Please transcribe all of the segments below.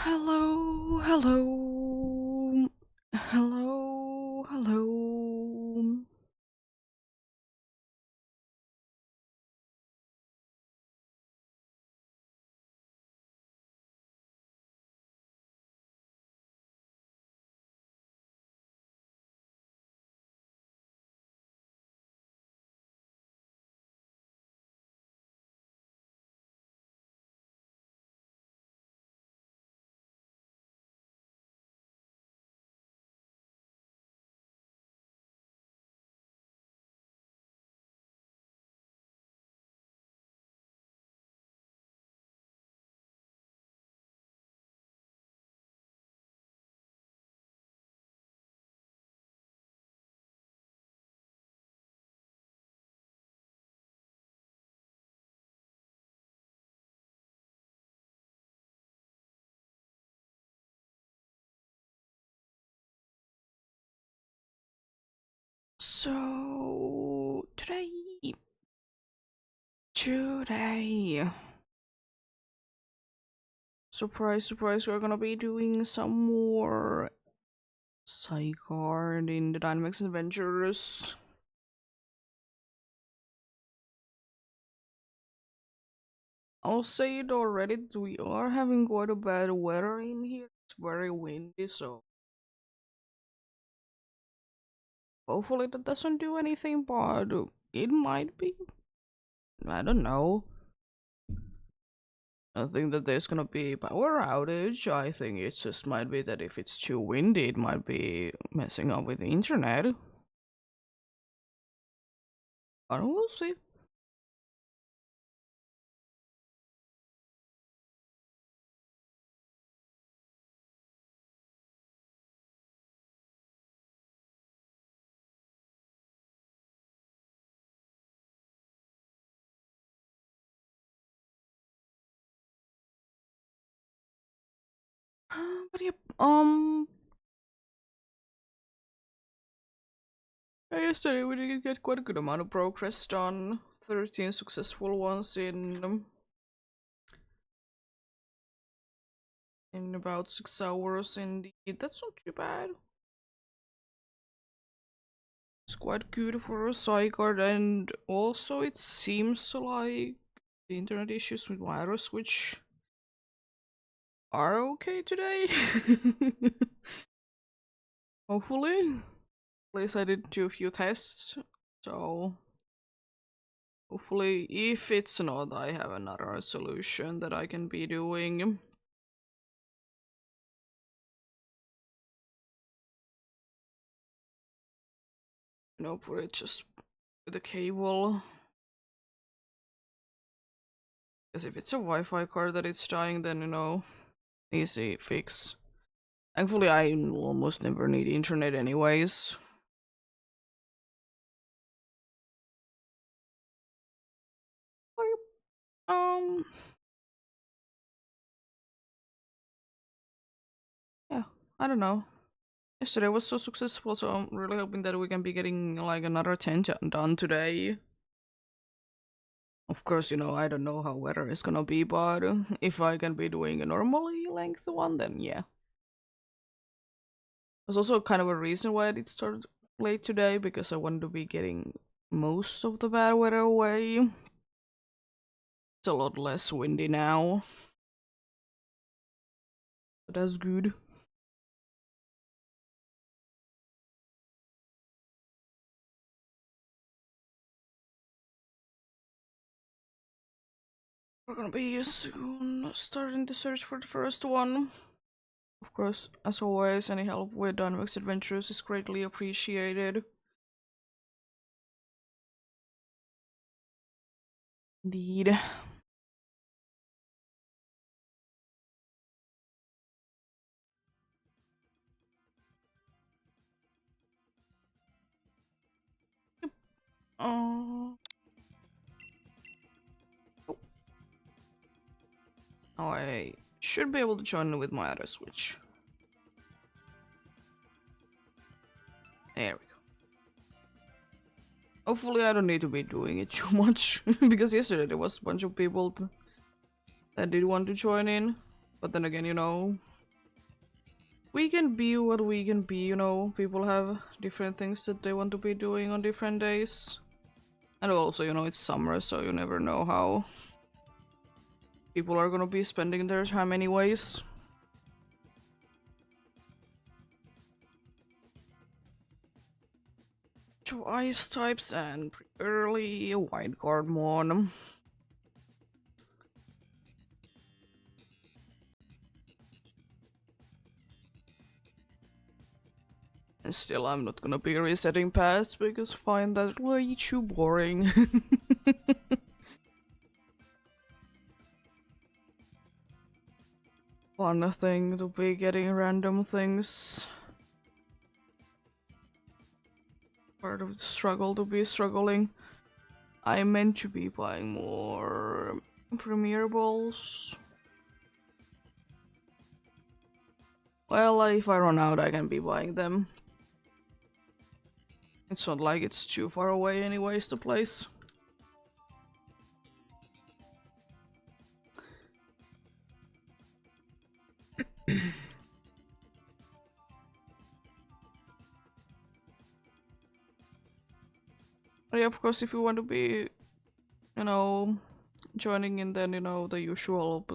Hello, hello, hello, hello. So today, surprise, surprise, we're gonna be doing some more Psychard in the Dynamics Adventures. I'll say it already, we are having quite a bad weather in here. It's very windy, so hopefully that doesn't do anything, but it might be. I don't know. I think that there's gonna be power outage. I think it just might be that if it's too windy, it might be messing up with the internet. But we'll see. But yeah, yesterday we did get quite a good amount of progress done. 13 successful ones in about 6 hours. Indeed, that's not too bad. It's quite good for a Psychard, and also it seems like the internet issues with virus, which are okay today. Hopefully. At least I did do a few tests, so hopefully if it's not, I have another solution that I can be doing. Put it just with the cable. Because if it's a Wi-Fi card that it's dying, then easy fix. Thankfully I almost never need internet anyways. Um yeah, I don't know. Yesterday was so successful, so I'm really hoping that we can be getting like another 10 done today. Of course, I don't know how weather is gonna be, but if I can be doing a normally length one, then yeah. There's also kind of a reason why I did start late today, because I wanted to be getting most of the bad weather away. It's a lot less windy now. But that's good. We're gonna be soon starting the search for the first one. Of course, as always, any help with Dynamics Adventures is greatly appreciated. Indeed. Uh, Now I should be able to join with my other Switch. There we go. Hopefully I don't need to be doing it too much, because yesterday there was a bunch of people that did want to join in, but then again, we can be what we can be, you know. People have different things that they want to be doing on different days. And also, you know, it's summer, so you never know how people are gonna be spending their time anyways. Two ice types and early white guard mon. And still, I'm not gonna be resetting paths because I find that way too boring. Fun thing to be getting random things. Part of the struggle to be struggling. I meant to be buying more premiere balls. Well, if I run out, I can be buying them. It's not like it's too far away anyways, the place. But yeah, of course, if you want to be, you know, joining in, then, you know, the usual,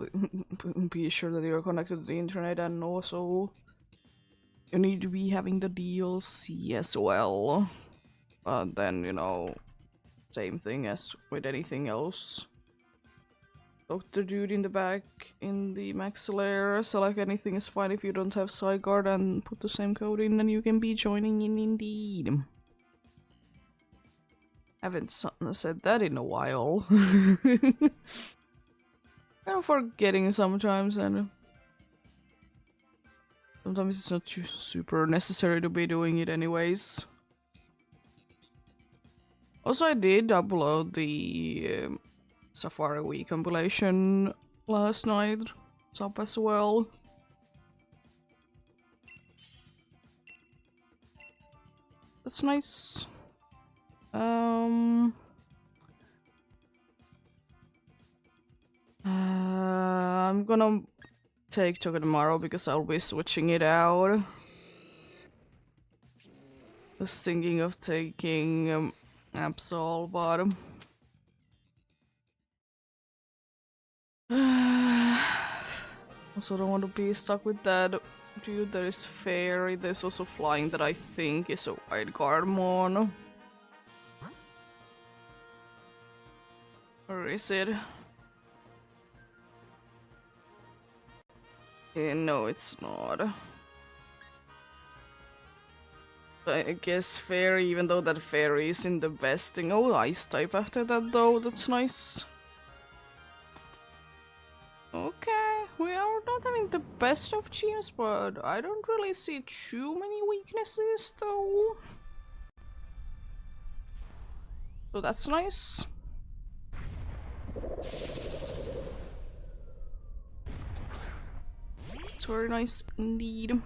be sure that you're connected to the internet, and also you need to be having the DLC as well. But then, you know, same thing as with anything else. Talk to the dude in the back in the max layer, select anything is fine if you don't have sideguard, and put the same code in and you can be joining in indeed. Haven't said that in a while. I'm forgetting sometimes, and sometimes it's not super necessary to be doing it anyways. Also, I did upload the Safari Week compilation last night. It's up as well. That's nice. I'm gonna take Toga tomorrow because I'll be switching it out. Was thinking of taking Absol, but also don't want to be stuck with that. Dude, there is Fairy, there's also Flying that I think is a White Guardmon. Or is it? No, it's not. I guess Fairy, even though that Fairy isn't the best thing. Oh, Ice type after that though, that's nice. Okay, we are not having the best of teams, but I don't really see too many weaknesses though. So that's nice. It's very nice indeed.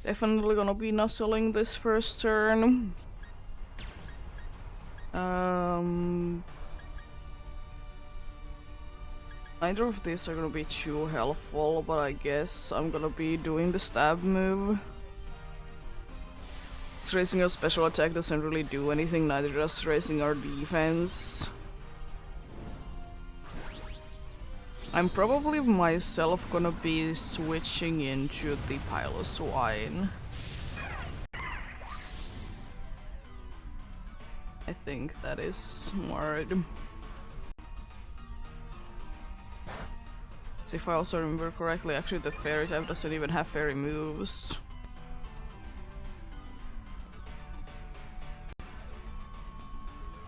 Definitely gonna be nuzzling this first turn. Neither of these are gonna be too helpful, but I guess I'm gonna be doing the stab move. It's raising our special attack doesn't really do anything, neither does raising our defense. I'm probably myself gonna be switching into the Piloswine. I think that is smart. So if I also remember correctly, actually the Fairy type doesn't even have fairy moves.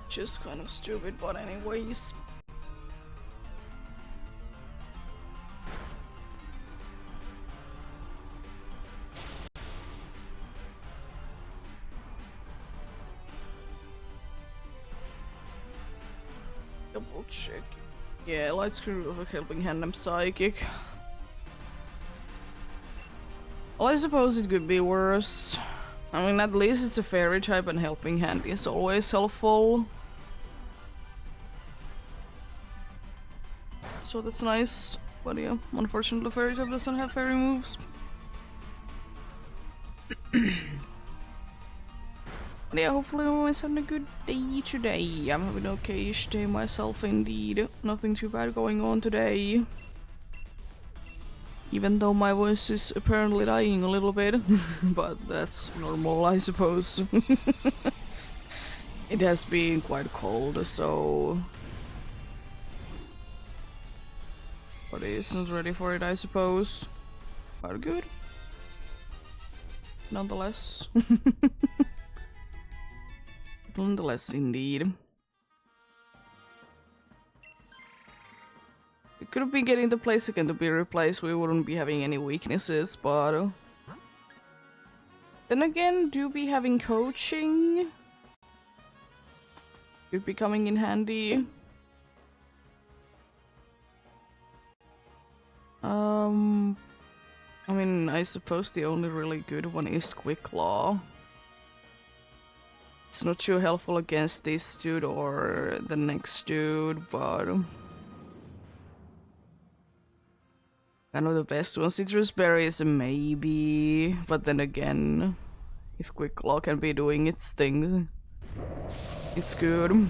Which is kind of stupid, but anyways. Double check. Yeah, light screen with a helping hand and psychic. Well, I suppose it could be worse. I mean, at least it's a fairy type and helping hand is always helpful. So that's nice. But yeah, unfortunately Fairy Type doesn't have fairy moves. Yeah, hopefully everyone's having a good day today. I'm having an okay-ish day myself indeed. Nothing too bad going on today. Even though my voice is apparently dying a little bit. But that's normal, I suppose. It has been quite cold, so... But it isn't ready for it, I suppose. But good. Nonetheless. Nonetheless, indeed. We could have been getting the place again to be replaced, we wouldn't be having any weaknesses, but... Then again, do be having coaching? Could be coming in handy. I mean, I suppose the only really good one is Quick Claw. It's not too helpful against this dude or the next dude, but... Kind of the best one. Citrus Berry is a maybe, but then again, if Quick Claw can be doing its thing, it's good.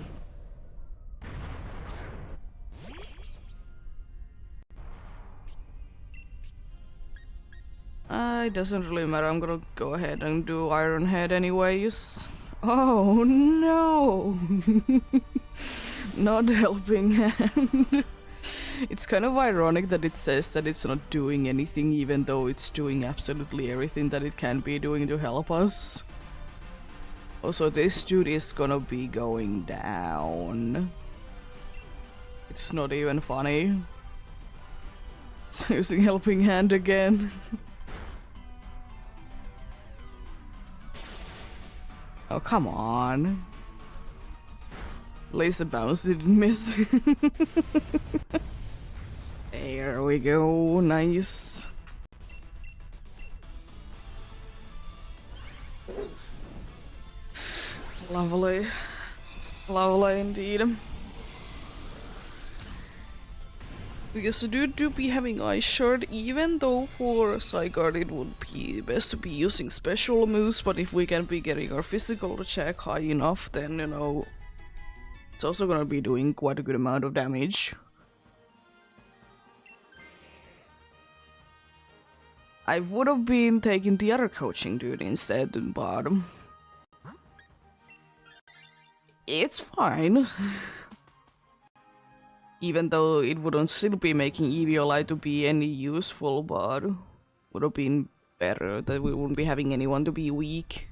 It doesn't really matter, I'm gonna go ahead and do Iron Head anyways. Oh no! Not helping hand. It's kind of ironic that it says that it's not doing anything even though it's doing absolutely everything that it can be doing to help us. Also, this dude is gonna be going down. It's not even funny. It's using Helping Hand again. Oh, come on. At least the bounce didn't miss. There we go, nice. Lovely. Lovely indeed. Because I do be having Ice Shard, even though for Zygarde it would be best to be using special moves, but if we can be getting our physical check high enough, then, you know, it's also gonna be doing quite a good amount of damage. I would have been taking the other coaching dude instead, but... It's fine. Even though it wouldn't still be making Eviolite to be any useful, but would have been better that we wouldn't be having anyone to be weak.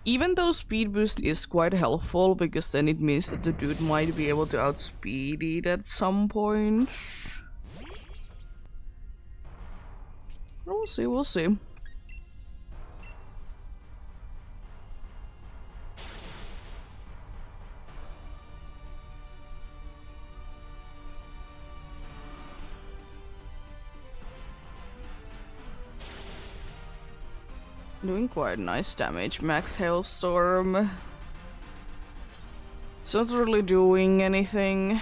Even though Speed Boost is quite helpful, because then it means that the dude might be able to outspeed it at some point. We'll see, we'll see. Doing quite nice damage. Max Hailstorm. It's not really doing anything.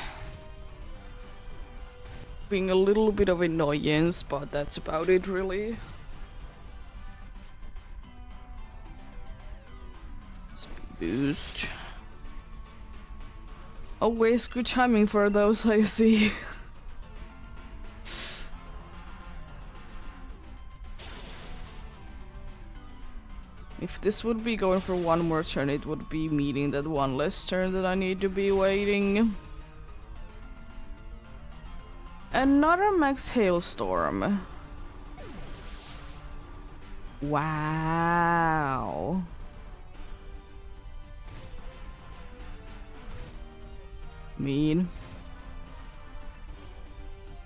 Being a little bit of annoyance, but that's about it really. Speed boost. Always good timing for those, I see. If this would be going for one more turn, it would be meaning that one less turn that I need to be waiting. Another Max Hailstorm. Wow. Mean.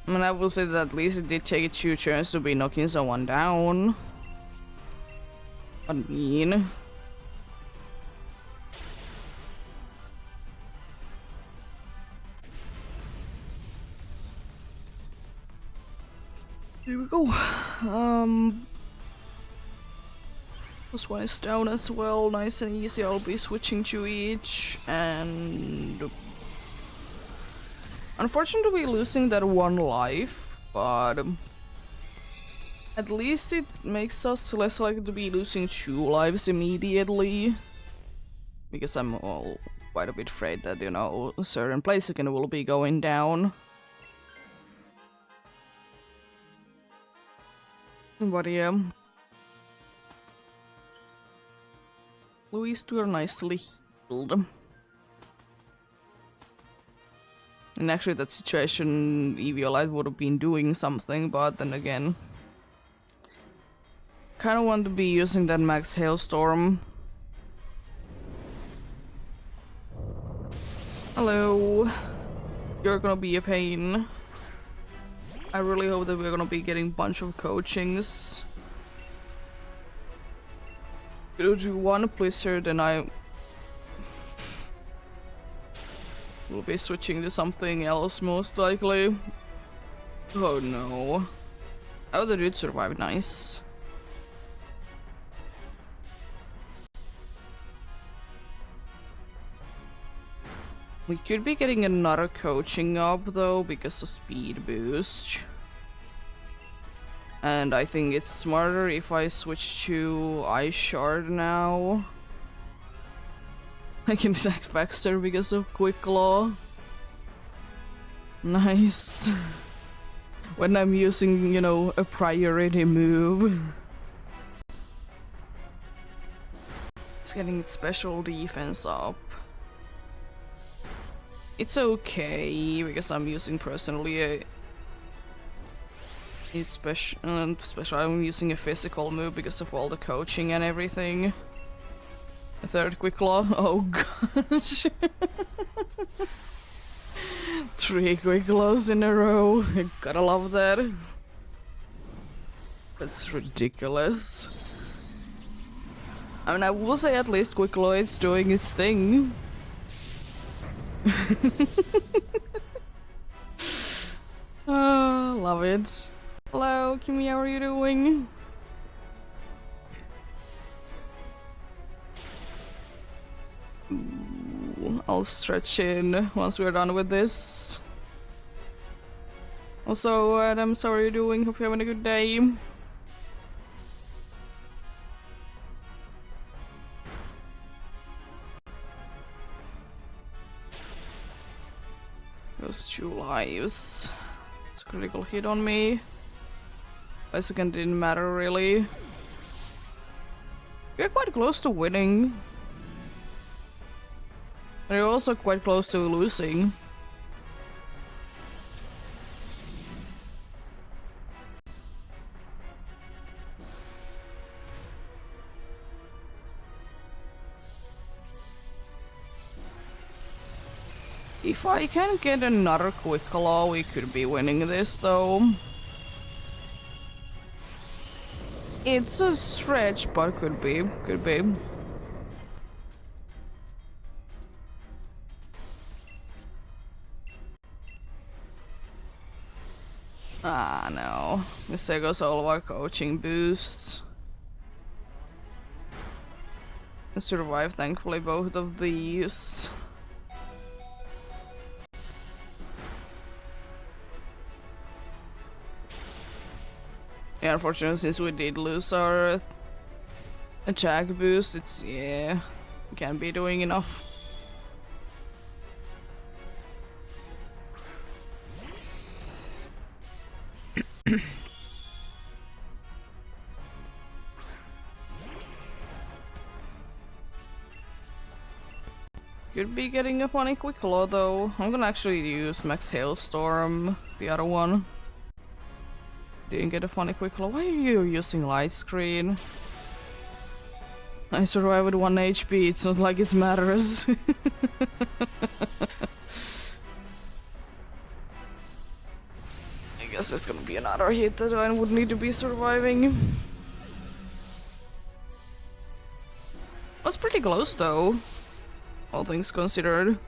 I mean, I will say that at least it did take 2 turns to be knocking someone down. But mean. There we go. This one is down as well, nice and easy. I'll be switching to each, and unfortunately losing that 1 life but at least it makes us less likely to be losing 2 lives immediately. Because I'm all quite a bit afraid that, you know, a certain place again will be going down. But yeah. Luis, you are nicely healed. And actually that situation, Eviolite would have been doing something, but then again... Kinda want to be using that max hailstorm. Hello. You're gonna be a pain. I really hope that we're gonna be getting a bunch of coachings. Go to one blizzard and I will be switching to something else most likely. Oh no. Oh, the dude survived, nice. We could be getting another coaching up though because of speed boost. And I think it's smarter if I switch to Ice Shard now. I can attack faster because of Quick Claw. Nice. When I'm using, you know, a priority move. It's getting its special defense up. It's okay, because I'm using personally a special, I'm using a physical move because of all the coaching and everything. A third Quick Claw, oh gosh. 3 Quick Claws in a row, I gotta love that. That's ridiculous. I mean, I will say at least Quick Claw is doing its thing. Oh, love it. Hello, Kimi, how are you doing? Ooh, I'll stretch in once we're done with this. Also, Adam, how are you doing? Hope you're having a good day. Those 2 lives. It's a critical hit on me. But again, didn't matter really. We're quite close to winning. But you're also quite close to losing. If I can get another Quick Claw, we could be winning this though. It's a stretch, but could be, could be. Ah, no. This goes all of our coaching boosts. I survived, thankfully, both of these. Yeah, unfortunately, since we did lose our attack boost, it's, yeah, we can't be doing enough. Could be getting a funny Quick Claw though. I'm gonna actually use Max Hailstorm, the other one. Didn't get a funny Quick Claw. Why are you using Light Screen? I survive with 1 HP, it's not like it matters. I guess there's gonna be another hit that I would need to be surviving. Was pretty close though, all things considered.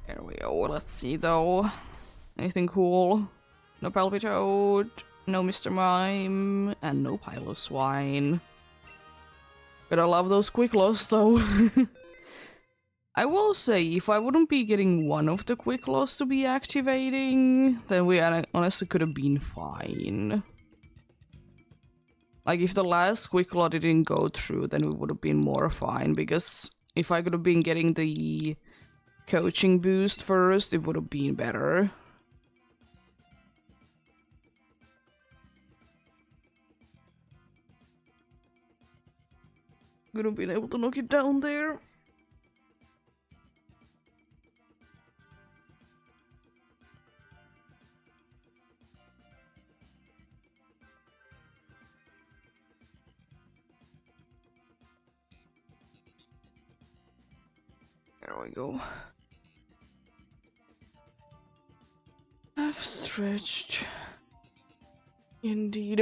There we go, let's see though. Anything cool? No Palpitoad, no Mr. Mime, and no Piloswine. But I love those quick loss though. I will say, if I wouldn't be getting one of the quick loss to be activating, then we honestly could have been fine. Like, if the last quick loss didn't go through, then we would have been more fine, because if I could have been getting the coaching boost first, it would have been better. Could have been able to knock it down there. There we go. I've stretched. Indeed.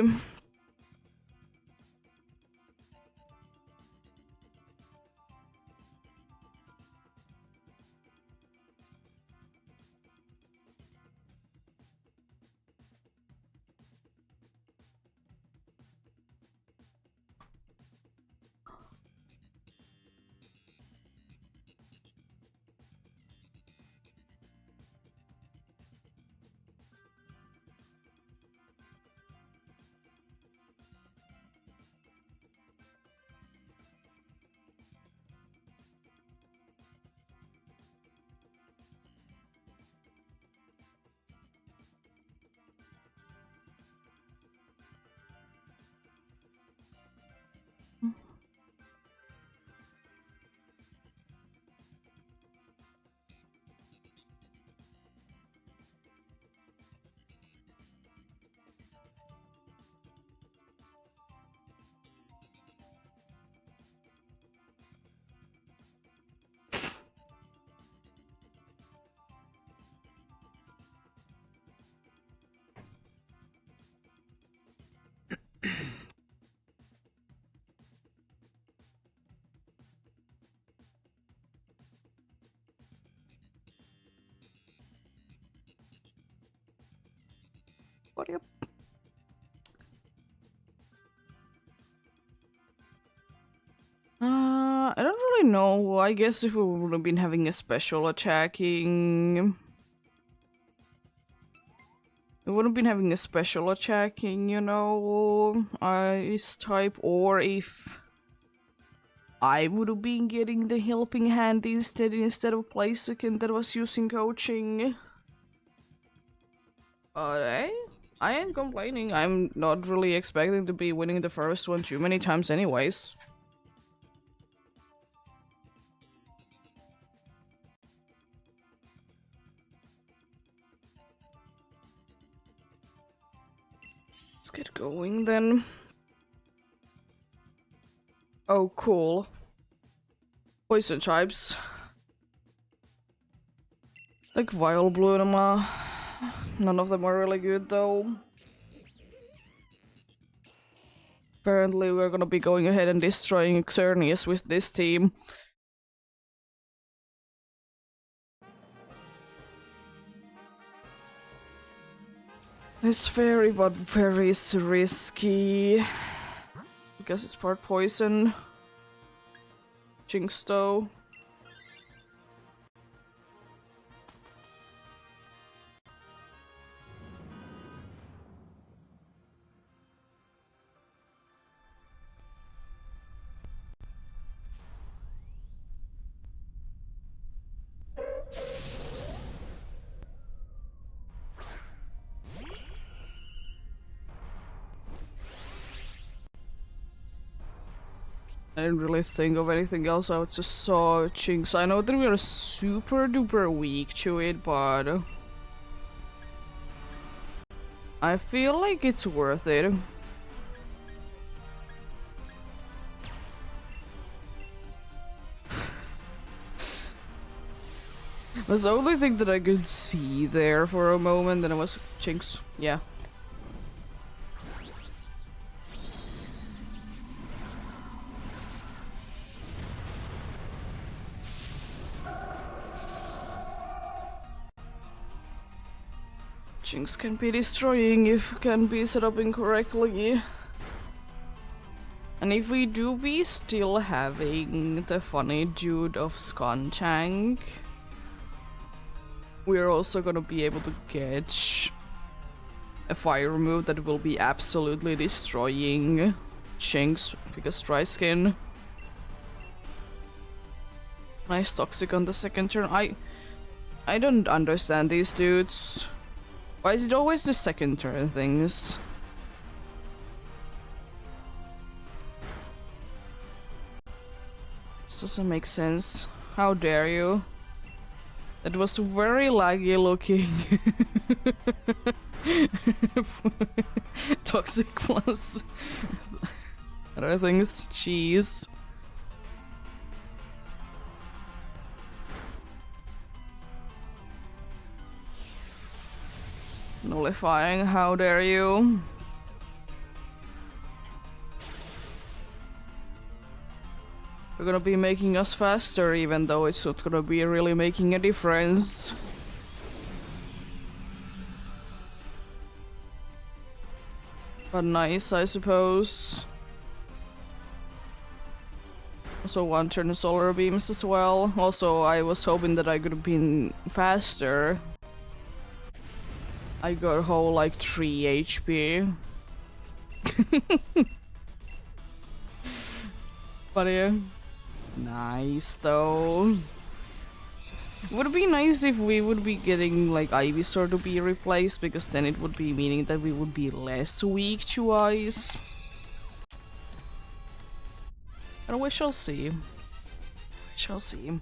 But yep. I don't really know. I guess if we would have been having a special attacking... We would have been having a special attacking, you know, ice type, or if I would have been getting the helping hand instead of Blaziken that was using coaching. But I ain't complaining. I'm not really expecting to be winning the first one too many times anyways. Let's get going then. Oh, cool. Poison types. Like Vileplume. None of them are really good though. Apparently we're gonna be going ahead and destroying Xerneas with this team. It's very, but very risky. Because it's part poison. Jinx though. I didn't really think of anything else. I just saw Jinx. I know that we are super duper weak to it, but I feel like it's worth it. That's the only thing that I could see there for a moment, and it was Jinx. Yeah. Jinx can be destroying if can be set up incorrectly. And if we do be still having the funny dude of Skuntank, we're also gonna be able to get a fire move that will be absolutely destroying Shinx because dry skin. Nice toxic on the second turn. I don't understand these dudes. Why is it always the second turn things? This doesn't make sense. How dare you? That was very laggy looking. Toxic plus other things. Cheese. Nullifying, how dare you? They're gonna be making us faster even though it's not gonna be really making a difference. But nice, I suppose. Also one turn solar beams as well. Also, I was hoping that I could have been faster. I got a whole like 3 HP. But yeah. Nice though. Would be nice if we would be getting like Ivysaur to be replaced, because then it would be meaning that we would be less weak to ice. But we shall see. We shall see.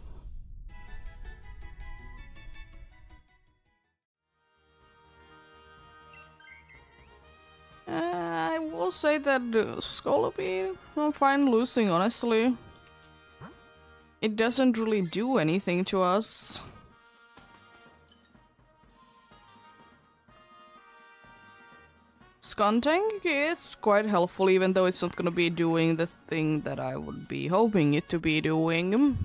I will say that Scolopy, I'm fine losing, honestly. It doesn't really do anything to us. Skuntank is quite helpful, even though it's not gonna be doing the thing that I would be hoping it to be doing.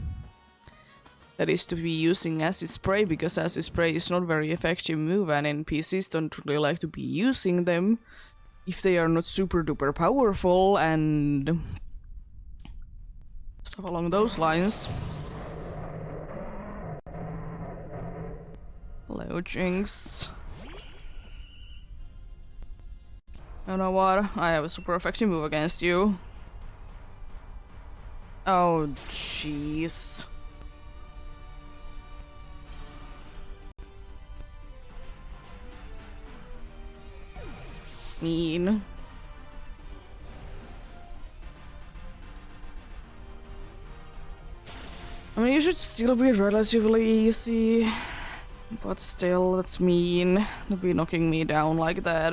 That is to be using Acid Spray, because Acid Spray is not very effective move and NPCs don't really like to be using them if they are not super duper powerful and stuff along those lines. Hello, Jinx. You know what? I have a super effective move against you. Oh, jeez. Mean. I mean, you should still be relatively easy. But still, that's mean to be knocking me down like that.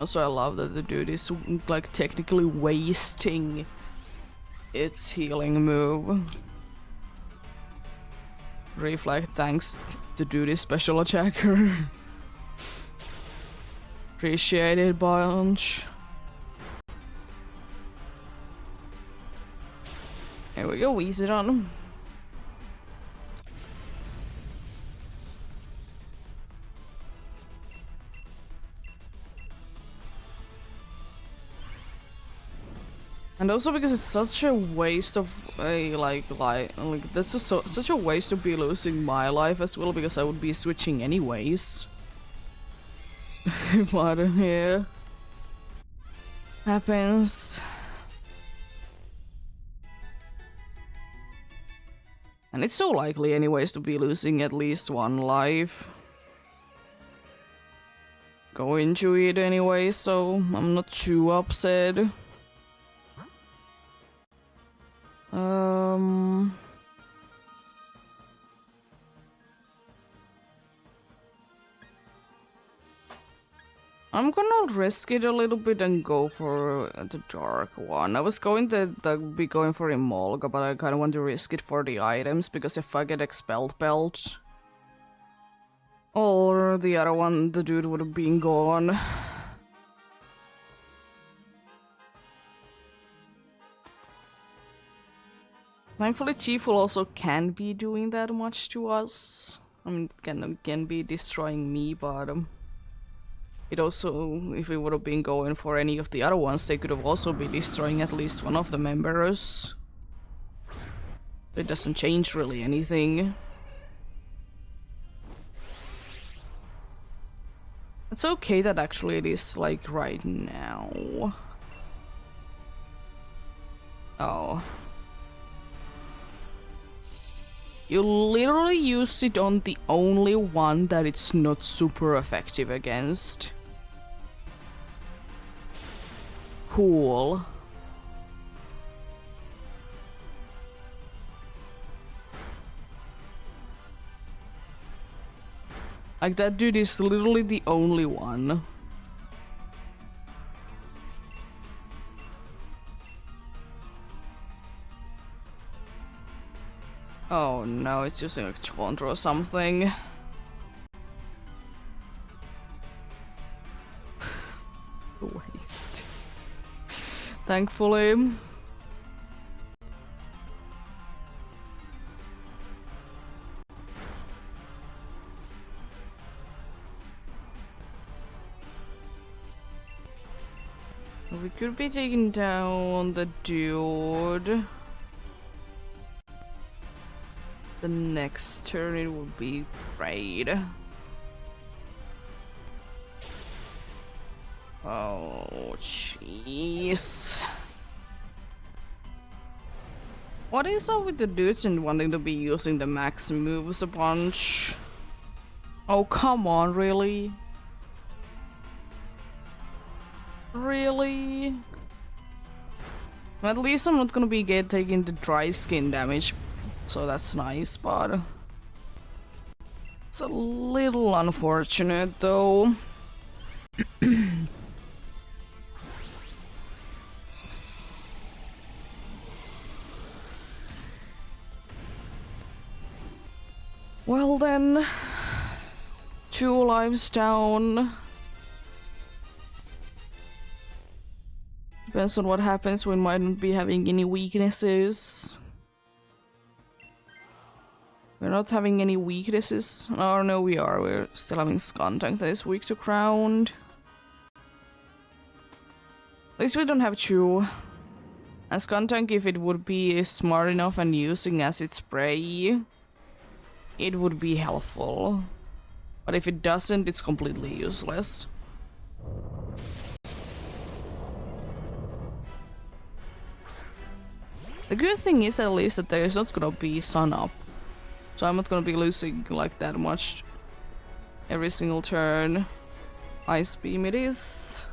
Also, I love that the dude is like technically wasting its healing move. Reflect, thanks to dude is special attacker. Appreciate it, bunch. Here we go, ease it on him. And also because it's such a waste of a like that's just such a waste to be losing my life as well, because I would be switching anyways. But yeah, happens. And it's so likely anyways to be losing at least one life. Go into it anyway, so I'm not too upset. I'm gonna risk it a little bit and go for the dark one. I was going to be going for Emolga, but I kind of want to risk it for the items, because if I get Expelled Belt, or the other one, the dude would have been gone. Thankfully, Chief will also can be doing that much to us. I mean, it can be destroying me, but it also, if we would have been going for any of the other ones, they could have also been destroying at least one of the members. It doesn't change really anything. It's okay that actually it is like right now. Oh. You literally use it on the only one that it's not super effective against. Cool. Like, that dude is literally the only one. Oh no, it's using like Chondro or something. Waste. Thankfully. We could be taking down the dude. The next turn it will be raid. Oh, jeez. What is up with the dudes and wanting to be using the max moves a bunch? Oh, come on, really? Really? At least I'm not gonna be taking the dry skin damage, so that's nice, but it's a little unfortunate though. Well then, 2 lives down. Depends on what happens, we might not be having any weaknesses. We're not having any weaknesses. Oh no, we are. We're still having Skuntank that is weak to ground. At least we don't have Chew. And Skuntank, if it would be smart enough and using acid spray, it would be helpful. But if it doesn't, it's completely useless. The good thing is at least that there's not gonna be sun up. So I'm not gonna be losing like that much every single turn. Ice Beam it is.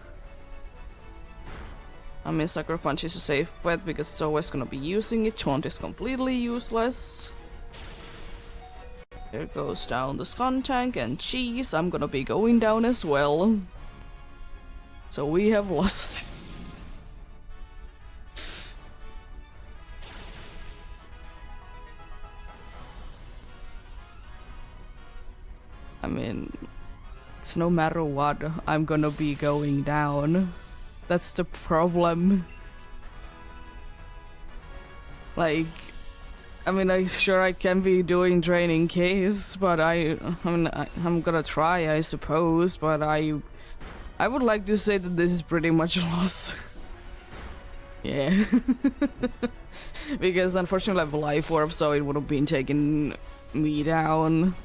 I mean, Sucker Punch is a safe bet because it's always gonna be using it. Taunt is completely useless. There goes down the Skuntank, and cheese, I'm gonna be going down as well. So we have lost. I mean, it's no matter what, I'm gonna be going down. That's the problem. Like, I mean, I can be doing draining case, but I'm gonna try, I suppose, but I would like to say that this is pretty much a loss. Yeah. Because unfortunately I have a life orb, so it would have been taking me down.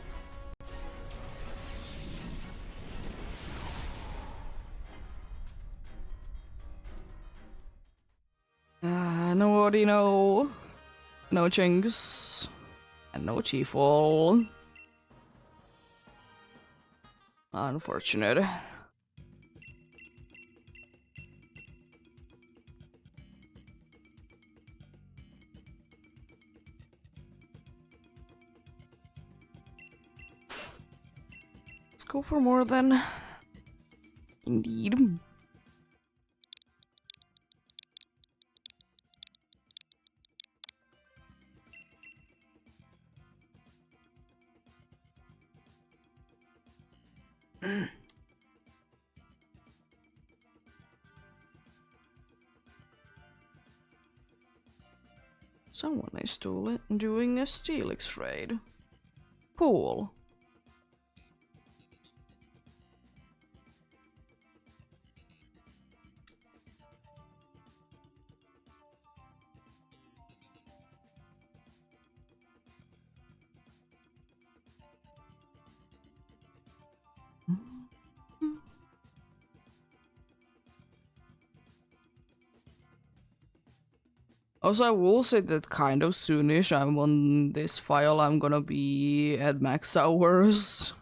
Nobody know. No Chinks. And no Chiefwall. Unfortunate. Let's go for more then. Indeed. Someone is doing a Steelix raid. Cool. Also, I will say that kind of soonish I'm on this file, I'm gonna be at max hours.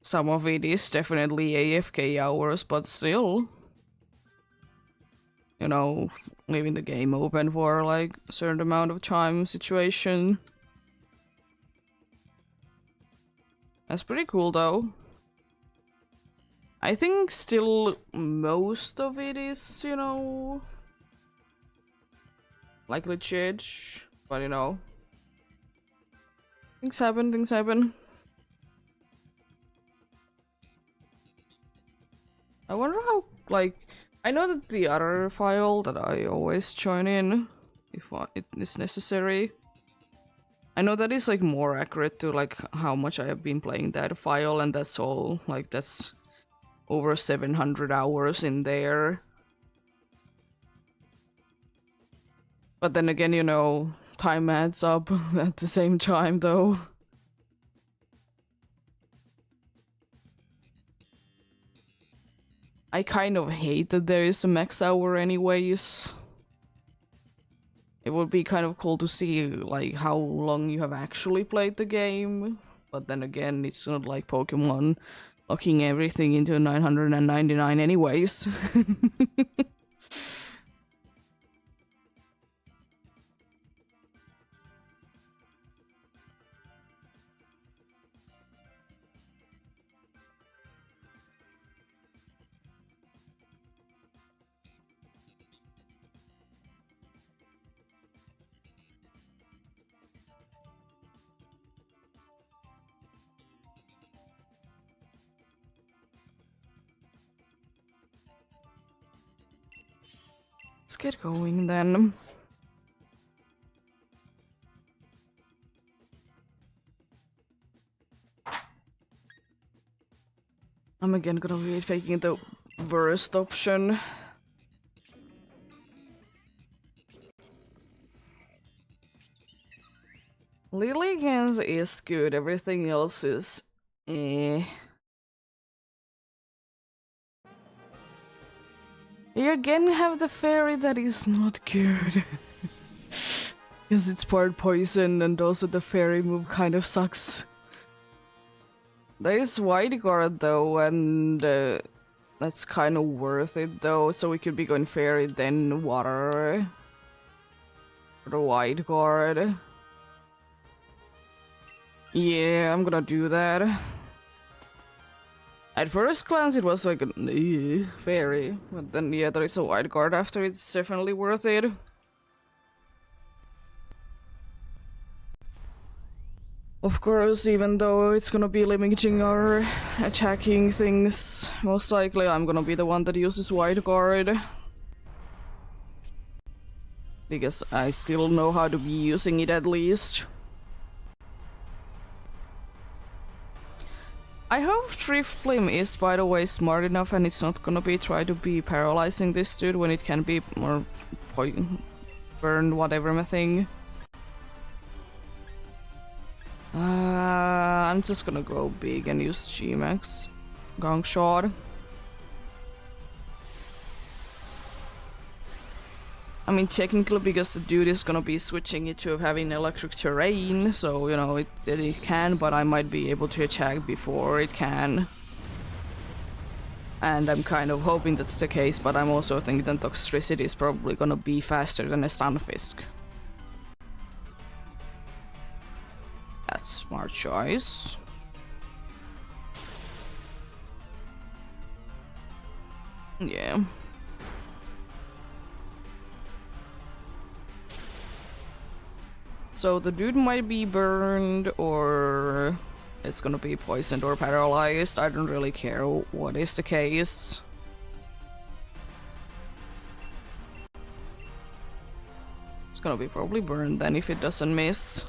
Some of it is definitely AFK hours, but still. You know, leaving the game open for like a certain amount of time situation. That's pretty cool though. I think still most of it is, you know, like legit, but you know, things happen, things happen. I wonder how, like, I know that the other file that I always join in, if it is necessary, I know that is like more accurate to like how much I have been playing that file, and that's all, like that's over 700 hours in there. But then again, you know, time adds up at the same time though. I kind of hate that there is a max hour anyways. It would be kind of cool to see like how long you have actually played the game. But then again, it's not like Pokemon locking everything into 999 anyways. Let's get going then. I'm again gonna be taking the worst option. Lilligant is good, everything else is eh. You again have the fairy that is not good. Because it's part poison and also the fairy move kind of sucks. There is Wide Guard though, and that's kind of worth it though, so we could be going fairy then water. For the Wide Guard. Yeah, I'm gonna do that. At first glance it was like a fairy, but then yeah, there is a Wide Guard after, it's definitely worth it. Of course, even though it's gonna be limiting our attacking things, most likely I'm gonna be the one that uses Wide Guard. Because I still know how to be using it at least. I hope Thriftblim is, by the way, smart enough and it's not gonna be try to be paralyzing this dude when it can be more burn whatever my thing. I'm just gonna go big and use G-Max Gong Shot. I mean, technically, because the dude is gonna be switching it to having electric terrain, so, you know, it can, but I might be able to attack before it can. And I'm kind of hoping that's the case, but I'm also thinking that Toxtricity is probably gonna be faster than a Stunfisk. That's smart choice. Yeah. So the dude might be burned, or it's gonna be poisoned or paralyzed. I don't really care what is the case. It's gonna be probably burned then if it doesn't miss.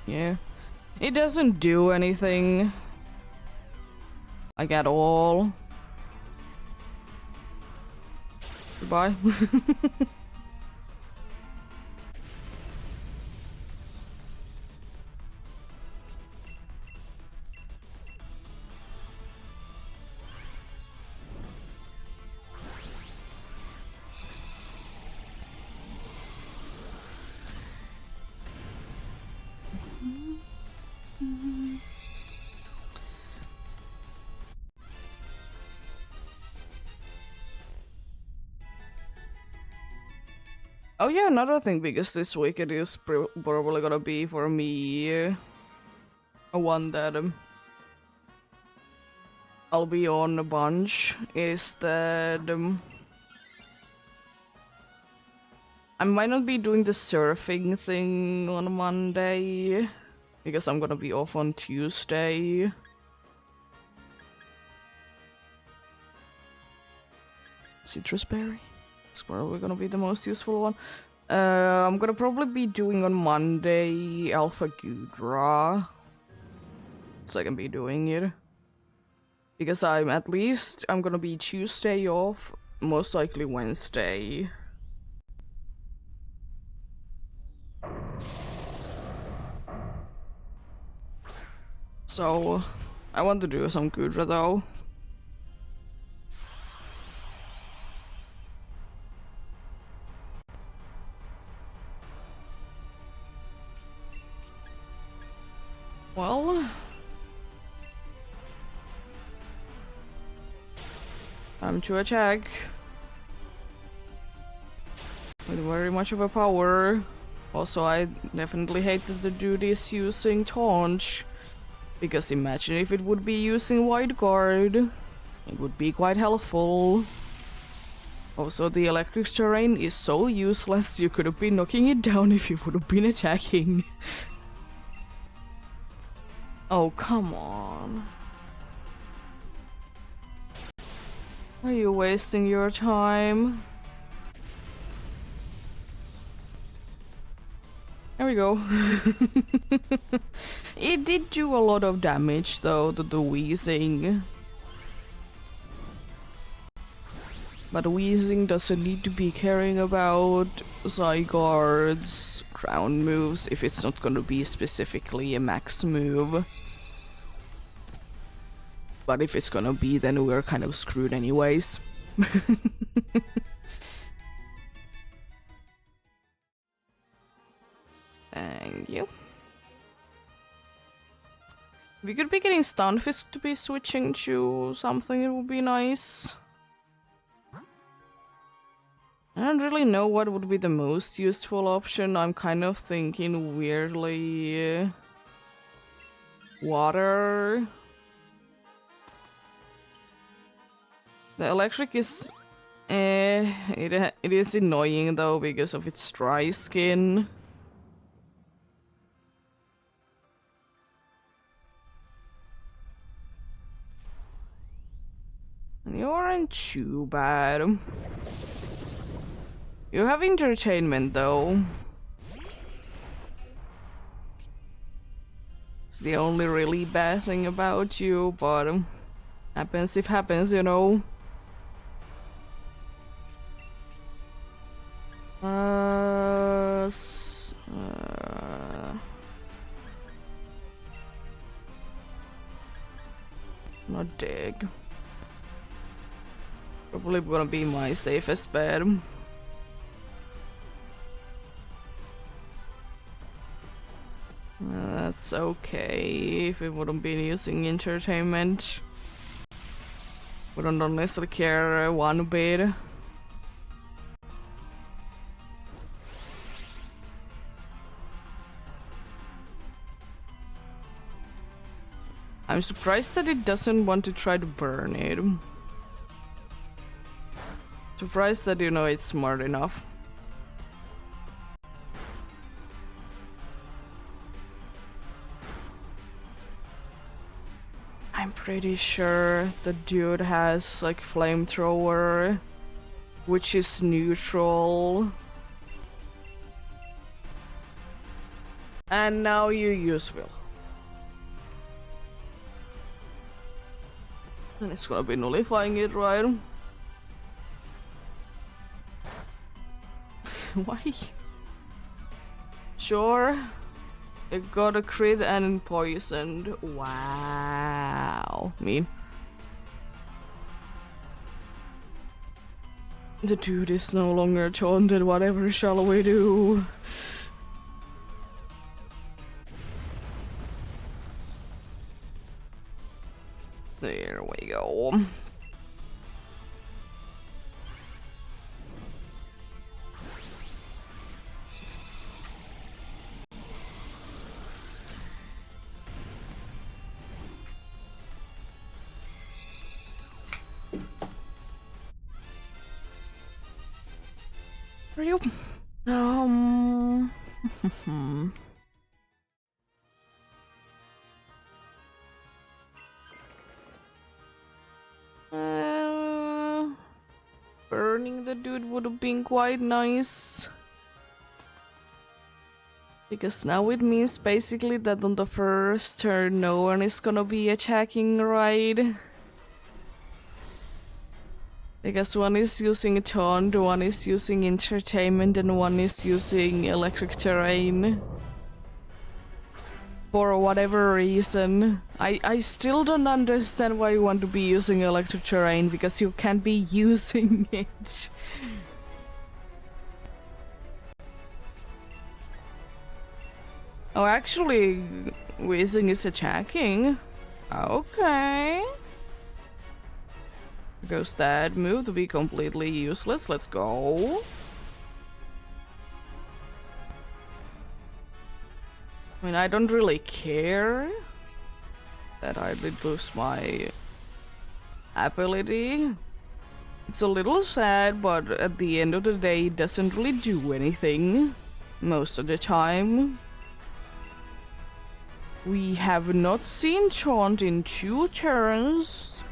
Yeah. It doesn't do anything. Like at all. Goodbye. Oh yeah, another thing, because this week it is probably gonna be for me a one that I'll be on a bunch, is that I might not be doing the surfing thing on Monday, because I'm gonna be off on Tuesday. Citrus berry. It's probably gonna be the most useful one. I'm gonna probably be doing on Monday Alpha Gudra. So I can be doing it. Because I'm gonna be Tuesday off, most likely Wednesday. So I want to do some Gudra though. Well, time to attack with very much of a power. Also, I definitely hated to do this using Taunt, because imagine if it would be using Wide Guard. It would be quite helpful. Also, the electric terrain is so useless, you could have been knocking it down if you would have been attacking. Oh, come on. Are you wasting your time? There we go. It did do a lot of damage though, the wheezing. But wheezing doesn't need to be caring about Zygarde's ground moves if it's not gonna be specifically a max move. But if it's gonna be, then we're kind of screwed anyways. Thank you. We could be getting Stunfisk to be switching to something, it would be nice. I don't really know what would be the most useful option. I'm kind of thinking weirdly... water. The electric is... it is annoying though because of its dry skin. You aren't too bad. You have entertainment though. It's the only really bad thing about you, but happens if happens, you know. Not dig. Probably gonna be my safest bet. That's okay if it wouldn't be using entertainment. Wouldn't honestly care one bit. I'm surprised that it doesn't want to try to burn it. Surprised that, you know, it's smart enough. I'm pretty sure the dude has like flamethrower, which is neutral. And now you use Will. And it's gonna be nullifying it, right? Why? Sure. It got a crit and poisoned. Wow. Mean. The dude is no longer taunted. Whatever shall we do? There we go. Are you? Burning the dude would have been quite nice. Because now it means basically that on the first turn no one is gonna be attacking, right? Because one is using taunt, one is using entertainment, and one is using electric terrain. For whatever reason. I still don't understand why you want to be using electric terrain, because you can't be using it. Oh, actually, Weezing is attacking. Okay. Goes that move to be completely useless. Let's go. I mean, I don't really care that I did lose my ability. It's a little sad, but at the end of the day, it doesn't really do anything most of the time. We have not seen Taunt in 2 turns.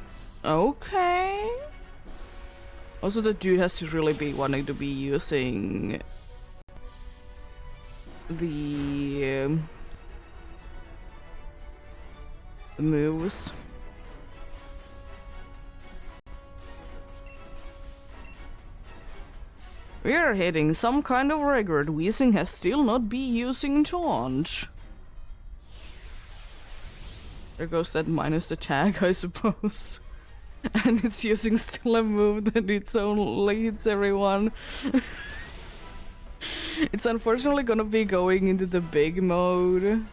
Okay. Also, the dude has to really be wanting to be using the moves. We are hitting some kind of record. Weezing has still not been using Taunt. There goes that minus attack, I suppose. And it's using still a move that it's only hits everyone. It's unfortunately gonna be going into the big mode.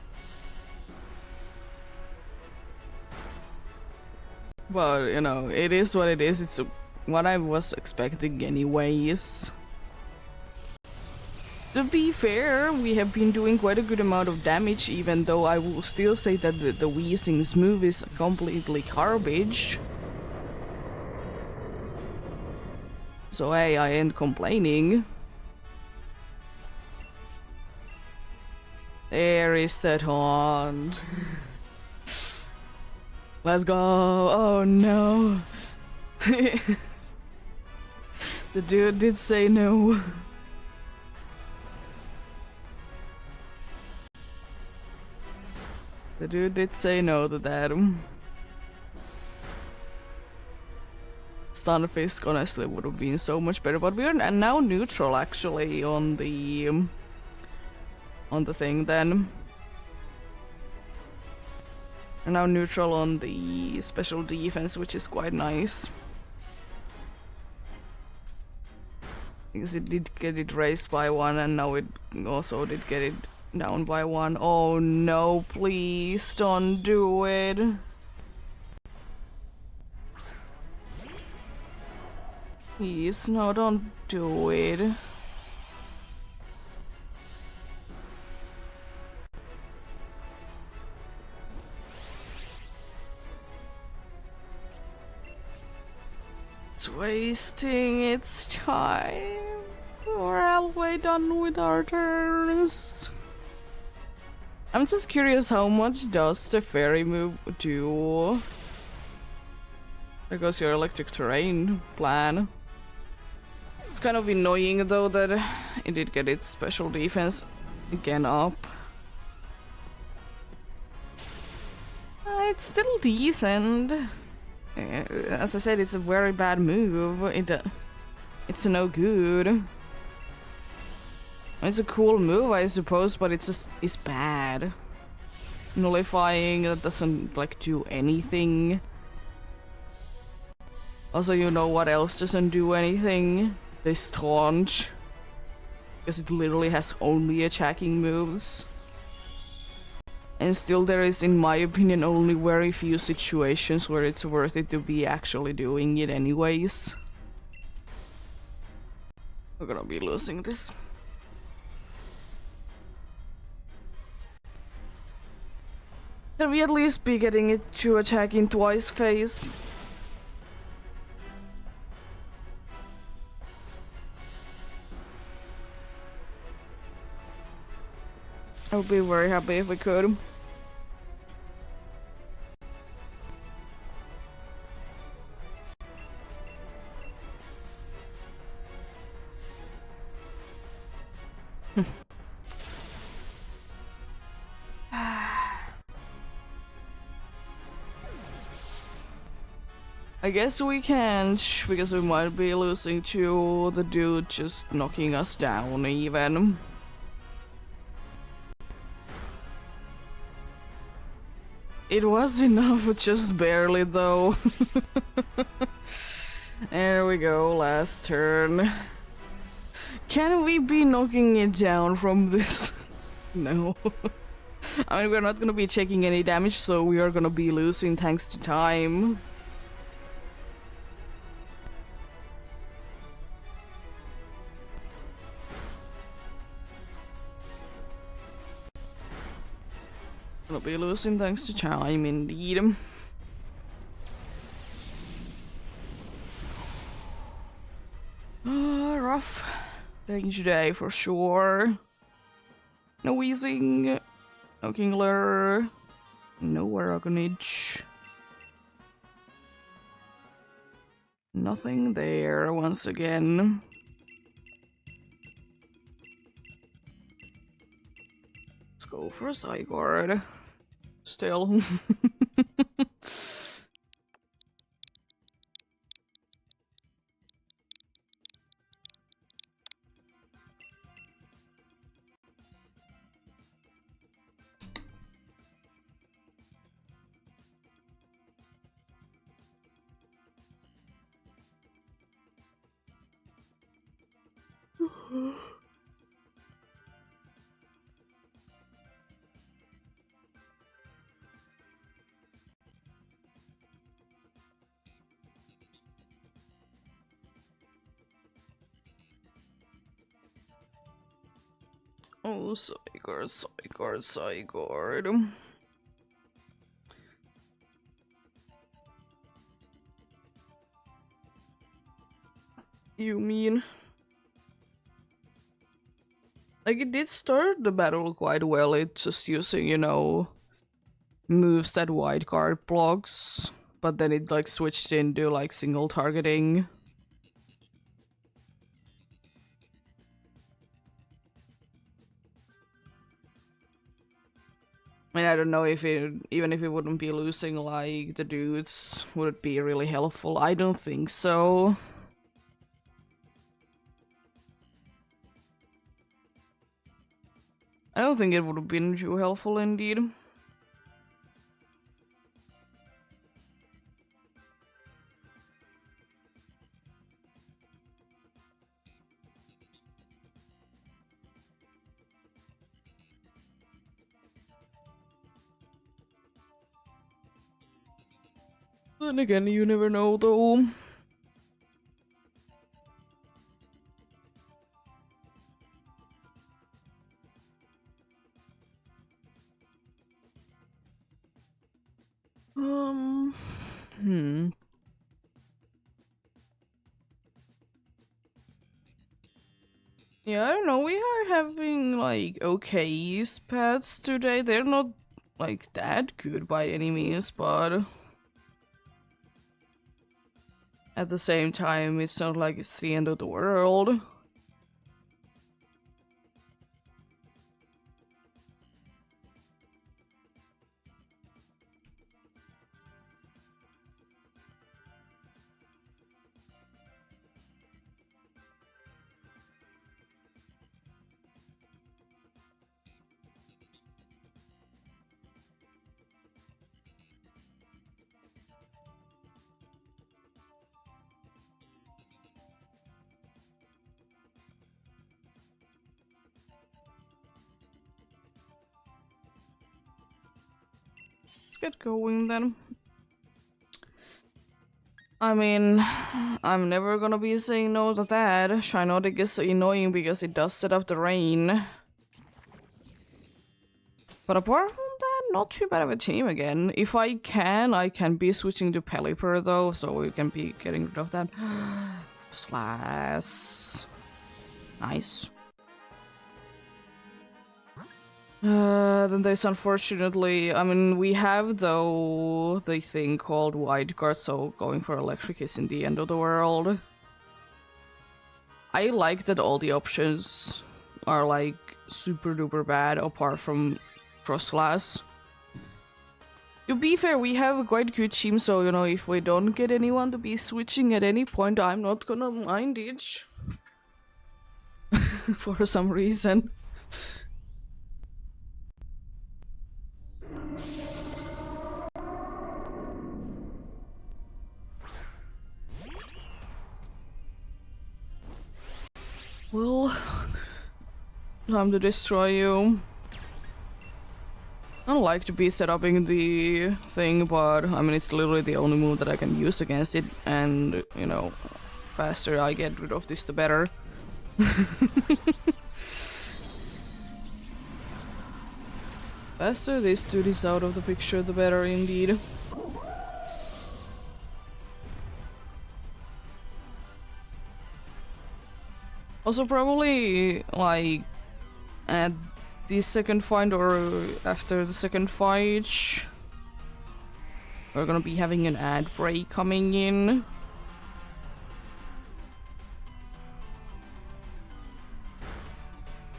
But, you know, it is what it is. It's what I was expecting anyways. To be fair, we have been doing quite a good amount of damage, even though I will still say that the Weezing's move is completely garbage. So hey, I ain't complaining. There is that taunt. Let's go. Oh no. The dude did say no. The dude did say no to that. Stunfisk honestly would have been so much better, but we're now neutral actually on the thing then. We're now neutral on the special defense, which is quite nice. Because it did get it raised by 1 and now it also did get it down by 1. Oh no, please don't do it. Please, no, don't do it. It's wasting its time. We're halfway done with our turns. I'm just curious, how much does the fairy move do? There goes your electric terrain plan. It's kind of annoying though that it did get its special defense again up. It's still decent. As I said, it's a very bad move. It's no good. It's a cool move, I suppose, but it's bad. Nullifying, that doesn't like do anything. Also, you know what else doesn't do anything? This taunt. Because it literally has only attacking moves. And still there is, in my opinion, only very few situations where it's worth it to be actually doing it anyways. We're gonna be losing this. Can we at least be getting it to attack in twice phase? I would be very happy if we could. I guess we can't, because we might be losing to the dude just knocking us down even. It was enough, just barely though. There we go, last turn. Can we be knocking it down from this? No. I mean, we're not gonna be taking any damage, so we are gonna be losing thanks to time. Gonna be losing thanks to time, indeed. Rough day today for sure. No wheezing, no Kingler, no Aragonage. Nothing there once again. Let's go for a Zygarde. Still. Oh, Zygarde. You mean? Like, it did start the battle quite well, it's just using, you know, moves that wide guard blocks, but then it, like, switched into, like, single targeting. I mean, I don't know if it, even if it wouldn't be losing, like, the dudes, would it be really helpful? I don't think so. I don't think it would have been too helpful indeed. Then again, you never know though. Hmm. Yeah, I don't know, we are having, like, okay pads today. They're not, like, that good by any means, but at the same time, it's not like it's the end of the world. get going then. I mean, I'm never gonna be saying no to that. Shinotic is annoying because it does set up the rain. But apart from that, not too bad of a team again. If I can be switching to Pelipper though, so we can be getting rid of that. Slash. Nice. Then there's unfortunately, I mean, we have though the thing called wildcard, so going for electric isn't the end of the world. I like that all the options are like super duper bad apart from Frostlass. To be fair, we have a quite good team, so you know, if we don't get anyone to be switching at any point, I'm not gonna mind it. For some reason. Well, time to destroy you. I don't like to be set up in the thing, but I mean, it's literally the only move that I can use against it, and you know, faster I get rid of this, the better. Faster this dude is out of the picture, the better indeed. Also, probably like at the second fight or after the second fight, we're gonna be having an ad break coming in.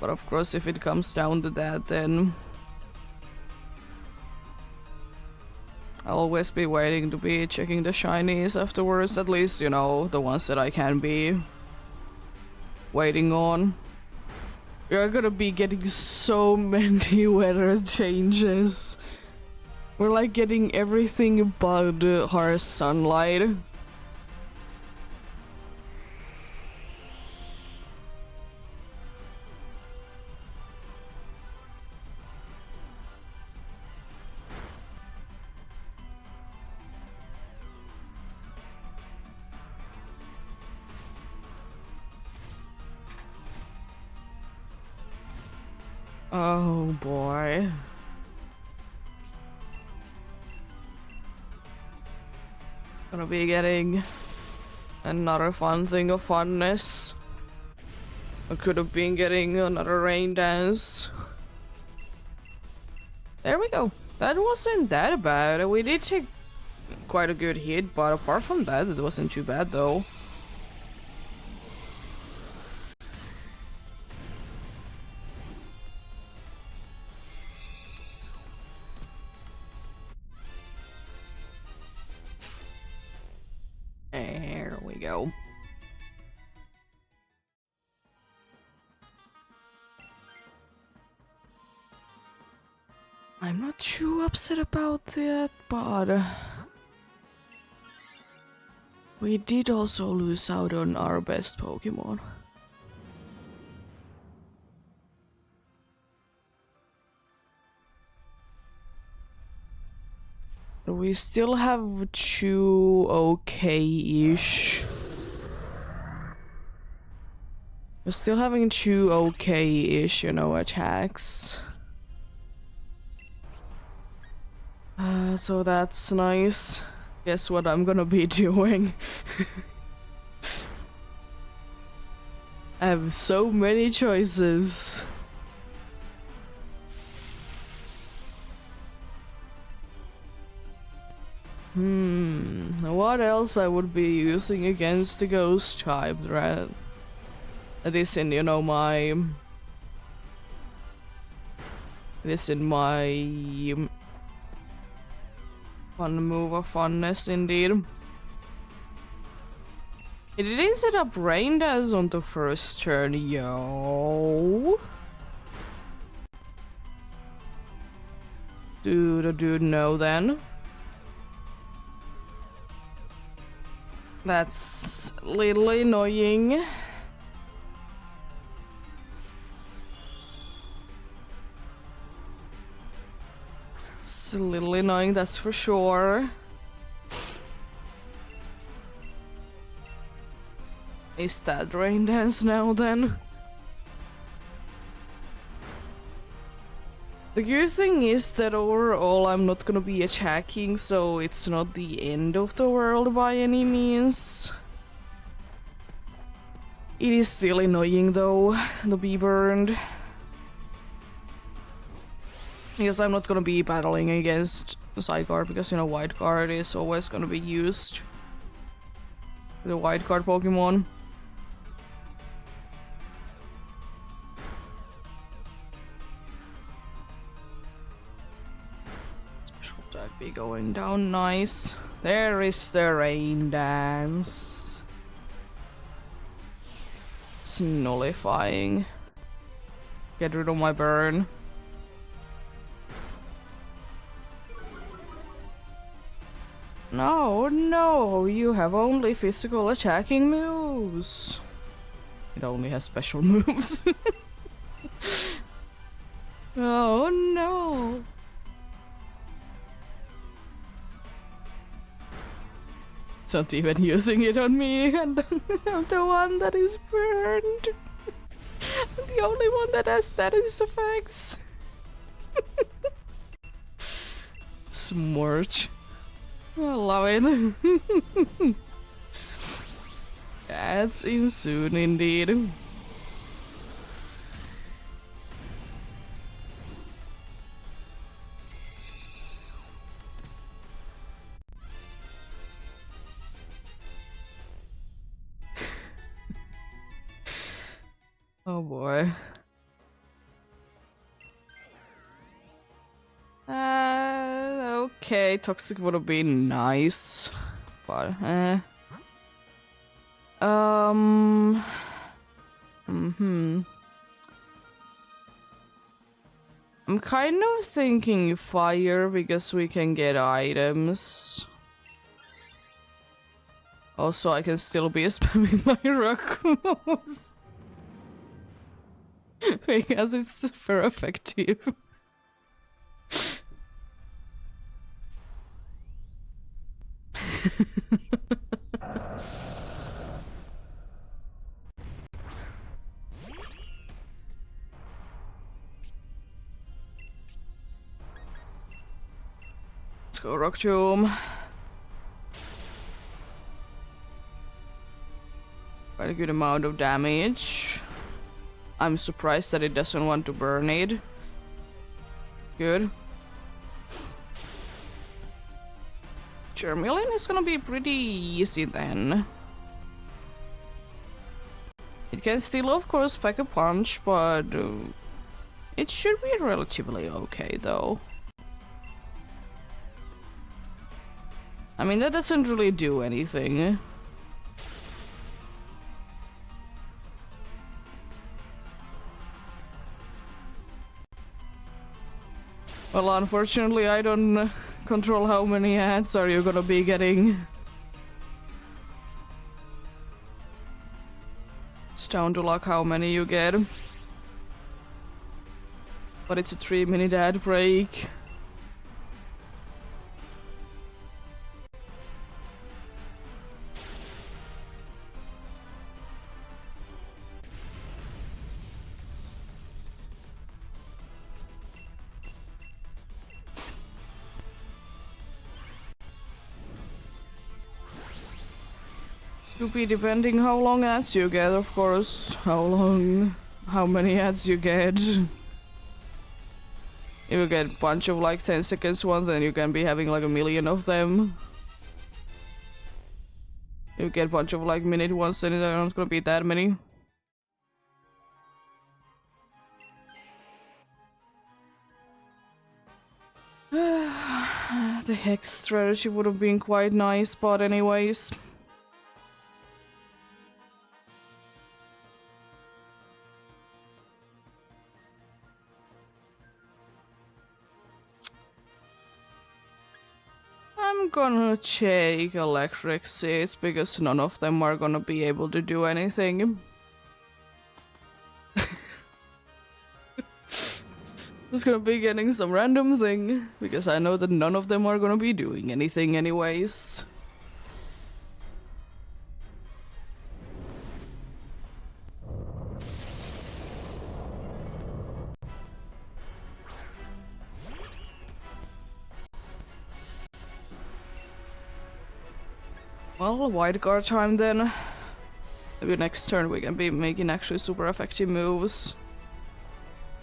But of course, if it comes down to that, then I'll always be waiting to be checking the shinies afterwards, at least, you know, the ones that I can be waiting on. You're gonna be getting so many weather changes. We're like getting everything but harsh sunlight. Oh boy. Gonna be getting another fun thing of funness. I could have been getting another rain dance. There we go. That wasn't that bad. We did take quite a good hit, but apart from that, it wasn't too bad though. There we go. I'm not too upset about that, but we did also lose out on our best Pokemon. We still have two okay-ish. We're still having two okay-ish, you know, attacks. So that's nice. Guess what I'm gonna be doing? I have so many choices. What else I would be using against the ghost type, right? It is in, you know, my... It is in my... fun move of funness, indeed. It didn't set up Rain Dance on the first turn, yo. Do the dude know then? That's a little annoying. It's a little annoying, that's for sure. Is that rain dance now then? The good thing is that overall I'm not gonna be attacking, so it's not the end of the world by any means. It is still annoying though, to be burned. Because I'm not gonna be battling against side guard, because you know white guard is always gonna be used. The white card Pokemon. Special attack be going down nice. There is the rain dance. It's nullifying. Get rid of my burn. No, no, you have only physical attacking moves. It only has special moves. Oh no. It's not even using it on me, and I'm the one that is burned. I'm the only one that has status effects. Smorch. I love it. That's insane indeed. Oh boy. Okay, toxic would have been nice, but I'm kind of thinking fire because we can get items. Also, I can still be spamming my rock moves. Because it's super effective. Let's go Rock Tomb. Quite a good amount of damage. I'm surprised that it doesn't want to burn it. Good. Charmeleon is gonna be pretty easy then. It can still of course pack a punch, but it should be relatively okay though. I mean, that doesn't really do anything. Well, unfortunately, I don't control how many ads are you gonna be getting. It's down to luck how many you get. But it's a 3-minute ad break. To be depending how long ads you get, of course. How many ads you get. If you get a bunch of like 10 seconds ones, then you can be having like a million of them. If you get a bunch of like minute ones, then there aren't gonna be that many. The hex strategy would have been quite nice, but anyways. I'm gonna take electric seeds because none of them are gonna be able to do anything. Just gonna be getting some random thing, because I know that none of them are gonna be doing anything anyways. Well, white card time then. Maybe next turn we can be making actually super effective moves.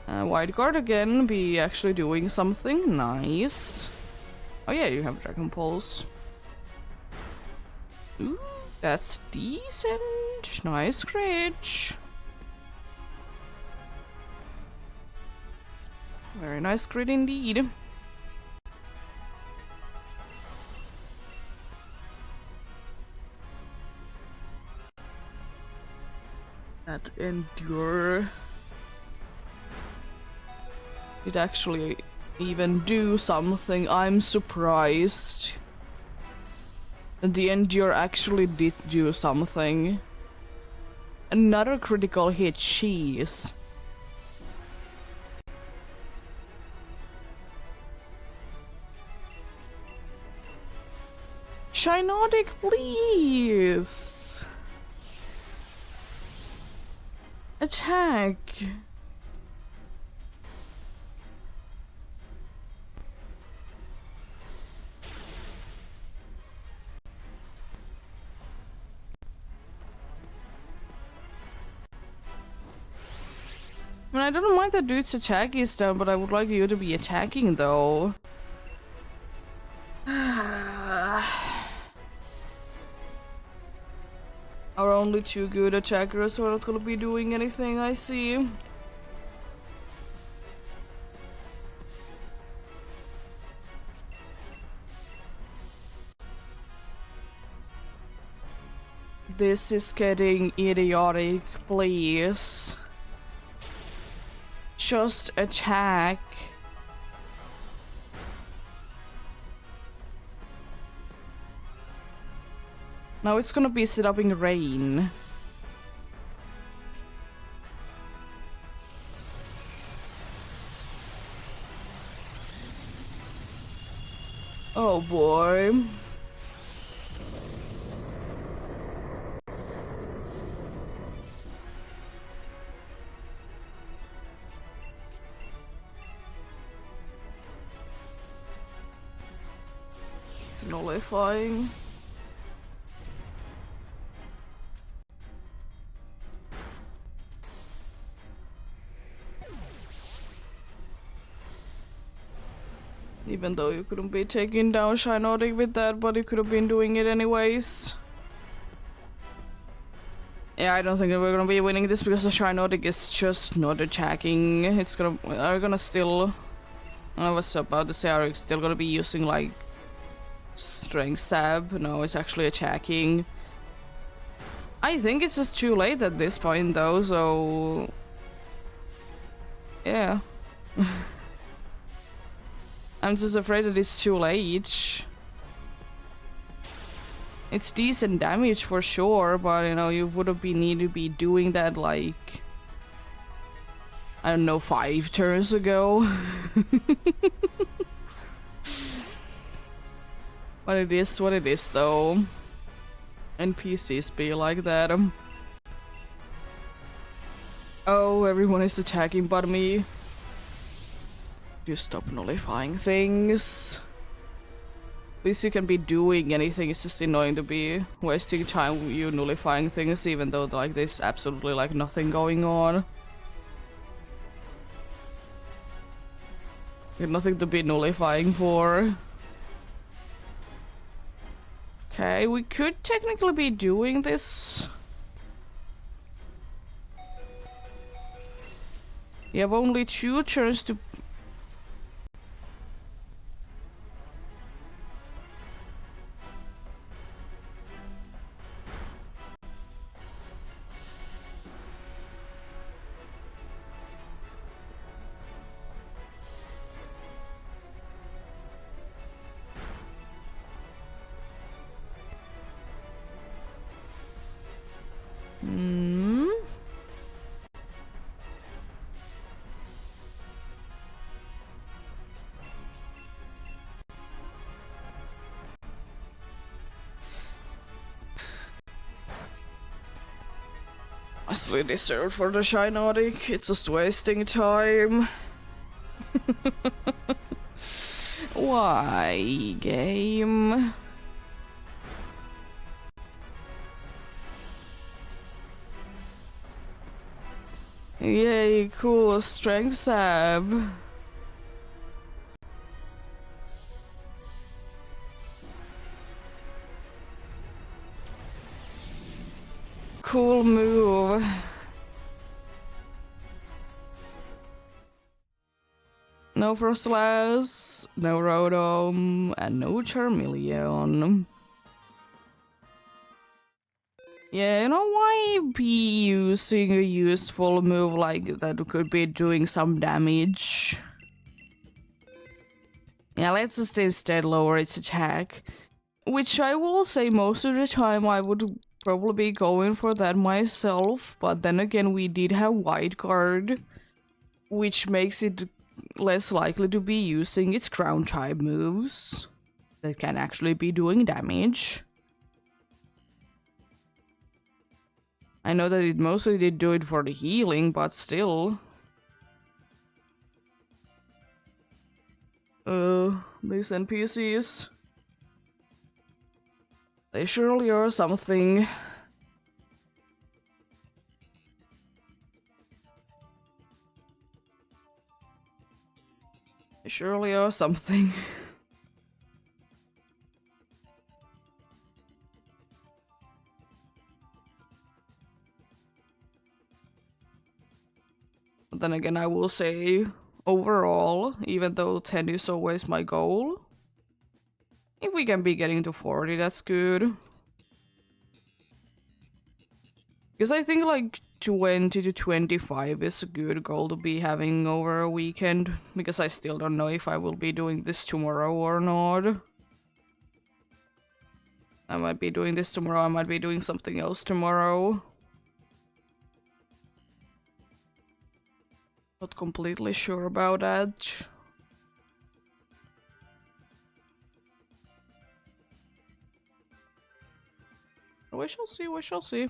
White card again, be actually doing something nice. Oh yeah, you have Dragon Pulse. Ooh, that's decent. Nice crit. Very nice crit indeed. That endure. It actually even do something. I'm surprised. The endure actually did do something. Another critical hit, jeez. Shinotic, please! Attack! I mean, I don't mind that dude's attack is down, but I would like you to be attacking though. Our only two good attackers are not gonna be doing anything, I see. This is getting idiotic, please. Just attack. Now it's gonna be set up in rain. Oh boy. It's nullifying. Even though you couldn't be taking down Shinotic with that, but you could have been doing it anyways. Yeah, I don't think that we're gonna be winning this because the Shinotic is just not attacking. It's gonna... are gonna still... I was about to say, are you still gonna be using like... Strength Sab? No, it's actually attacking. I think it's just too late at this point though, so... Yeah. I'm just afraid that it's too late. It's decent damage for sure, but you know, you would have been need to be doing that like... I don't know, 5 turns ago. But it is what it is though. NPCs be like that. Oh, everyone is attacking but me. You stop nullifying things. At least you can be doing anything. It's just annoying to be wasting time you nullifying things, even though like there's absolutely like nothing going on. There's nothing to be nullifying for. Okay, we could technically be doing this. You have only 2 turns to... Honestly deserved for the Shinotic. It's just wasting time. Why, game? Yay, cool strength sab. Cool move. No Frostlass, no Rotom, and no Charmeleon. Yeah, you know, why be using a useful move like that could be doing some damage? Yeah, let's just instead lower its attack. Which I will say most of the time I would probably be going for that myself, but then again we did have White Guard, which makes it less likely to be using its ground type moves that can actually be doing damage. I know that it mostly did do it for the healing, but still. These NPCs. They surely are something. They surely are something. But then again, I will say, overall, even though 10 is always my goal, if we can be getting to 40, that's good. Because I think like 20 to 25 is a good goal to be having over a weekend, because I still don't know if I will be doing this tomorrow or not. I might be doing this tomorrow, I might be doing something else tomorrow. Not completely sure about that. We shall see, we shall see.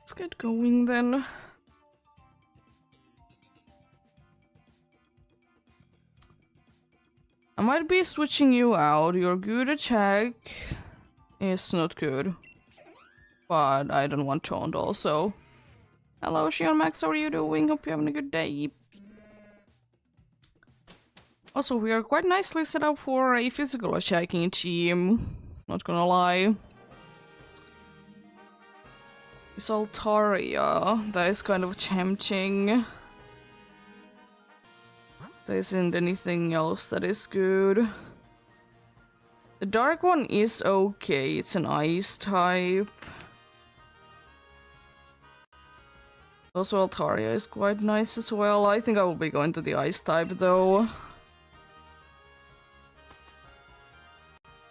Let's get going then. I might be switching you out. Your good attack is not good. But I don't want taunt also. Hello Shion Max, how are you doing? Hope you're having a good day. Also, we are quite nicely set up for a physical attacking team. Not gonna lie. It's Altaria. That is kind of tempting. There isn't anything else that is good. The dark one is okay. It's an ice type. Also, Altaria is quite nice as well. I think I will be going to the ice type though.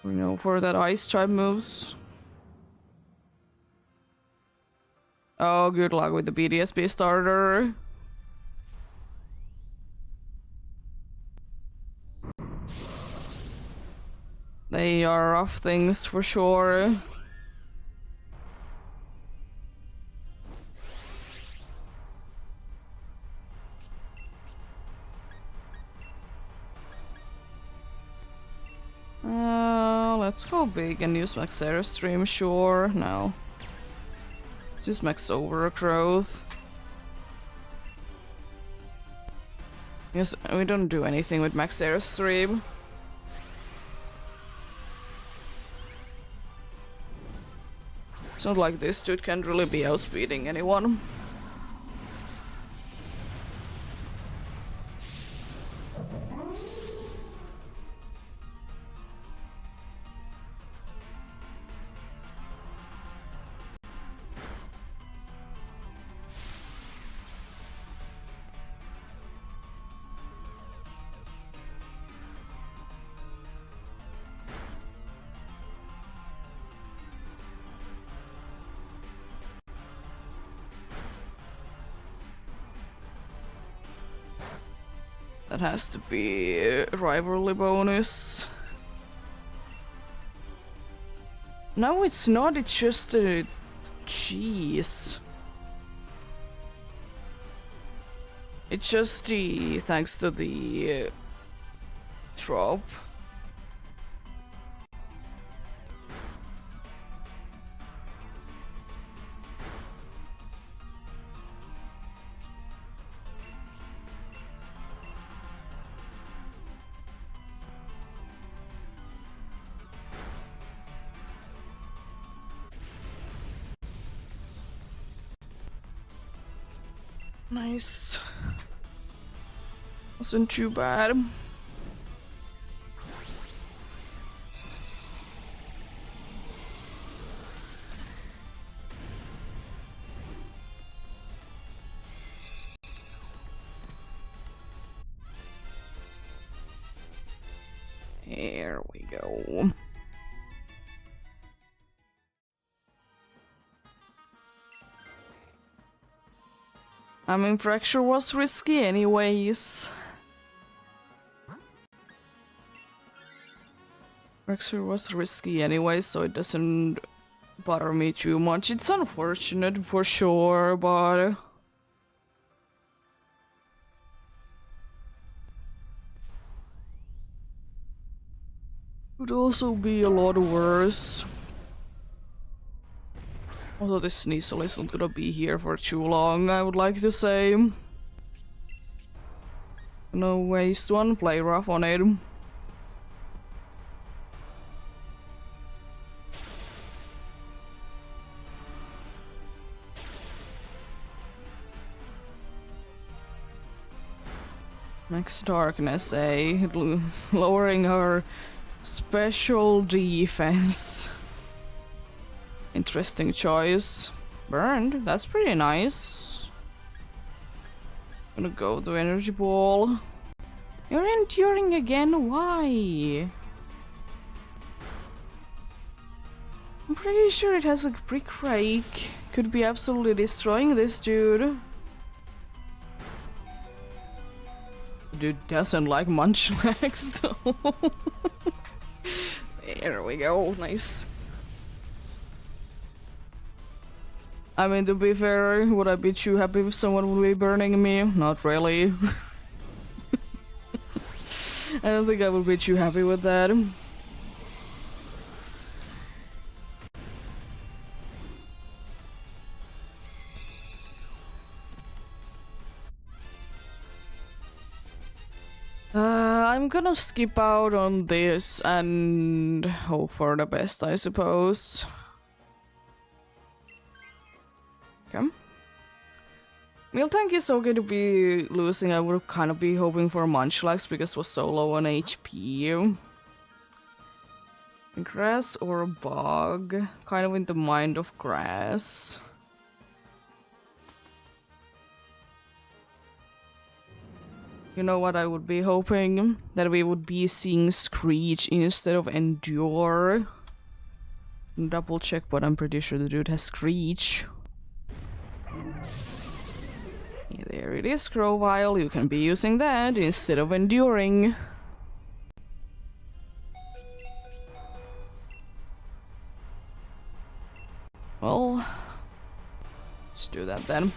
You know, for that ice type moves. Oh, good luck with the BDSP starter. They are rough things for sure. Let's go big and use Max Airstream, sure. No. Let's use Max Overgrowth. Yes, we don't do anything with Max Airstream. It's not like this dude can't really be outspeeding anyone. That has to be a rivalry bonus. No, it's not, it's just a cheese. It's just the thanks to the drop. Nice. Wasn't too bad. Here we go. I mean, Fracture was risky anyways. Fracture was risky anyway, so it doesn't bother me too much. It's unfortunate for sure, but... could also be a lot worse. Although this Sneasel isn't gonna be here for too long, I would like to say. No waste one, play rough on it. Max Darkness, eh? Lowering her special defense. Interesting choice. Burned, that's pretty nice. Gonna go to Energy Ball. You're enduring again, why? I'm pretty sure it has a brick rake. Could be absolutely destroying this dude. Dude doesn't like Munchlax though. There we go, nice. I mean, to be fair, would I be too happy if someone would be burning me? Not really. I don't think I would be too happy with that. I'm gonna skip out on this and hope for the best, I suppose. Okay. Miltank is okay to be losing. I would kind of be hoping for Munchlax because it was so low on HP. Grass or bog? Kind of in the mind of grass. You know what I would be hoping? That we would be seeing Screech instead of Endure. Double check, but I'm pretty sure the dude has Screech. Yeah, there it is, Grovyle. You can be using that instead of Enduring. Well, let's do that then.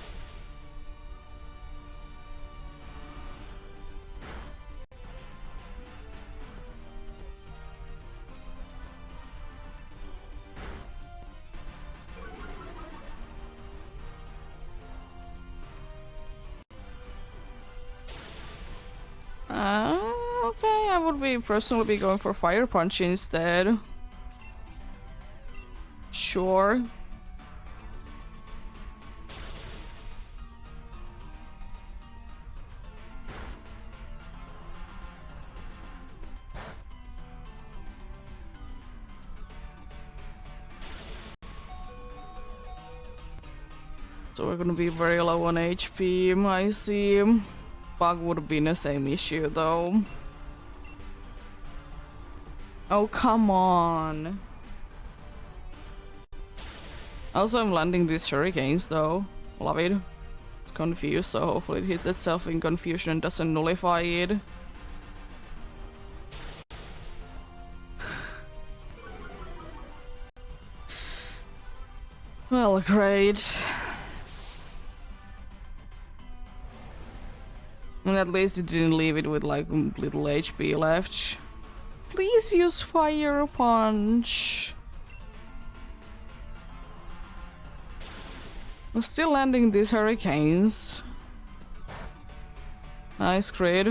Okay, I would be personally be going for Fire Punch instead. Sure. So we're gonna be very low on HP, I see. Bug would have been the same issue though. Oh, come on. Also, I'm landing these hurricanes though. Love it. It's confused, so hopefully it hits itself in confusion and doesn't nullify it. Well, great. And at least it didn't leave it with like little HP left. Please use Fire Punch. I'm still landing these hurricanes. Nice crit.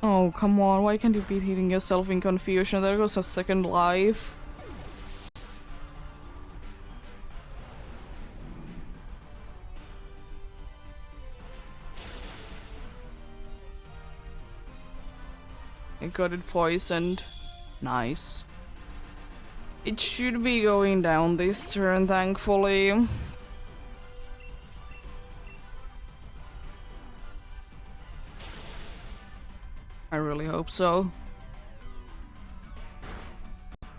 Oh, come on. Why can't you be hitting yourself in confusion? There goes a second life. I got it poisoned. Nice. It should be going down this turn, thankfully. I really hope so.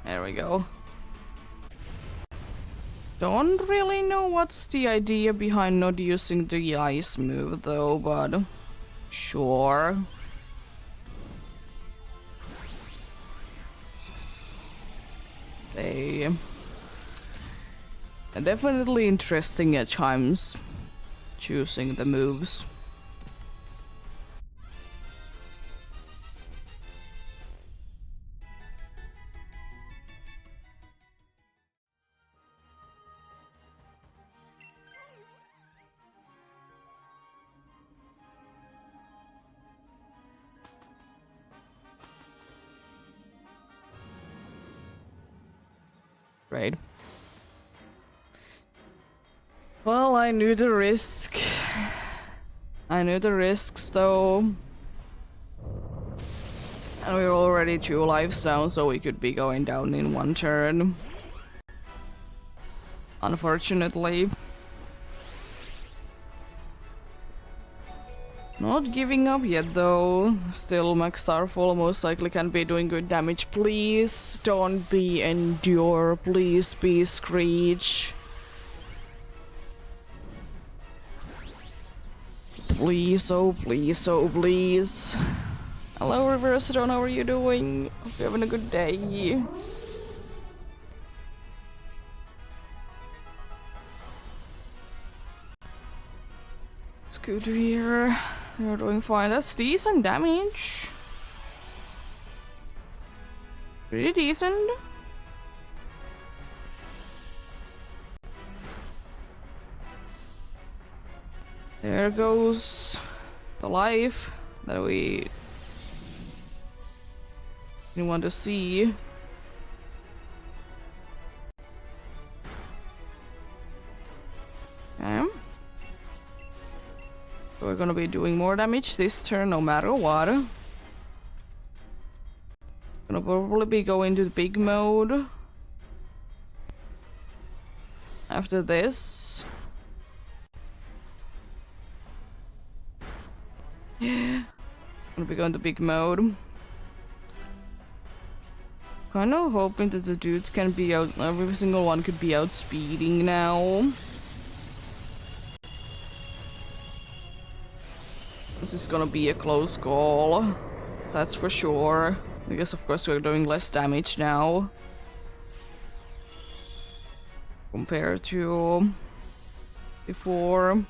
There we go. Don't really know what's the idea behind not using the ice move though, but sure. They are definitely interesting at times, choosing the moves. Right. Well, I knew the risk. I knew the risks though. And we're already 2 lives down, so we could be going down in 1 turn. Unfortunately. Not giving up yet though. Still Max Starfall most likely can be doing good damage. Please don't be Endure. Please be Screech. Please, oh please, oh please. Hello Reverse, I don't know how are you doing. Hope you're having a good day. It's good to hear. You're doing fine. That's decent damage. Pretty decent. There goes the life that we didn't want to see. Okay. We're gonna be doing more damage this turn no matter what. Gonna probably be going to the big mode after this. Yeah. Gonna be going to big mode. Kind of hoping that the dudes can be out, every single one could be outspeeding now. This is gonna be a close call, that's for sure. Because of course we're doing less damage now compared to before.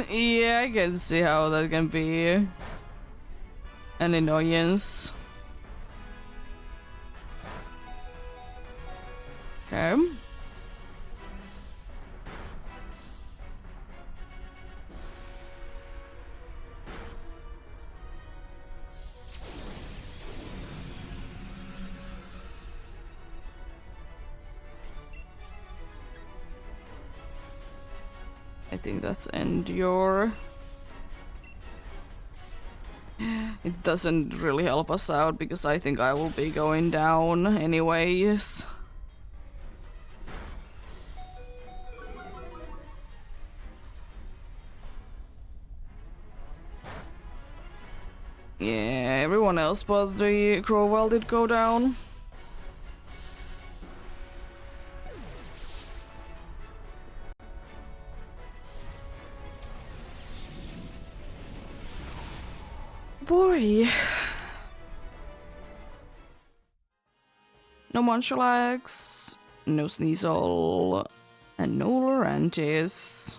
Yeah, I can see how that can be. an annoyance. Okay. I think that's endure. It doesn't really help us out because I think I will be going down anyways. Yeah, everyone else but the Crowell did go down. Boy. No Munchlax, no Sneasel, and no Lurantis.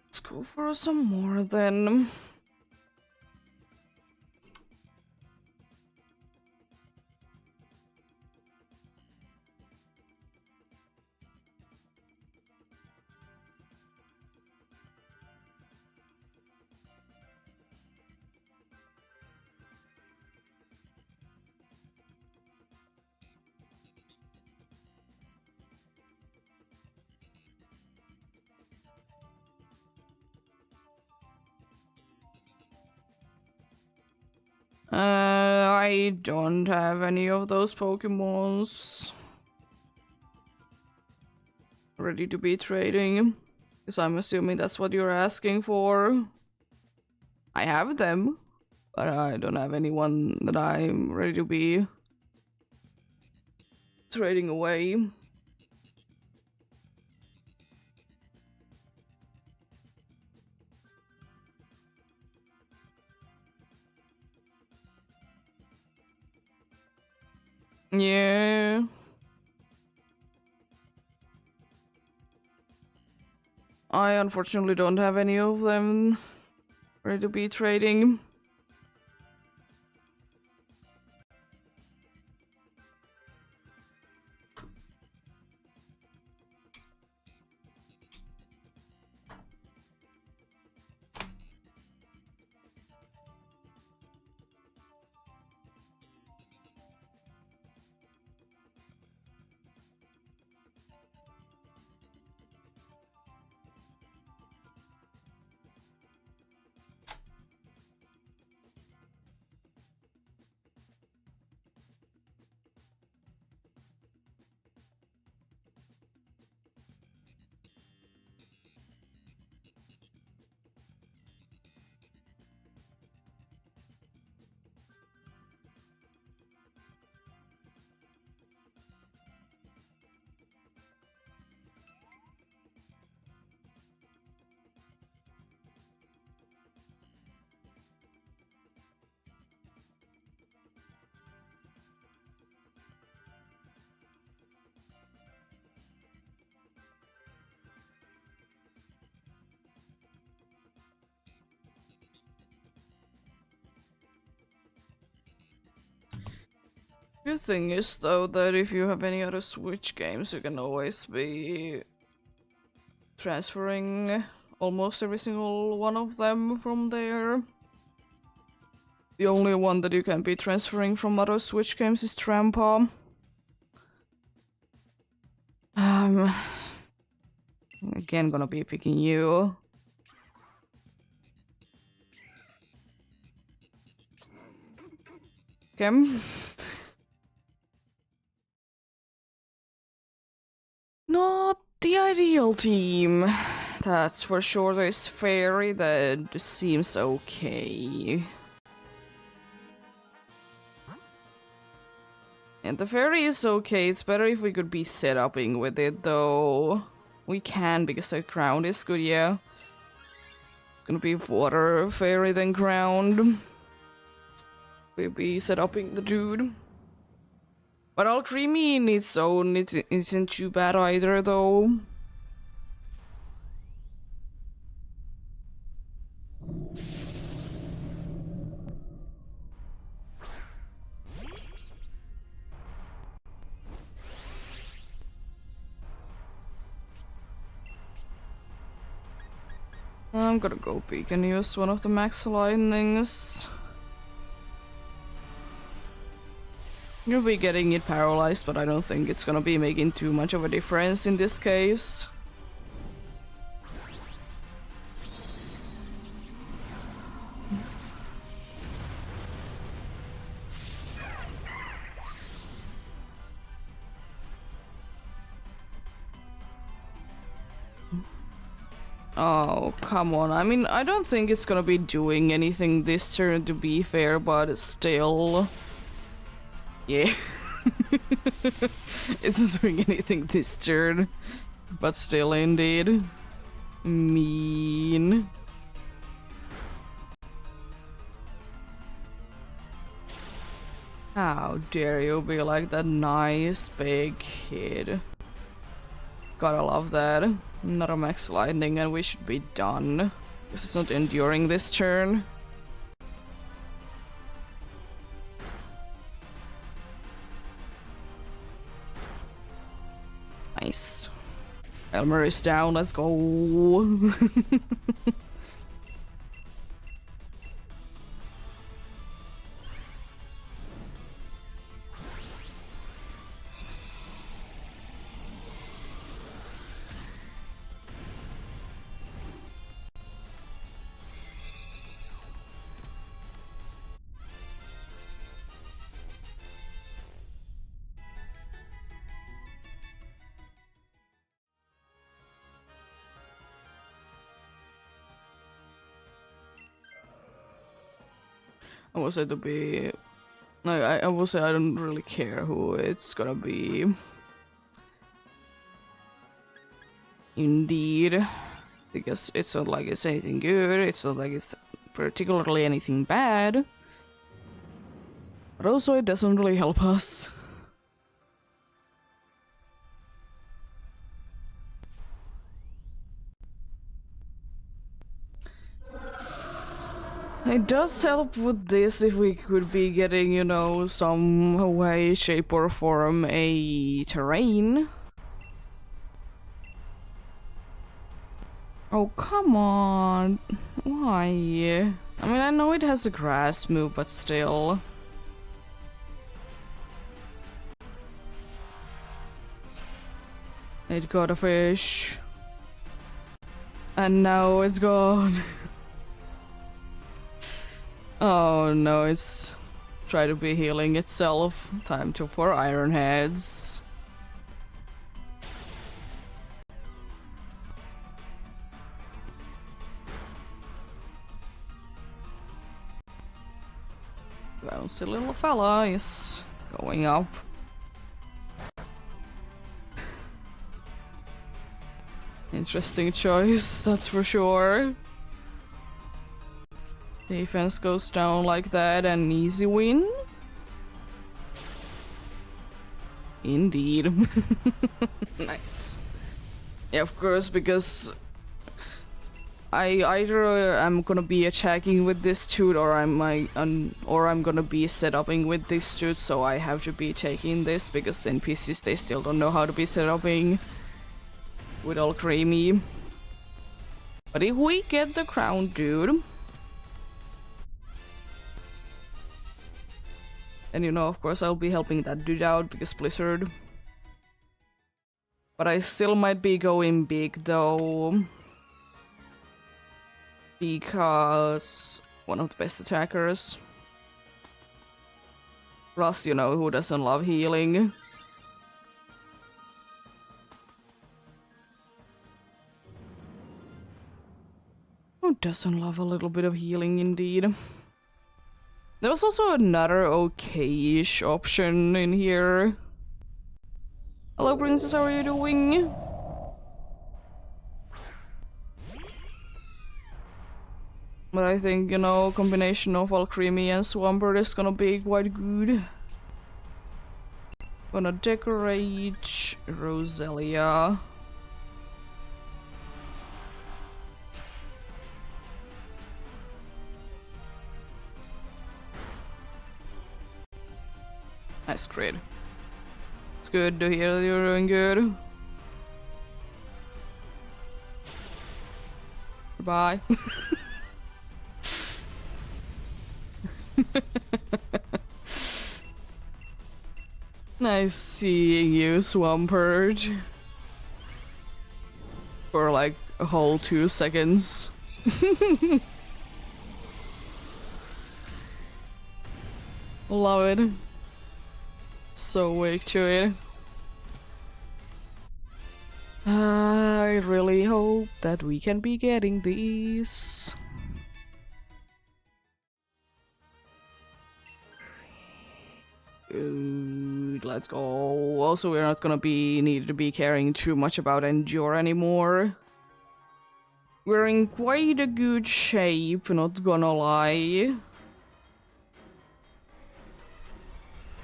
Let's go for some more then. I don't have any of those Pokemons ready to be trading, because I'm assuming that's what you're asking for. I have them, but I don't have anyone that I'm ready to be trading away. Yeah. I unfortunately don't have any of them ready to be trading. Good thing is though that if you have any other Switch games, you can always be transferring almost every single one of them from there. The only one that you can be transferring from other Switch games is Trampa. Again, gonna be picking you. Okay. Not the ideal team. That's for sure. There's Fairy that seems okay. And the Fairy is okay. It's better if we could be set upping with it though. We can, because the ground is good, yeah. It's gonna be water fairy then ground. We'll be set upping the dude. But all creamy in its own, it isn't too bad either, though. I'm gonna go peek and use one of the max lightnings. You'll be getting it paralyzed, but I don't think it's gonna be making too much of a difference in this case. Oh, come on. I mean, I don't think it's gonna be doing anything this turn, to be fair, but still... Yeah. It's not doing anything this turn. But still, indeed. Mean. How dare you be like that nice big kid. Gotta love that. Another max lightning and we should be done. This is not enduring this turn. Nice. Elmer is down, let's go. I will say to be... I will say I don't really care who it's gonna be. Indeed. Because it's not like it's anything good, it's not like it's particularly anything bad. But also it doesn't really help us. It does help with this if we could be getting, you know, some way, shape or form a terrain. Oh, come on. Why? I mean, I know it has a grass move, but still. It got a fish. And now it's gone. Oh no, it's try to be healing itself. Time for iron heads. Bouncy little fella is going up. Interesting choice, that's for sure. Defense goes down like that, an easy win. Indeed. Nice. Yeah, of course, because I either am gonna be attacking with this dude or I'm gonna be set upping with this dude, so I have to be taking this because NPCs they still don't know how to be set upping with all creamy. But if we get the crown dude, and you know, of course, I'll be helping that dude out because Blizzard. But I still might be going big though. Because one of the best attackers. Plus, you know, who doesn't love healing? Who doesn't love a little bit of healing indeed? There was also another okay-ish option in here. Hello, princess, how are you doing? But I think, you know, combination of Alcremie and Swampert is gonna be quite good. Gonna decorate Roselia. Nice crit. It's good to hear that you're doing good. Goodbye. Nice seeing you, Swampert. For like a whole 2 seconds. Love it. So weak to it. I really hope that we can be getting these. Good, let's go. Also, we're not gonna need to be caring too much about Endure anymore. We're in quite a good shape, not gonna lie.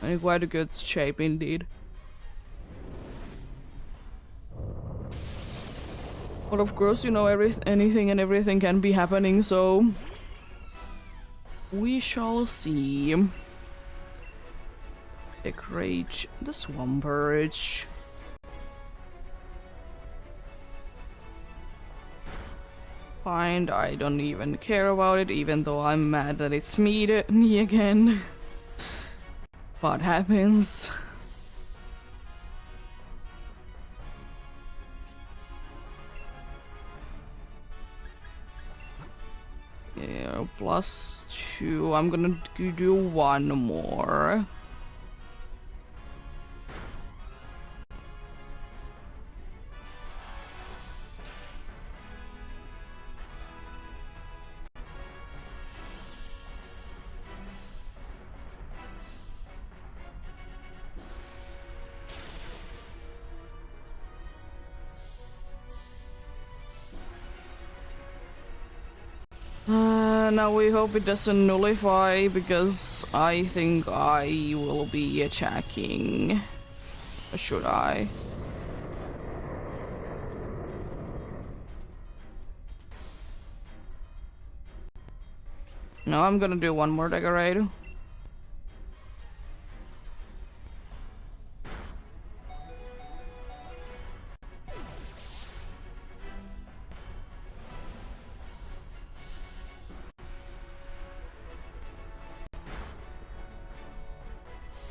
In quite a good shape indeed. But of course, you know, anything and everything can be happening, so we shall see. Decorate the Swampert. Fine, I don't even care about it, even though I'm mad that it's me again. What happens? Yeah, +2. I'm gonna do one more. Now we hope it doesn't nullify, because I think I will be attacking. Or should I? No, I'm gonna do one more decorate.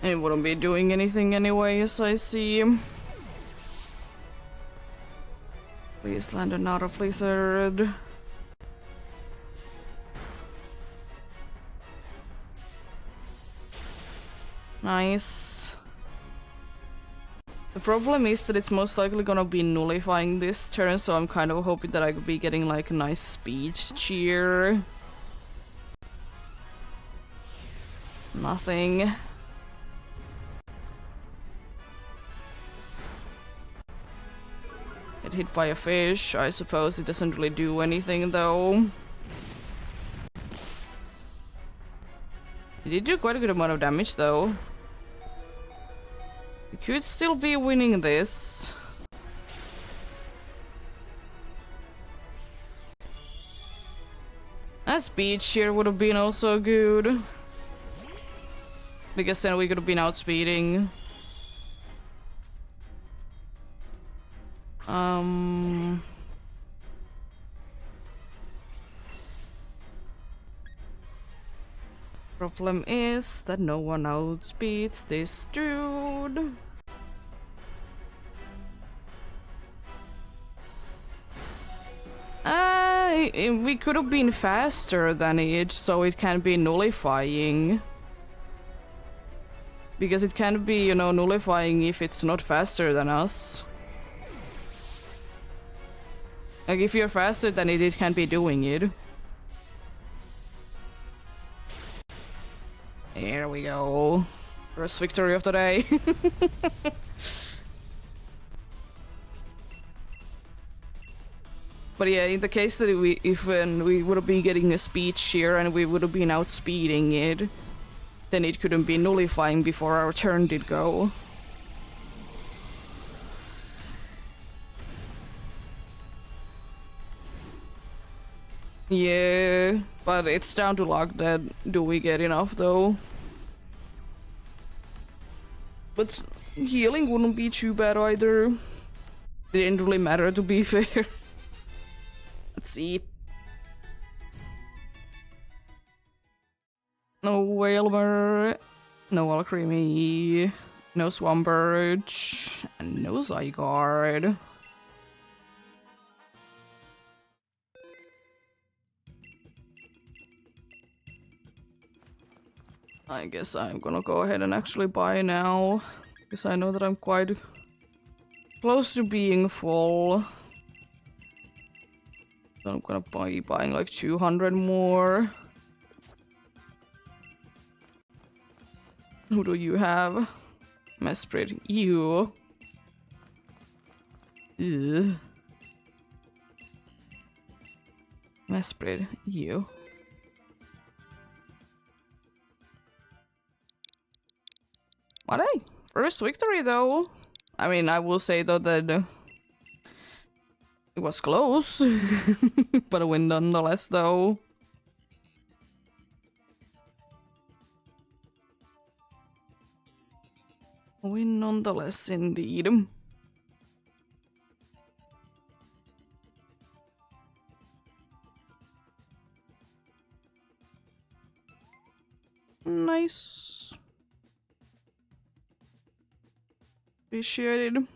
It wouldn't be doing anything anyways, I see. Please land another blizzard. Nice. The problem is that it's most likely gonna be nullifying this turn, so I'm kind of hoping that I could be getting like a nice speech cheer. Nothing. Get hit by a fish. I suppose it doesn't really do anything though. It did do quite a good amount of damage though. We could still be winning this. A speed cheer would have been also good. Because then we could have been outspeeding. Problem is that no one outspeeds this dude. We could have been faster than it, so it can be nullifying. Because it can be, you know, nullifying if it's not faster than us. Like, if you're faster than it can be doing it. Here we go. First victory of the day. But yeah, in the case that if when we would have been getting a speed shear and we would have been outspeeding it, then it couldn't be nullifying before our turn did go. Yeah, but it's down to luck that do we get enough though. But healing wouldn't be too bad either. It didn't really matter, to be fair. Let's see. No Whalmer, no Alcremie, no Swampert, and no Zygarde. I guess I'm gonna go ahead and actually buy now, because I know that I'm quite close to being full. So I'm gonna be buying like 200 more. Who do you have? Mesprit. You. Ugh. Mesprit. You. But hey, first victory though. I mean, I will say though that it was close, but a win nonetheless though. A win nonetheless indeed. Nice. Appreciated.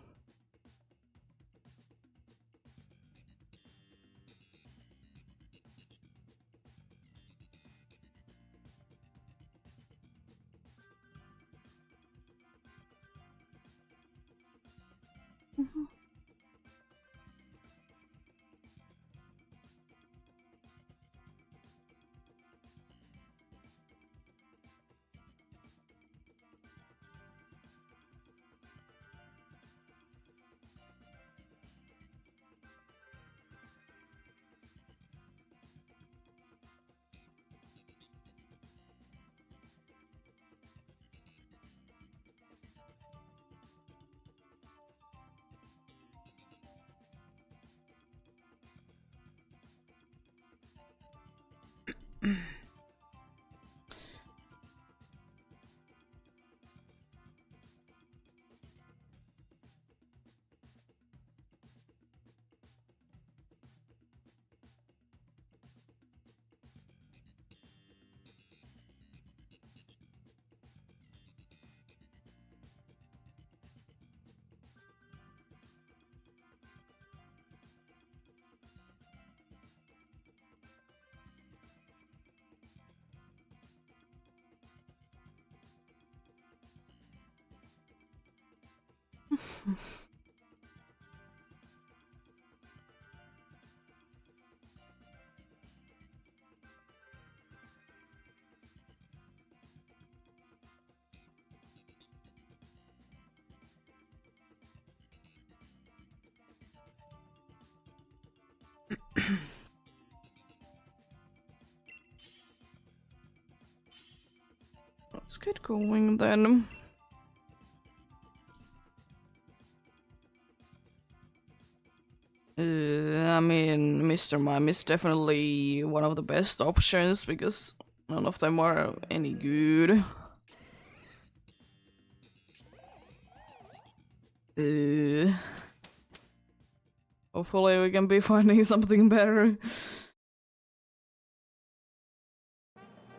Let's get going then. I mean, Mr. Mime is definitely one of the best options because none of them are any good. Hopefully we can be finding something better.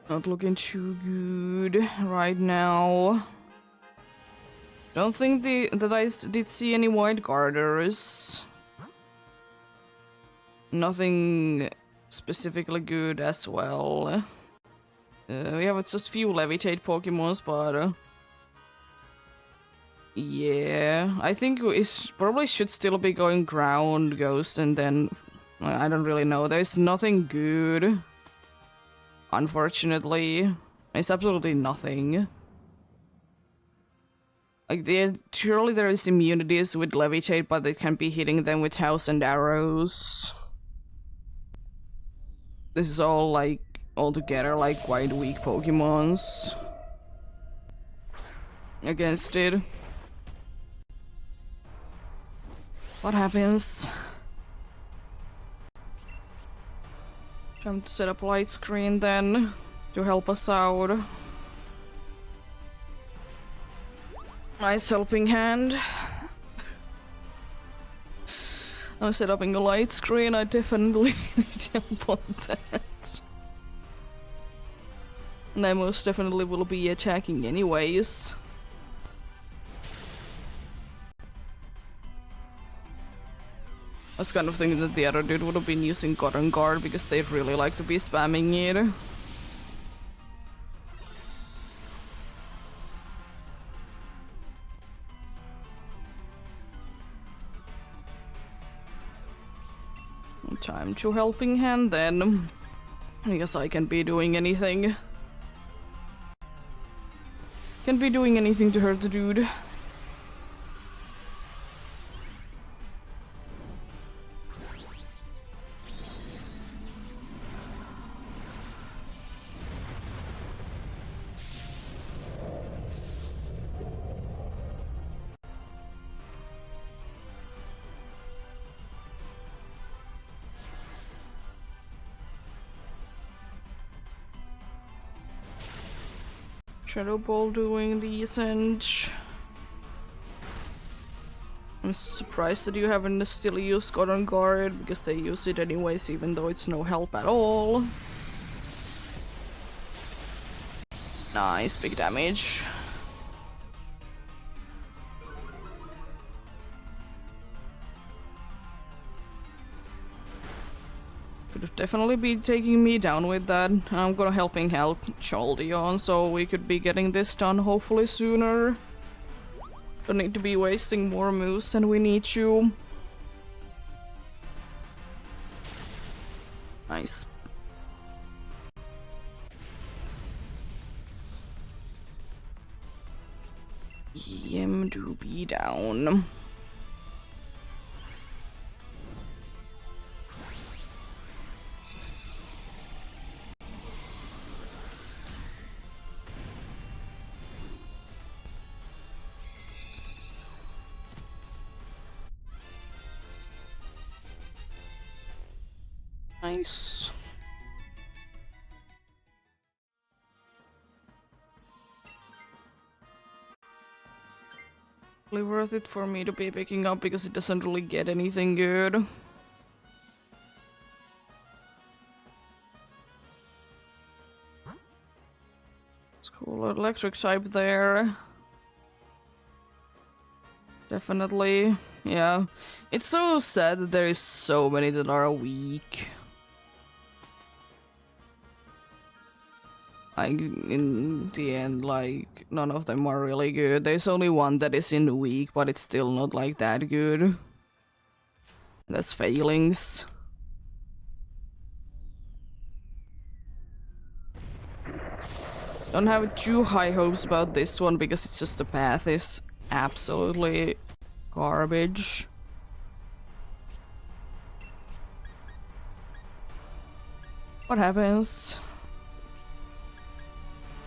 Not looking too good right now. Don't think that I did see any white guarders. Nothing specifically good as well. We have just few levitate Pokemons, but yeah, I think we probably should still be going ground, ghost, and then I don't really know. There's nothing good, unfortunately. It's absolutely nothing. Like, surely there is immunities with levitate, but it can be hitting them with 1000 arrows. this is all like altogether like quite weak Pokemons against it. What happens? Time to set up light screen then to help us out. Nice helping hand. I'm setting a light screen, I definitely need help on that. And I most definitely will be attacking anyways. I was kind of thinking that the other dude would have been using Cotton Guard because they really like to be spamming it. Time to helping hand then. I guess I can't be doing anything. Can't be doing anything to hurt the dude. Shadow Ball doing decent. I'm surprised that you haven't still used Cotton Guard because they use it anyways, even though it's no help at all. Nice, big damage. Could definitely be taking me down with that. I'm gonna helping help Chaldeon, so we could be getting this done hopefully sooner. Don't need to be wasting more moves than we need to. Nice. Yem do be down. Nice. Really worth it for me to be picking up because it doesn't really get anything good. It's cool, electric type there. Definitely, yeah. It's so sad that there is so many that are weak. Like, in the end, like, none of them are really good. There's only one that is in weak, but it's still not, like, that good. That's failings. Don't have too high hopes about this one, because it's just the path is absolutely garbage. What happens?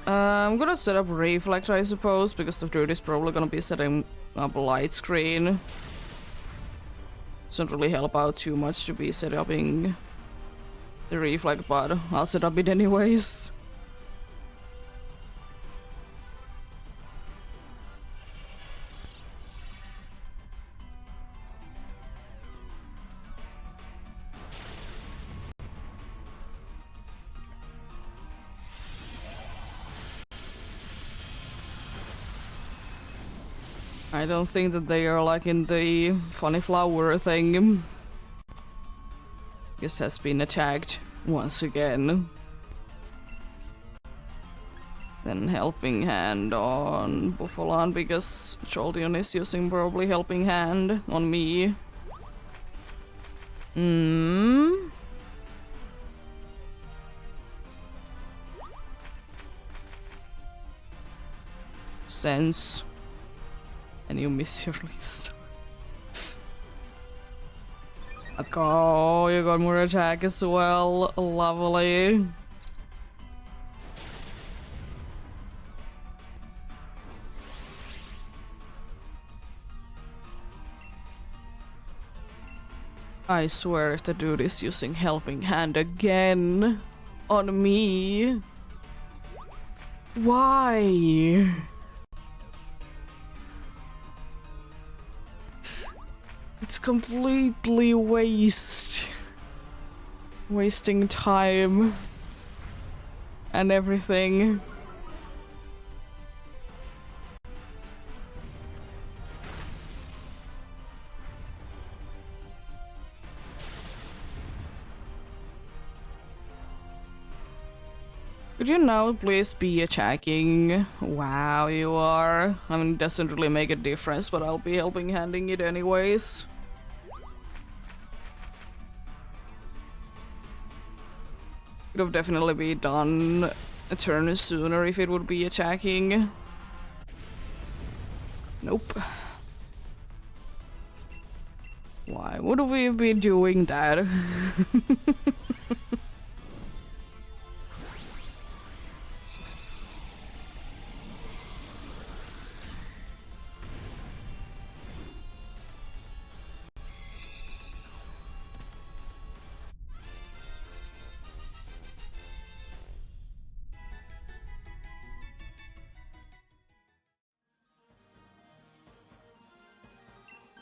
I'm gonna set up reflect, I suppose, because the dude is probably gonna be setting up a light screen. Doesn't really help out too much to be setting the reflect, but I'll set up it anyways. I don't think that they are like in the funny flower thing. This has been attacked once again. Then helping hand on Buffalon because Chaldeon is using probably helping hand on me. Sense. And you miss your leaves. Let's go. You got more attack as well. Lovely. I swear if the dude is using helping hand again on me. Why? It's completely wasting time and everything. Could you now please be attacking? Wow, you are. I mean, it doesn't really make a difference, but I'll be helping handing it anyways. Could have definitely been done a turn sooner if it would be attacking. Nope. Why would we be doing that?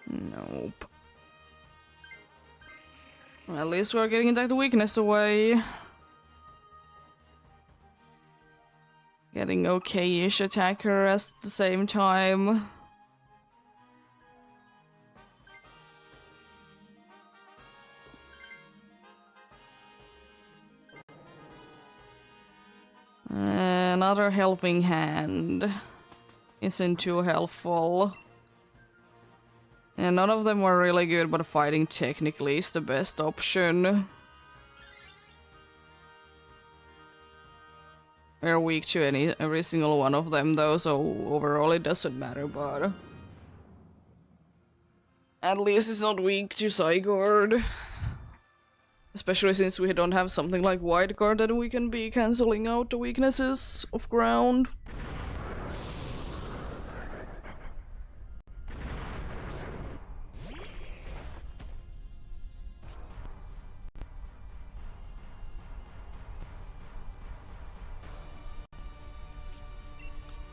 Nope. Well, at least we're getting that weakness away. Getting okay-ish attacker at the same time. Another helping hand isn't too helpful. And none of them are really good, but fighting technically is the best option. We're weak to every single one of them though, so overall it doesn't matter, but... At least it's not weak to Psyguard. Especially since we don't have something like White Guard that we can be cancelling out the weaknesses of ground.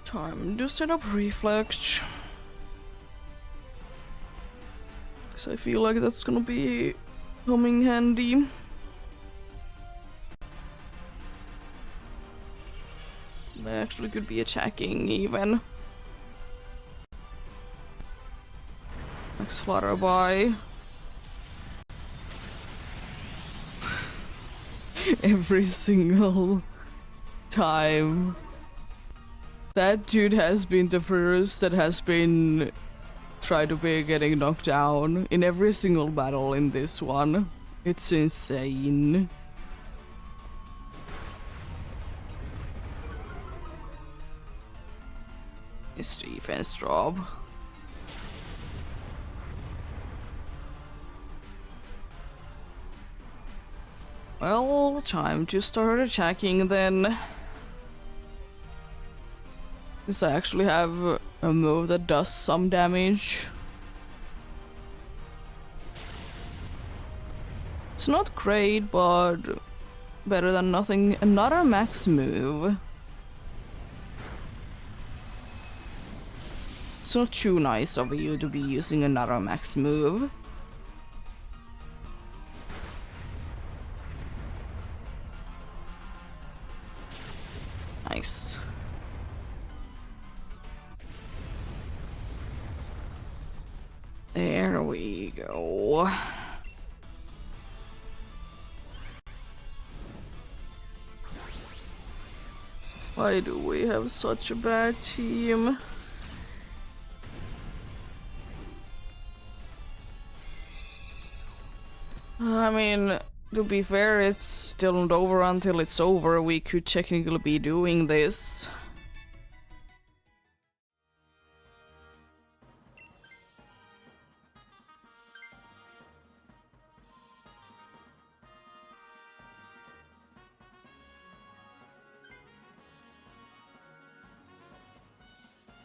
Time to set up Reflect. Cause I feel like that's gonna be coming handy. They actually could be attacking even. Next Flutterby. Every single time. That dude has been the first that has been tried to be getting knocked down in every single battle in this one. It's insane. His defense drop. Well, time to start attacking then. Since I actually have a move that does some damage. It's not great, but better than nothing. Another max move. It's not too nice of you to be using another max move. Nice. There we go. Why do we have such a bad team? I mean, to be fair, it's still not over until it's over. We could technically be doing this.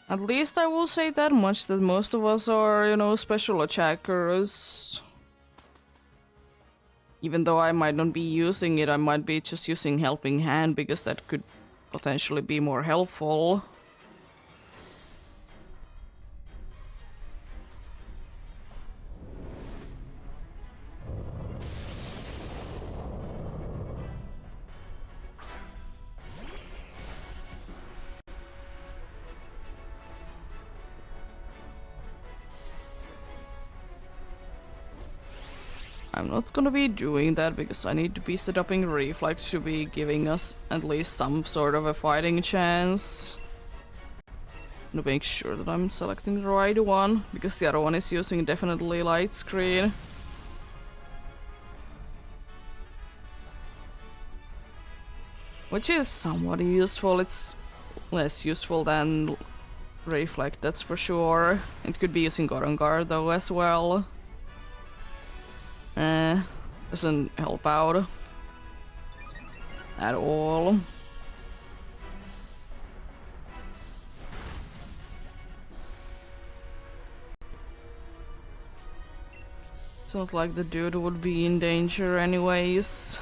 At least I will say that much, that most of us are, you know, special attackers. Even though I might not be using it, I might be just using Helping Hand because that could potentially be more helpful. I'm not gonna be doing that because I need to be set up in Reflect to be giving us at least some sort of a fighting chance. To make sure that I'm selecting the right one, because the other one is using definitely light screen. Which is somewhat useful. It's less useful than Reflect, that's for sure. It could be using Gorongar though as well. Doesn't help out at all. It's not like the dude would be in danger anyways.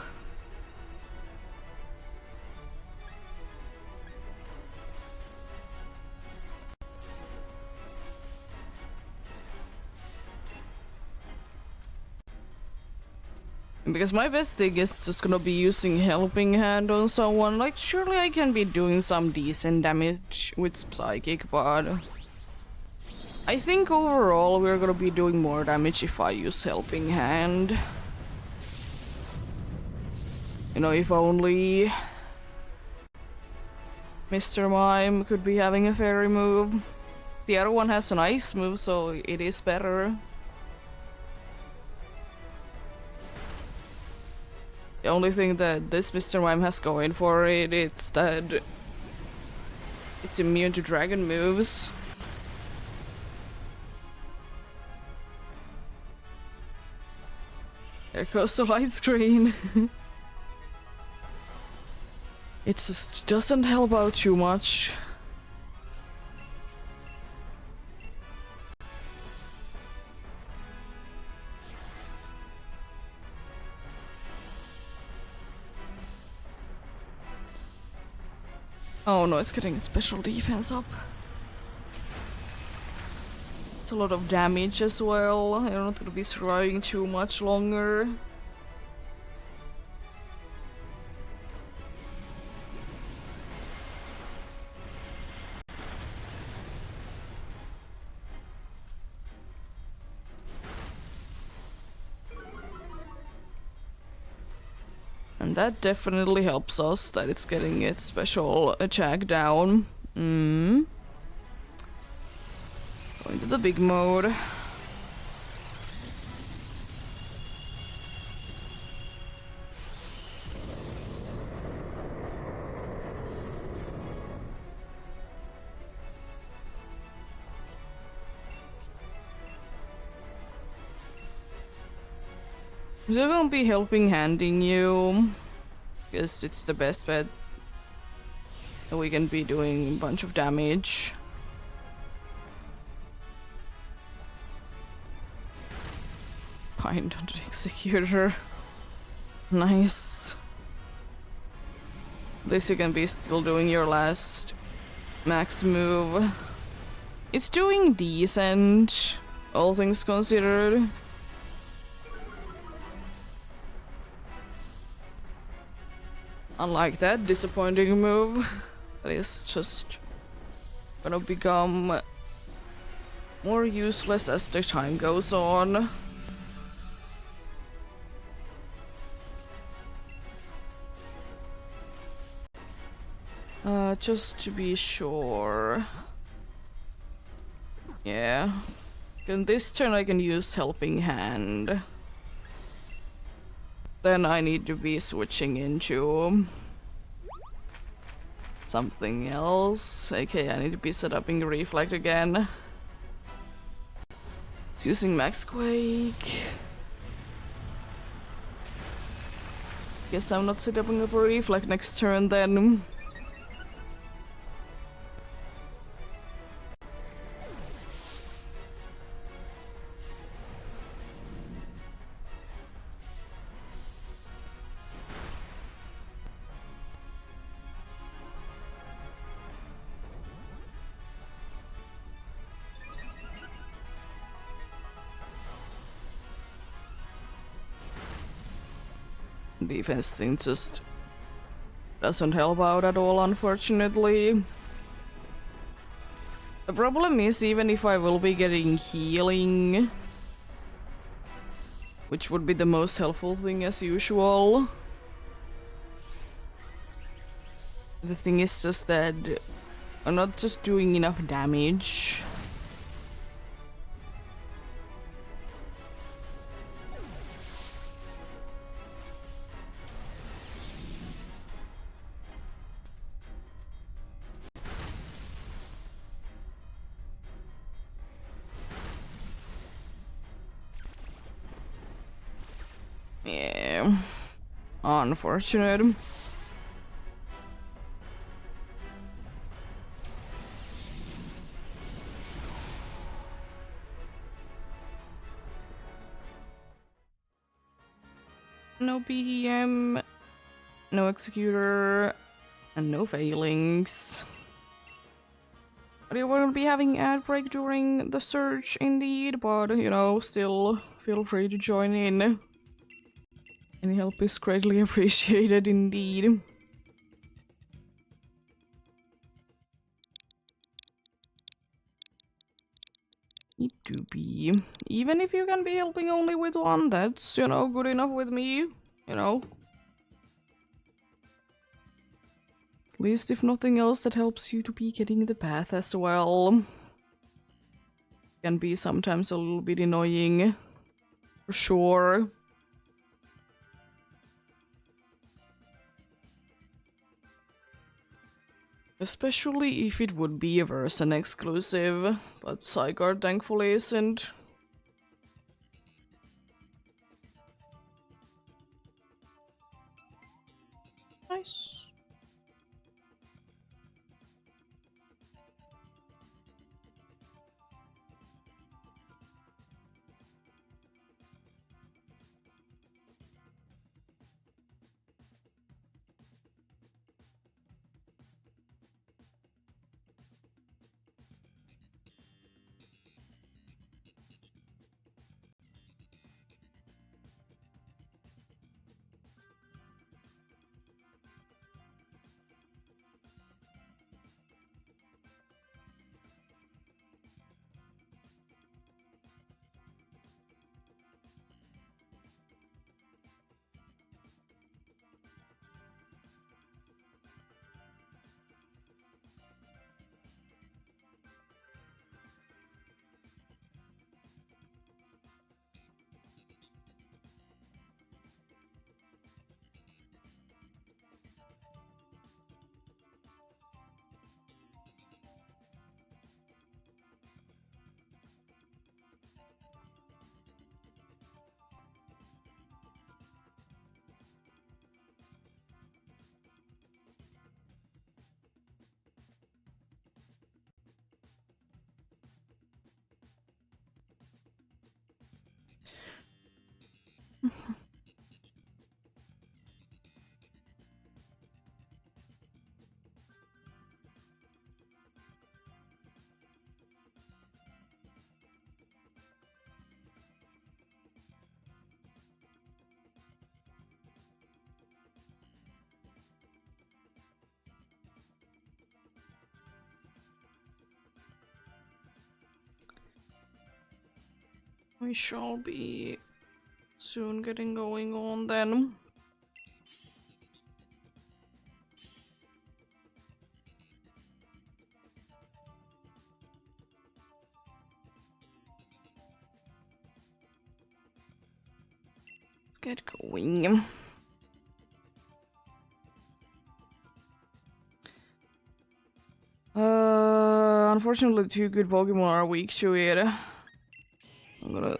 Because my best thing is just gonna be using Helping Hand on someone. Like, surely I can be doing some decent damage with Psychic, but I think overall we're gonna be doing more damage if I use Helping Hand. You know, if only Mr. Mime could be having a fairy move. The other one has an ice move, so it is better. The only thing that this Mr. Mime has going for it, it's that it's immune to dragon moves. There goes the light screen. It just doesn't help out too much. Oh no, it's getting special defense up. It's a lot of damage as well. I'm not gonna be surviving too much longer. And that definitely helps us, that it's getting its special attack down. Going to the big mode. They're gonna be helping handing you, because it's the best bet that we can be doing a bunch of damage. Bind on the executor. Nice. At least you can be still doing your last max move. It's doing decent, all things considered. Unlike that disappointing move, that is just gonna become more useless as the time goes on. Just to be sure. Yeah. And this turn I can use Helping Hand. Then I need to be switching into something else. Okay, I need to be set up in Reflect again. It's using Max Quake. Guess I'm not set up in a Reflect next turn then. Defense thing just doesn't help out at all, unfortunately. The problem is, even if I will be getting healing, which would be the most helpful thing as usual, the thing is just that I'm not just doing enough damage. Yeah, unfortunate. No BEM, no Executor, and no failings. But you won't be having ad break during the search indeed, but you know, still feel free to join in. Any help is greatly appreciated indeed. Need to be. Even if you can be helping only with one, that's, you know, good enough with me. You know. At least if nothing else, that helps you to be getting the path as well. Can be sometimes a little bit annoying. For sure. Especially if it would be a version exclusive, but Zygarde thankfully isn't. Nice. We shall be soon getting going on then. Let's get going. Unfortunately, two good Pokemon are weak to it. I'm gonna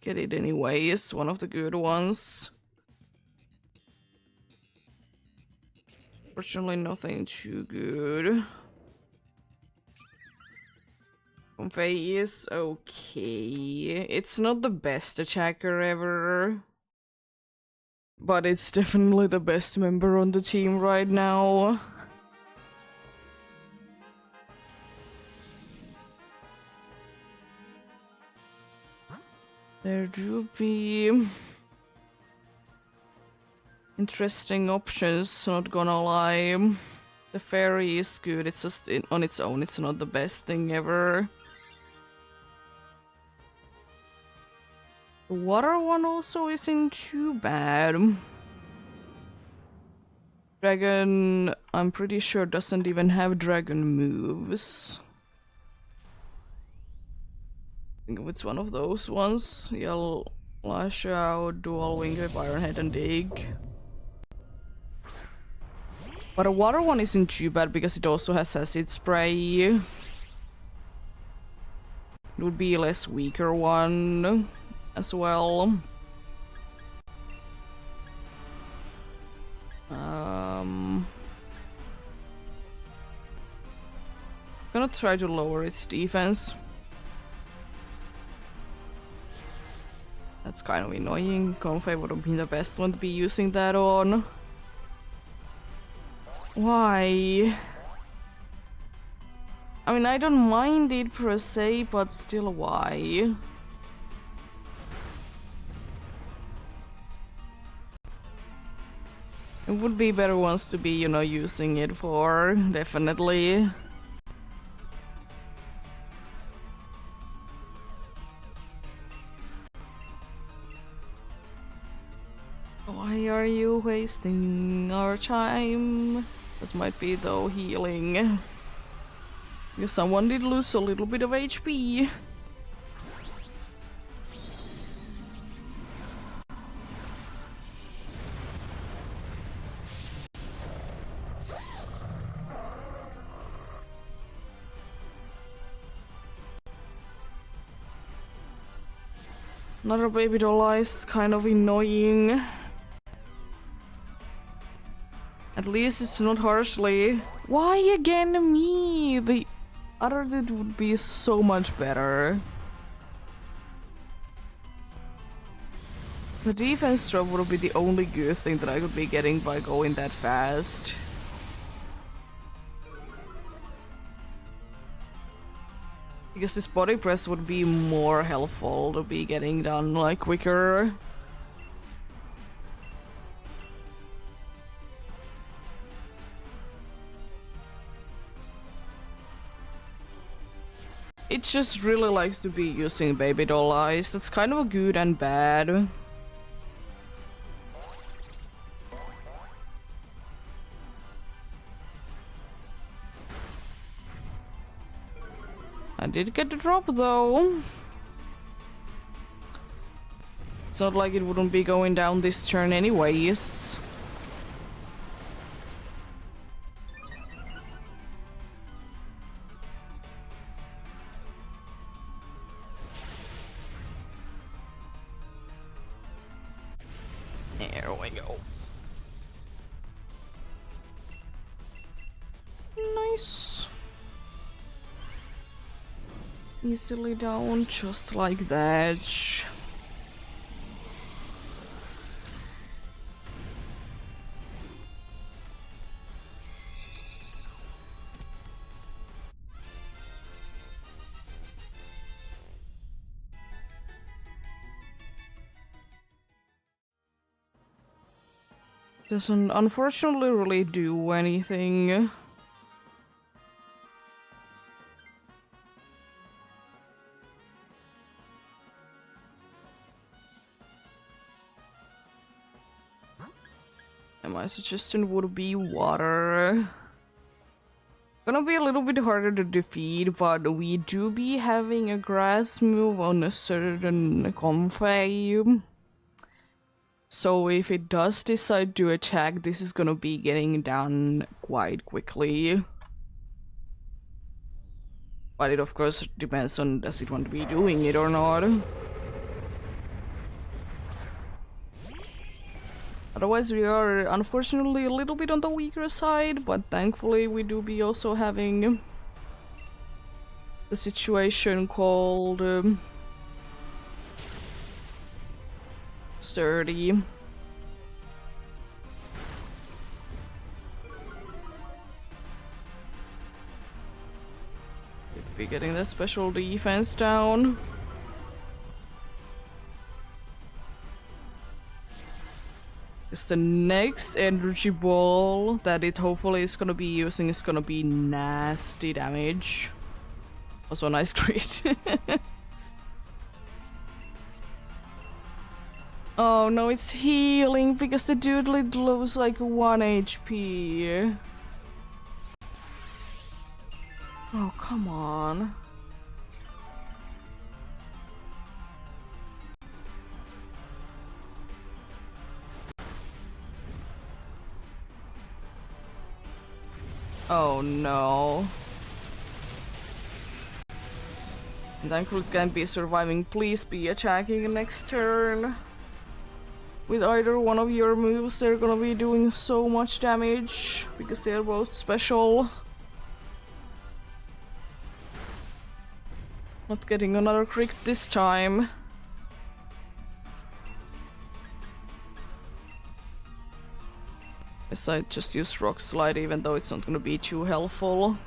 get it anyways, one of the good ones. Fortunately, nothing too good. Convey is okay. It's not the best attacker ever, but it's definitely the best member on the team right now. There do be interesting options, not gonna lie. The fairy is good, it's just on its own, it's not the best thing ever. The water one also isn't too bad. Dragon, I'm pretty sure doesn't even have dragon moves. I think it's one of those ones. Yell, lash out, dual wing whip, iron head, and dig. But a water one isn't too bad because it also has acid spray. It would be a less weaker one as well. Gonna try to lower its defense. That's kind of annoying. Confei would have been the best one to be using that on. Why? I mean, I don't mind it per se, but still, why? It would be better ones to be, you know, using it for, definitely. Why are you wasting our time? That might be though healing. Because someone did lose a little bit of HP. Another baby doll is kind of annoying. At least it's not harshly. Why again me? The other dude would be so much better. The defense drop would be the only good thing that I could be getting by going that fast. Because this body press would be more helpful to be getting done like quicker. It just really likes to be using baby doll eyes. That's kind of good and bad. I did get the drop though. It's not like it wouldn't be going down this turn anyways. There we go. Nice. Easily down, just like that. Doesn't unfortunately really do anything. And my suggestion would be water. Gonna be a little bit harder to defeat, but we do be having a grass move on a certain Confei. So if it does decide to attack, this is gonna be getting done quite quickly. But it of course depends on does it want to be doing it or not. Otherwise we are unfortunately a little bit on the weaker side, but thankfully we do be also having the situation called sturdy. Be getting that special defense down. Is the next energy ball that it hopefully is gonna be using is gonna be nasty damage. Also nice crit. Oh no, it's healing because the dude loses like 1 HP. Oh, come on. Oh no. Thankfully it can't be surviving. Please be attacking next turn. With either one of your moves, they're gonna be doing so much damage because they are both special. Not getting another crit this time. Guess I just use Rock Slide even though it's not gonna be too helpful.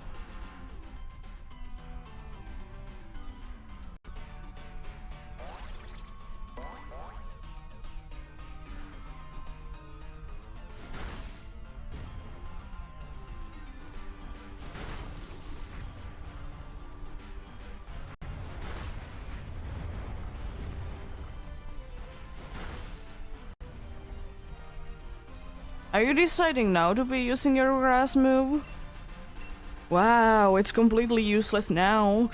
Are you deciding now to be using your grass move? Wow, it's completely useless now.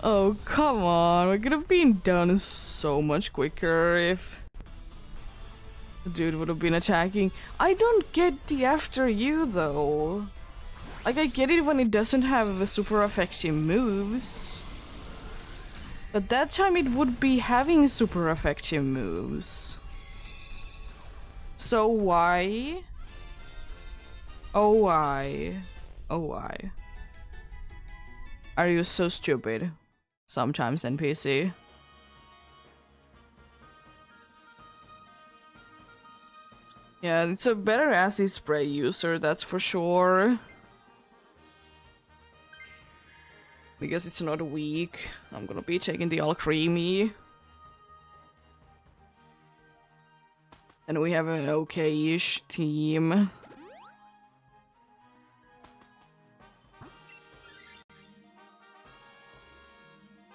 Oh, come on. We could have been done so much quicker if the dude would have been attacking. I don't get the after you though. Like, I get it when it doesn't have the super effective moves. But that time it would be having super effective moves. So why? Oh why? Oh why? Are you so stupid? Sometimes NPC. Yeah, it's a better acid spray user, that's for sure. Because it's not weak. I'm gonna be taking the all creamy. And we have an okay-ish team.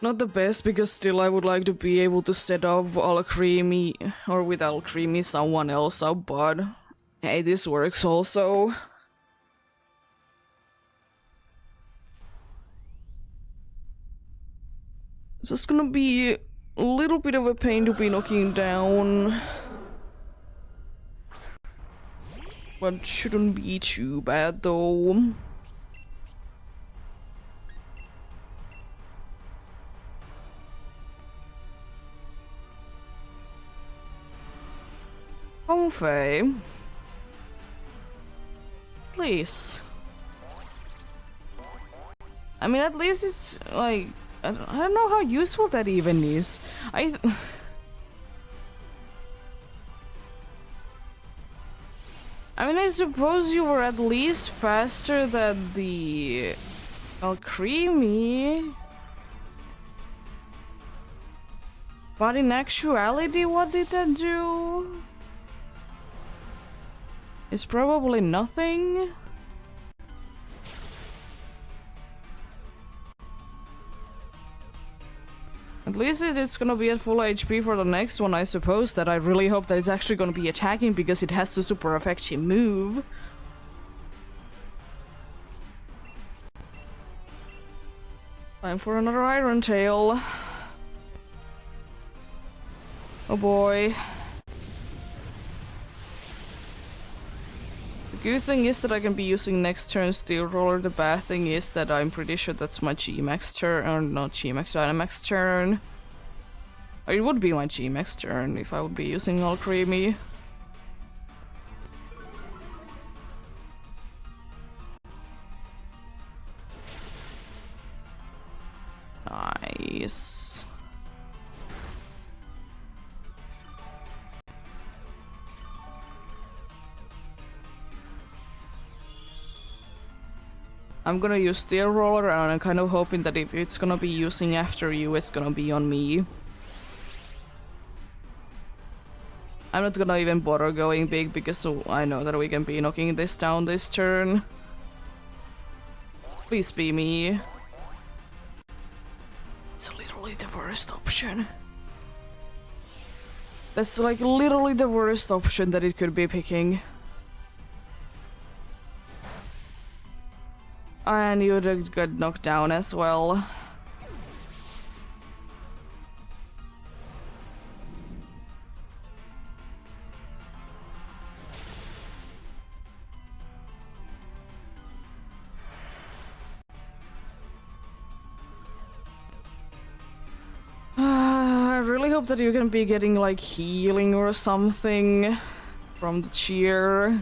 Not the best, because still I would like to be able to set up all creamy, or with all creamy someone else up, but hey, this works also. So it's gonna be a little bit of a pain to be knocking down. But shouldn't be too bad though. Comfy. Please. I mean, at least it's like, I don't know how useful that even is. I mean, I suppose you were at least faster than the Alcremie. But in actuality, what did that do? It's probably nothing. At least it's gonna be at full HP for the next one, I suppose. That I really hope that it's actually gonna be attacking because it has the super effective move. Time for another Iron Tail. Oh boy. The good thing is that I can be using next turn Steel Roller. The bad thing is that I'm pretty sure that's my G-Max turn, or not G-Max, Dynamax turn. Or it would be my G-Max turn if I would be using all creamy. Nice. I'm gonna use Steel Roller, and I'm kind of hoping that if it's gonna be using after you, it's gonna be on me. I'm not gonna even bother going big because I know that we can be knocking this down this turn. Please be me. It's literally the worst option. That's like literally the worst option that it could be picking. And you got knocked down as well. I really hope that you can be getting like healing or something from the cheer.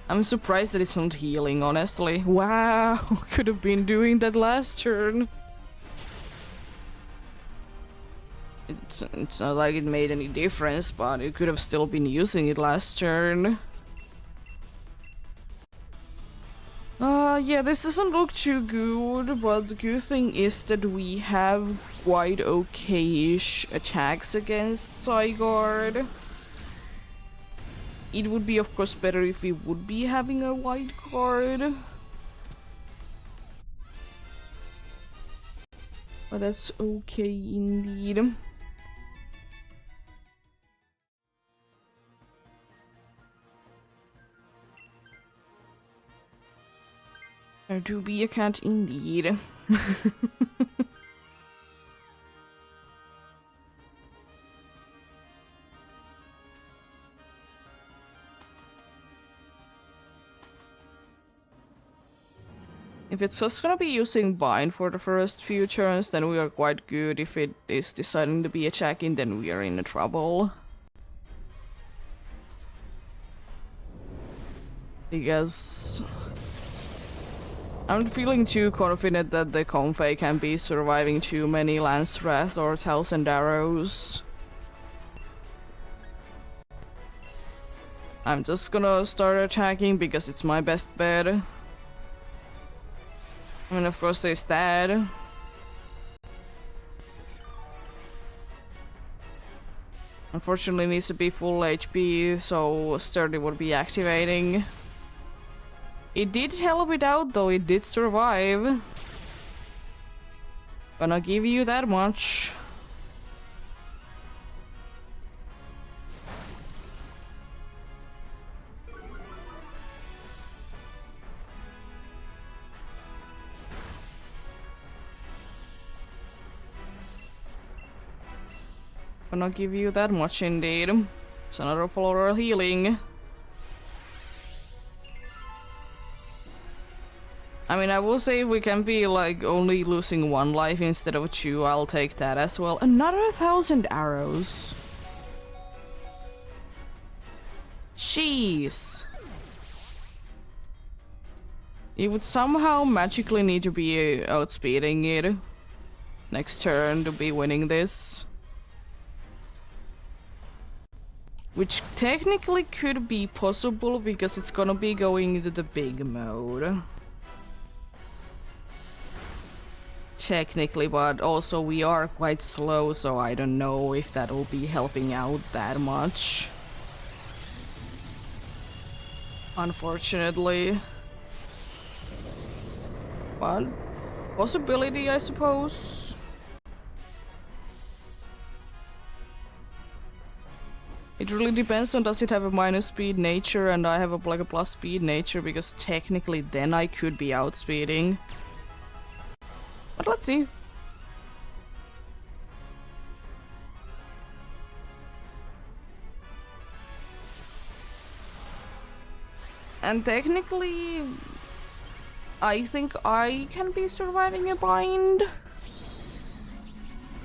I'm surprised that it's not healing, honestly. Wow, could have been doing that last turn. It's not like it made any difference, but it could have still been using it last turn. Yeah, this doesn't look too good, but the good thing is that we have quite okay-ish attacks against Zygarde. It would be, of course, better if we would be having a white card. But that's okay indeed. There do be a cat indeed. If it's just gonna be using bind for the first few turns, then we are quite good. If it is deciding to be attacking, then we are in trouble. Because I'm not feeling too confident that the Comfey can be surviving too many Lance Wrath or 1000 Arrows. I'm just gonna start attacking because it's my best bet. I mean, of course, there's that. Unfortunately, it needs to be full HP, so Sturdy would be activating. It did help it out, though. It did survive. Gonna give you that much. Gonna give you that much indeed. It's another floral healing. I mean, I will say we can be like only losing 1 life instead of 2. I'll take that as well. Another 1000 arrows. Jeez. You would somehow magically need to be outspeeding it next turn to be winning this. Which technically could be possible because it's gonna be going into the big mode. Technically, but also we are quite slow, so I don't know if that will be helping out that much. Unfortunately. But possibility, I suppose. It really depends on does it have a minus speed nature and I have like a plus speed nature, because technically then I could be outspeeding. But let's see. And technically, I think I can be surviving a bind.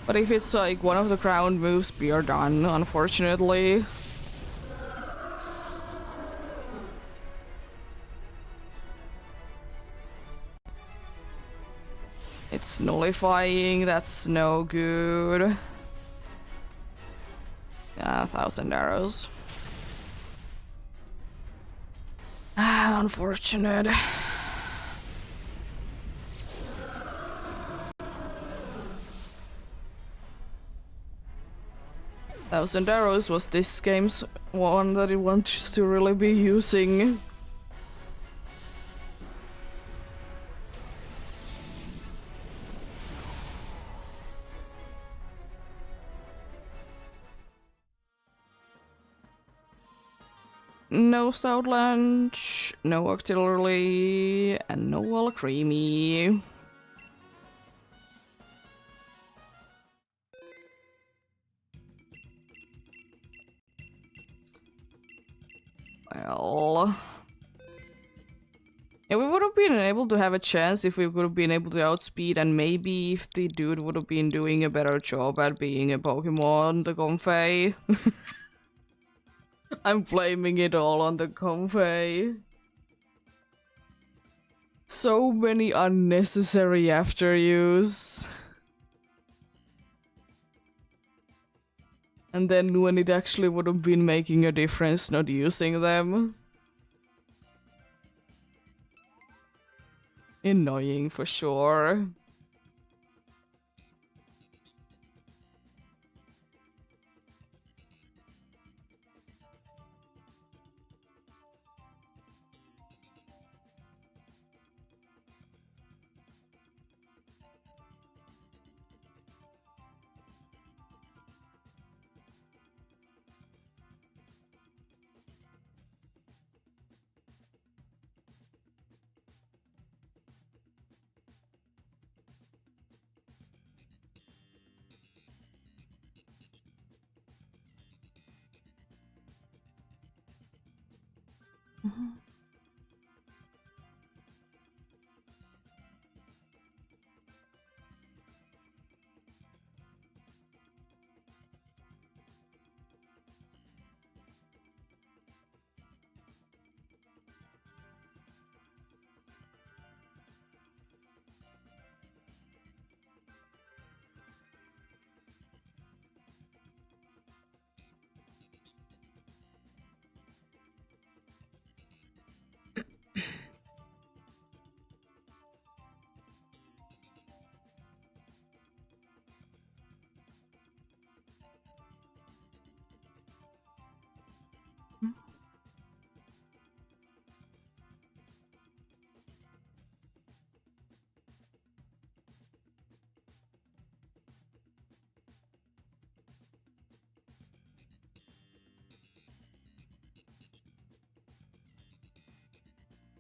But if it's like one of the ground moves, we are done, unfortunately. It's nullifying, that's no good. Yeah, 1000 arrows. Ah, unfortunate. Thousand Arrows was this game's one that it wants to really be using. No Stout Lunch, no Artillery, and no All Creamy. Well... Yeah, we would have been able to have a chance if we would have been able to outspeed, and maybe if the dude would have been doing a better job at being a Pokemon, the Comfey. I'm blaming it all on the Comfey. So many unnecessary after use. And then when it actually would have been making a difference not using them. Annoying for sure.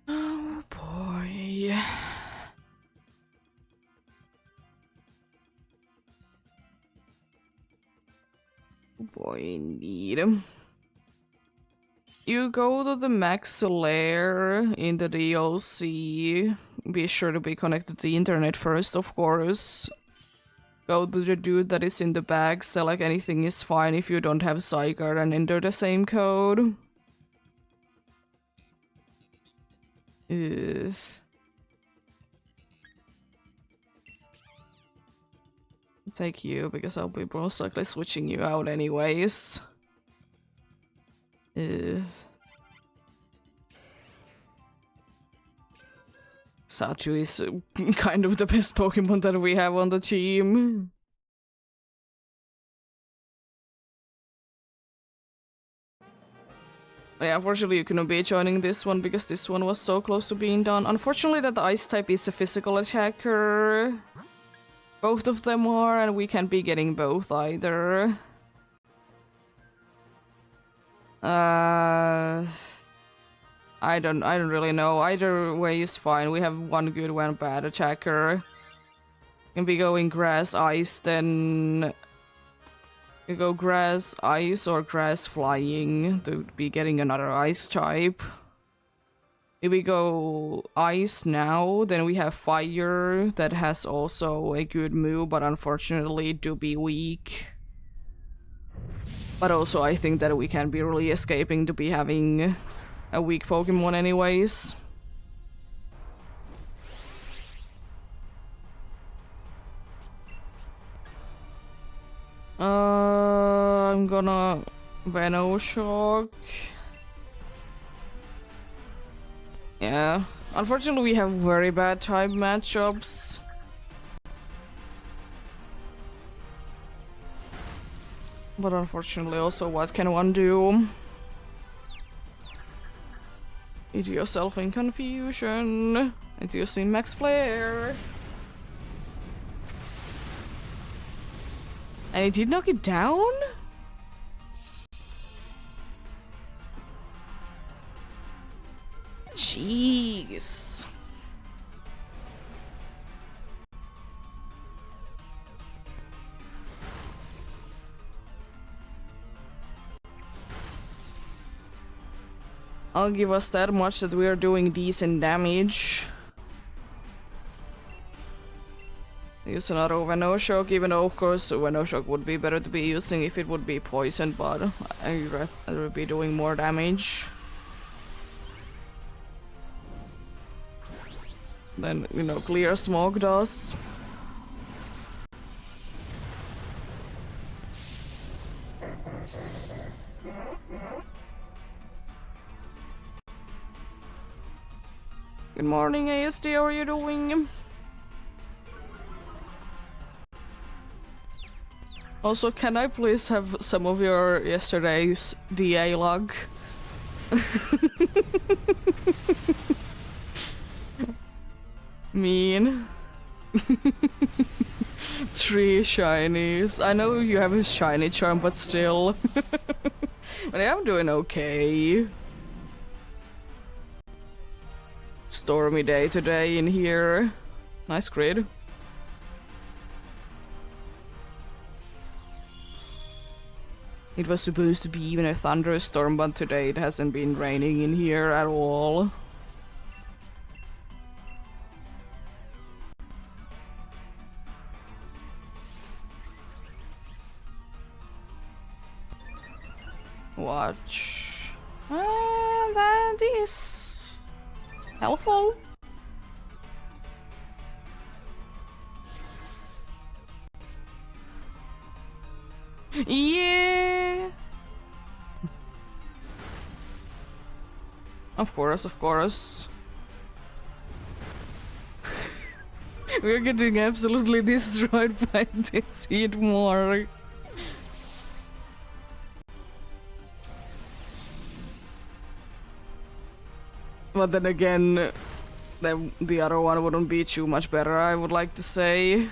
Oh boy. Oh boy, indeed. You go to the Max Lair in the DLC. Be sure to be connected to the internet first, of course. Go to the dude that is in the bag, select anything is fine if you don't have Zygarde, and enter the same code. Ugh. I'll take you, because I'll be most likely switching you out anyways. Ugh. Satu is kind of the best Pokemon that we have on the team. Yeah, unfortunately you couldn't be joining this one because this one was so close to being done. Unfortunately that the Ice type is a physical attacker. Both of them are, and we can't be getting both either. I don't really know. Either way is fine. We have one good, one bad attacker. Can be going grass, ice, then you go grass, ice, or grass flying to be getting another ice type. If we go ice now, then we have fire that has also a good move, but unfortunately do be weak. But also I think that we can be really escaping to be having a weak Pokemon anyways. I'm gonna Venoshock. Yeah. Unfortunately, we have very bad type matchups. But unfortunately also, what can one do? Get yourself in confusion. And using Max Flare. And he did knock it down? Jeez. I'll give us that much that we are doing decent damage. Use another Venoshock, even though of course Venoshock would be better to be using if it would be poison, but I'd rather be doing more damage. Then, you know, clear smoke does. Good morning, EEST, how are you doing? Also, can I please have some of your yesterday's DA log? Mean. 3 shinies. I know you have a shiny charm, but still. But I'm doing okay. Stormy day today in here. Nice grid. It was supposed to be even a thunderstorm, but today it hasn't been raining in here at all. Watch. That is helpful. Yeah. Of course, of course. We're getting absolutely destroyed by this heat more. But then again, the other one wouldn't be too much better, I would like to say.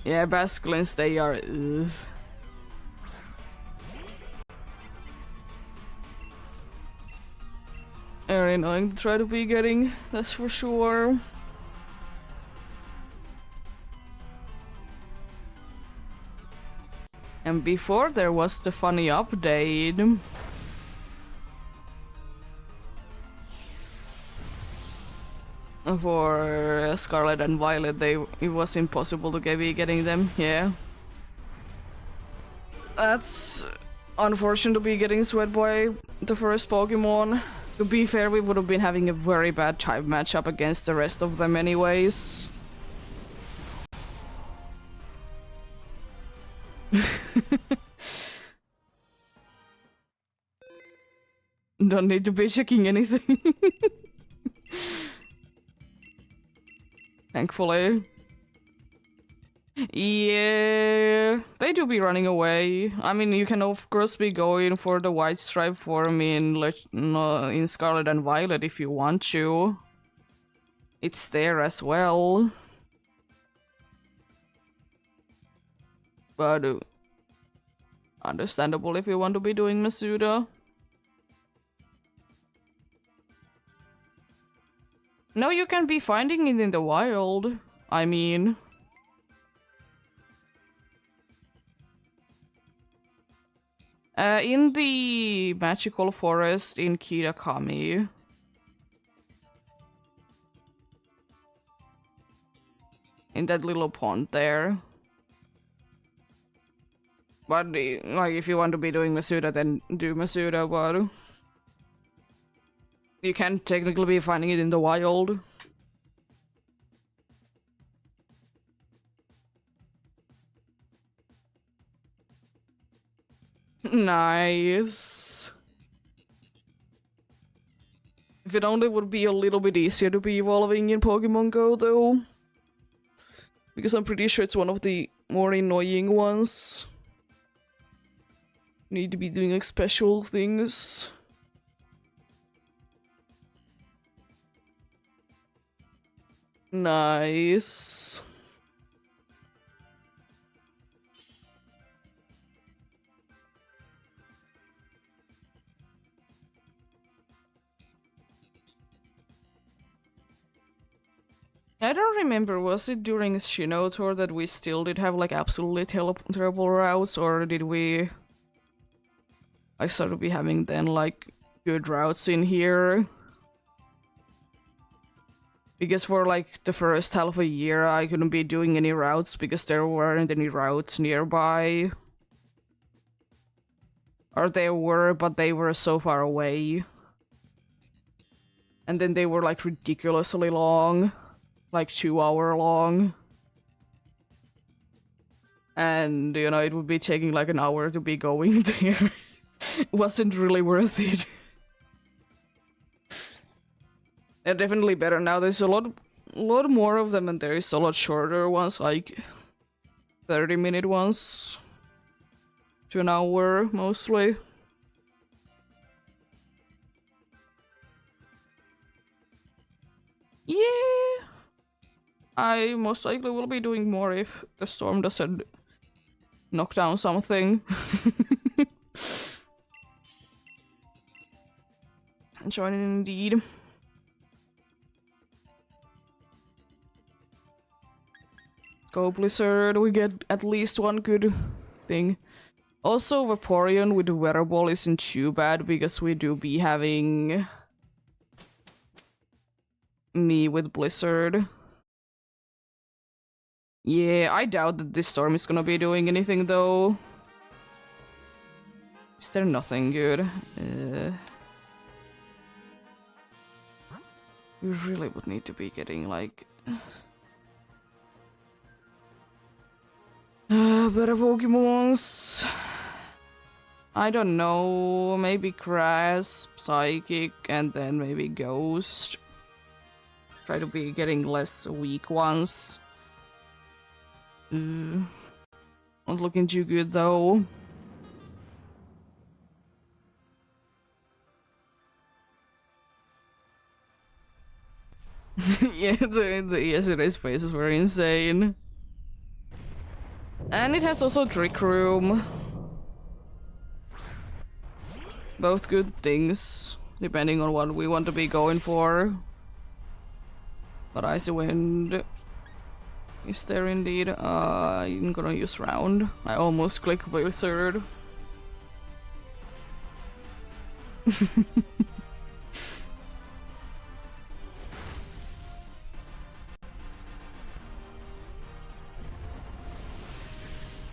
Yeah, Basculins, they are... Ugh. Very annoying to try to be getting, that's for sure. And before there was the funny update. For Scarlet and Violet, it was impossible to be getting them, yeah. That's unfortunate to be getting swept by the first Pokemon. To be fair, we would have been having a very bad type matchup against the rest of them anyways. Don't need to be checking anything. Thankfully. Yeah, they do be running away. I mean, you can of course be going for the white stripe form in Scarlet and Violet if you want to. It's there as well. But understandable if you want to be doing Masuda. No, you can be finding it in the wild. I mean... in the magical forest in Kitakami. In that little pond there. But, like, if you want to be doing Masuda, then do Masuda, but... You can technically be finding it in the wild. Nice. If it only would be a little bit easier to be evolving in Pokemon Go, though. Because I'm pretty sure it's one of the more annoying ones. Need to be doing like special things. Nice. I don't remember, was it during Sinnoh Tour that we still did have like absolutely terrible routes, or did we I started to be having then like good routes in here? Because for like the first half of a year I couldn't be doing any routes because there weren't any routes nearby. Or there were, but they were so far away. And then they were like ridiculously long. Like 2 hour long. And, you know, it would be taking like an hour to be going there. It wasn't really worth it. They're definitely better now. There's a lot more of them, and there's a lot shorter ones, like 30-minute ones. To an hour, mostly. Yeah! I most likely will be doing more if the storm doesn't knock down something. Joining indeed. Go Blizzard, we get at least one good thing. Also, Vaporeon with the Weather Ball isn't too bad because we do be having me with Blizzard. Yeah, I doubt that this storm is gonna be doing anything though. Is there nothing good? We really would need to be getting like better Pokemons. I don't know, maybe Grasp, Psychic, and then maybe Ghost. Try to be getting less weak ones. Not looking too good though. Yeah, the yesterday's faces were insane. And it has also Trick Room. Both good things, depending on what we want to be going for. But Icy Wind is there indeed. I'm gonna use Round. I almost clicked Blizzard.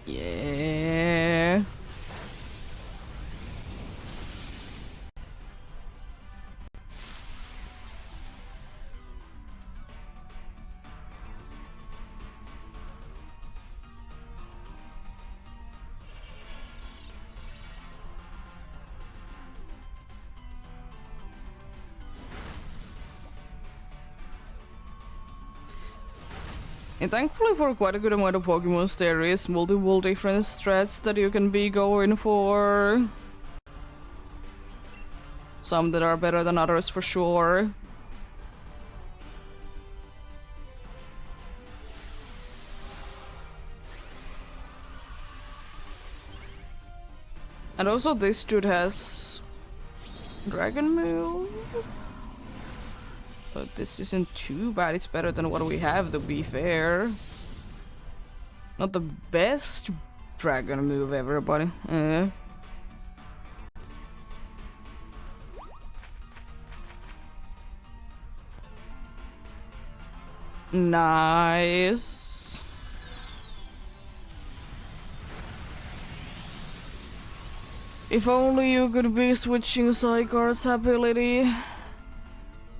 Yeah. And thankfully for quite a good amount of Pokemons there is multiple different strats that you can be going for. Some that are better than others for sure. And also this dude has Dragon Move. But this isn't too bad, it's better than what we have, to be fair. Not the best Dragon Move ever, but Nice. If only you could be switching Zygarde's ability.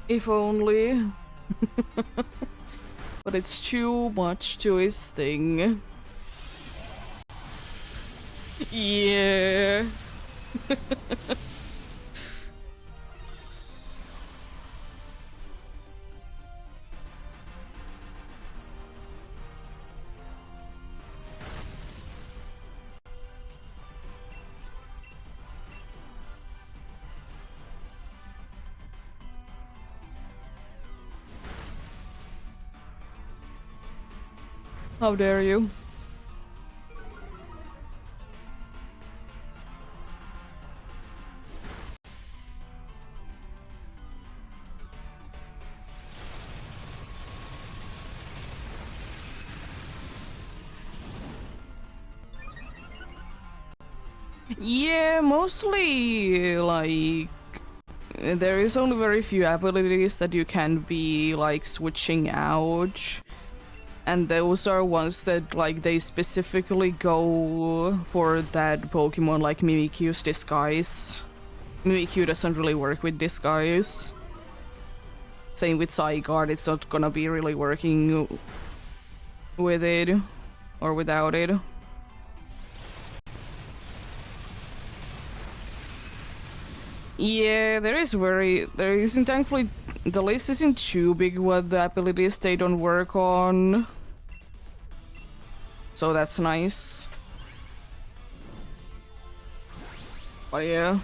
If only. But it's too much to his thing. How dare you? Yeah, mostly like there is only very few abilities that you can be like switching out, and those are ones that like they specifically go for that Pokemon, like Mimikyu's disguise. Mimikyu doesn't really work with disguise. Same with Zygarde, it's not gonna be really working with it or without it. Yeah, there isn't thankfully, the list isn't too big what the abilities they don't work on. So that's nice. But yeah.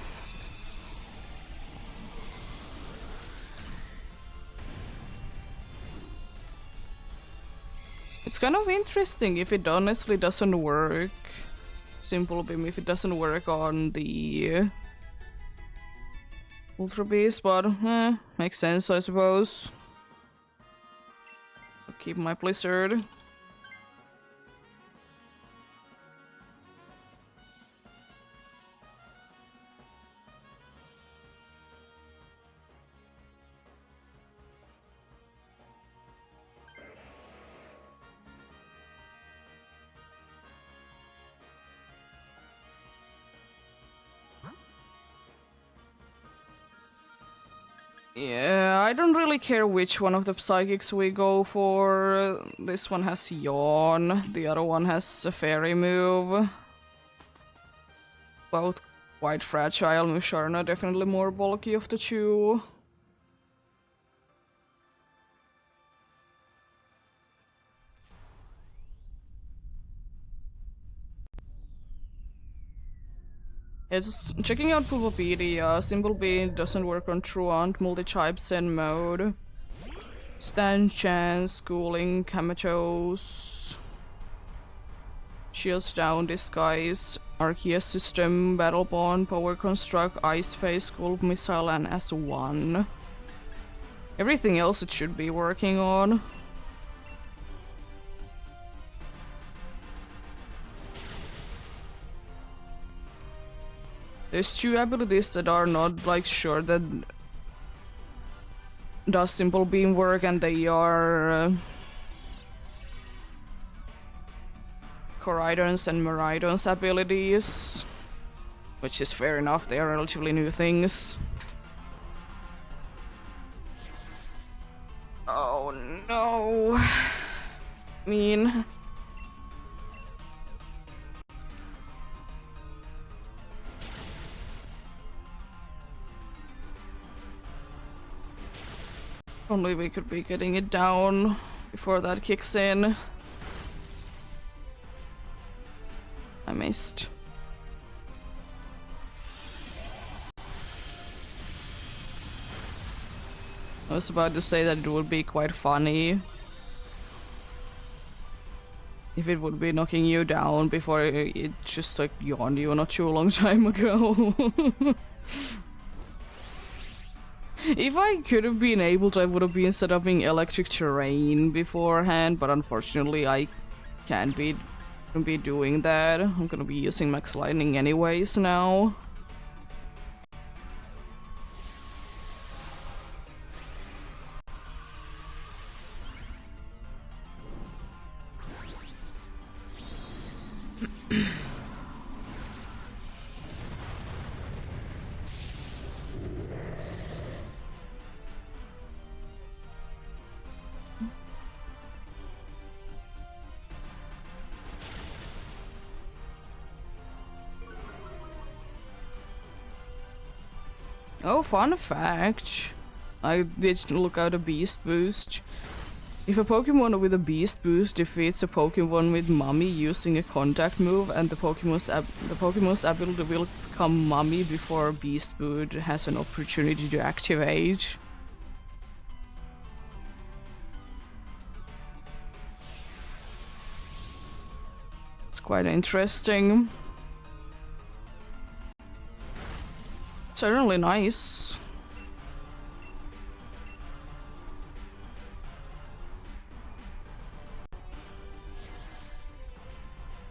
It's kind of interesting if it honestly doesn't work. Simple Beam, if it doesn't work on the Ultra Beast, but makes sense, I suppose. I'll keep my Blizzard. Yeah, I don't really care which one of the psychics we go for. This one has Yawn, the other one has a fairy move. Both quite fragile. Musharna definitely more bulky of the two. Yeah, just checking out Pulvopedia. Simple Beam doesn't work on Truant, multi-type Zen mode. Stand Chance, Schooling, Comatose. Shields Down, Disguise, Arceus System, Battle Bond, Power Construct, Ice Face, School Missile, and S1. Everything else it should be working on. There's two abilities that are not like sure that does Simple Beam work, and they are Koraidon's and Miraidon's abilities, which is fair enough, they are relatively new things. Oh no. Mean. Only we could be getting it down before that kicks in. I missed. I was about to say that it would be quite funny if it would be knocking you down before it just like yawned you not too long time ago. If I could have been able to, I would have been set up in electric terrain beforehand, but unfortunately I can't be doing that. I'm gonna be using Max Lightning anyways now. Oh, fun fact. I did look out a beast boost. If a Pokemon with a beast boost defeats a Pokemon with Mummy using a contact move, and the Pokemon's ability will become Mummy before beast boost has an opportunity to activate. It's quite interesting. Certainly nice.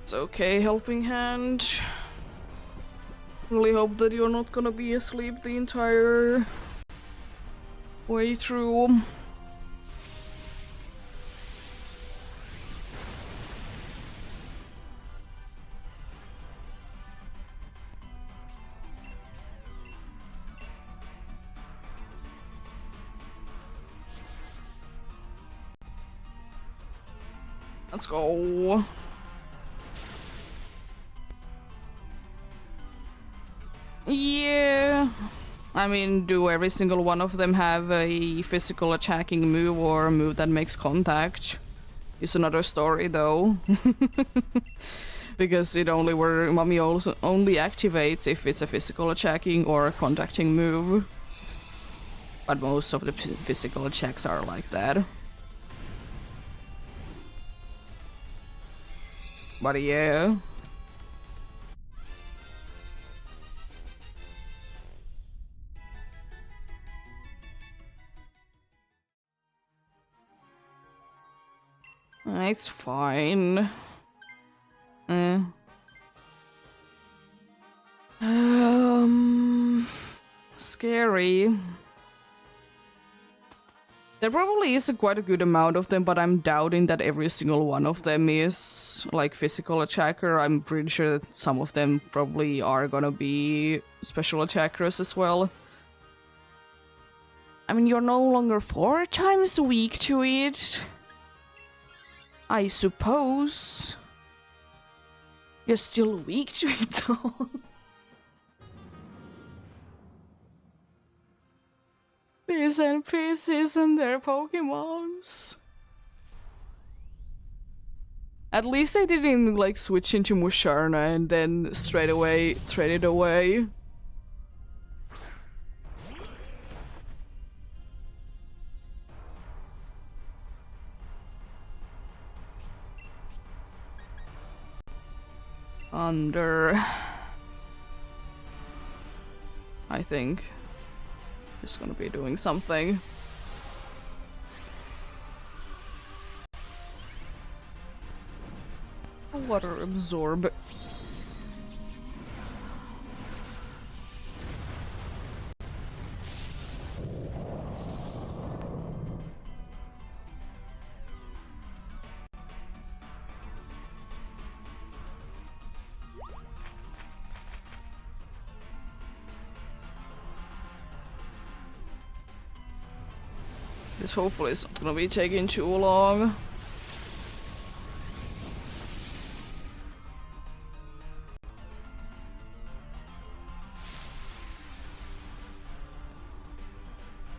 It's okay, helping hand. Really hope that you're not gonna be asleep the entire way through. Let's go. Yeah. I mean, do every single one of them have a physical attacking move or a move that makes contact? Is another story though. Because it only Mummy also only activates if it's a physical attacking or a contacting move. But most of the physical attacks are like that. But yeah. It's fine. Scary. There probably is quite a good amount of them, but I'm doubting that every single one of them is like physical attacker. I'm pretty sure that some of them probably are gonna be special attackers as well. I mean, you're no longer 4 times weak to it, I suppose. You're still weak to it though. These NPCs and their Pokemons. At least I didn't like switch into Musharna and then straight away trade it away. Under, I think. Just gonna be doing something. Water absorb. This hopefully is not gonna be taking too long.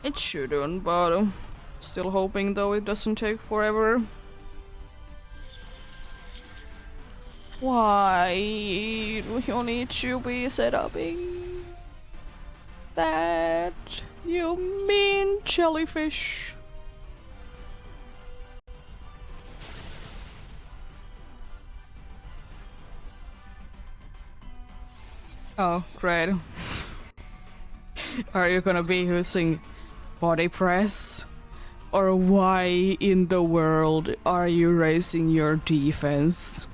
It shouldn't, but still hoping though it doesn't take forever. Why do you need to be set up that? You mean jellyfish? Oh, great. Are you gonna be using body press? Or why in the world are you raising your defense?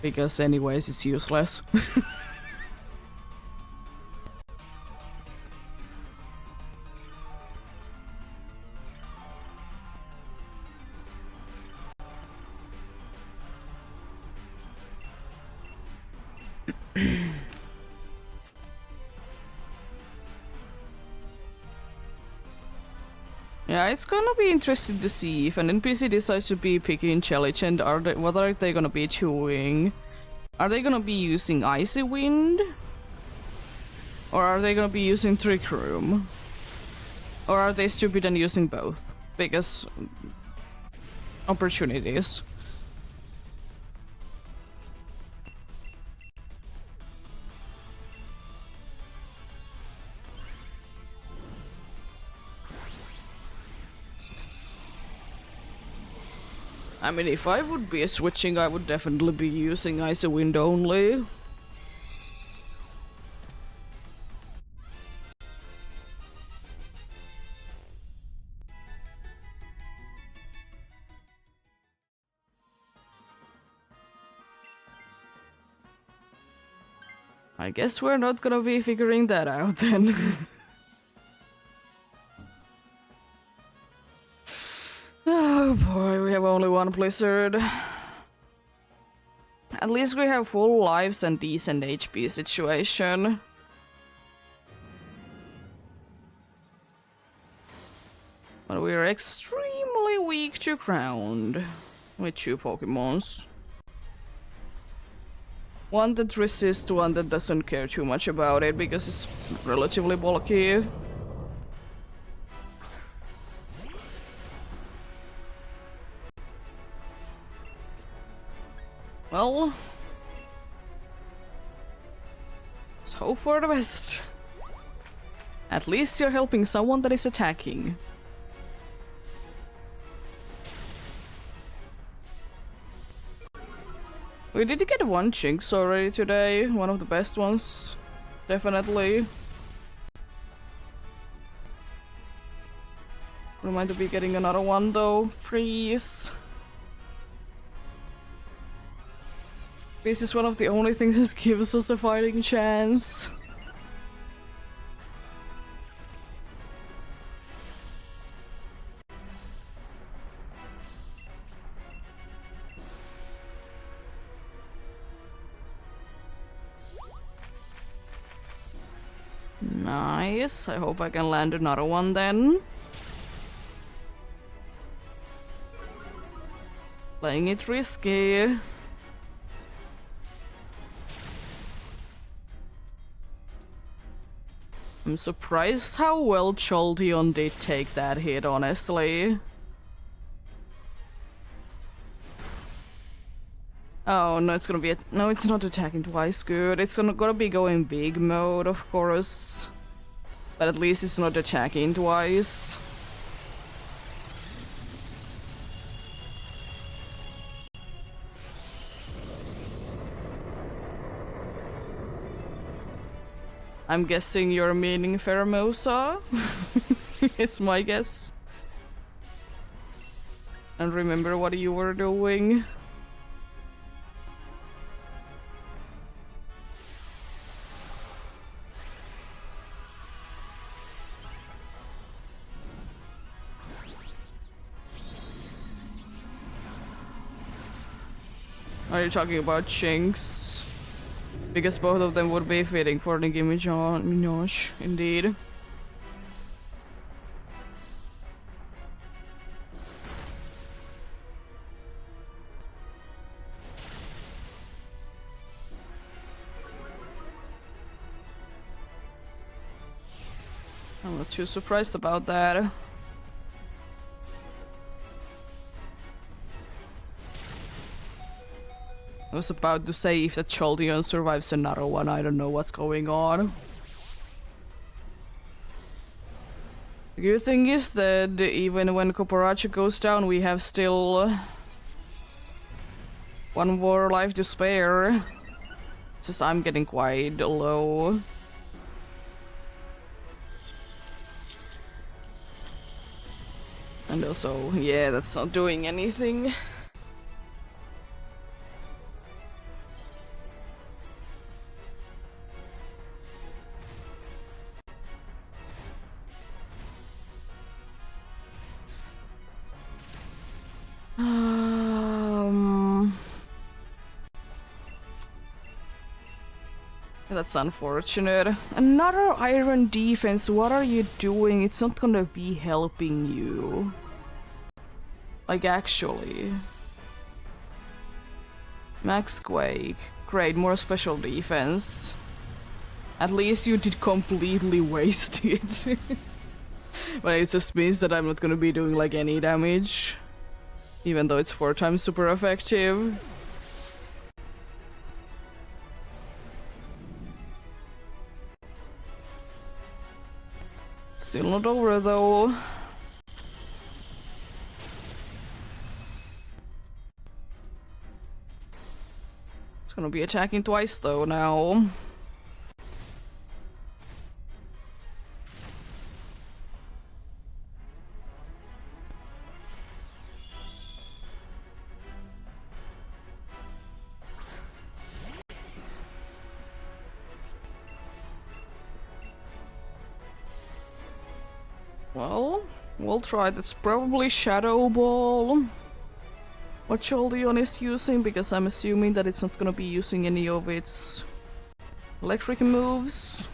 Because anyways, it's useless. Yeah, it's gonna be interesting to see if an NPC decides to be picking intelligent. What are they gonna be doing? Are they gonna be using Icy Wind? Or are they gonna be using Trick Room? Or are they stupid and using both? Because opportunities. I mean, if I would be switching, I would definitely be using ISO Wind only. I guess we're not gonna be figuring that out then. Oh boy, we have only one blizzard. At least we have full lives and decent HP situation. But we're extremely weak to ground with 2 Pokemons. One that resists, one that doesn't care too much about it because it's relatively bulky. Well, let's hope for the best. At least you're helping someone that is attacking. We did get 1 Jinx already today, one of the best ones, definitely. Remind to be getting another one though, please. This is one of the only things that gives us a fighting chance. Nice. I hope I can land another one then. Playing it risky. I'm surprised how well Jolteon did take that hit, honestly. Oh, no, it's gonna be no, it's not attacking twice, good. It's gonna be going big mode, of course. But at least it's not attacking twice. I'm guessing you're meaning Pheromosa? It's my guess. And remember what you were doing. Are you talking about Jinx? Because both of them would be fitting for the Minaj, indeed. I'm not too surprised about that. I was about to say if the Jolteon survives another one, I don't know what's going on. The good thing is that even when Koporachi goes down, we have still 1 more life to spare. It's just I'm getting quite low. And also, yeah, that's not doing anything. That's unfortunate. Another iron defense, what are you doing? It's not gonna be helping you. Like, actually. Max Quake. Great, more special defense. At least you did completely waste it. But it just means that I'm not gonna be doing like any damage. Even though it's 4 times super effective. Still not over though. It's gonna be attacking twice though now. Well, we'll try. That's probably Shadow Ball. What Jolteon is using, because I'm assuming that it's not gonna be using any of its electric moves.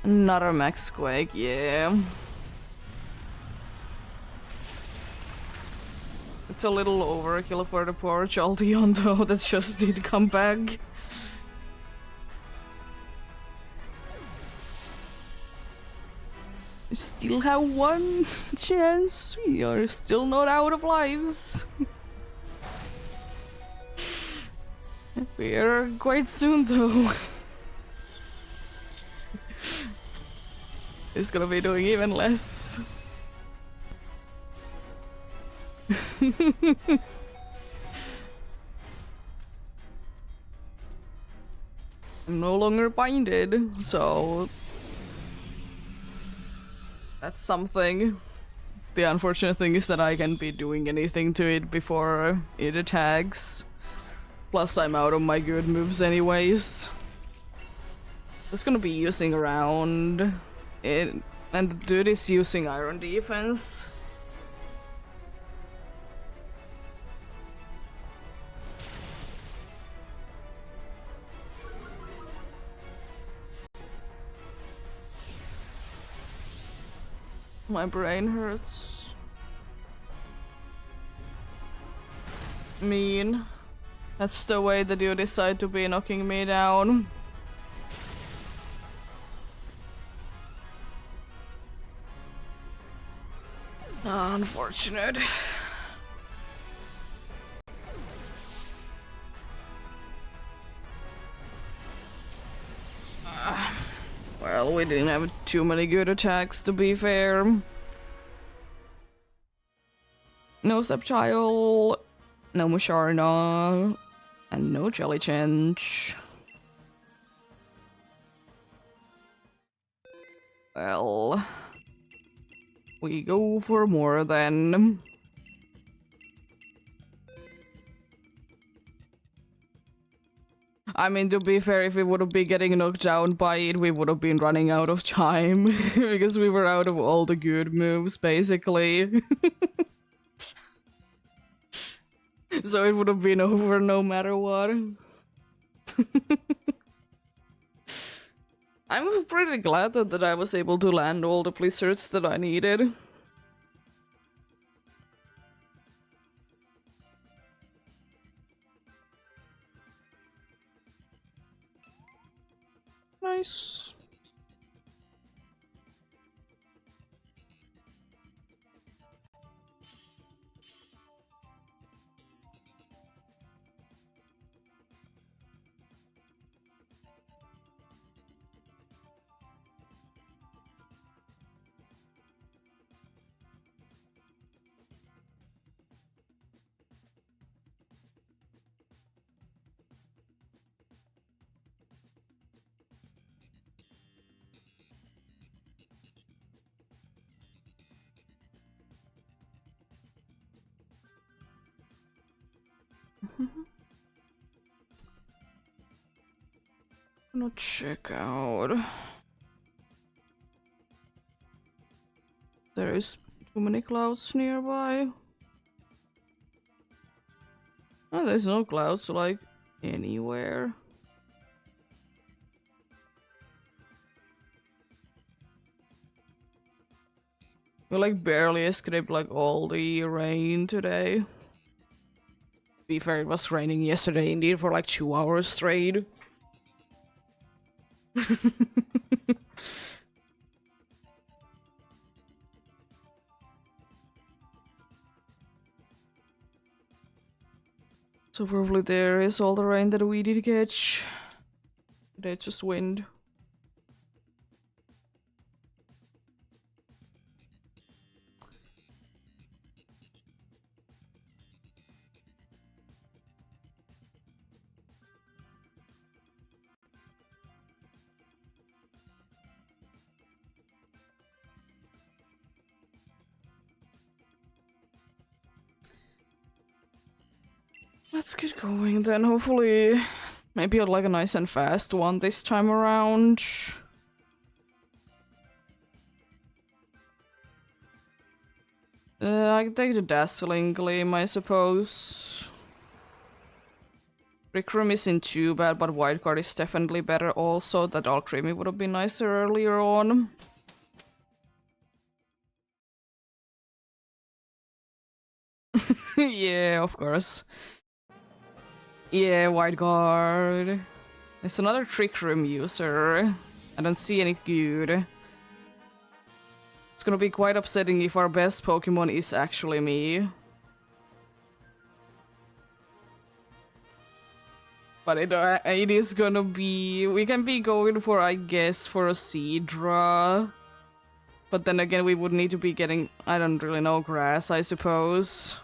Another Max Quake, yeah. It's a little overkill for the poor Jolteon though, that just did come back. We still have one chance. We are still not out of lives. We are quite soon though. It's gonna be doing even less. I'm no longer binded, so that's something. The unfortunate thing is that I can't be doing anything to it before it attacks. Plus I'm out of my good moves anyways. It's gonna be using around it, and the dude is using Iron Defense. My brain hurts. Mean. That's the way that you decide to be knocking me down. Unfortunate. Well, we didn't have too many good attacks, to be fair. No Sceptile, no Musharna, and no Jellichench. Well, we go for more then. I mean, to be fair, if we would have been getting knocked down by it, we would have been running out of time. Because we were out of all the good moves, basically. So it would have been over no matter what. I'm pretty glad that I was able to land all the blizzards that I needed. Nice. Gonna check out. There is too many clouds nearby. Oh, there's no clouds like anywhere. We like barely escaped like all the rain today. To be fair, it was raining yesterday indeed for like 2 hours straight. So probably there is all the rain that we did catch. They just wind. Let's get going then. Hopefully, maybe like a nice and fast one this time around. I can take the Dazzling Gleam, I suppose. Trick Room isn't too bad, but Wildcard is definitely better also. That Alchemy would have been nicer earlier on. Yeah, of course. Yeah, Wildcard. It's another Trick Room user. I don't see any good. It's gonna be quite upsetting if our best Pokemon is actually me. But it is gonna be... We can be going for, I guess, for a Seadra. But then again, we would need to be getting... I don't really know, grass, I suppose.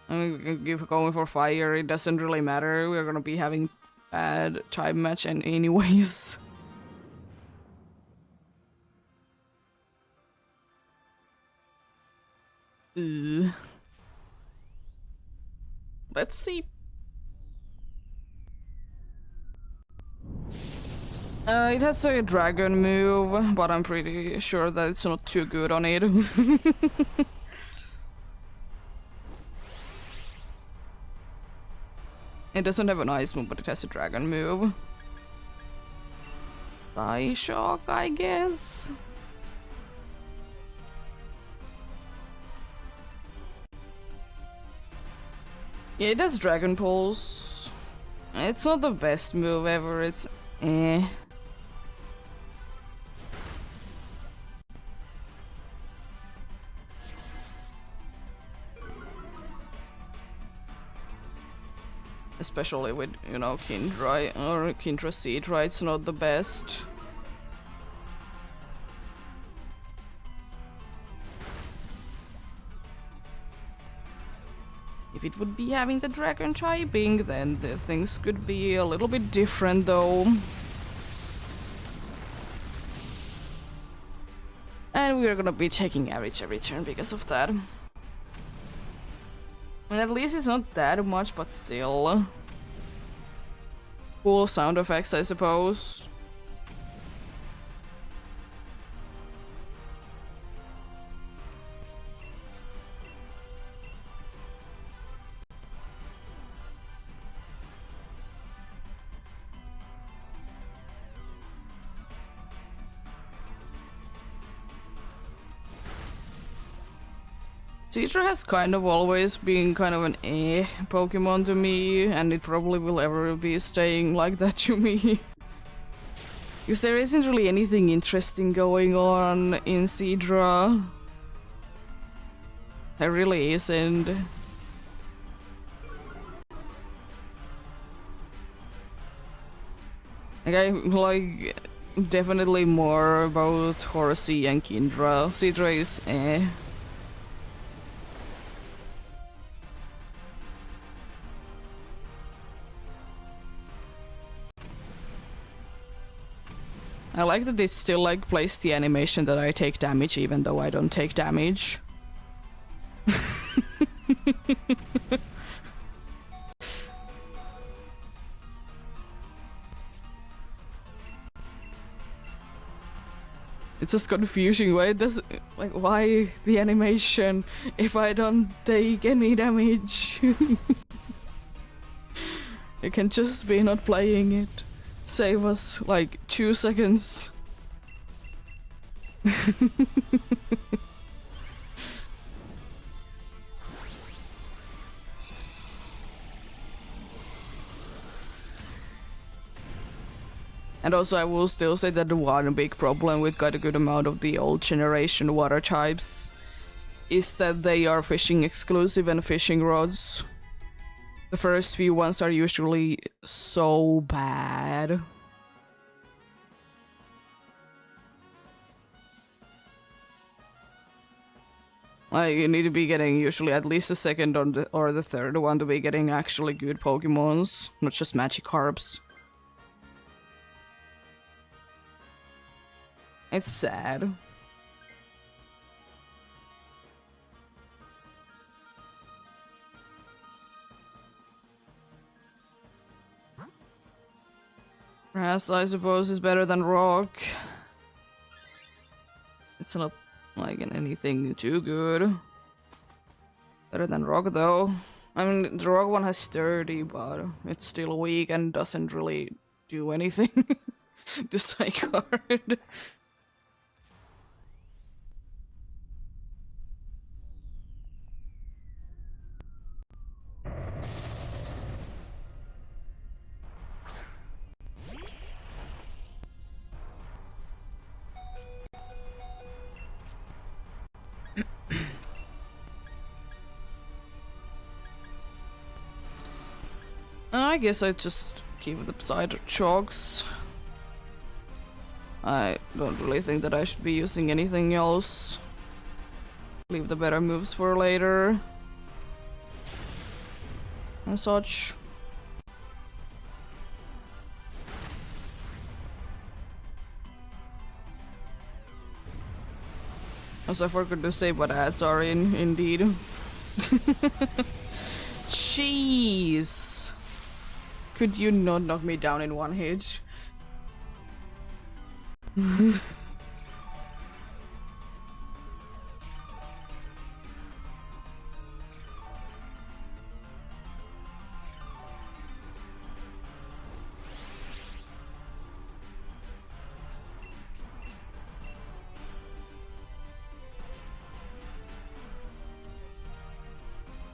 I mean, if going for fire, it doesn't really matter. We're gonna be having bad time match and anyways. Let's see. It has a dragon move, but I'm pretty sure that it's not too good on it. It doesn't have an ice move, but it has a dragon move. Shock, I guess. Yeah, it has Dragon Pulse. It's not the best move ever, it's eh. Especially with, you know, Kindra or Kindra Seadra, it's not the best. If it would be having the dragon typing, then the things could be a little bit different though. And we're gonna be taking average every turn because of that. And at least it's not that much, but still. Cool sound effects, I suppose. Seadra has kind of always been kind of an Pokemon to me, and it probably will ever be staying like that to me. Because there isn't really anything interesting going on in Seadra. There really isn't. Like, I like definitely more about Horsey and Kindra. Seadra is eh. I like that it still like plays the animation that I take damage even though I don't take damage. It's just confusing. Why it does like why the animation if I don't take any damage? You can just be not playing it. Save us like 2 seconds. And also I will still say that the one big problem with quite a good amount of the old generation water types is that they are fishing exclusive and fishing rods. The first few ones are usually so bad. Like, you need to be getting usually at least the second or the third one to be getting actually good Pokemons, not just Magikarps. It's sad. Grass, I suppose, is better than rock. It's not like anything too good. Better than rock, though. I mean, the rock one has sturdy, but it's still weak and doesn't really do anything to Psycard. I guess I just keep the side chalks. I don't really think that I should be using anything else. Leave the better moves for later. And such. Also, I forgot to say what ads are in, indeed. Jeez! Could you not knock me down in one hit?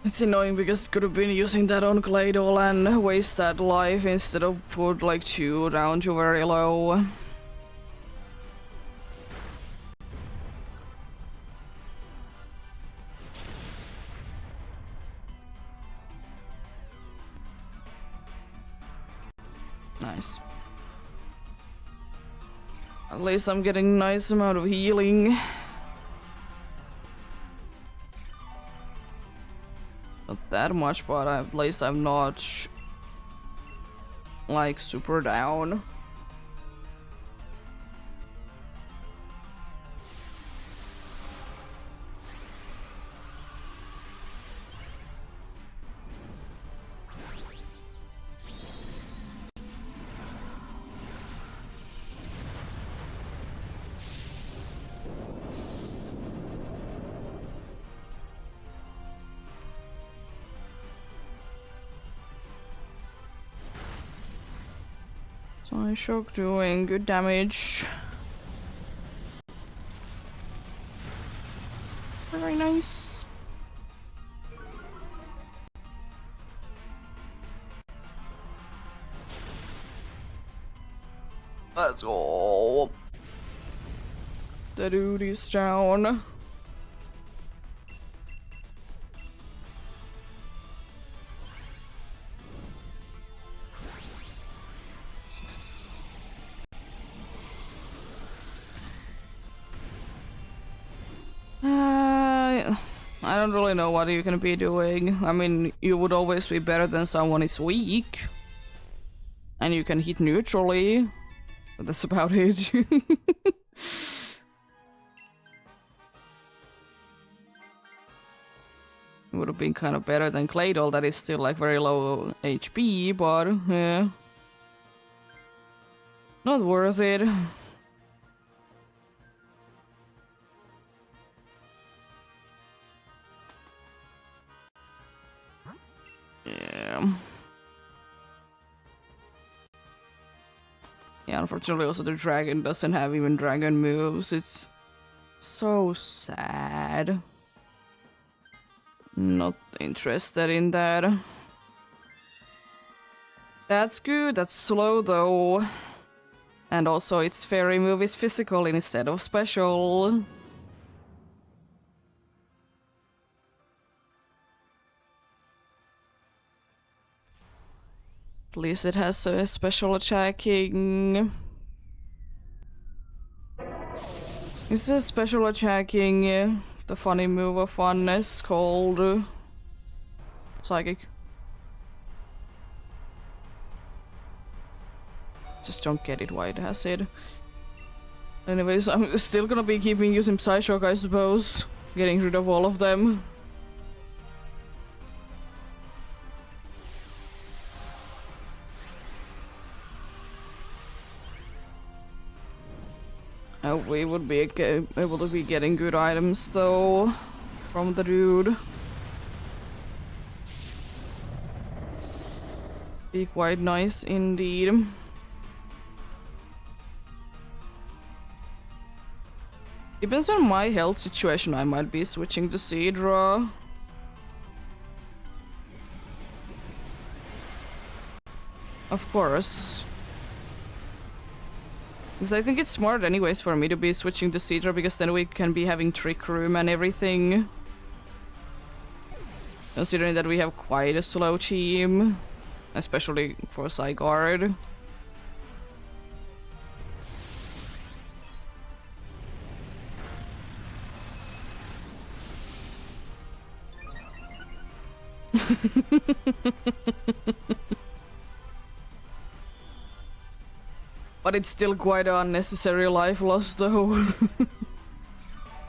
It's annoying because could have been using that on Claydol and waste that life instead of put like 2 down to very low. Nice. At least I'm getting nice amount of healing. Not that much, but at least I'm not like super down. Shock doing good damage. Very nice. Let's go. The dude is down. I don't really know what you're gonna be doing. I mean, you would always be better than someone is weak. And you can hit neutrally. But that's about it. It would have been kind of better than Claydol, that is still like very low HP, but yeah. Not worth it. Yeah. Yeah, unfortunately also the dragon doesn't have even dragon moves. It's so sad. Not interested in that. That's good, that's slow though. And also its fairy move is physical instead of special. At least it has a special attacking. Is a special attacking the funny move of funness called Psychic? Just don't get it why it has it. Anyways, I'm still gonna be keeping using Psyshock, I suppose. Getting rid of all of them. We would be able to be getting good items though from the dude. Be quite nice indeed. Depends on my health situation, I might be switching to Sidra. Of course. Because I think it's smart anyways for me to be switching to Sidra, because then we can be having Trick Room and everything. Considering that we have quite a slow team. Especially for Zygarde. But it's still quite an unnecessary life loss though.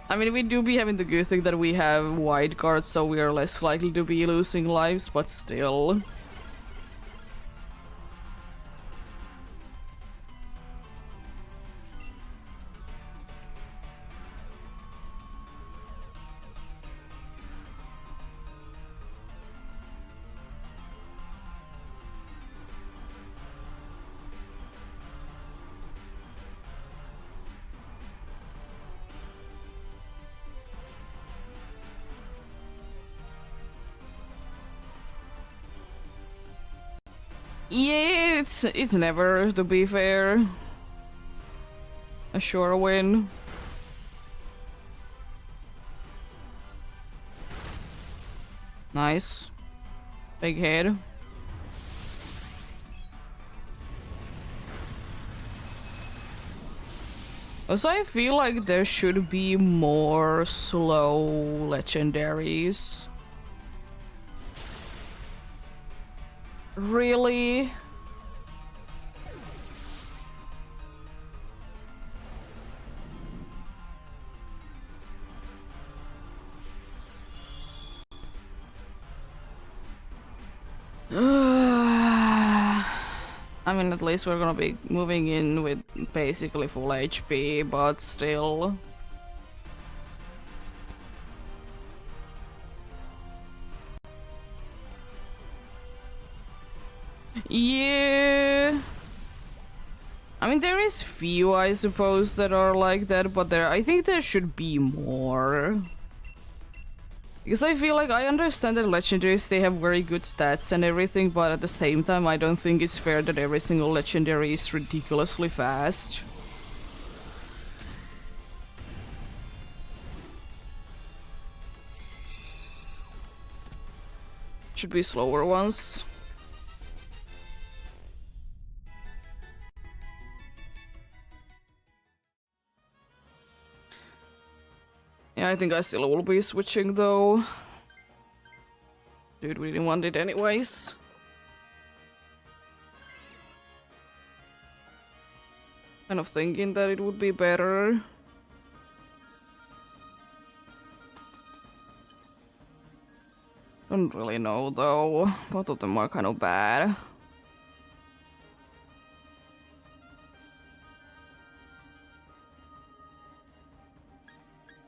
I mean, we do be having the good thing that we have wide guards, so we are less likely to be losing lives, but still. Yeah, it's never, to be fair, a sure win. Nice. Big head. Also, I feel like there should be more slow legendaries. Really? I mean, at least we're gonna be moving in with basically full HP, but still. Yeah. I mean, there is few, I suppose, that are like that, but I think there should be more. Because I feel like I understand that legendaries, they have very good stats and everything, but at the same time I don't think it's fair that every single legendary is ridiculously fast. Should be slower ones. Yeah, I think I still will be switching though. Dude, we didn't want it anyways. Kind of thinking that it would be better. Don't really know though. Both of them are kind of bad.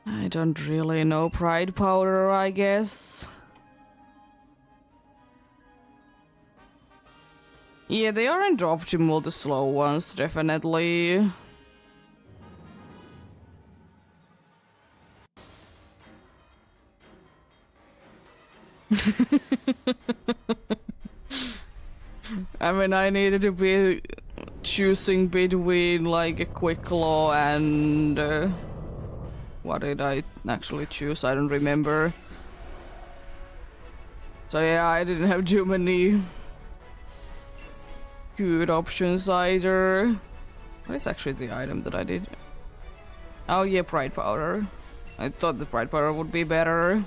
I don't really know. Pride powder, I guess. Yeah, they aren't optimal, the slow ones, definitely. I mean, I needed to be choosing between like a quick claw and what did I actually choose? I don't remember. So yeah, I didn't have too many good options either. What is actually the item that I did? Oh yeah, Pride Powder. I thought the Pride Powder would be better.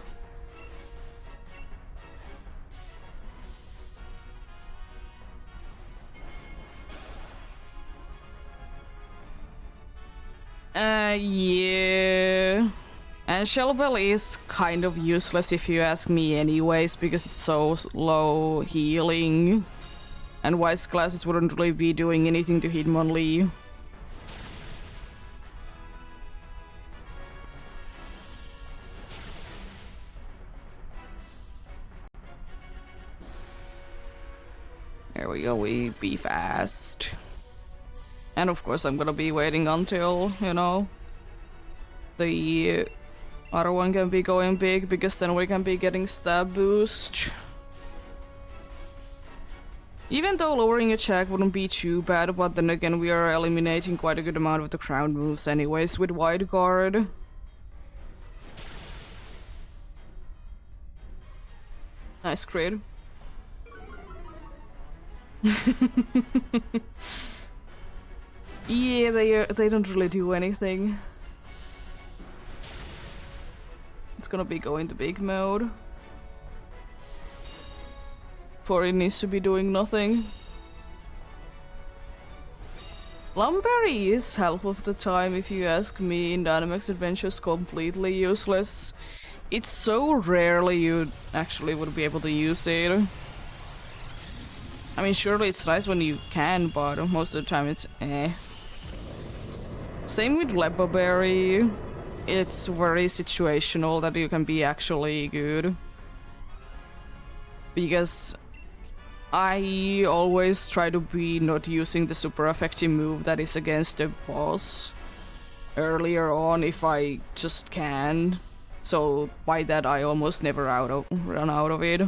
Yeah. And Shell Bell is kind of useless if you ask me anyways, because it's so low healing. And Wise classes wouldn't really be doing anything to Hitmonlee. really be fast. And of course I'm gonna be waiting until, you know, the other one can be going big, because then we can be getting stab boost. Even though lowering a check wouldn't be too bad, but then again we are eliminating quite a good amount of the ground moves anyways with wide guard. Nice crit. Yeah, they don't really do anything. It's gonna be going to big mode. For it needs to be doing nothing. Lumberry is half of the time, if you ask me. In Dynamax Adventures, completely useless. It's so rarely you actually would be able to use it. I mean, surely it's nice when you can, but most of the time it's eh. Same with Lepaberry. It's very situational that you can be actually good. Because I always try to be not using the super effective move that is against the boss earlier on if I just can. So by that I almost never run out of it.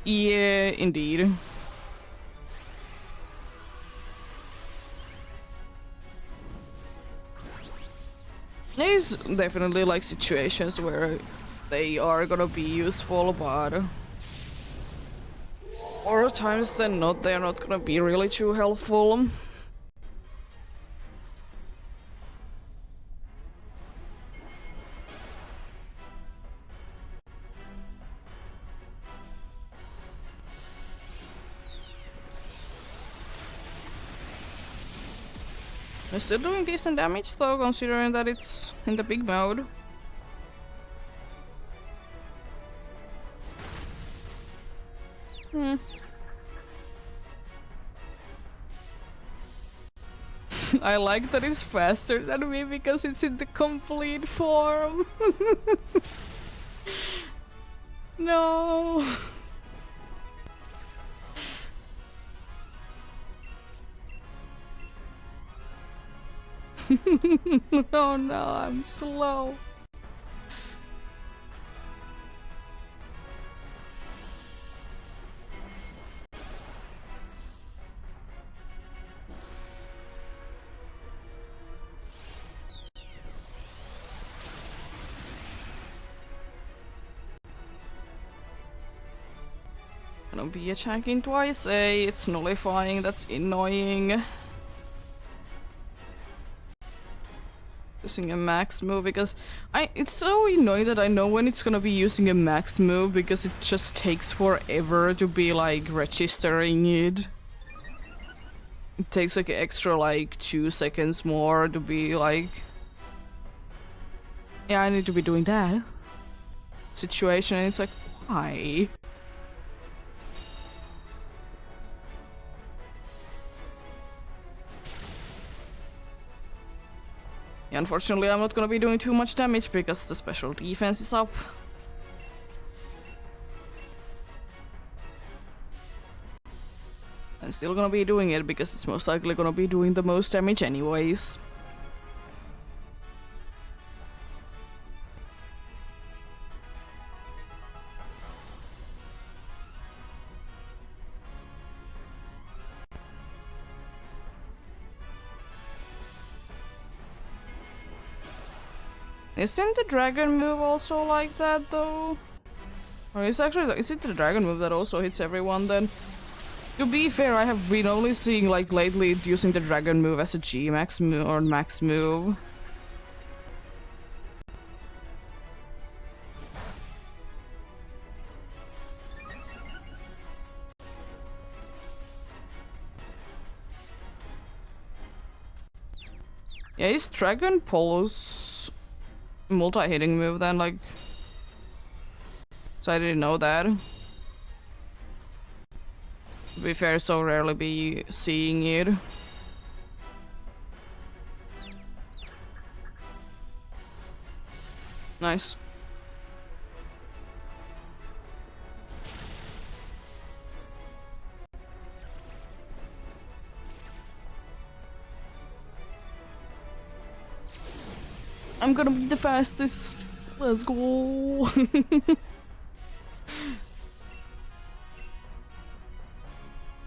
Yeah, indeed. There's definitely like situations where they are gonna be useful, but more times than not they're not gonna be really too helpful. We're still doing decent damage though, considering that it's in the big mode. I like that it's faster than me because it's in the complete form. No. Oh no, I'm slow. Gonna be attacking twice. It's nullifying, that's annoying. Using a max move because it's so annoying that I know when it's gonna be using a max move because it just takes forever to be like registering it. It takes like extra like 2 seconds more to be like, yeah, I need to be doing that situation, and it's like, why? Unfortunately, I'm not gonna be doing too much damage because the special defense is up. I'm still gonna be doing it because it's most likely gonna be doing the most damage anyways. Isn't the dragon move also like that though? Or is it the dragon move that also hits everyone then? To be fair, I have been only seeing like lately using the dragon move as a G max move or max move. Yeah, is Dragon Pulse multi-hitting move then, like... So I didn't know that. To be fair, so rarely be seeing it. Nice. I'm gonna be the fastest. Let's go.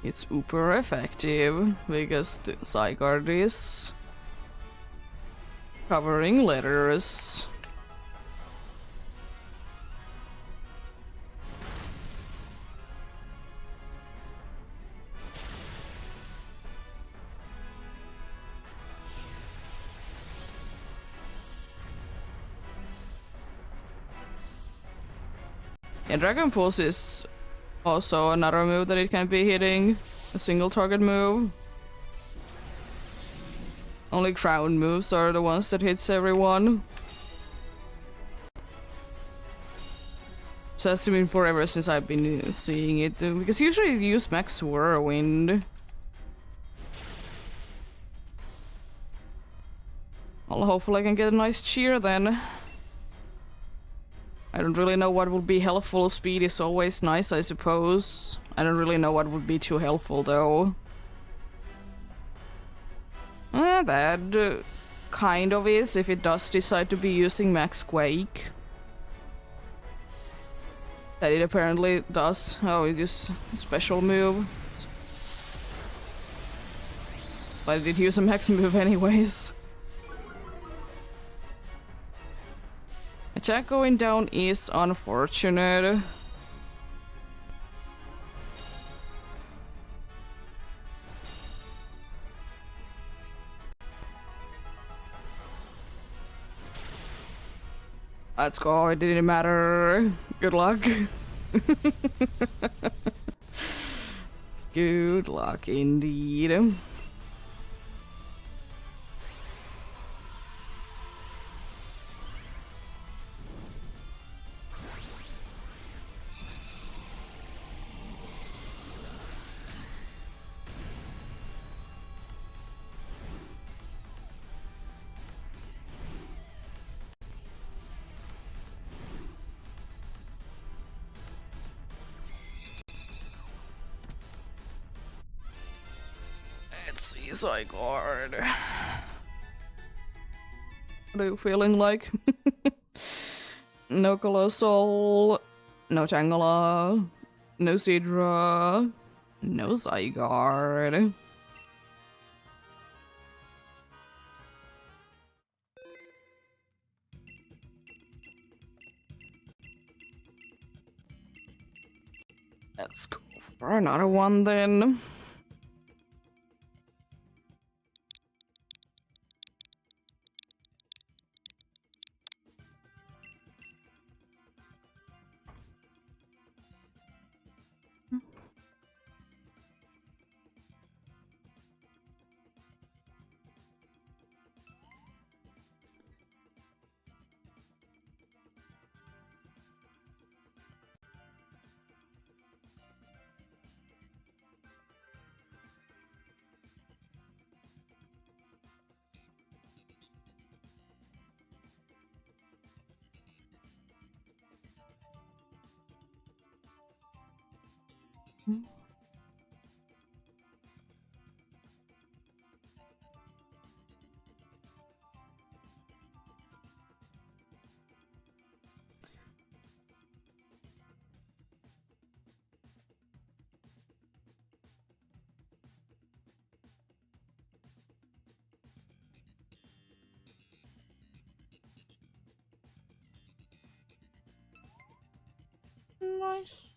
It's super effective because the Zygarde is covering letters. Yeah, Dragon Pulse is also another move that it can be hitting. A single target move. Only crown moves are the ones that hits everyone. So that's been forever since I've been seeing it. Because usually you use Max Whirlwind. Well, hopefully I can get a nice cheer then. I don't really know what would be helpful. Speed is always nice, I suppose. I don't really know what would be too helpful, though. That kind of is, if it does decide to be using Max Quake. That it apparently does. Oh, it is a special move. But it did use a max move anyways. Attack going down is unfortunate. Let's go, it didn't matter. Good luck. Good luck indeed. Let's see, Zygarde. What are you feeling like? No Colossal, no Tangela, no Sidra, no Zygarde. Let's go for another one then. Nice.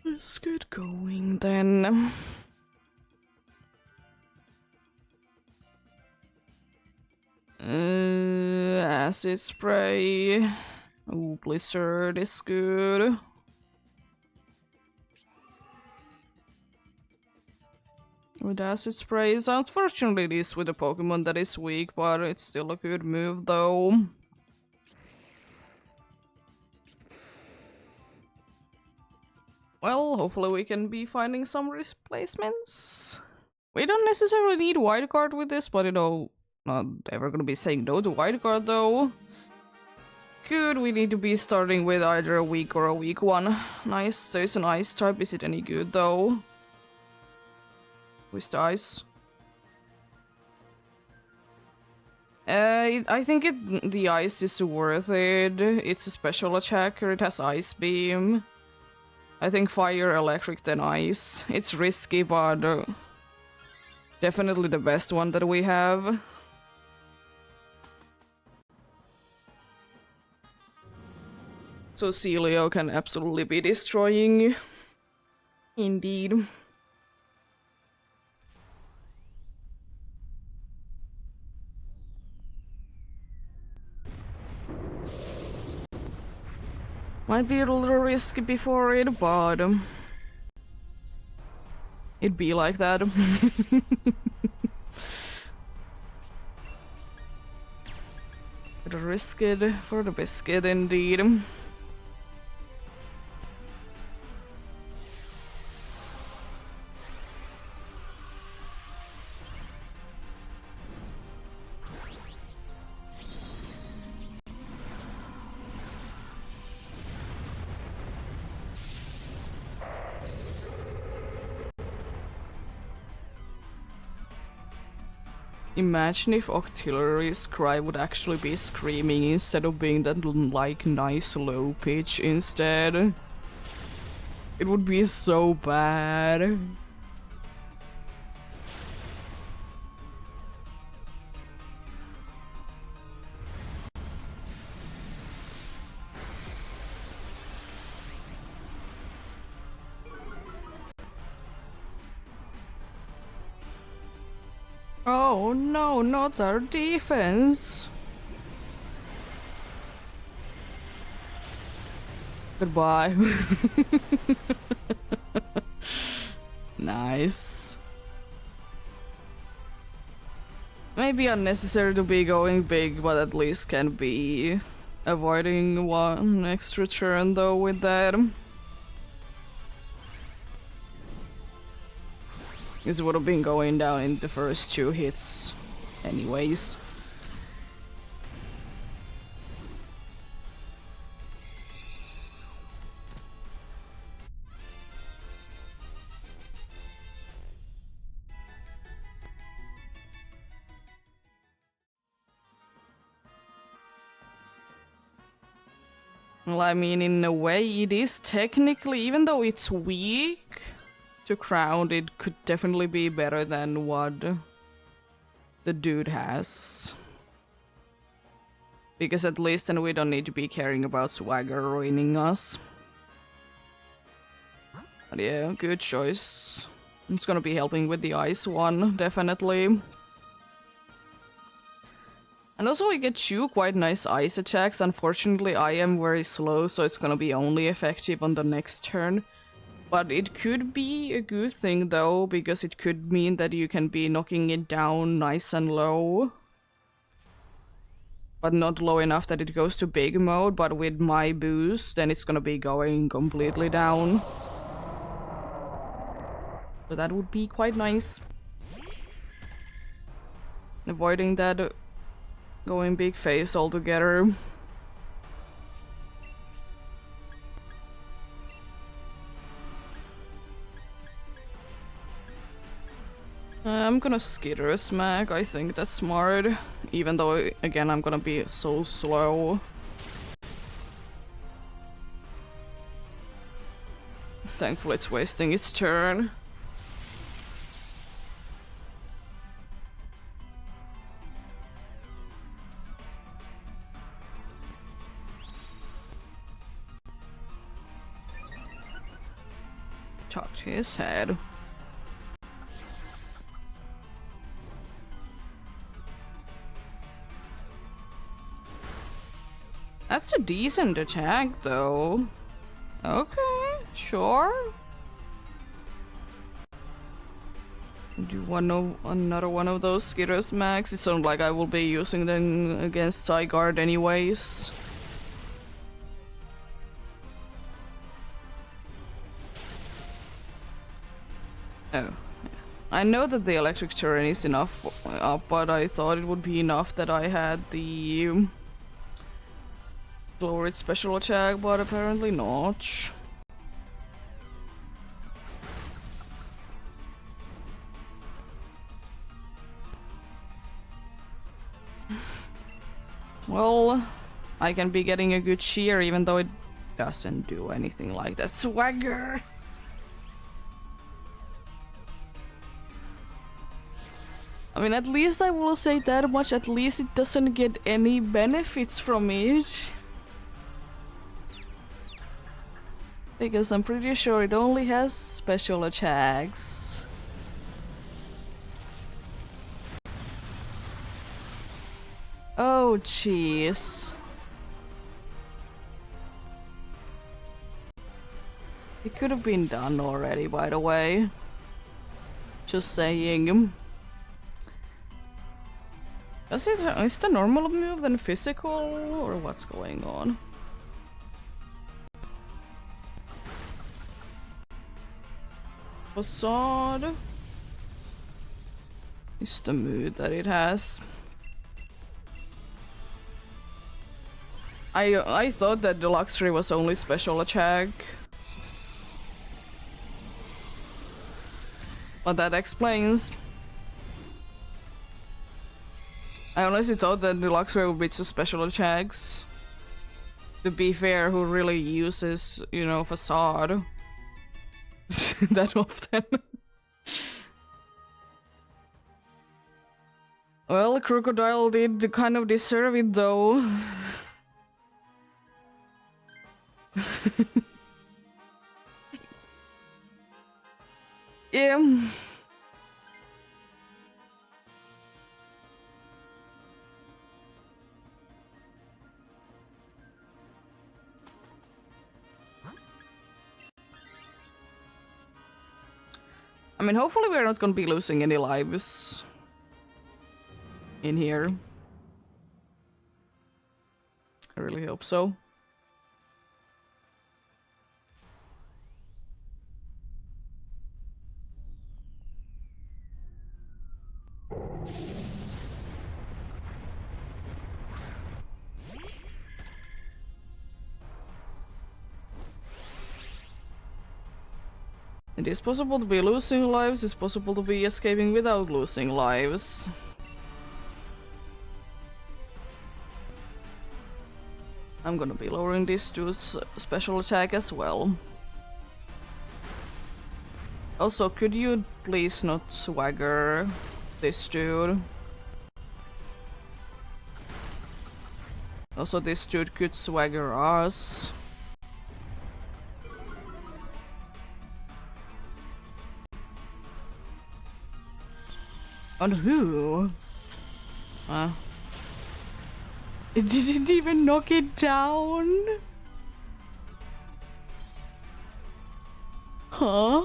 Let's get going then. Acid spray. Oh, blizzard is good. With acid sprays, unfortunately it is with a Pokemon that is weak, but it's still a good move though. Well, hopefully we can be finding some replacements. We don't necessarily need wildcard with this, but you know, not ever gonna be saying no to wildcard though. Good, we need to be starting with either a weak or a weak one. Nice, there's an ice type, is it any good though? With the ice? I think the ice is worth it. It's a special attacker, it has ice beam. I think fire, electric, then ice. It's risky, but definitely the best one that we have. So Celio can absolutely be destroying. Indeed. Might be a little risky before it, but it'd be like that. Gotta risk it for the biscuit, indeed. Imagine if Octillery's cry would actually be screaming instead of being that like nice low pitch instead. It would be so bad. Oh no, not our defense. Goodbye. Nice. Maybe unnecessary to be going big, but at least can be avoiding one extra turn though with that. This would have been going down in the first 2 hits anyways. Well, I mean, in a way it is technically, even though it's weak to Crown, it could definitely be better than what the dude has. Because at least then we don't need to be caring about Swagger ruining us. But yeah, good choice. It's gonna be helping with the ice one, definitely. And also we get 2 quite nice ice attacks. Unfortunately, I am very slow, so it's gonna be only effective on the next turn. But it could be a good thing though, because it could mean that you can be knocking it down nice and low. But not low enough that it goes to big mode, but with my boost, then it's gonna be going completely down. So that would be quite nice. Avoiding that going big face altogether. I'm gonna skitter a smack, I think that's smart. Even though, again, I'm gonna be so slow. Thankfully it's wasting its turn. Tucked his head. That's a decent attack, though. Okay, sure. Do another one of those Skitters max? It sounds like I will be using them against Zygarde anyways. Oh. I know that the electric terrain is enough up, but I thought it would be enough that I had the lowered special attack, but apparently not. Well, I can be getting a good cheer even though it doesn't do anything like that swagger. I mean, at least I will say that much, at least it doesn't get any benefits from it. Because I'm pretty sure it only has special attacks. Oh, jeez. It could have been done already, by the way. Just saying. Is the normal move then physical, or what's going on? Facade is the mood that it has. I thought that the luxury was only special attack. But that explains. I honestly thought that the luxury would be just special attacks. To be fair, who really uses, you know, facade that often? Well, Crocodile did kind of deserve it though. Yeah. I mean, hopefully we're not gonna be losing any lives in here. I really hope so. It is possible to be losing lives, it's possible to be escaping without losing lives. I'm gonna be lowering this dude's special attack as well. Also, could you please not swagger this dude? Also, this dude could swagger us. On who? It didn't even knock it down? Huh?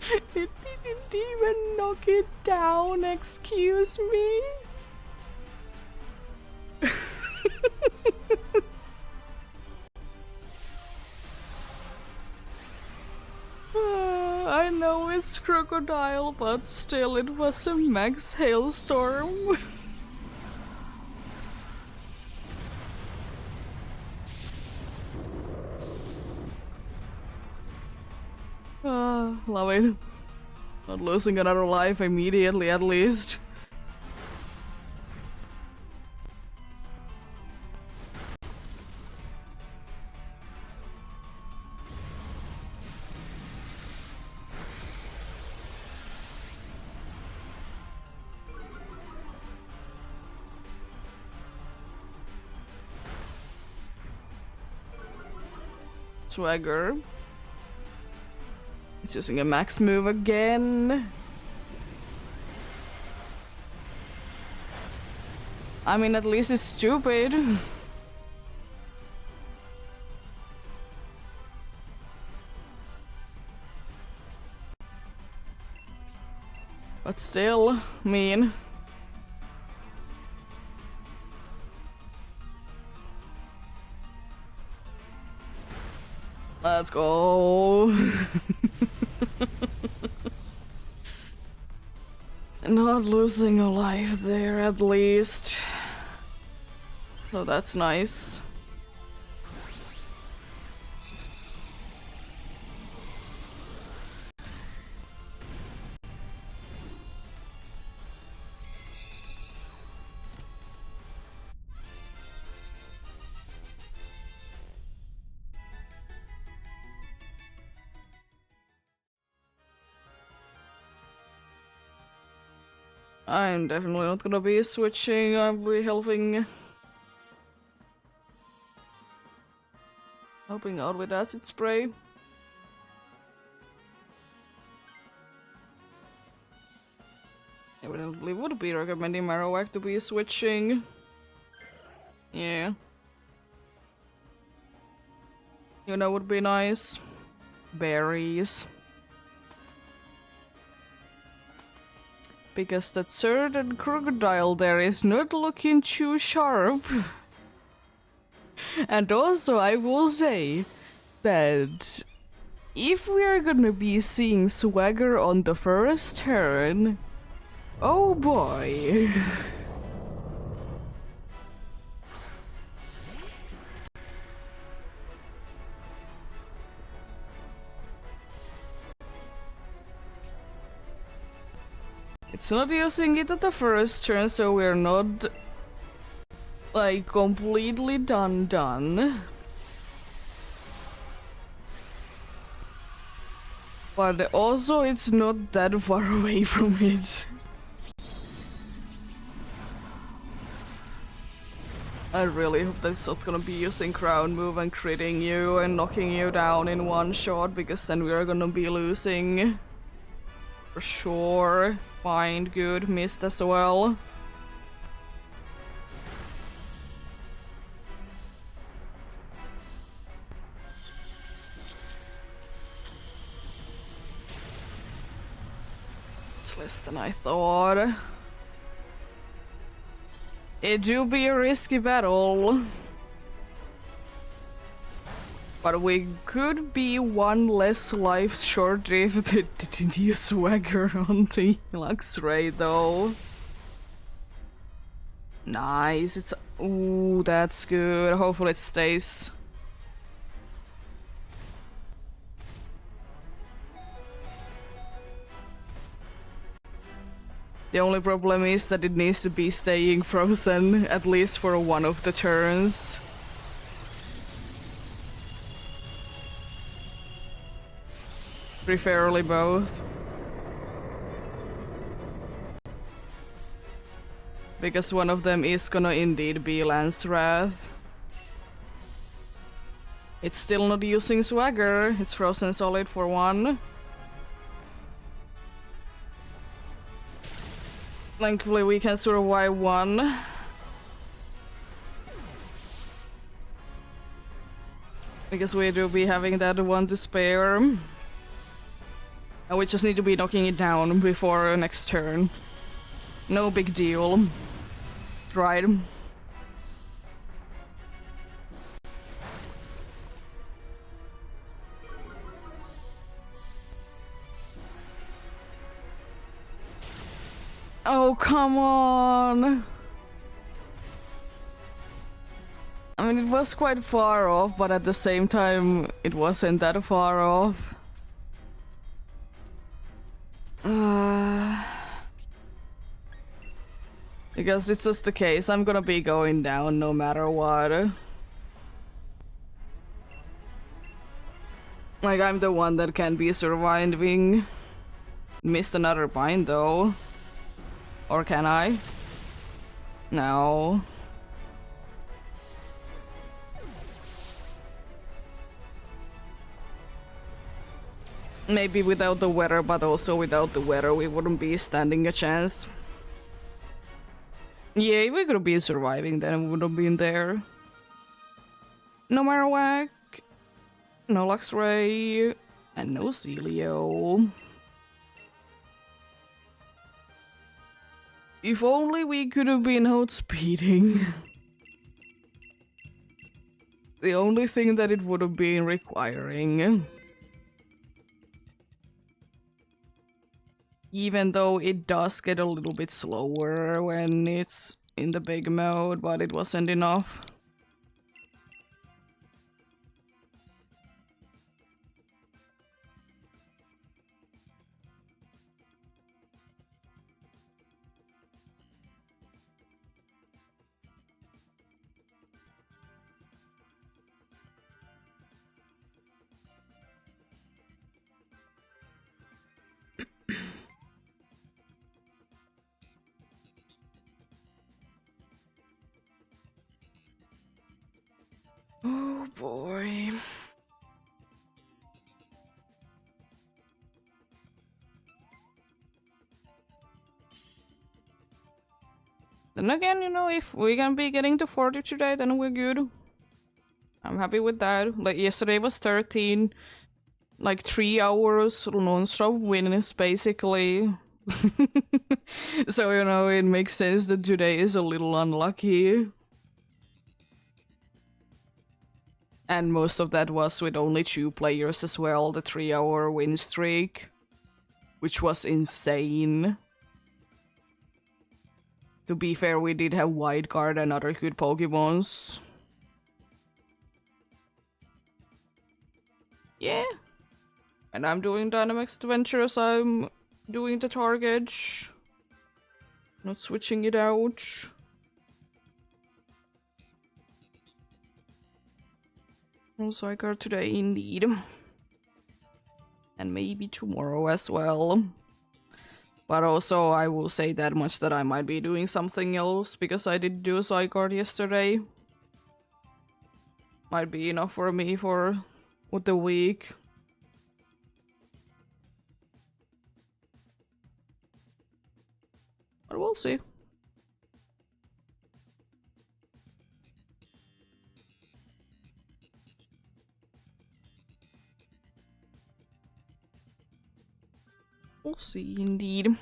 It didn't even knock it down, excuse me? I know it's Crocodile, but still it was a max hailstorm. Love it. Not losing another life immediately, at least. Swagger. He's using a max move again. I mean, at least it's stupid. But still, mean. Let's go. Not losing a life there, at least. So that's nice. I'm definitely not gonna be switching, I'll be helping out with acid spray. Evidently would be recommending Marowak to be switching. Yeah. You know, would be nice. Berries. Because that certain crocodile there is not looking too sharp. And also, I will say that if we are gonna be seeing Swagger on the first turn, oh boy. It's not using it at the first turn, so we're not like completely done. But also it's not that far away from it. I really hope that it's not gonna be using crown move and critting you and knocking you down in one shot, because then we are gonna be losing. For sure. Fine, good, missed as well. It's less than I thought. It do be a risky battle. But we could be one less life short if they didn't use Swagger on the Luxray though. Nice, it's... Ooh, that's good. Hopefully it stays. The only problem is that it needs to be staying frozen, at least for one of the turns. Preferably both. Because one of them is gonna indeed be Lance Wrath. It's still not using Swagger, it's frozen solid for one. Thankfully we can survive one. Because we do be having that one to spare. And we just need to be knocking it down before next turn. No big deal. Right. Oh, come on! I mean, it was quite far off, but at the same time, it wasn't that far off. Because it's just the case, I'm gonna be going down no matter what. Like, I'm the one that can be surviving. Missed another bind though. Or can I? No. Maybe without the weather, but also without the weather we wouldn't be standing a chance. Yeah, if we could be surviving, then we would have been there. No Marowak, no Luxray, and no Celio. If only we could have been outspeeding. The only thing that it would have been requiring. Even though it does get a little bit slower when it's in the big mode, but it wasn't enough. Oh boy. Then again, you know, if we can be getting to 40 today, then we're good. I'm happy with that. Like, yesterday was 13. Like, 3 hours non-stop wins, basically. So, you know, it makes sense that today is a little unlucky. And most of that was with only 2 players as well, the 3-hour win streak. Which was insane. To be fair, we did have Wildcard and other good Pokemons. Yeah. And I'm doing Dynamax Adventures, I'm doing the target. Not switching it out. Also, I got today indeed. And maybe tomorrow as well. But also, I will say that much that I might be doing something else, because I did do a Zygarde yesterday. Might be enough for me for with the week. But we'll see. We'll see, indeed.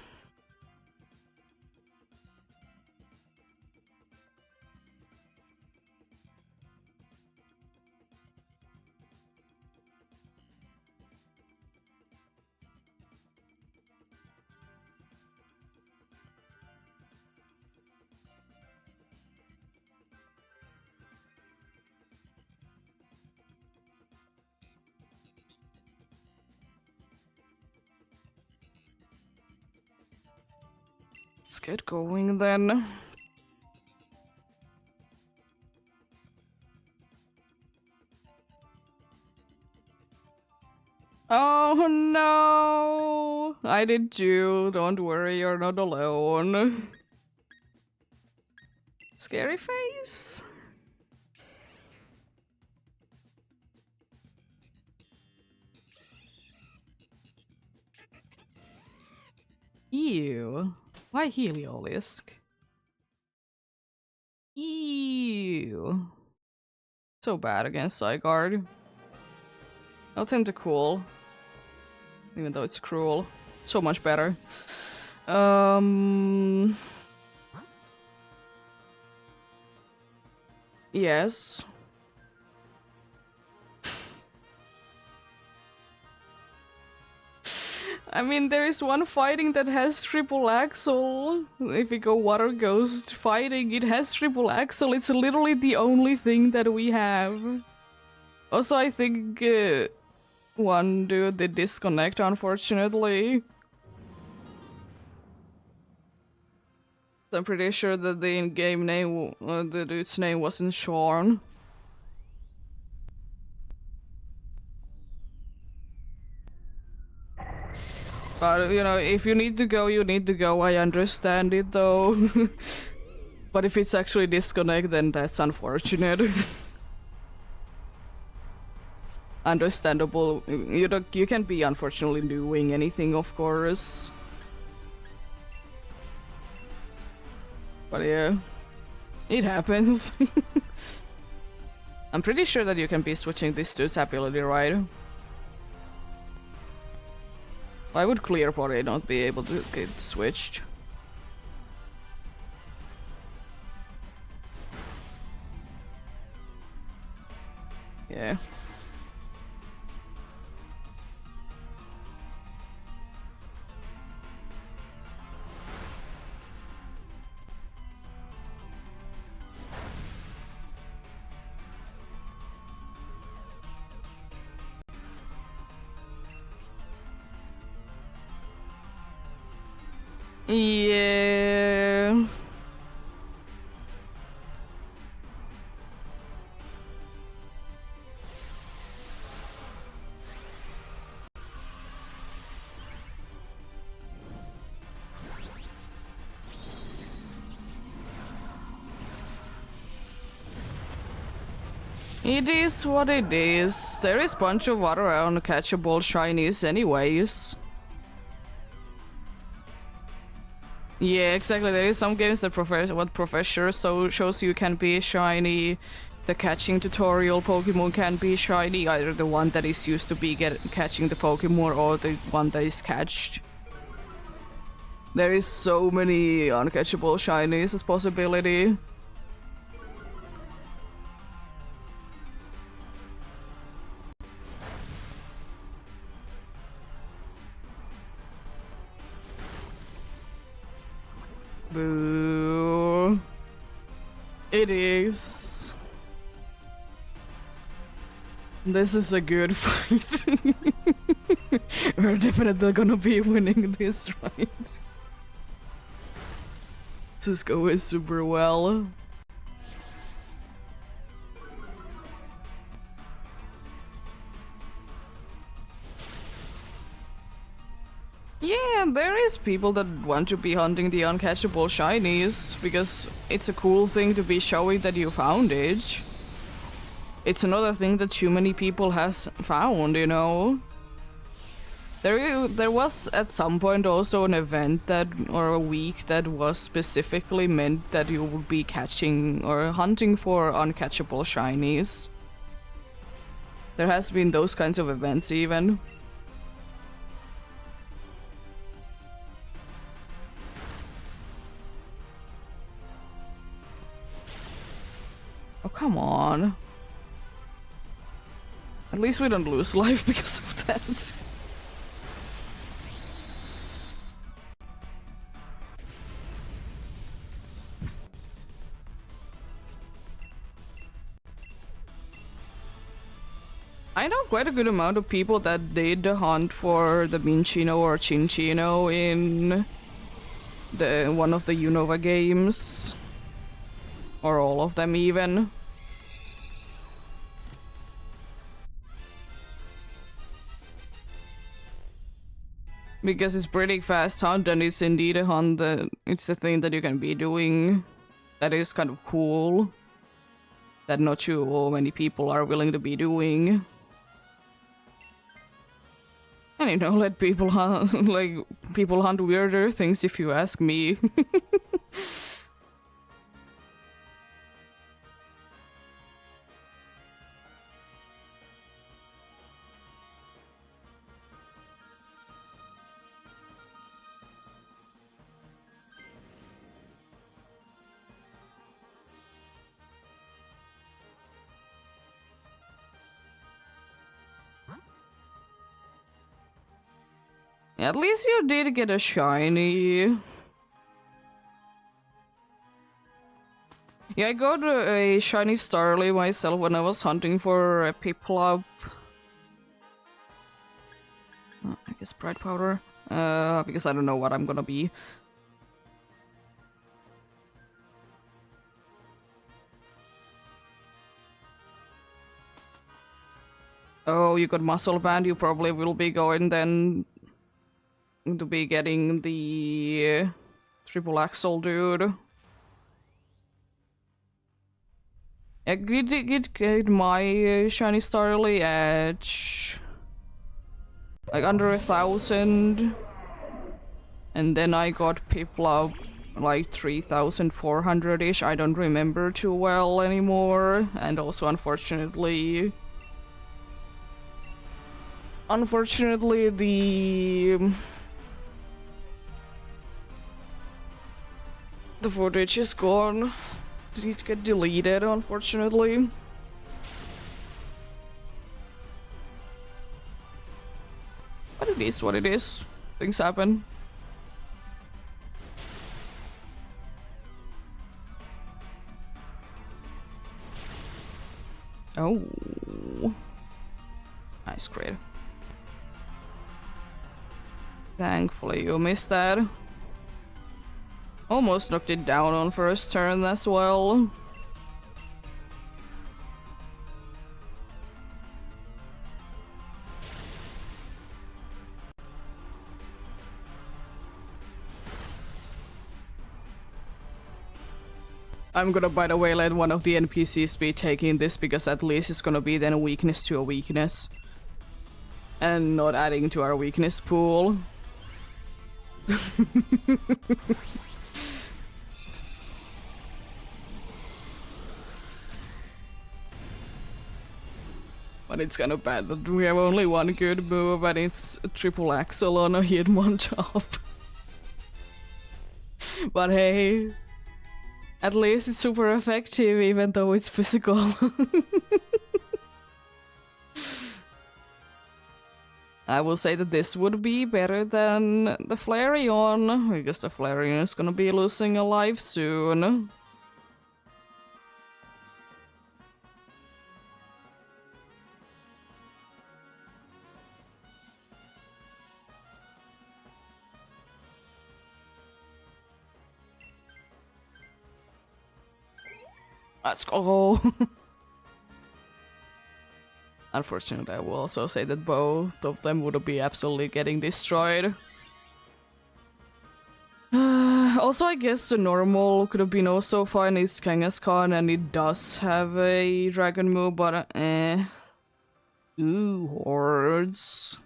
Let's get going then. Oh no! I did too. Don't worry, you're not alone. Scary face? Ew. Why Heliolisk? Ew. So bad against Zygarde. I'll tend to cool. Even though it's cruel. So much better. Yes. I mean, there is one fighting that has triple axle. If we go Water Ghost fighting, it has triple axle. It's literally the only thing that we have. Also, I think one dude did disconnect, unfortunately. I'm pretty sure that the in-game name, the dude's name wasn't Sean. But, you know, if you need to go, you need to go. I understand it, though. But if it's actually disconnect, then that's unfortunate. understandable. You can't be unfortunately doing anything, of course. But yeah, it happens. I'm pretty sure that you can be switching this to its ability, right? Why would clear body not be able to get switched? Yeah. Yeah. It is what it is. There is bunch of other uncatchable shinies anyways. Yeah, exactly. There is some games that Professor shows you can be shiny. The catching tutorial Pokemon can be shiny, either the one that is used to be catching the Pokemon or the one that is catched. There is so many uncatchable shinies as possibility. Boo. It is. This is a good fight. We're definitely gonna be winning this, right? This is going super well. Yeah, there is people that want to be hunting the uncatchable shinies, because it's a cool thing to be showing that you found it. It's another thing that too many people has found, you know? There was at some point also an event that, or a week that was specifically meant that you would be catching or hunting for uncatchable shinies. There has been those kinds of events even. Oh, come on. At least we don't lose life because of that. I know quite a good amount of people that did hunt for the Minchino or Chinchino in one of the Unova games. Or all of them even. Because it's pretty fast hunt and it's indeed a hunt that it's the thing that you can be doing. That is kind of cool. That not too many people are willing to be doing. And you know, let people hunt, like, people hunt weirder things if you ask me. At least you did get a shiny. Yeah, I got a shiny Starly myself when I was hunting for a Piplup. I guess Bright Powder. Because I don't know what I'm gonna be. Oh, you got Muscle Band, you probably will be going then to be getting the triple axle dude. I did get my shiny starly at like under 1,000, and then I got Piplup like 3,400-ish. I don't remember too well anymore, and also unfortunately the footage is gone. It get deleted, unfortunately. But it is what it is. Things happen. Oh. Nice crit. Thankfully you missed that. Almost knocked it down on first turn as well. I'm gonna, by the way, let one of the NPCs be taking this, because at least it's gonna be then a weakness to a weakness. And not adding to our weakness pool. But it's kind of bad that we have only one good move and it's a triple axle on a Hitmontop. But hey, at least it's super effective even though it's physical. I will say that this would be better than the Flareon, because the Flareon is gonna be losing a life soon. Let's go! Unfortunately, I will also say that both of them would be absolutely getting destroyed. Also, I guess the normal could have been also fine. It's Kangaskhan and it does have a dragon move, but Ooh, hordes.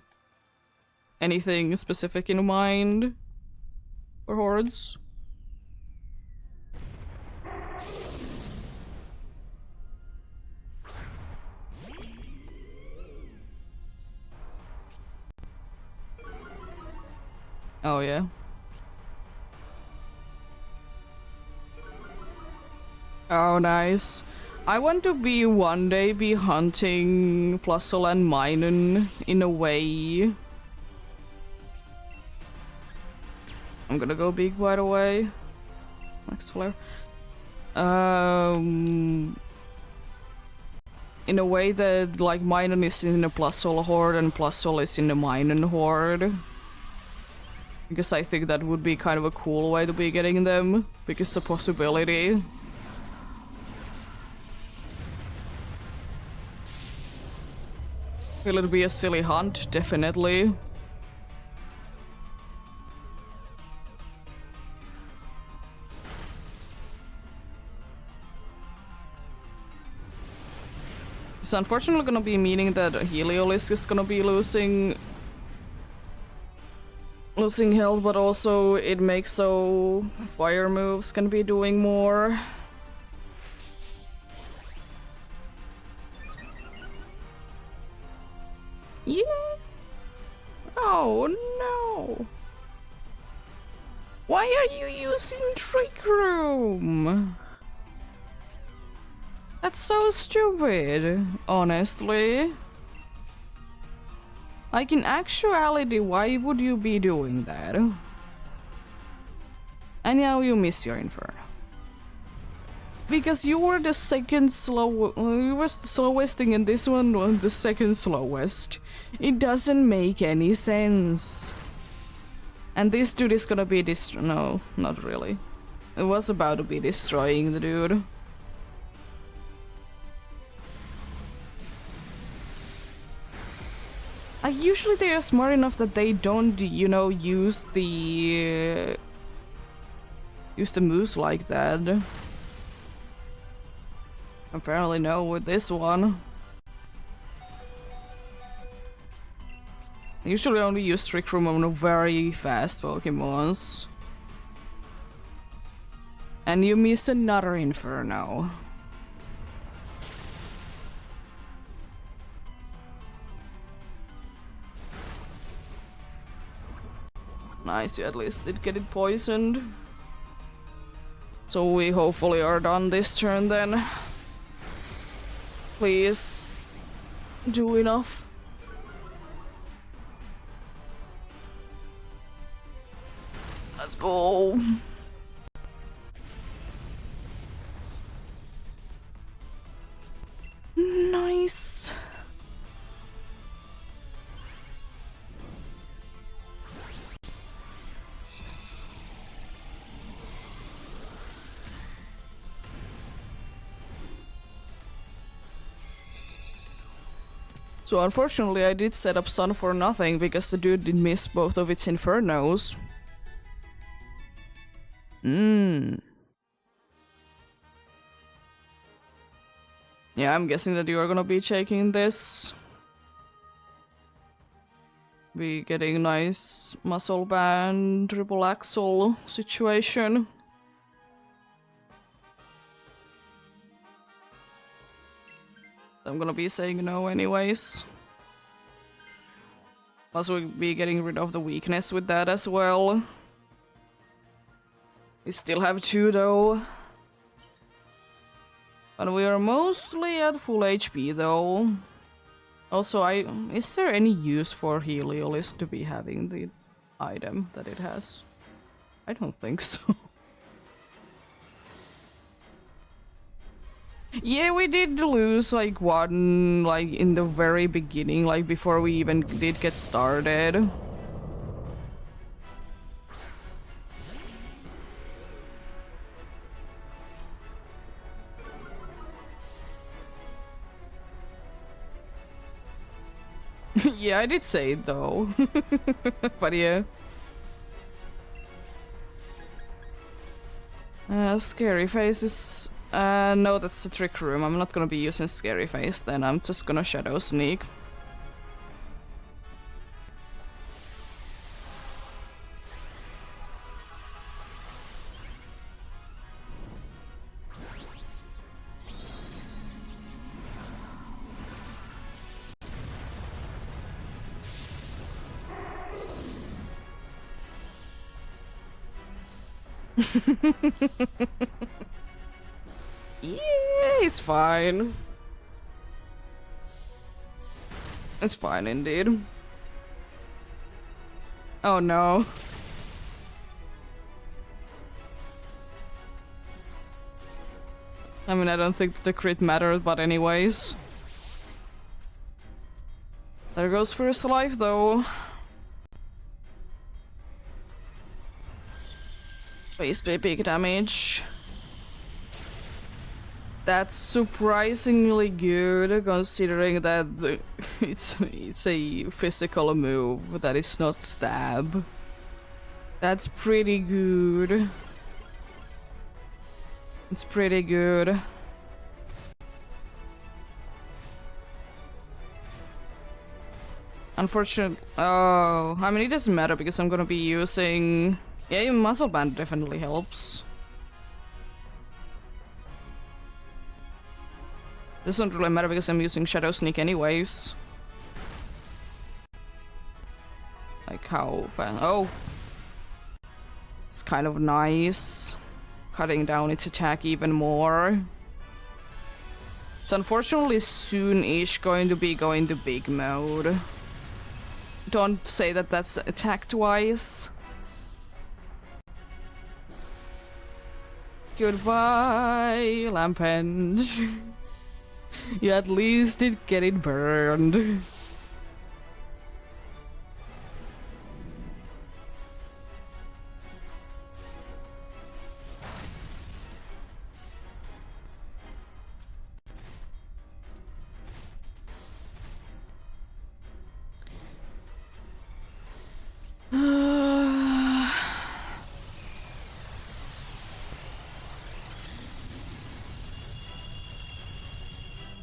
Anything specific in mind for hordes? Oh yeah. Oh nice. I want to be one day be hunting Plusle and Minun in a way. I'm gonna go big by the way. Max flare. In a way that like Minun is in the Plusle horde and Plusle is in the Minun horde. Because I think that would be kind of a cool way to be getting them, because the possibility. Will it be a silly hunt? Definitely. It's unfortunately gonna be meaning that Heliolisk is gonna be losing health, but also it makes so fire moves can be doing more. Yeah. Oh no. Why are you using Trick Room? That's so stupid, honestly. Like, in actuality, why would you be doing that? And now you miss your Inferno. Because you were the second you were the slowest thing and this one was the second slowest. It doesn't make any sense. And this dude is gonna be no, not really. It was about to be destroying the dude. Usually they are smart enough that they don't, you know, use the moves like that. Apparently no with this one. I usually only use Trick Room on very fast Pokemons. And you miss another Inferno. Nice, you at least did get it poisoned. So we hopefully are done this turn then. Please do enough. Let's go. Nice. So unfortunately I did set up Sun for nothing because the dude did miss both of its Infernos. Yeah, I'm guessing that you are gonna be taking this. Be getting nice muscle band, triple axle situation. I'm gonna be saying no anyways. Plus we'll be getting rid of the weakness with that as well. We still have 2 though. But we are mostly at full HP though. Also, is there any use for Heliolisk to be having the item that it has? I don't think so. Yeah, we did lose like one like in the very beginning, like before we even did get started. Yeah, I did say it though. But yeah. Scary Face is... no, that's the Trick Room. I'm not gonna be using Scary Face then. I'm just gonna Shadow Sneak. Yeah, it's fine. It's fine indeed. Oh no. I mean, I don't think the crit mattered, but anyways. There goes first life though. Please be big damage. That's surprisingly good, considering that it's a physical move that is not stab. That's pretty good. It's pretty good. Unfortunately, oh, I mean it doesn't matter because I'm gonna be using... Yeah, muscle band definitely helps. Doesn't really matter because I'm using Shadow Sneak anyways. Like how fast? Oh! It's kind of nice. Cutting down its attack even more. It's unfortunately soon-ish going to be going to big mode. Don't say that that's attack twice. Goodbye, Lampend. You at least did get it burned.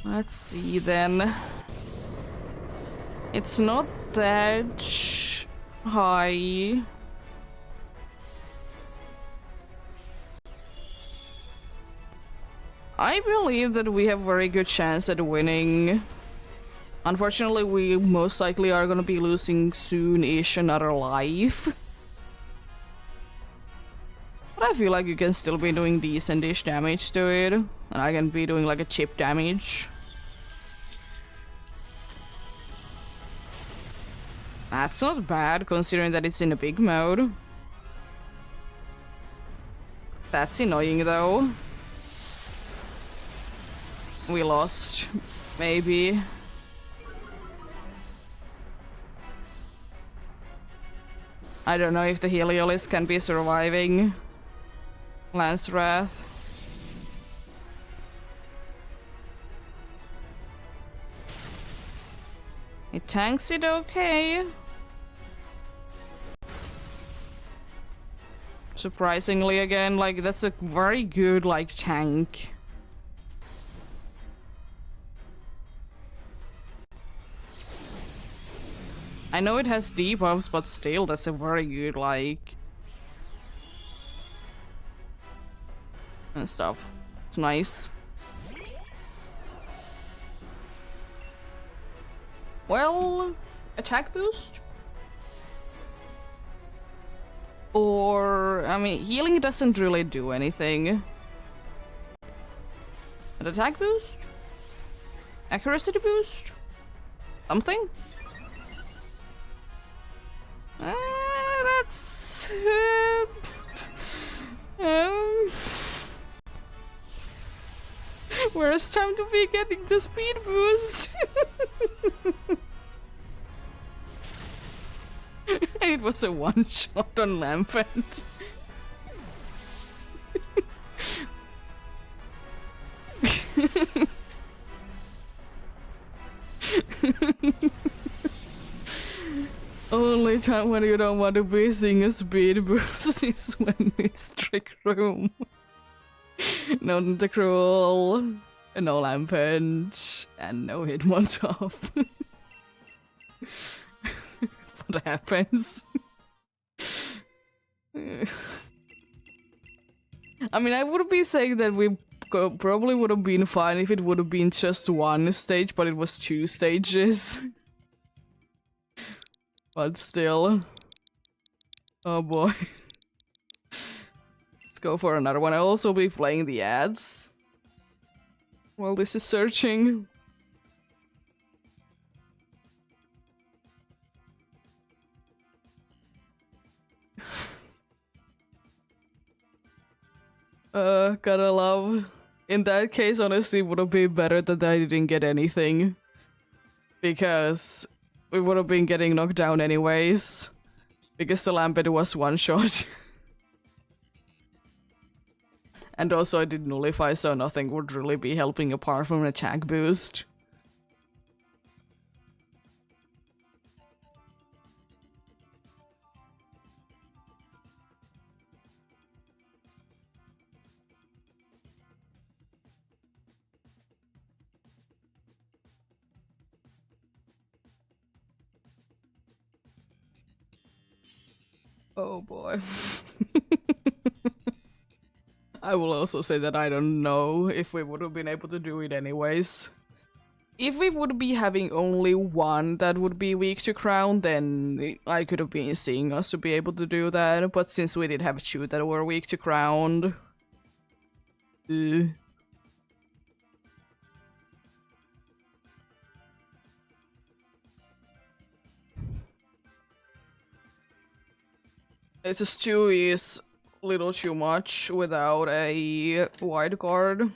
Let's see then. It's not that high. I believe that we have very good chance at winning. Unfortunately, we most likely are gonna be losing soon-ish another life. But I feel like you can still be doing decent-ish damage to it. And I can be doing like a chip damage. That's not bad, considering that it's in a big mode. That's annoying, though. We lost. Maybe. I don't know if the Heliolisk can be surviving Lance Wrath. It tanks it okay. Surprisingly again, like that's a very good like tank. I know it has debuffs, but still that's a very good like and stuff. It's nice. Well, attack boost? Or, I mean, healing doesn't really do anything. An attack boost? Accuracy boost? Something? That's... Worst time to be getting the speed boost. It was a one-shot on Lampent. Only time when you don't want to be seeing a speed boost is when it's Trick Room. No Tentacruel, no Lampent, and no Hitmontop. What happens? I mean, I would be saying that we probably would have been fine if it would have been just one stage, but it was 2 stages. But still. Oh boy. Let's go for another one. I'll also be playing the ads while this is searching. Gotta love. In that case, honestly, it would have been better that I didn't get anything. Because we would have been getting knocked down anyways. Because the Lampet was one shot. And also I did nullify, so nothing would really be helping apart from an attack boost. Oh boy. I will also say that I don't know if we would have been able to do it anyways. If we would be having only one that would be weak to crown, then I could have been seeing us to be able to do that. But since we did have 2 that were weak to crown... It's just 2 is a little too much without a wide guard.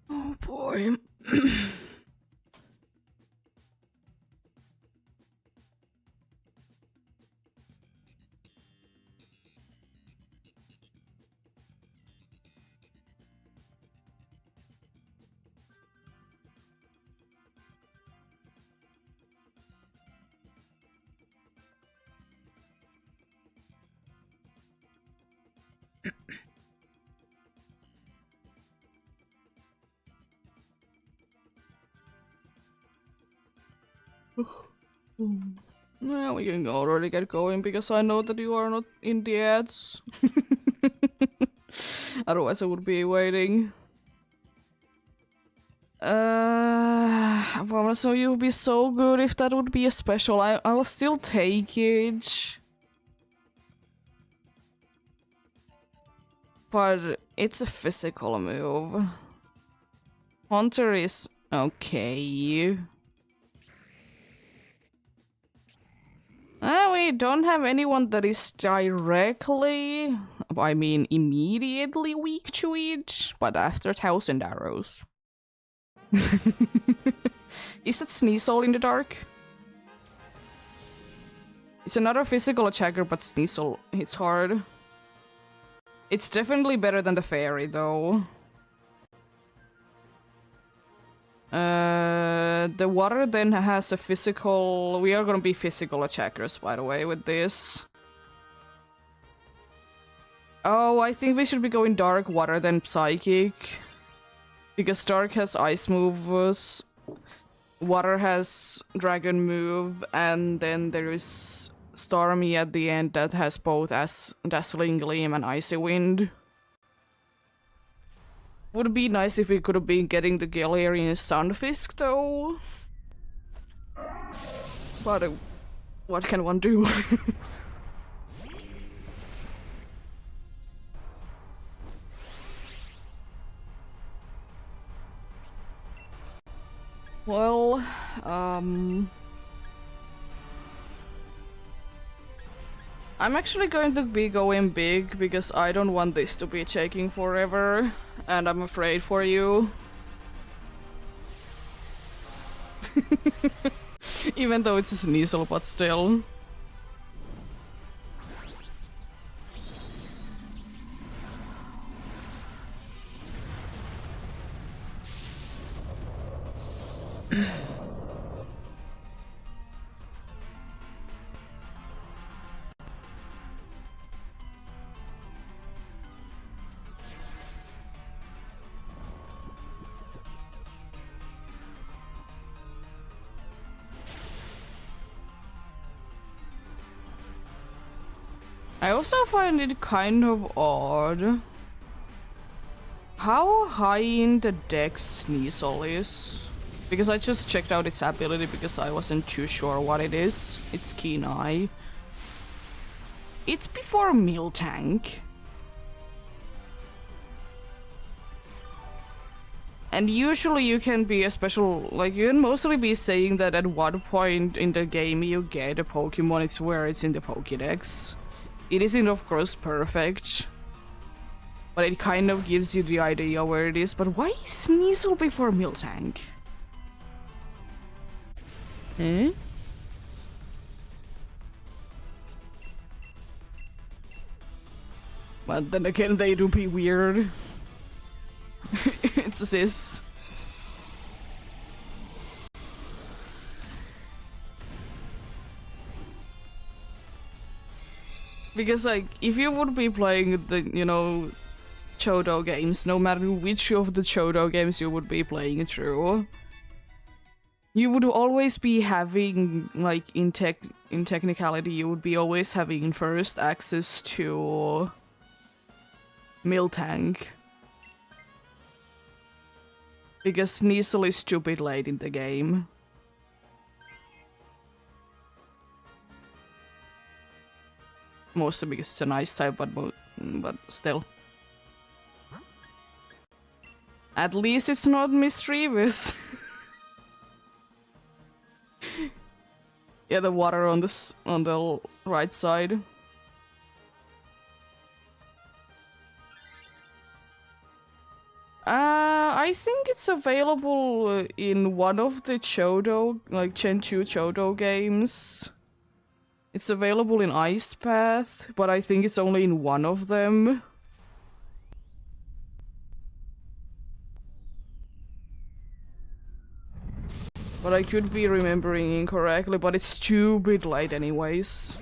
Oh boy. Well, we can already get going because I know that you are not in the ads. Otherwise, I would be waiting. Well, so you would be so good if that would be a special. I'll still take it. But it's a physical move. Hunter is okay. We don't have anyone that is directly, I mean immediately weak to it, but after 1,000 arrows. Is that Sneasel in the dark? It's another physical attacker, but Sneasel hits hard. It's definitely better than the fairy, though. The water then has a physical... We are gonna be physical attackers, by the way, with this. Oh, I think we should be going dark water than psychic. Because dark has ice moves, water has dragon move, and then there is Stormy at the end that has both as Dazzling Gleam and Icy Wind. Would be nice if we could have been getting the Galarian Stunfisk though. But what can one do? Well, I'm actually going to be going big because I don't want this to be taking forever, and I'm afraid for you. Even though it's a Sneasel, but still. I also find it kind of odd how high in the dex Sneasel is. Because I just checked out its ability because I wasn't too sure what it is. It's Keen Eye. It's before Miltank. And usually you can be a special, like you can mostly be saying that at one point in the game you get a Pokemon, it's where it's in the Pokédex. It isn't of course perfect, but it kind of gives you the idea where it is. But why is Sneasel before Miltank? Eh? But then again, they do be weird. It's this. Because, like, if you would be playing the, you know, Chodo games, no matter which of the Chodo games you would be playing through, you would always be having, like, in technicality, you would be always having first access to Miltank. Because Sneasel is stupid late in the game. Mostly because it's a nice type, but still. At least it's not mischievous. Yeah, the water on the right side. I think it's available in one of the Chodo, like Gen 2 Chodo games. It's available in Ice Path, but I think it's only in one of them. But I could be remembering incorrectly, but it's stupid late anyways.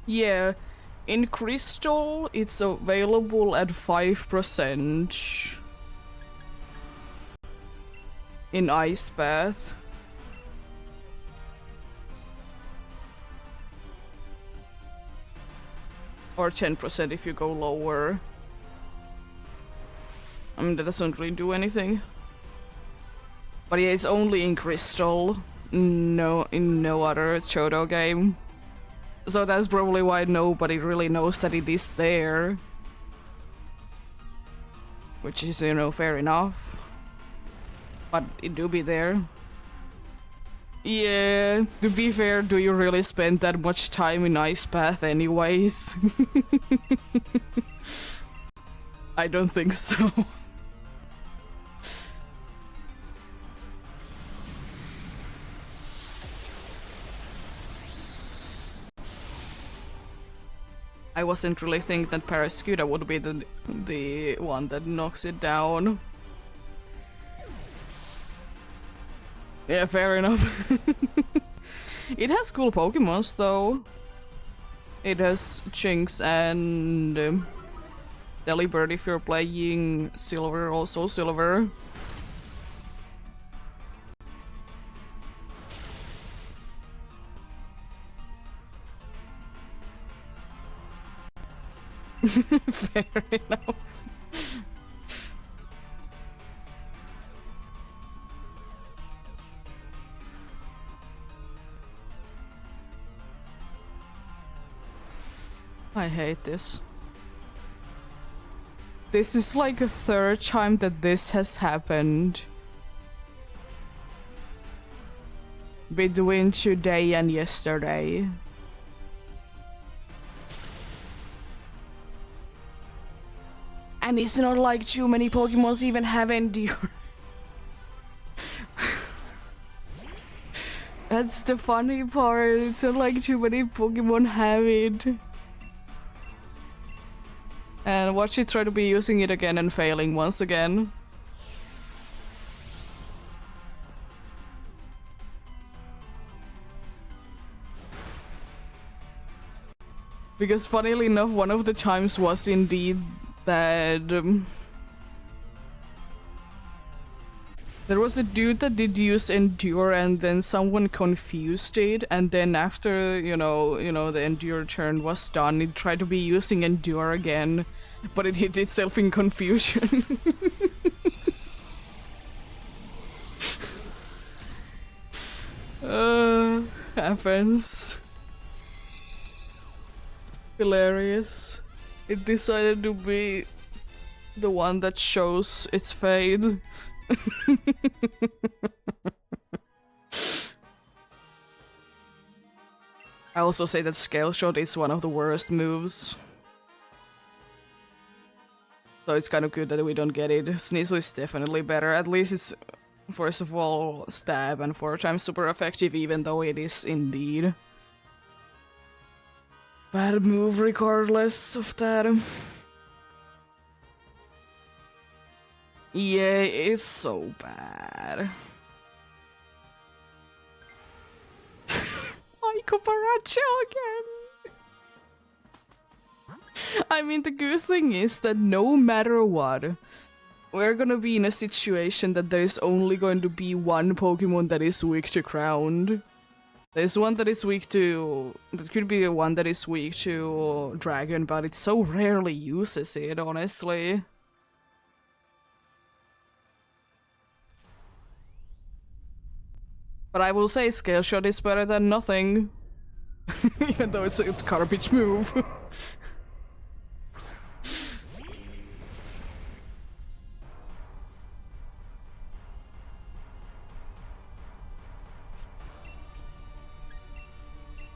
Yeah, in Crystal it's available at 5%. in Ice Path. Or 10% if you go lower. I mean, that doesn't really do anything. But yeah, it's only in Crystal. No, in no other Chodo game. So that's probably why nobody really knows that it is there. Which is, you know, fair enough. But it do be there. Yeah, to be fair, do you really spend that much time in Ice Path anyways? I don't think so. I wasn't really thinking that Parascuda would be the one that knocks it down. Yeah, fair enough. It has cool Pokemons though. It has Chinks and Delibird if you're playing Silver, also Silver. Fair enough. I hate this. This is like a third time that this has happened. Between today and yesterday. And it's not like too many Pokemons even have Endure. That's the funny part, it's not like too many Pokemon have it. And watch it try to be using it again and failing once again. Because funnily enough, one of the times was indeed that there was a dude that did use Endure and then someone confused it, and then after, you know, the Endure turn was done, it tried to be using Endure again, but it hit itself in confusion. Happens. Hilarious. It decided to be the one that shows its fade. I also say that Scale Shot is one of the worst moves. So it's kind of good that we don't get it. Sneasel is definitely better. At least it's, first of all, stab and 4 times super effective, even though it is indeed bad move regardless of that. Yeah, it's so bad. Why Coparacho again? I mean, the good thing is that no matter what, we're gonna be in a situation that there is only going to be one Pokemon that is weak to ground. There's one that is weak to... that could be one that is weak to Dragon, but it so rarely uses it, honestly. But I will say Scale Shot is better than nothing. Even though it's a garbage move.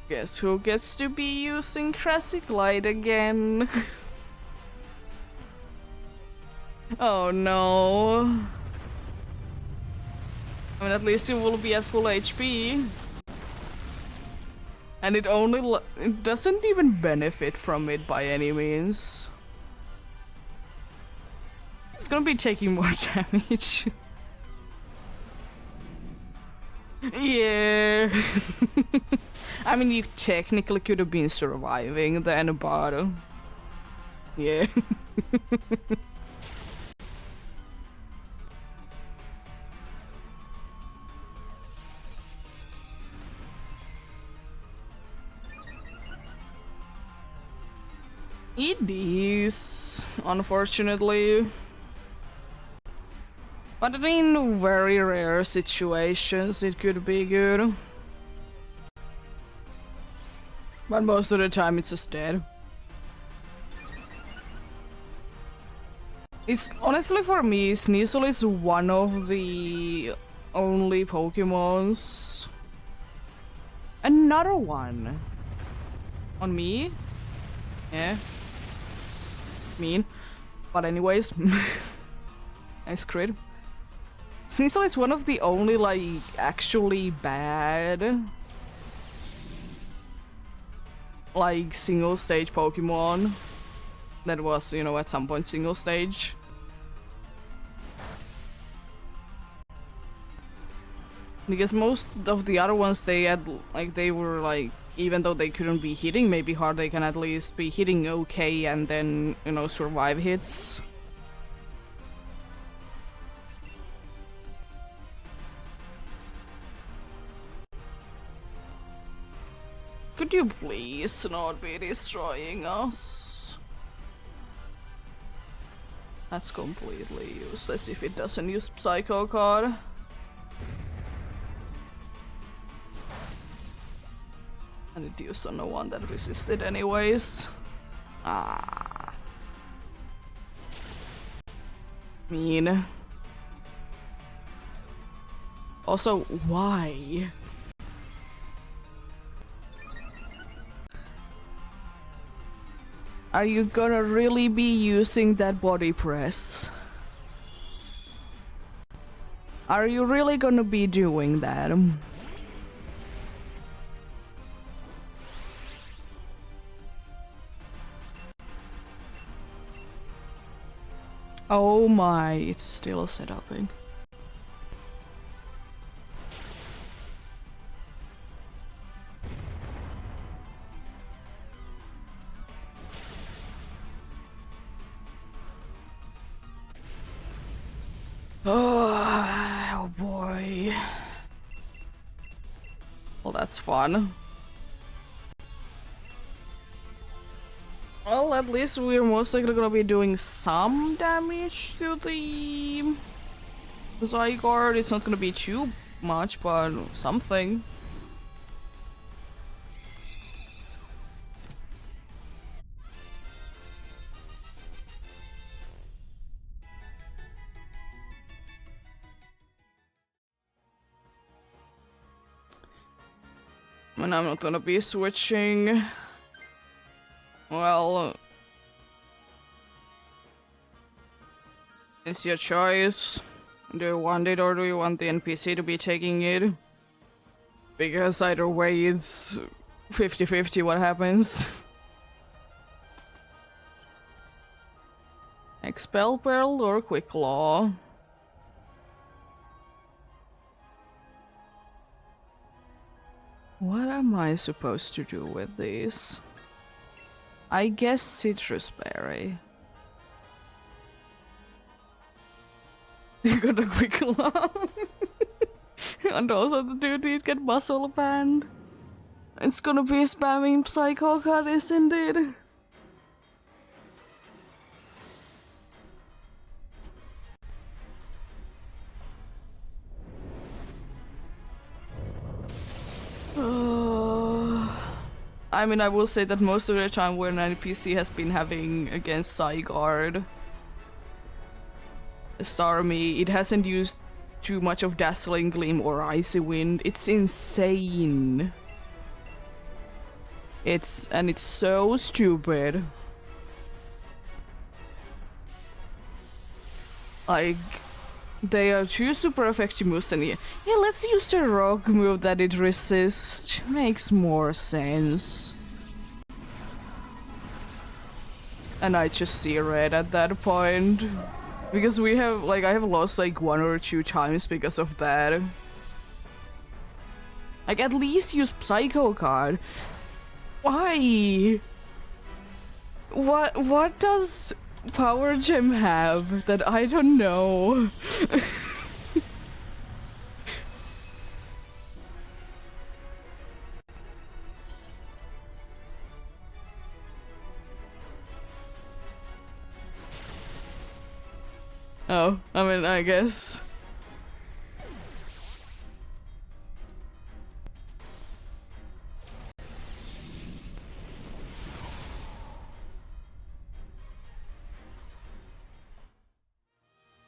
Guess who gets to be using Classic Light again? Oh no. I mean, at least it will be at full HP. And it only it doesn't even benefit from it by any means. It's gonna be taking more damage. Yeah. I mean, you technically could have been surviving then, but yeah. It is, unfortunately. But in very rare situations, it could be good. But most of the time, it's just dead. It's honestly for me, Sneasel is one of the only Pokemons. Another one. On me? Yeah. Mean. But anyways. Nice crit. Sneasel is one of the only, like, actually bad, like, single stage Pokemon that was, you know, at some point single stage. Because most of the other ones, they had, like, they were, like, even though they couldn't be hitting maybe hard, they can at least be hitting okay and then, you know, survive hits. Could you please not be destroying us? That's completely useless if it doesn't use Psycho card. And it used on the one that resisted anyways. Ah. Mean. Also, why? Are you gonna really be using that body press? Are you really gonna be doing that? Oh my, it's still setuping. Oh boy. Well, that's fun. Well, at least we're most likely gonna be doing some damage to the Zygarde. It's not gonna be too much, but something. And I'm not gonna be switching. Well, it's your choice. Do you want it or do you want the NPC to be taking it? Because either way it's 50-50 what happens. Expel Pearl or Quick Claw? What am I supposed to do with this? I guess Citrus Berry. You got a Quick Claw. And also the duties get Muscle Band. It's gonna be spamming Psycho card, isn't it? I mean, I will say that most of the time when an NPC has been having against Zygarde, Starmie, it hasn't used too much of Dazzling Gleam or Icy Wind. It's insane. It's so stupid. Like, they are two super effective moves and yeah, let's use the rock move that it resists. Makes more sense. And I just see red at that point. Because we have, like, I have lost like 1 or 2 times because of that. Like, at least use Psycho card. Why? What does Power Gem have that I don't know? Oh, I mean, I guess.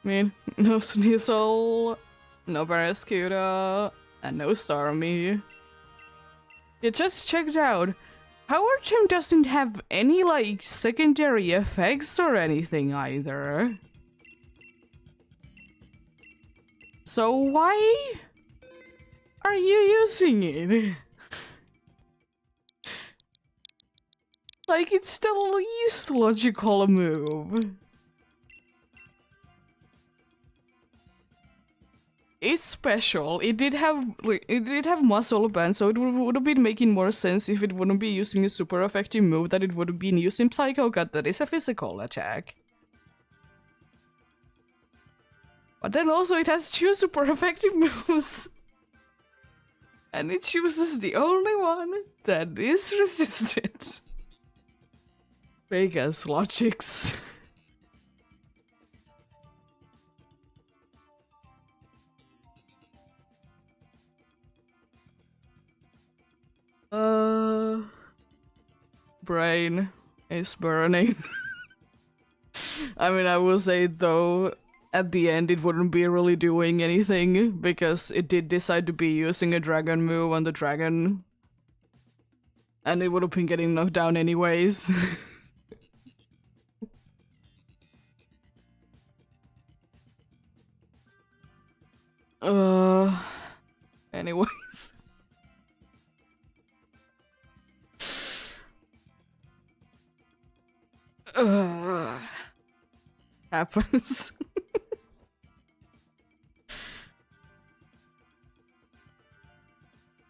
I mean, no Sneasel, no Barraskewda, and no Starmie. You just checked out. Power Gem doesn't have any, like, secondary effects or anything either. So why are you using it? Like, it's the least logical move. It's special. It did have muscle band, so it would have been making more sense if it wouldn't be using a super effective move that it would have been using Psycho Cut that is a physical attack. But then also it has two super effective moves. And it chooses the only one that is resisted. Vegas logics. Brain is burning. I mean, I will say though, at the end it wouldn't be really doing anything because it did decide to be using a dragon move on the dragon. And it would have been getting knocked down anyways. Anyways. Happens.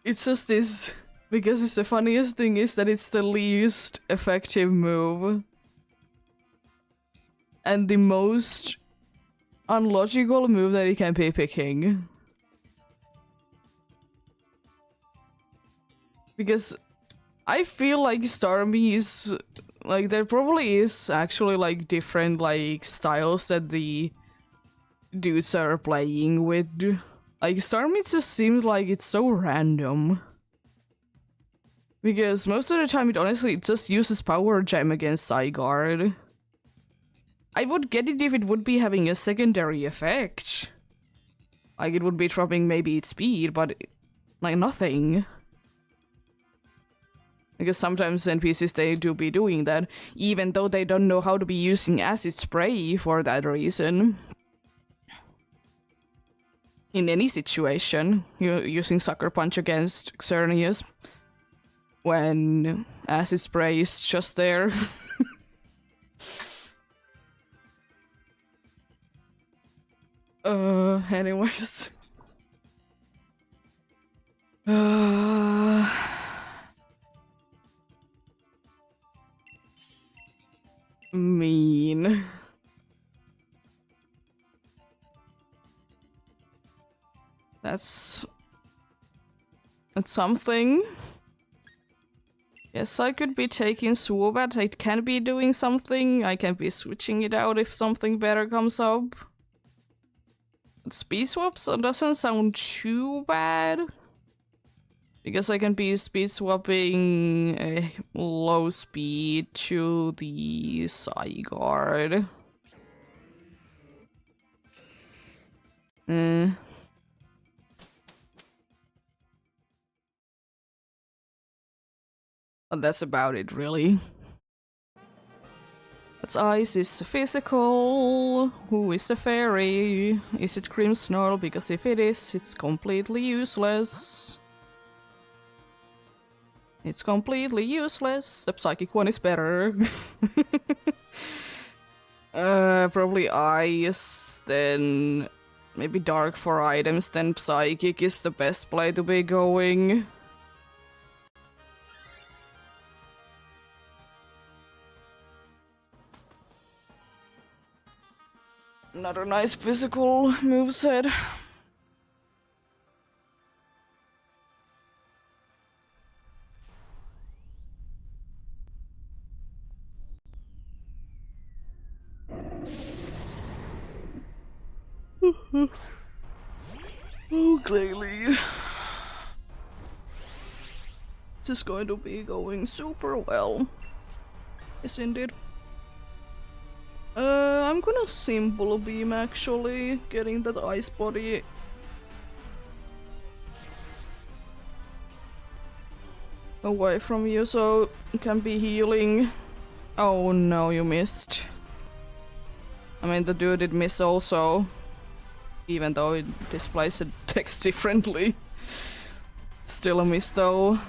It's just this, because it's the funniest thing is that it's the least effective move. And the most unlogical move that you can be picking. Because I feel like Starmie is, like, there probably is actually, like, different, like, styles that the dudes are playing with. Like, Starmie just seems like it's so random. Because most of the time it honestly just uses Power Gem against Zygarde. I would get it if it would be having a secondary effect. Like, it would be dropping maybe its speed, but, like, nothing. Because sometimes NPCs, they do be doing that, even though they don't know how to be using acid spray for that reason. In any situation, you're using Sucker Punch against Xerneas when acid spray is just there. Anyways. Mean. That's something. Yes, I could be taking Swobat. It can be doing something. I can be switching it out if something better comes up. But speed swaps doesn't sound too bad. Because I can be speed swapping a low speed to the Zygarde. But that's about it, really. That's ice is physical. Who is the fairy? Is it Grimmsnarl? Because if it is, it's completely useless. It's completely useless. The psychic one is better. Probably ice, then maybe dark for items, then psychic is the best play to be going. Another nice physical moveset. Oh, clearly. This is going to be going super well. Yes, indeed. I'm gonna simple beam actually, getting that ice body. Away from you so it can be healing. Oh no, you missed. I mean, the dude did miss also, even though it displays the text differently. Still a miss though.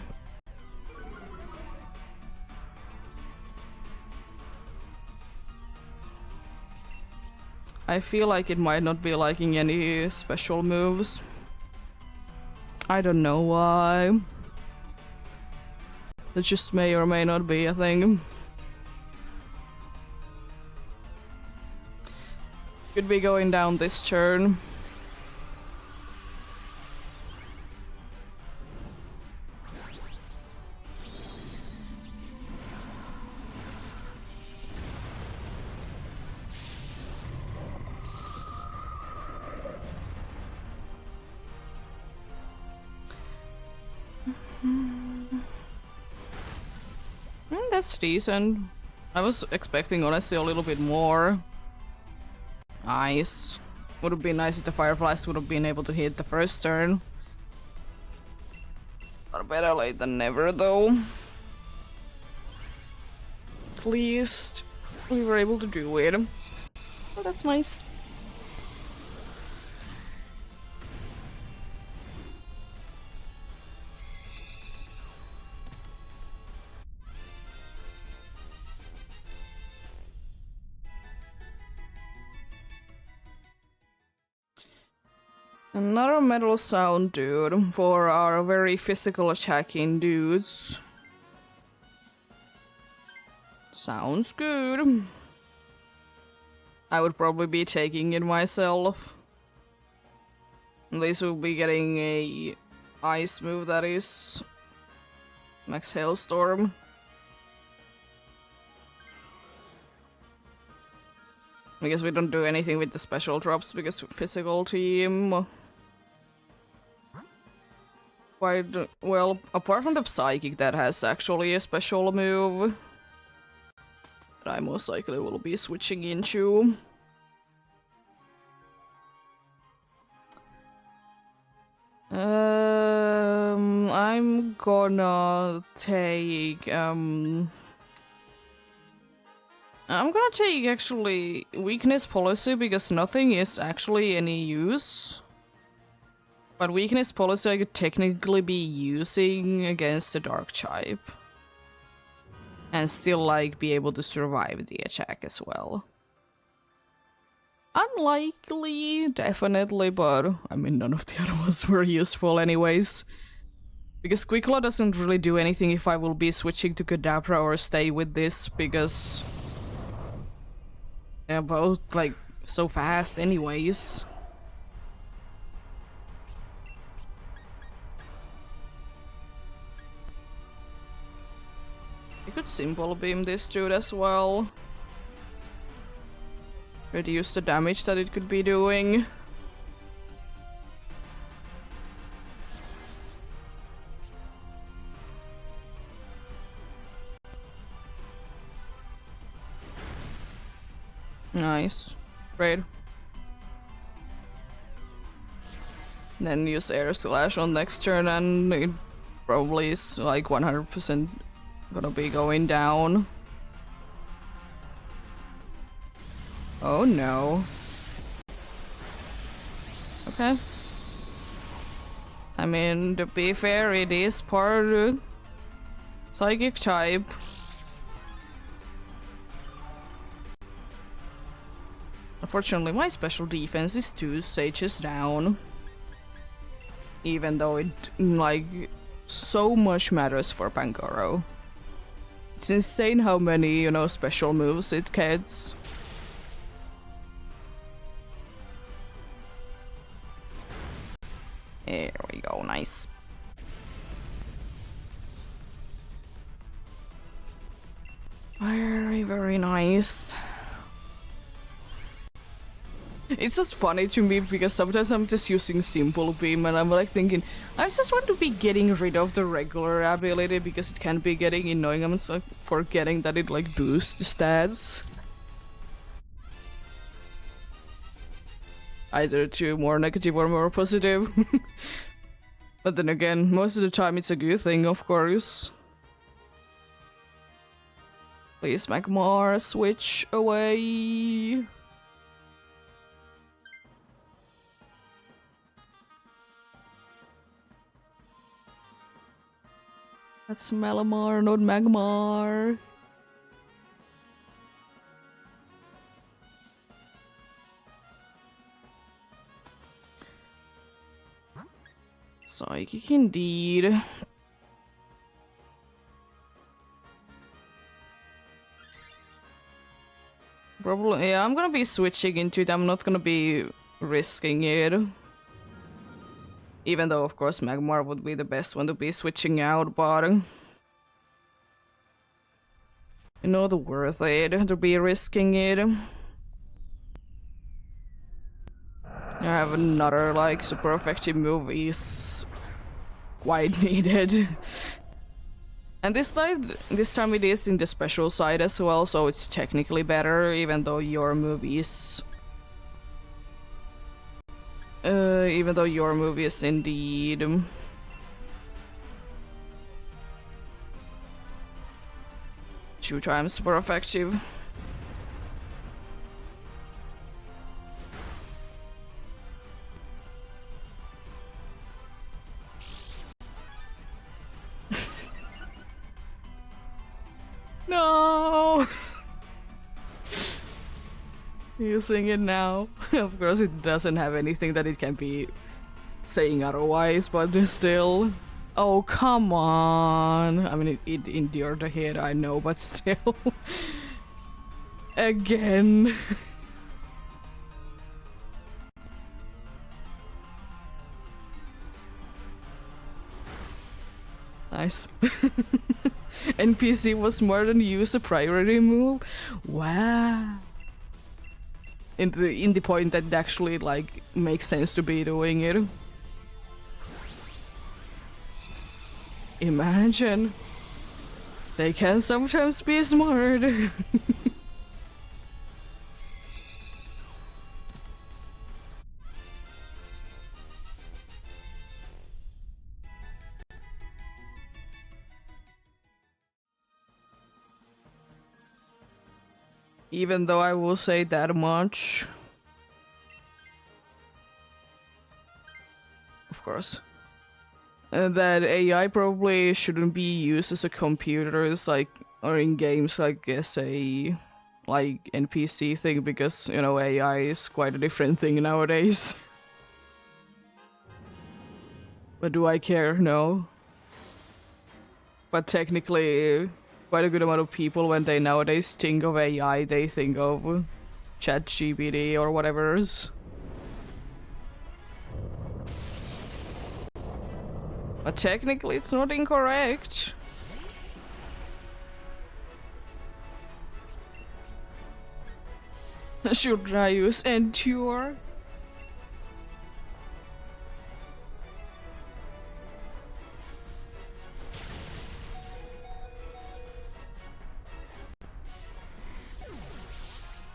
I feel like it might not be liking any special moves. I don't know why. That just may or may not be a thing. Could be going down this turn. That's decent. I was expecting honestly a little bit more. Nice. Would have been nice if the Fireflies would have been able to hit the first turn. But better late than never though. At least we were able to do it. Oh, that's nice. Another metal sound dude for our very physical attacking dudes. Sounds good. I would probably be taking it myself. At least we'll be getting a ice move that is Max Hailstorm. I guess we don't do anything with the special drops because physical team. Quite well, apart from the psychic that has actually a special move that I most likely will be switching into. I'm gonna take actually weakness policy because nothing is actually any use. But weakness policy I could technically be using against the dark type. And still like be able to survive the attack as well. Unlikely, definitely, but I mean none of the other ones were useful anyways. Because Quickla doesn't really do anything if I will be switching to Kadabra or stay with this because they're both like so fast anyways. You could simple beam this dude as well. Reduce the damage that it could be doing. Nice. Great. Then use Air Slash on next turn and it probably is like 100% gonna be going down. Oh no. Okay. I mean, to be fair, it is part psychic type. Unfortunately, my special defense is 2 sages down. Even though it, like, so much matters for Pangoro. It's insane how many, you know, special moves it gets. There we go, nice. Very, very nice. It's just funny to me because sometimes I'm just using simple beam and I'm like thinking, I just want to be getting rid of the regular ability because it can be getting annoying. I'm just like forgetting that it like boosts the stats. Either to more negative or more positive. But then again, most of the time it's a good thing, of course. Please, Magmar, switch away. That's Malamar, not Magmar. Psychic indeed. Probably, yeah, I'm gonna be switching into it. I'm not gonna be risking it. Even though, of course, Magmar would be the best one to be switching out, but... You know, the worth it to be risking it. I have another, like, super effective move is quite needed. And this time it is in the special side as well, so it's technically better, even though your move is... even though your move is indeed... 2 times super effective. No! Using it now. Of course it doesn't have anything that it can be saying otherwise, but still. Oh, come on. I mean, it endured a hit, I know, but still. Again. Nice. NPC was more than use a priority move. Wow. In the point that it actually like makes sense to be doing it. Imagine. They can sometimes be smart. Even though I will say that much. Of course. That AI probably shouldn't be used as a computer, it's like, or in games, I guess a like NPC thing, because, you know, AI is quite a different thing nowadays. But do I care? No. But technically, quite a good amount of people, when they nowadays think of AI, they think of ChatGPT or whatever's. But technically it's not incorrect. Should I use Endure?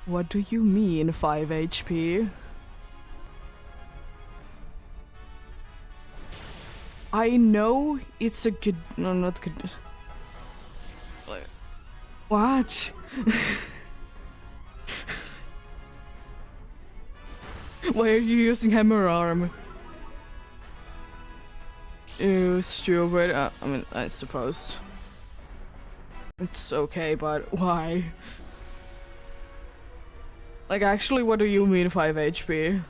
What do you mean 5 HP? I know it's a good... No, not good. What? Why are you using hammer arm? Ew, stupid. I mean, I suppose. It's okay, but why? Like, actually, what do you mean 5 HP?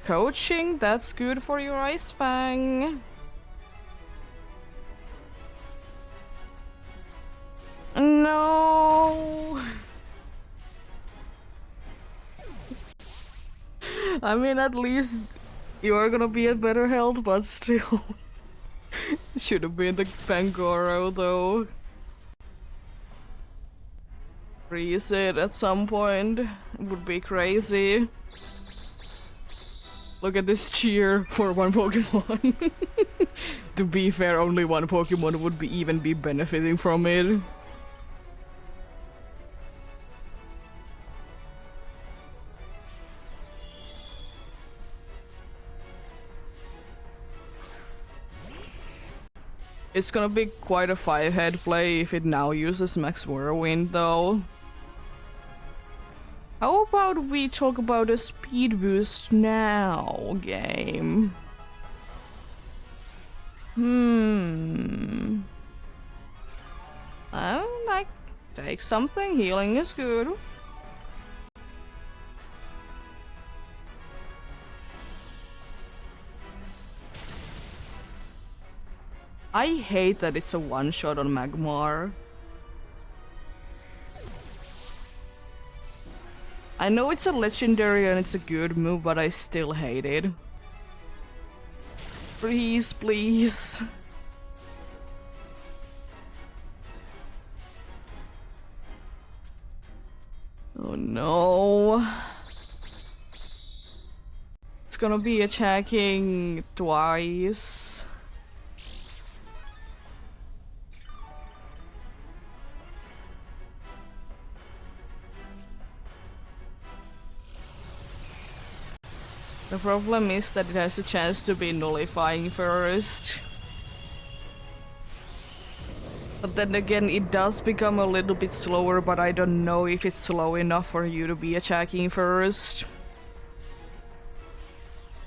Coaching? That's good for your Ice Fang. No. I mean, at least you are gonna be at better health, but still. Should have been the Pangoro, though. freeze it at some point. It would be crazy. Look at this cheer for one Pokemon. To be fair, only one Pokemon would even be benefiting from it. It's gonna be quite a 5-head play if it now uses Max Whirlwind though. How about we talk about a speed boost now, game? Oh, like, take something, healing is good. I hate that it's a one-shot on Magmar. I know it's a legendary and it's a good move, but I still hate it. Please, please. Oh no. It's gonna be attacking twice. The problem is that it has a chance to be nullifying first. But then again, it does become a little bit slower, but I don't know if it's slow enough for you to be attacking first.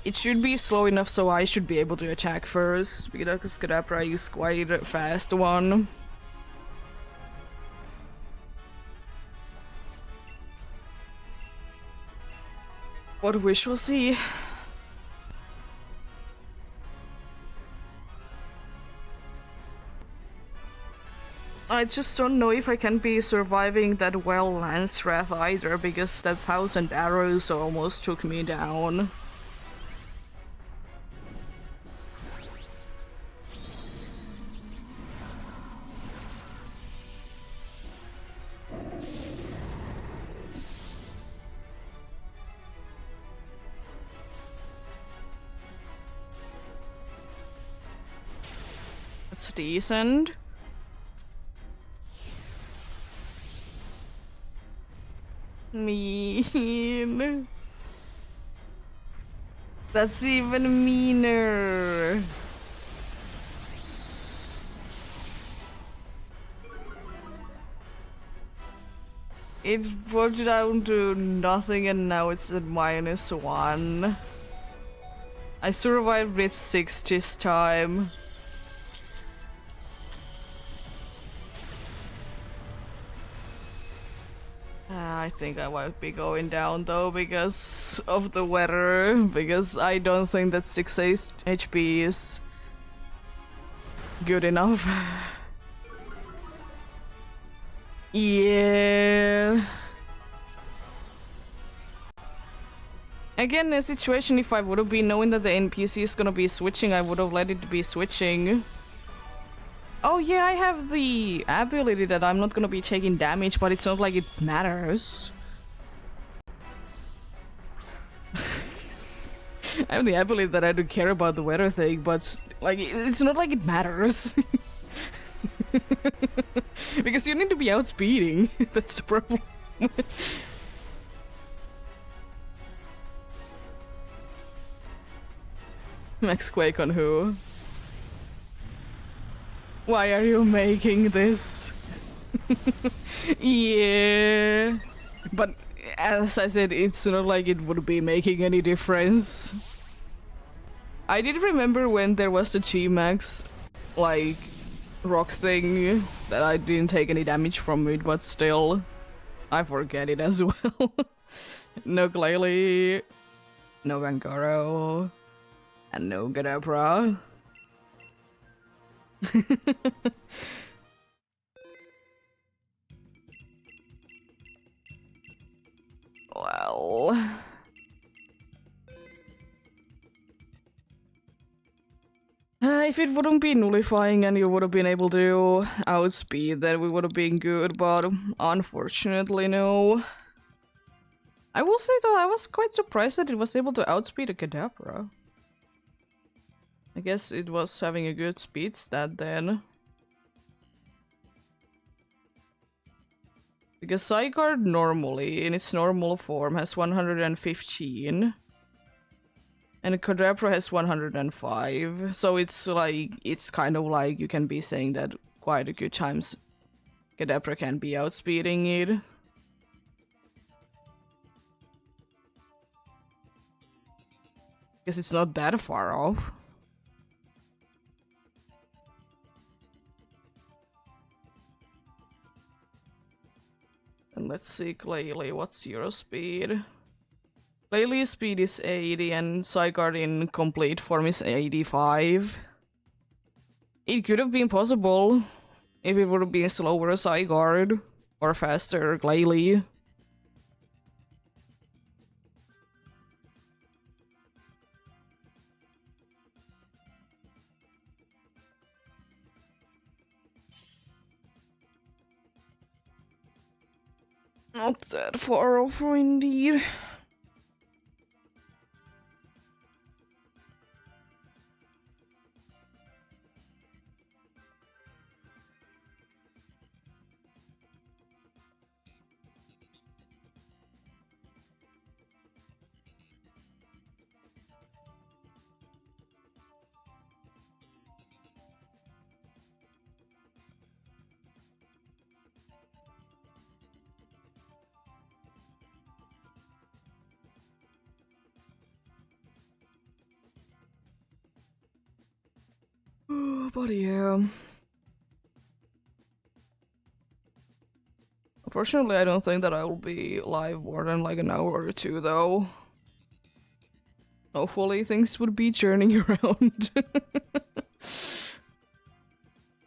It should be slow enough so I should be able to attack first, because Kadabra is quite a fast one. But we shall see. I just don't know if I can be surviving that well Lance Wrath either, because that 1000 arrows almost took me down. That's decent. Mean. That's even meaner. It brought down to nothing and now it's at -1. I survived with 6 this time. I think I might be going down though because of the weather, because I don't think that 6 HP is good enough. Yeah. Again, a situation if I would have been knowing that the NPC is gonna be switching, I would have let it be switching. Oh yeah, I have the ability that I'm not gonna be taking damage, but it's not like it matters. I have the ability that I don't care about the weather thing, but like it's not like it matters. Because you need to be outspeeding. That's the problem. Max Quake on who? Why are you making this? Yeah. But as I said, it's not like it would be making any difference. I did remember when there was the G-Max, like, rock thing that I didn't take any damage from it, but still, I forget it as well. No Glalie, no Gangaro, and no Gadabra. Well... if it wouldn't be nullifying and you would have been able to outspeed, then we would have been good, but unfortunately, no. I will say though, I was quite surprised that it was able to outspeed a Kadabra. I guess it was having a good speed stat then. Because Zygarde normally, in its normal form, has 115. And Kadabra has 105. So it's like, it's kind of like you can be saying that quite a good times Kadabra can be outspeeding it. Guess it's not that far off. And let's see, Glalie, what's your speed? Glalie speed is 80 and Zygarde in complete form is 85. It could have been possible if it would have been slower Zygarde or faster Glalie. Not that far off, indeed. But yeah. Unfortunately, I don't think that I will be live more than like an hour or two, though. Hopefully things would be churning around.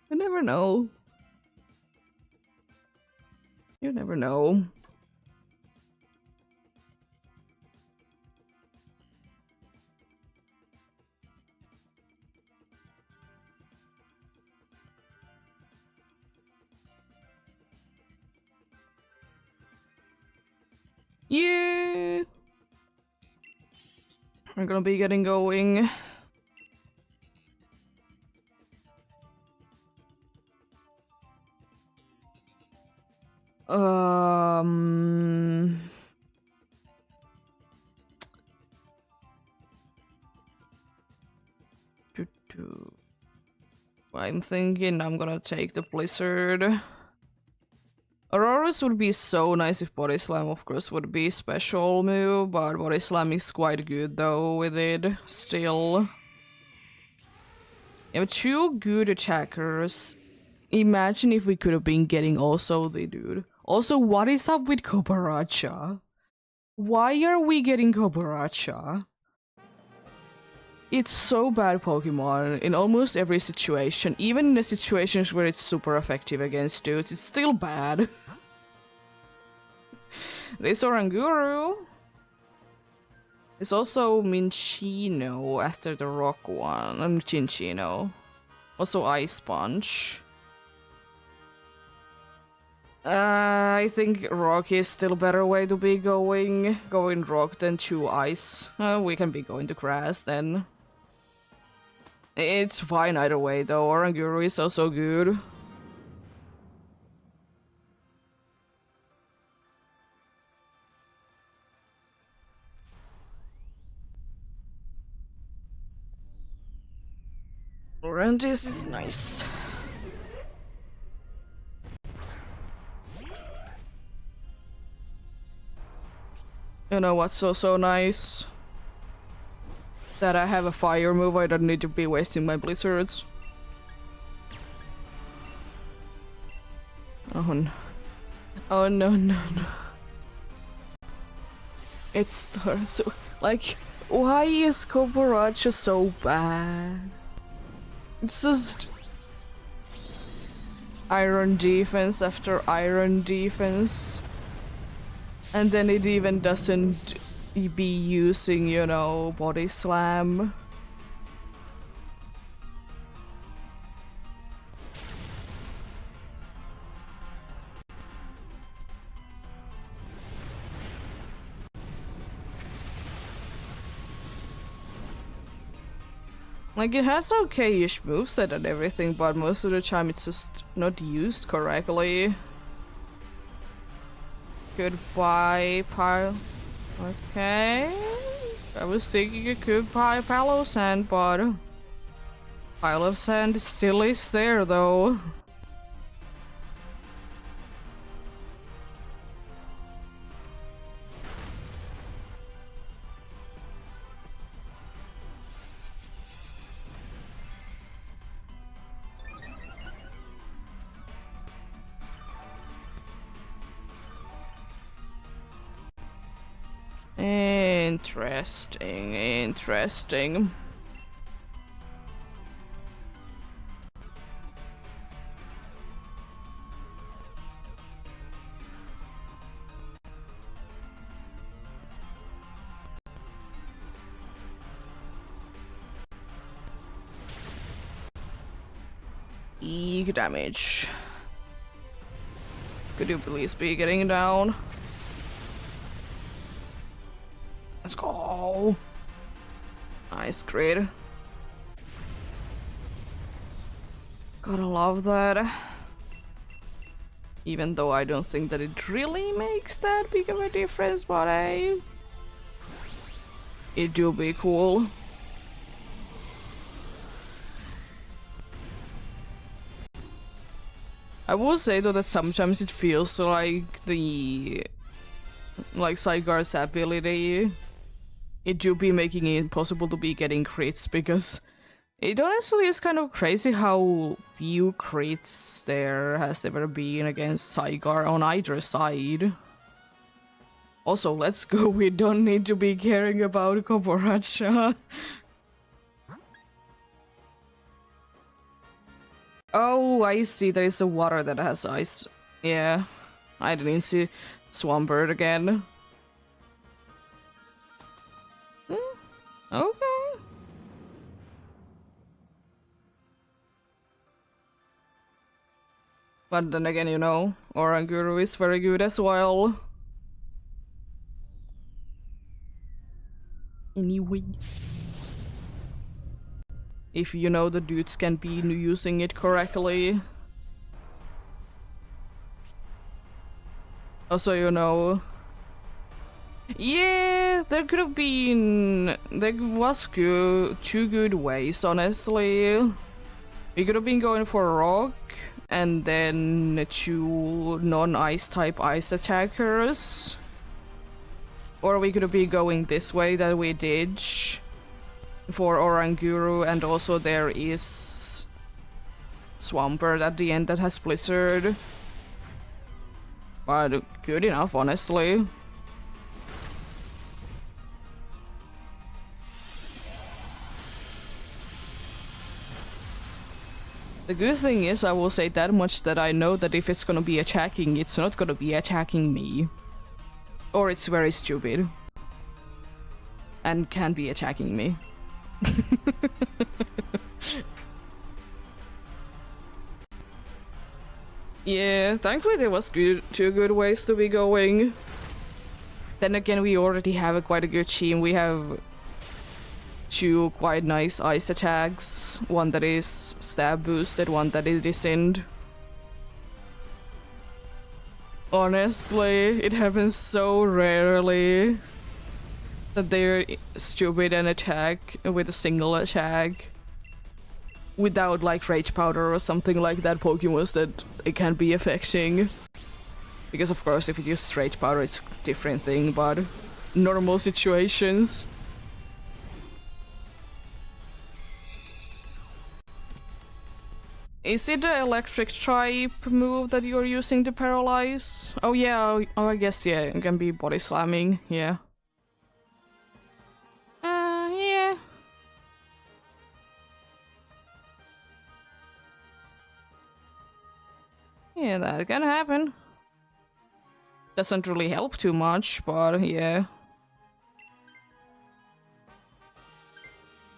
You never know. You never know. Yeah! We're gonna be getting going. I'm thinking I'm gonna take the Blizzard. Aurora's would be so nice if Body Slam, of course, would be special move, but Body Slam is quite good though with it, still. You have two good attackers. Imagine if we could have been getting also the dude. Also, what is up with Kobaracha? Why are we getting Kobaracha? It's so bad Pokemon in almost every situation. Even in the situations where it's super effective against dudes, it's still bad. There's Oranguru. There's also Minchino after the rock one. And Chinchino. Also Ice Punch. I think rock is still a better way to be going. Going rock than to ice. We can be going to grass then. It's fine either way though, Oranguru is also good. Oranges is nice. You know what's also nice? That I have a fire move, I don't need to be wasting my blizzards. Oh no. Oh no, no, no. It starts so... Like, why is Kobaracha so bad? It's just... Iron defense after iron defense. And then it even doesn't be using, you know, Body Slam. Like, it has okay-ish moveset and everything, but most of the time it's just not used correctly. Goodbye, pile. Okay. I was thinking a goodbye pile of sand, but pile of sand still is there, though. Interesting, interesting. Eek damage. Could you please be getting down? Let's go. Nice crit. Gotta love that. Even though I don't think that it really makes that big of a difference, but hey, it do be cool. I will say though that sometimes it feels like the Sideguard's ability, it do be making it impossible to be getting crits, because it honestly is kind of crazy how few crits there has ever been against Sideguard on either side. Also, let's go, we don't need to be caring about Koboracha. Oh, I see, there is a water that has ice. Yeah, I didn't see Swampert again. Okay. But then again, you know, Oranguru is very good as well. Anyway. If you know the dudes can be using it correctly. Also, you know... Yeah, there could have been... There was two good ways, honestly. We could have been going for rock, and then two non-ice type ice attackers. Or we could have been going this way that we did for Oranguru, and also there is Swampert at the end that has Blizzard. But good enough, honestly. The good thing is, I will say that much, that I know that if it's gonna be attacking, it's not gonna be attacking me. Or it's very stupid. And can be attacking me. Yeah, thankfully there was two good ways to be going. Then again, we already have quite a good team. We have two quite nice ice attacks. One that is stab boosted, one that is descend. Honestly, it happens so rarely that they're stupid and attack with a single attack without like Rage Powder or something like that Pokemon that it can be affecting. Because of course if you use Rage Powder it's a different thing, but normal situations. Is it the electric type move that you're using to paralyze? Oh yeah, oh I guess yeah, it can be body slamming, yeah. Yeah. Yeah, that can happen. Doesn't really help too much, but yeah.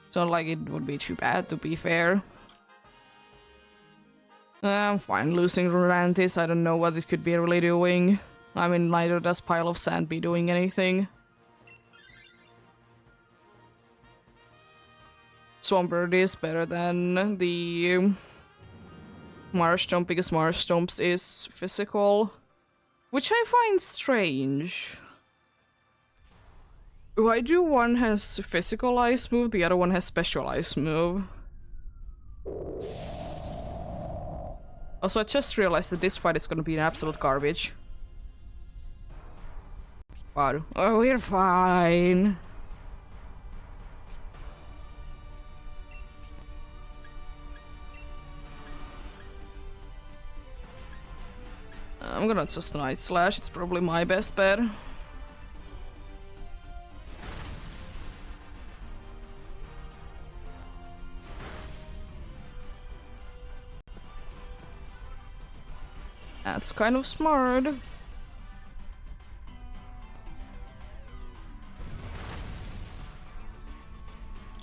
It's not like it would be too bad, to be fair. I'm fine losing Rurantis, I don't know what it could be really doing. I mean, neither does Pile of Sand be doing anything. Swampert is better than the Marsh Stomp because Marsh Stomps is physical, which I find strange. Why do one has physical ice move, the other one has special ice move? Also, I just realized that this fight is gonna be an absolute garbage. Wow. Oh, we're fine. I'm gonna just Night Slash, it's probably my best bet. That's kind of smart.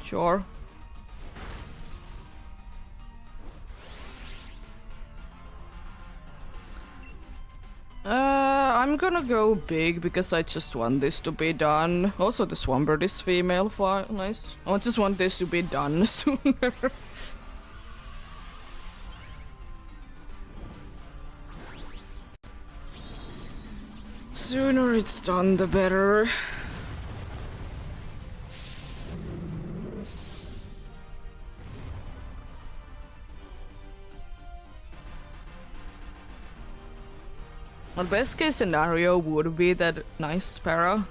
Sure. I'm gonna go big because I just want this to be done. Also, the Swampert is female. Nice. I just want this to be done sooner. Sooner it's done, the better. The best case scenario would be that nice para.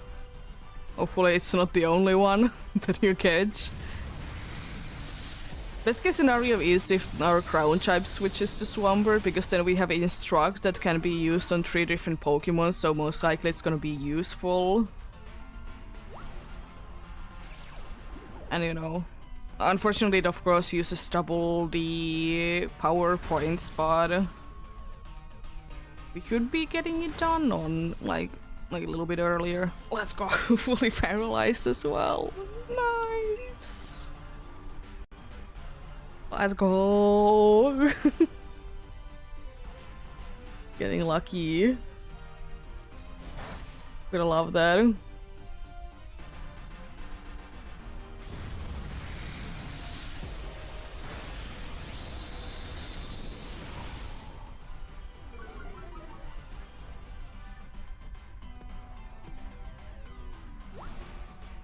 Hopefully it's not the only one that you catch. Best case scenario is if our Crown type switches to Swampert, because then we have Instruct that can be used on 3 different Pokemon, so most likely it's gonna be useful. And you know, unfortunately it of course uses double the power points, but we could be getting it done on like a little bit earlier. Let's go. Fully paralyzed as well. Nice. Let's go. Getting lucky. Gonna love that.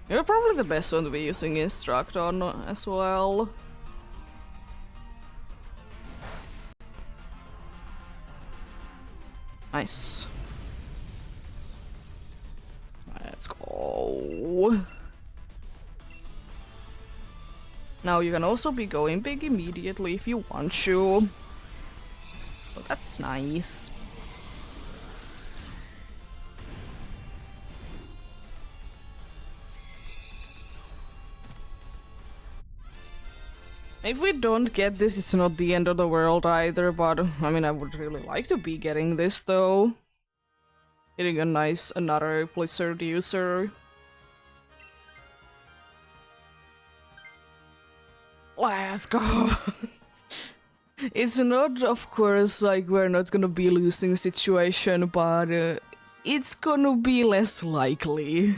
You're probably the best one to be using Instruct on as well. Nice. Let's go. Now you can also be going big immediately if you want to. Oh, that's nice. If we don't get this, it's not the end of the world either, but I mean, I would really like to be getting this though. Getting a nice, another Blizzard user. Let's go! It's not, of course, like we're not gonna be losing situation, but it's gonna be less likely.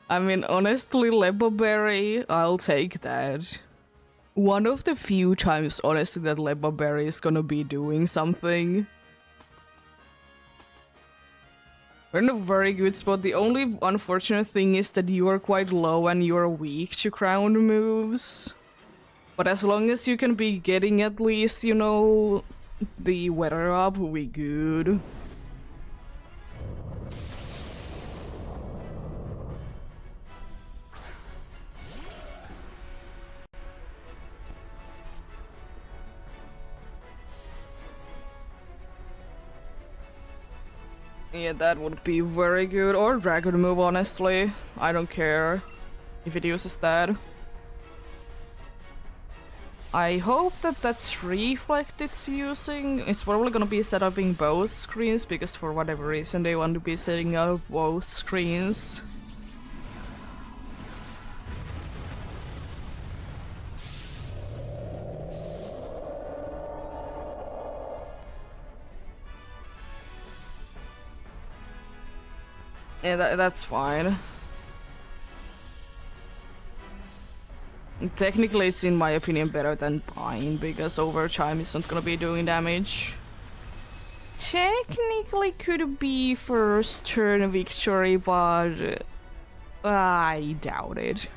I mean, honestly, Lebaberry, I'll take that. One of the few times, honestly, that Lebaberry is gonna be doing something. We're in a very good spot. The only unfortunate thing is that you are quite low and you're weak to Crown moves. But as long as you can be getting at least, you know, the weather up, we good. Yeah, that would be very good. Or Dragon move, honestly. I don't care if it uses that. I hope that that's Reflect it's using. It's probably gonna be set up in both screens because for whatever reason they want to be setting up both screens. Yeah, that's fine. Technically, it's in my opinion better than Pine because overtime is not gonna be doing damage. Technically could be first turn victory, but I doubt it.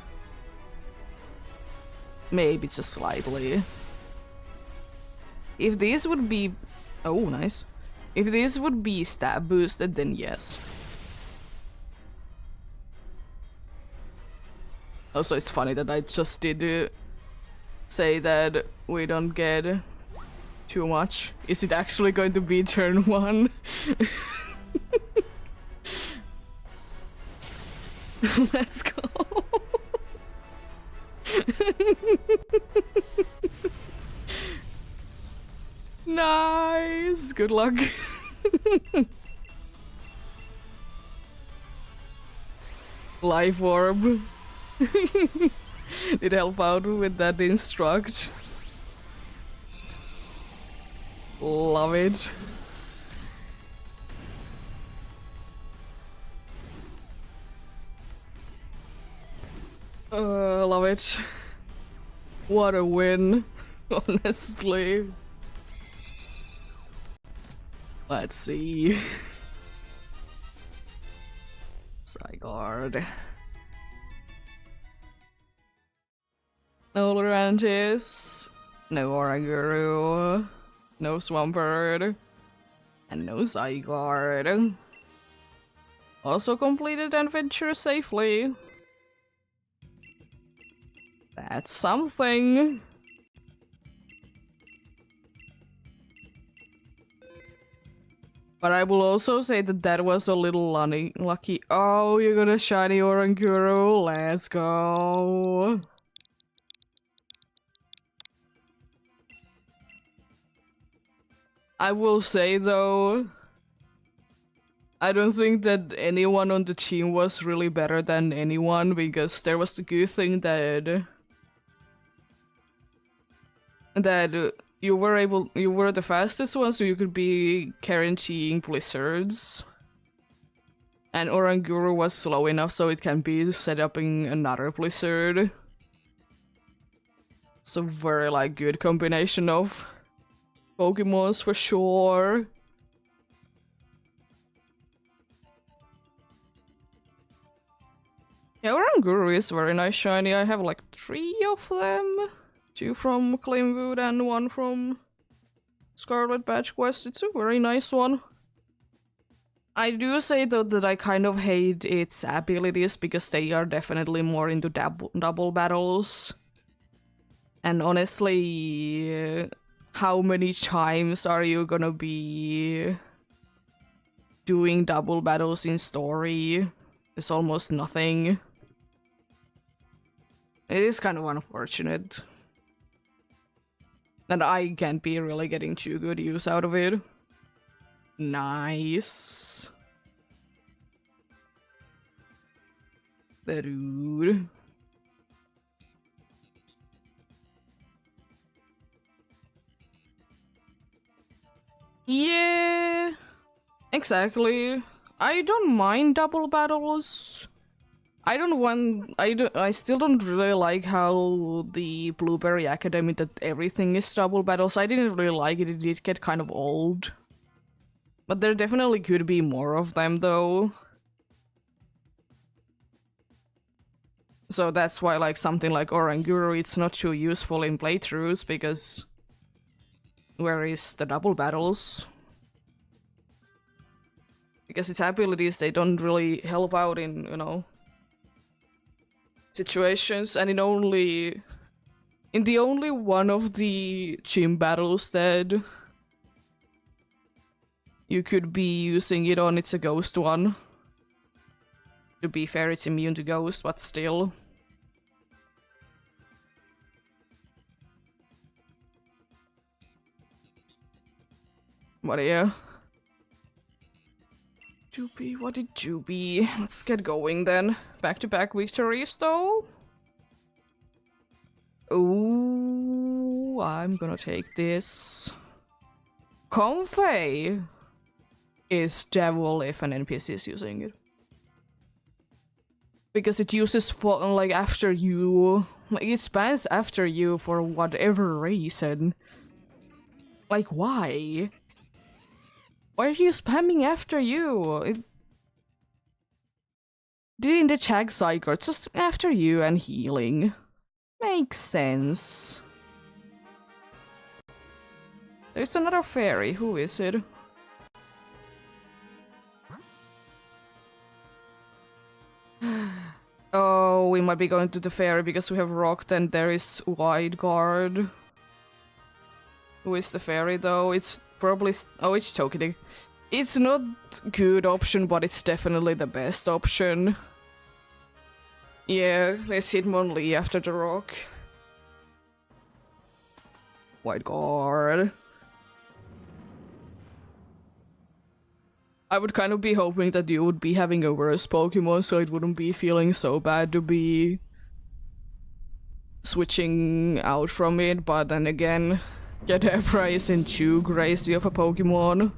Maybe just slightly. If this would be... Oh, nice. If this would be stab boosted, then yes. Also, it's funny that I just did say that we don't get too much. Is it actually going to be turn 1? Let's go. Nice. Good luck. Life orb. Did help out with that instruct. Love it. Love it. What a win, honestly. Let's see. Zygarde. No Lurantis. No Oranguru. No Swampert. And no Zygarde. Also completed adventure safely. That's something. But I will also say that that was a little lucky. Oh, you got a shiny Oranguru. Let's go. I will say though, I don't think that anyone on the team was really better than anyone because there was the good thing that you were the fastest one, so you could be guaranteeing blizzards. And Oranguru was slow enough so it can be set up in another blizzard. So very like good combination of Pokemons for sure. Yeah, Oranguru is very nice shiny. I have like 3 of them. 2 from Glimwood and 1 from Scarlet Badge Quest. It's a very nice one. I do say though that I kind of hate its abilities because they are definitely more into double battles. And honestly, how many times are you gonna be doing double battles in story? It's almost nothing. It is kind of unfortunate. And I can't be really getting too good use out of it. Nice. Dude. Yeah, exactly. I don't mind double battles. I still don't really like how the Blueberry Academy that everything is double battles. I didn't really like it. It did get kind of old. But there definitely could be more of them though. So that's why like something like Oranguru, it's not too useful in playthroughs because where is the double battles? Because its abilities, they don't really help out in, you know, situations, and in the only one of the gym battles that you could be using it on, it's a ghost one. To be fair, it's immune to ghost, but still. But yeah. Doobie, what did Doobie? Let's get going then. Back-to-back victories though. Ooh, I'm gonna take this. Comfey is devil if an NPC is using it. Because it uses like after you, like it spans after you for whatever reason. Like why? Why are you spamming after you? It did in the Chag cycle, it's just after you and healing. Makes sense. There's another fairy, who is it? Oh, we might be going to the fairy because we have rocked and there is wide guard. Who is the fairy though? It's probably... oh, it's Tokidik. It's not good option, but it's definitely the best option. Yeah, there's Hitmonlee after the rock. Wide guard. I would kind of be hoping that you would be having a worse Pokemon, so it wouldn't be feeling so bad to be switching out from it, but then again, Kadabra isn't too crazy of a Pokemon.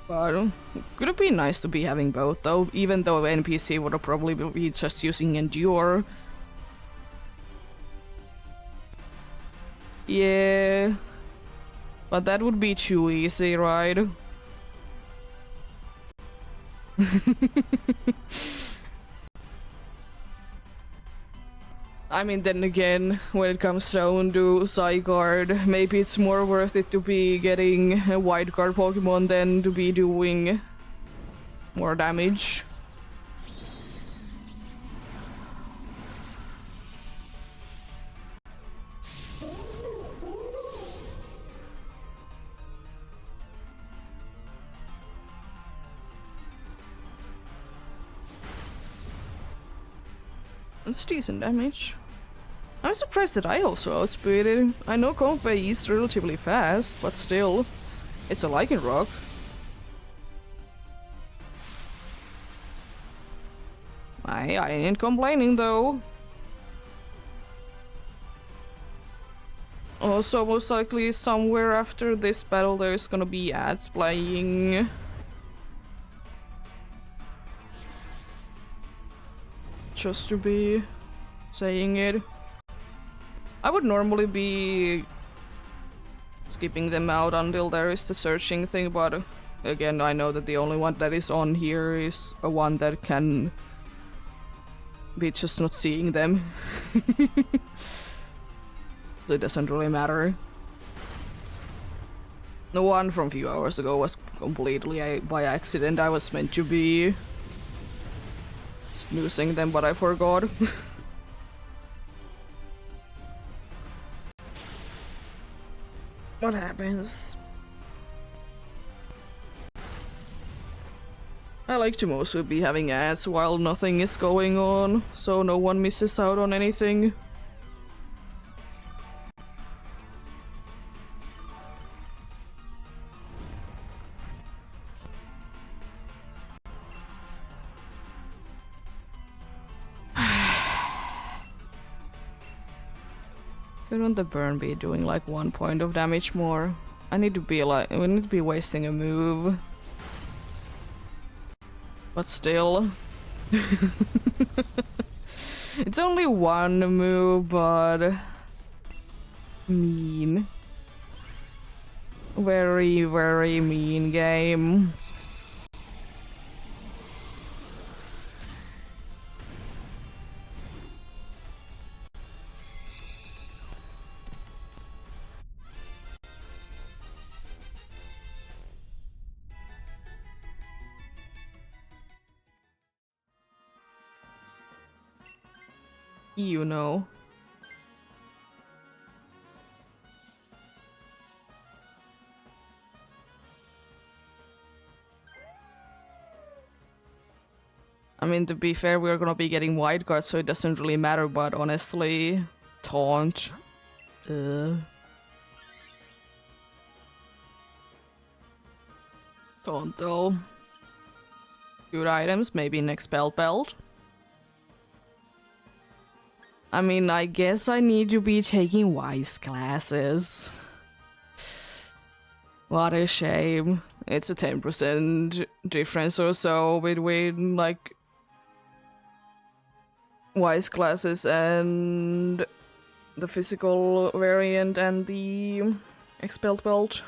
But could it be nice to be having both though, even though NPC would probably be just using Endure. Yeah, but that would be too easy, right? I mean, then again, when it comes down to Zygarde, maybe it's more worth it to be getting a wide guard Pokemon than to be doing more damage. That's decent damage. I'm surprised that I also outspeeded. I know Comfey is relatively fast, but still, it's a Lycan Rock. I ain't complaining though. Also, most likely somewhere after this battle there's gonna be ads playing. Just to be saying it. I would normally be skipping them out until there is the searching thing, but again, I know that the only one that is on here is a one that can be just not seeing them. So it doesn't really matter. The one from a few hours ago was completely by accident. I was meant to be snoozing them, but I forgot. What happens? I like to mostly be having ads while nothing is going on, so no one misses out on anything. Couldn't the burn be doing like 1 point of damage more? I need to be like, we need to be wasting a move. But still. It's only one move, but mean. Very, very mean game. You know. I mean, to be fair, we're gonna be getting wide cards, so it doesn't really matter, but honestly, taunt. Taunt though. Good items, maybe next belt belt. I mean, I guess I need to be taking wise classes. What a shame. It's a 10% difference or so between, like, wise classes and the physical variant and the expelled belt.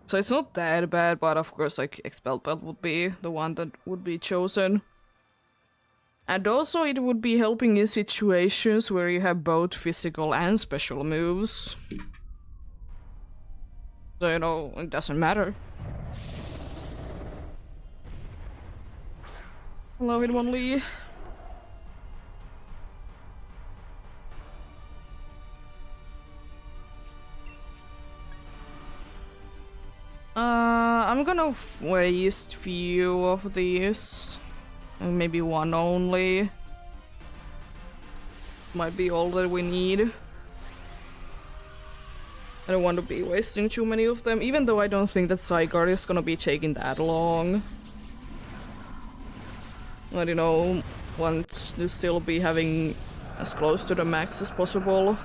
So it's not that bad, but of course, like, expelled belt would be the one that would be chosen. And also it would be helping in situations where you have both physical and special moves. So, you know, it doesn't matter. Hello, Hitmonlee. I'm gonna waste few of these. And maybe one only. Might be all that we need. I don't want to be wasting too many of them, even though I don't think that Zygarde is gonna be taking that long. But you know, want to still be having as close to the max as possible.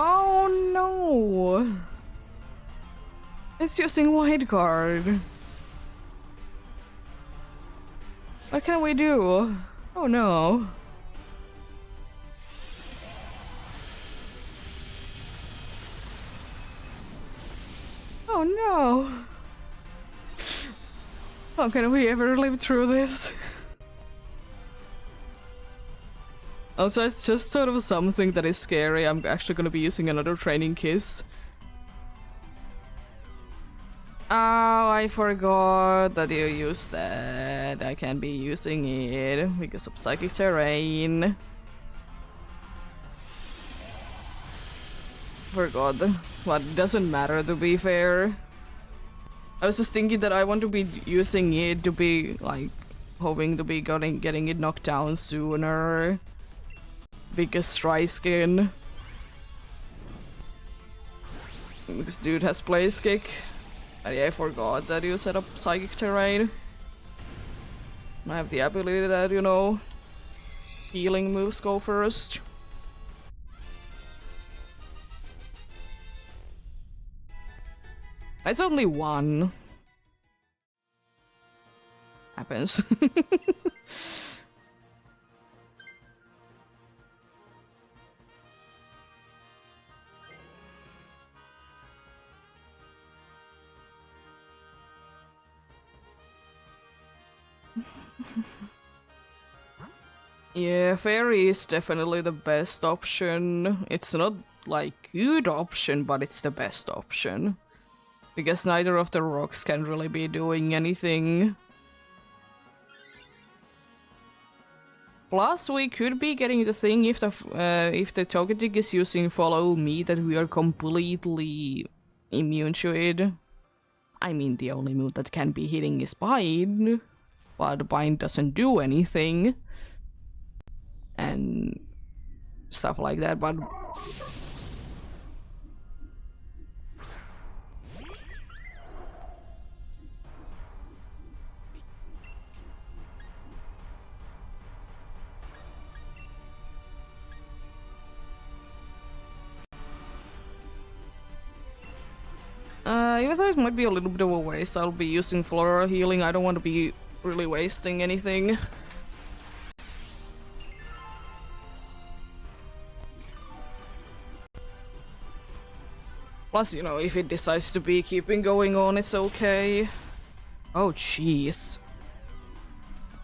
Oh no! It's using Wide Guard. What can we do? Oh no. Oh no. How can we ever live through this? Also, it's just sort of something that is scary. I'm actually gonna be using another training kiss. Oh, I forgot that you used that. I can't be using it because of psychic terrain. Forgot, but it doesn't matter to be fair. I was just thinking that I want to be using it to be like hoping to be getting it knocked down sooner. Because dry skin. Because dude has place kick. But yeah, I forgot that you set up psychic terrain. I have the ability that, you know, healing moves go first. It's only one. Happens. Yeah, fairy is definitely the best option. It's not like good option, but it's the best option. Because neither of the rocks can really be doing anything. Plus, we could be getting the thing if the Togetic is using Follow Me that we are completely immune to it. I mean, the only move that can be hitting is Bind, but Bind doesn't do anything. And stuff like that, but... even though it might be a little bit of a waste, I'll be using Floral Healing. I don't want to be really wasting anything. Plus, you know, if it decides to be keeping going on, it's okay. Oh, jeez.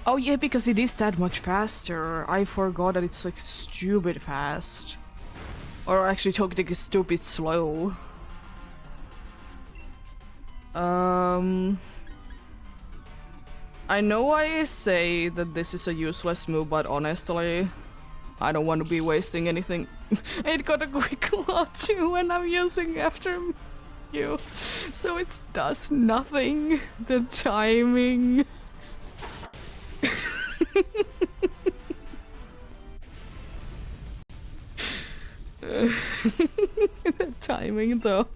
Oh yeah, because it is that much faster. I forgot that it's like stupid fast. Or actually, Togetic is stupid slow. I know I say that this is a useless move, but honestly, I don't want to be wasting anything. It got a quick claw too when I'm using after you. So it does nothing. The timing. The timing though.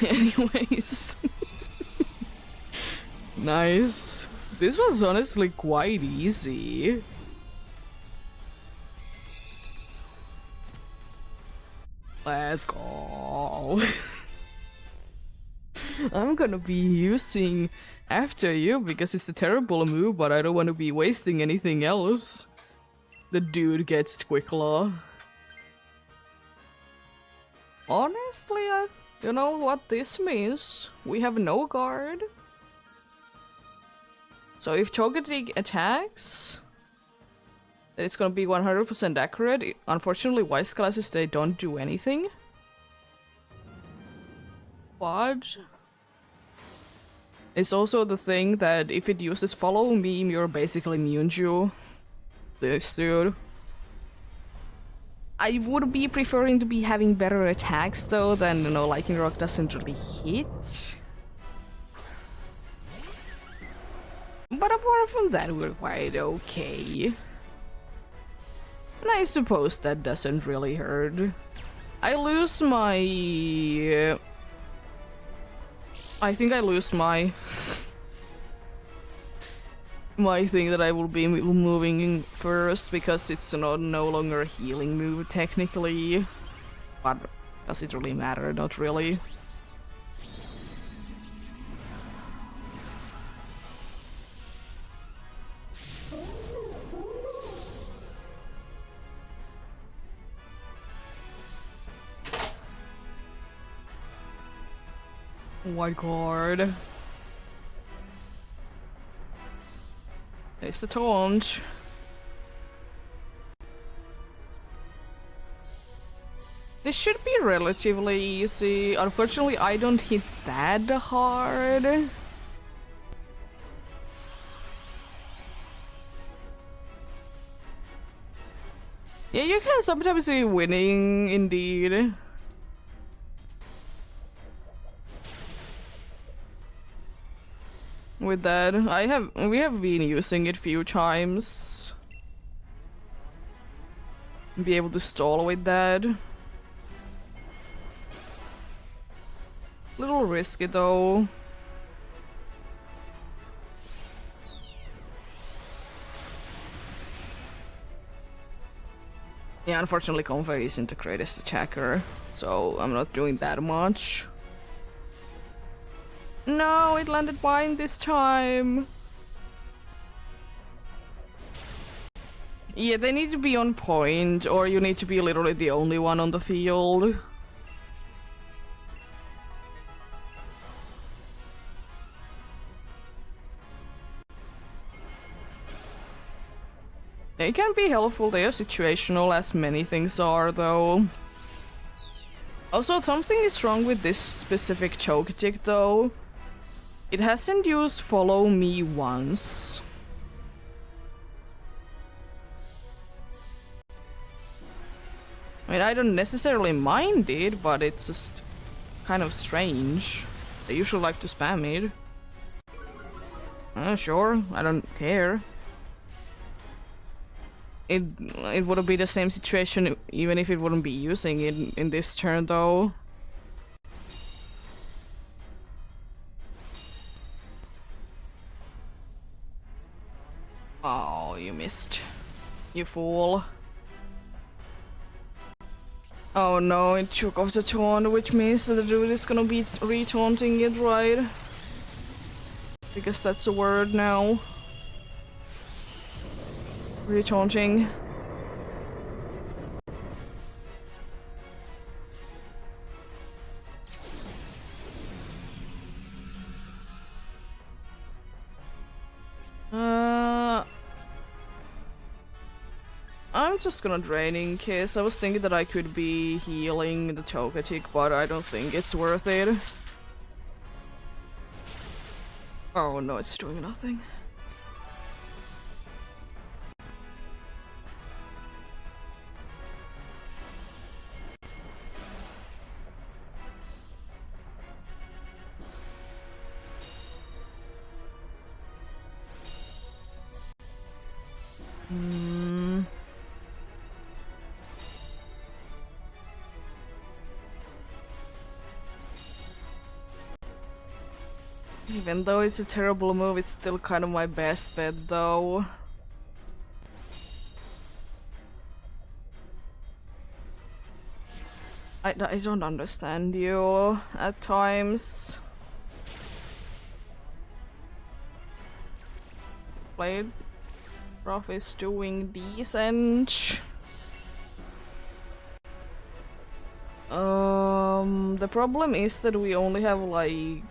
Anyways. Nice. This was honestly quite easy. Let's go. I'm gonna be using after you because it's a terrible move, but I don't want to be wasting anything else. The dude gets Quick Claw. Honestly, you know what this means? We have no guard. So if Chocotig attacks, it's gonna be 100% accurate. Unfortunately, Wise classes, they don't do anything. But it's also the thing that if it uses Follow Meme, you're basically immune to this dude. I would be preferring to be having better attacks though than, you know, Lightning Rock doesn't really hit. But apart from that, we're quite okay. And I suppose that doesn't really hurt. I lose my... I think I lose my... my thing that I will be moving first because it's no longer a healing move technically. But does it really matter? Not really. White card. There's the taunt. This should be relatively easy. Unfortunately, I don't hit that hard. Yeah, you can sometimes be winning, indeed. With that, we have been using it a few times. Be able to stall with that. Little risky though. Yeah, unfortunately Convey isn't the greatest attacker, so I'm not doing that much. No, it landed mine this time. Yeah, they need to be on point, or you need to be literally the only one on the field. They can be helpful, they are situational, as many things are, though. Also, something is wrong with this specific Chocotic, though. It hasn't used Follow Me once. I mean, I don't necessarily mind it, but it's just kind of strange. They usually like to spam it. Sure, I don't care. It would be the same situation even if it wouldn't be using it in this turn, though. Oh, you missed. You fool. Oh no, it took off the taunt, which means that the dude is gonna be re-taunting it, right? Because that's a word now. Re-taunting. I'm just gonna drain in case. I was thinking that I could be healing the Chocotic, but I don't think it's worth it. Oh no, it's doing nothing. Hmm. Even though it's a terrible move, it's still kind of my best bet though. I don't understand you at times. Played. Prof is doing decent. The problem is that we only have like...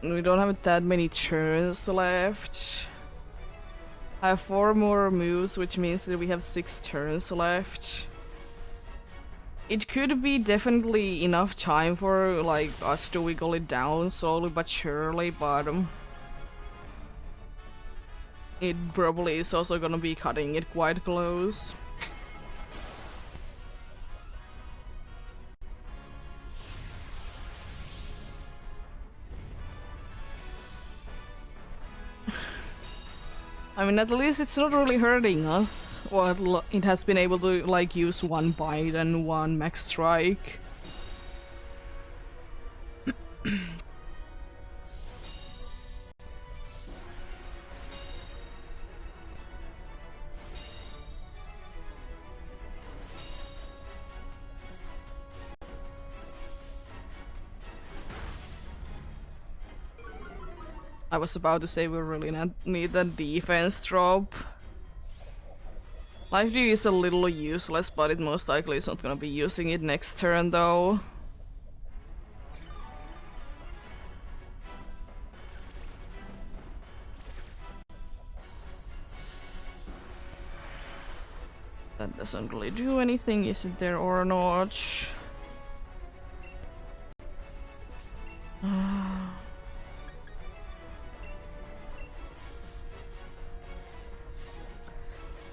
we don't have that many turns left. I have 4 more moves, which means that we have 6 turns left. It could be definitely enough time for like us to wiggle it down slowly but surely, but it probably is also gonna be cutting it quite close. I mean, at least it's not really hurting us. Well, it has been able to like use 1 bite and 1 max strike. I was about to say we really need that defense drop. Life Dew is a little useless, but it most likely is not gonna be using it next turn though. That doesn't really do anything, is it there or not?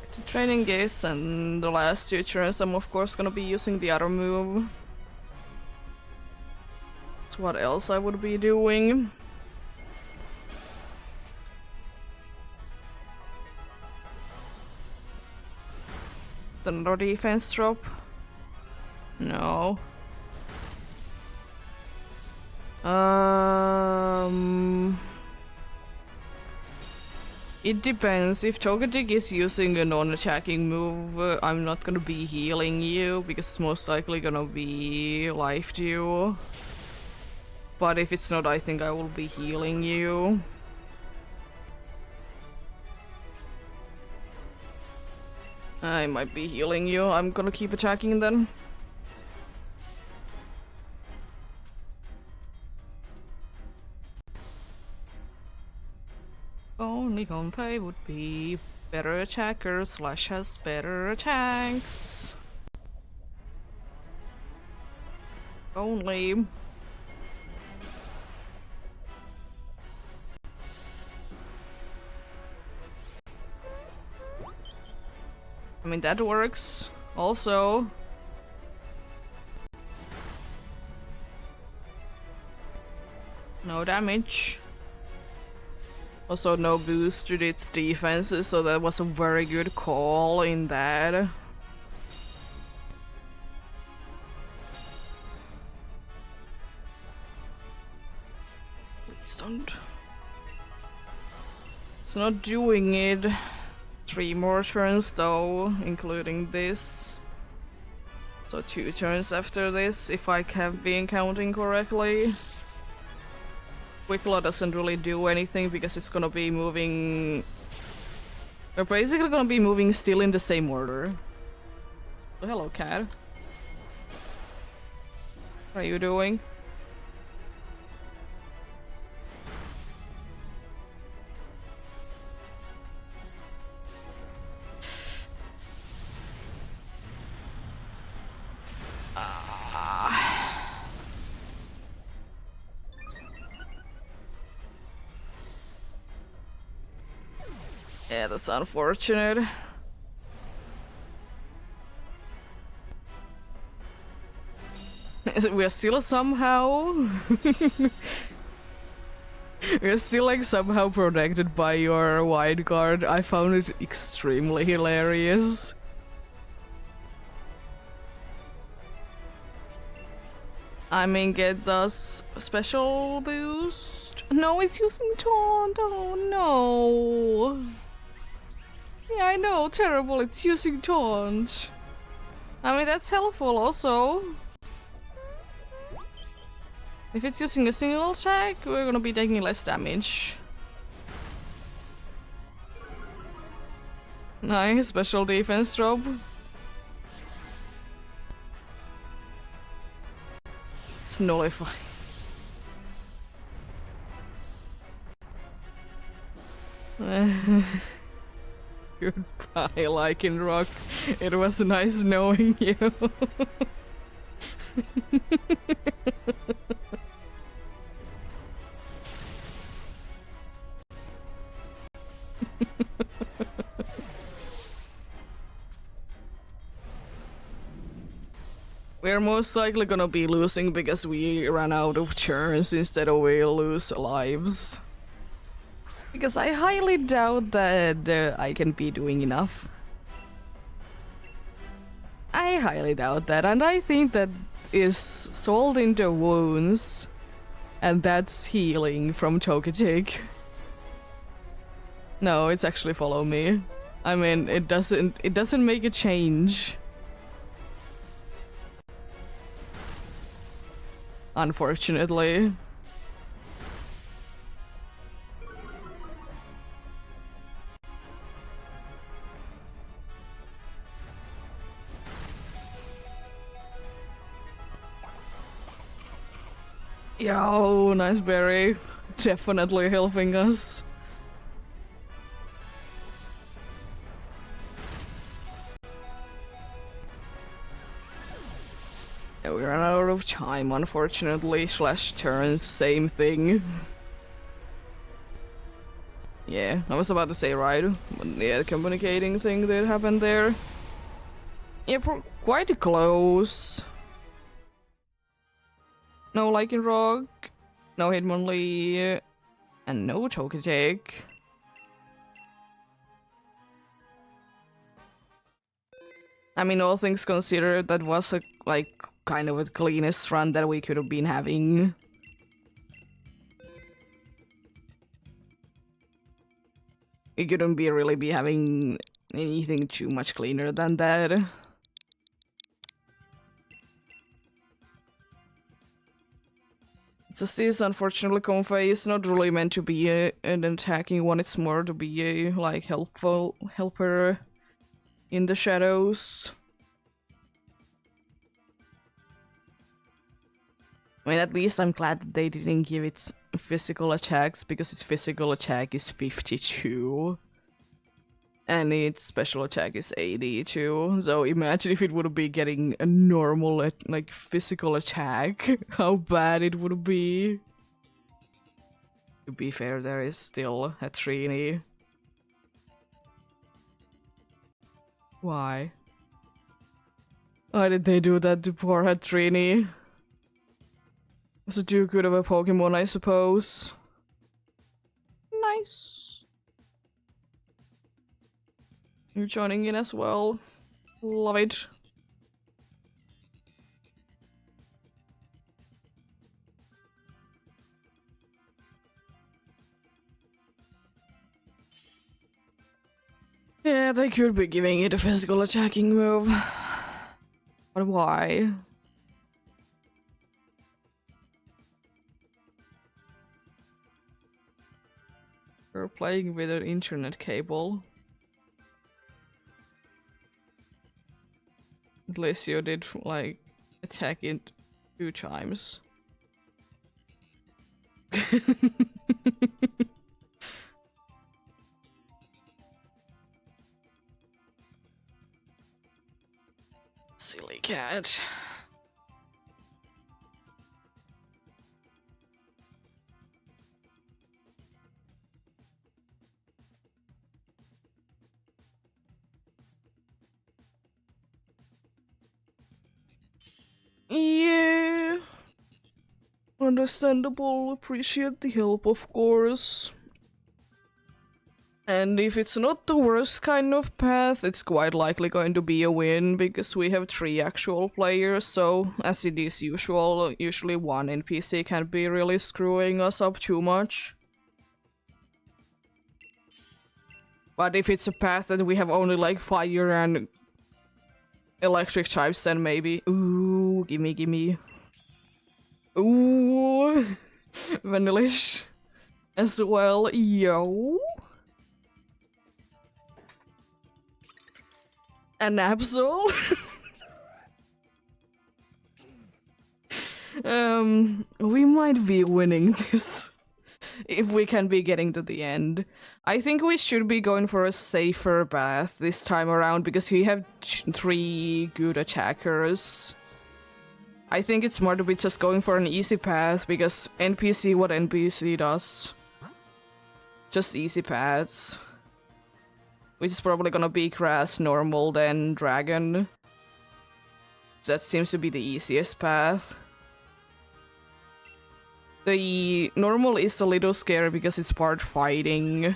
It's a training case, and the last 2 turns I'm of course gonna be using the other move. That's what else I would be doing. Another defense drop? No. It depends. If Togetic is using a non-attacking move, I'm not gonna be healing you, because it's most likely gonna be Life Dew. But if it's not, I think I will be healing you. I might be healing you. I'm gonna keep attacking then. Only Gonfei would be better attacker slash has better attacks. Only. I mean, that works also. No damage. Also no boost to its defenses, so that was a very good call in that. Please don't. It's not doing it. 3 more turns though, including this. So 2 turns after this, if I have been counting correctly. Quick-Claw doesn't really do anything because it's gonna be moving... we're basically gonna be moving still in the same order. Oh, hello, cat. What are you doing? Yeah, that's unfortunate. We are still somehow You're still like somehow protected by your wide guard. I found it extremely hilarious. I mean, get this special boost. No, it's using taunt. Oh no. Yeah, I know. Terrible. It's using taunt. I mean, that's helpful also. If it's using a single attack, we're gonna be taking less damage. Nice, special defense drop. It's nullify. Goodbye, Lycan Rock. It was nice knowing you. We're most likely gonna be losing because we ran out of turns instead of we lose lives. Because I highly doubt that I can be doing enough. I highly doubt that, and I think that is salt into wounds, and that's healing from Togetic. No, it's actually follow me. I mean, it doesn't make a change. Unfortunately. Yo, nice berry. Definitely helping us. Yeah, we ran out of time, unfortunately. Slash turns, same thing. Yeah, I was about to say right, but yeah, the communicating thing that happened there. Yeah, quite close. No Lycan Rock, no Hitmonlee, and no Togetic. I mean, all things considered, that was a, like, kind of the cleanest run that we could have been having. We couldn't really be having anything too much cleaner than that. Just this, unfortunately, Confe is not really meant to be an attacking one, it's more to be a, like, helper in the shadows. I mean, at least I'm glad that they didn't give it physical attacks, because its physical attack is 52. And its special attack is 82. So imagine if it would be getting a normal, like, physical attack. How bad it would be. To be fair, there is still a Trini. Why? Why did they do that to poor Hatrini? Was it too good of a Pokemon, I suppose? Nice. You're joining in as well. Love it. Yeah, they could be giving it a physical attacking move. But why? You're playing with an internet cable. At least you did, like, attack it 2 times. Silly cat. Yeah. Understandable, appreciate the help, of course. And if it's not the worst kind of path, it's quite likely going to be a win, because we have 3 actual players, so as it is usual, usually one NPC can't be really screwing us up too much. But if it's a path that we have only like fire and electric types, then maybe... Ooh, gimme, gimme. Ooh, Vanillish as well, yo. An Absol. We might be winning this if we can be getting to the end. I think we should be going for a safer path this time around because we have 3 good attackers. I think it's smart to be just going for an easy path because what NPC does. Just easy paths. Which is probably gonna be grass, normal, then dragon. That seems to be the easiest path. The normal is a little scary because it's part fighting.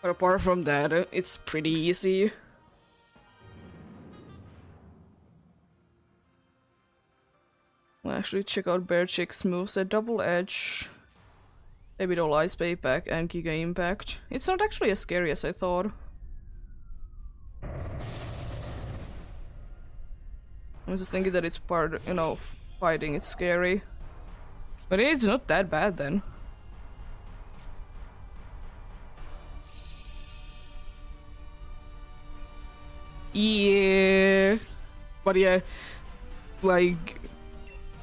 But apart from that, it's pretty easy. Well, actually check out Bear Chick's moves at Double Edge. Maybe the Ice Payback and Giga Impact. It's not actually as scary as I thought. I was just thinking that it's part, you know, fighting, it's scary. But it's not that bad then. Yeah. But yeah, like,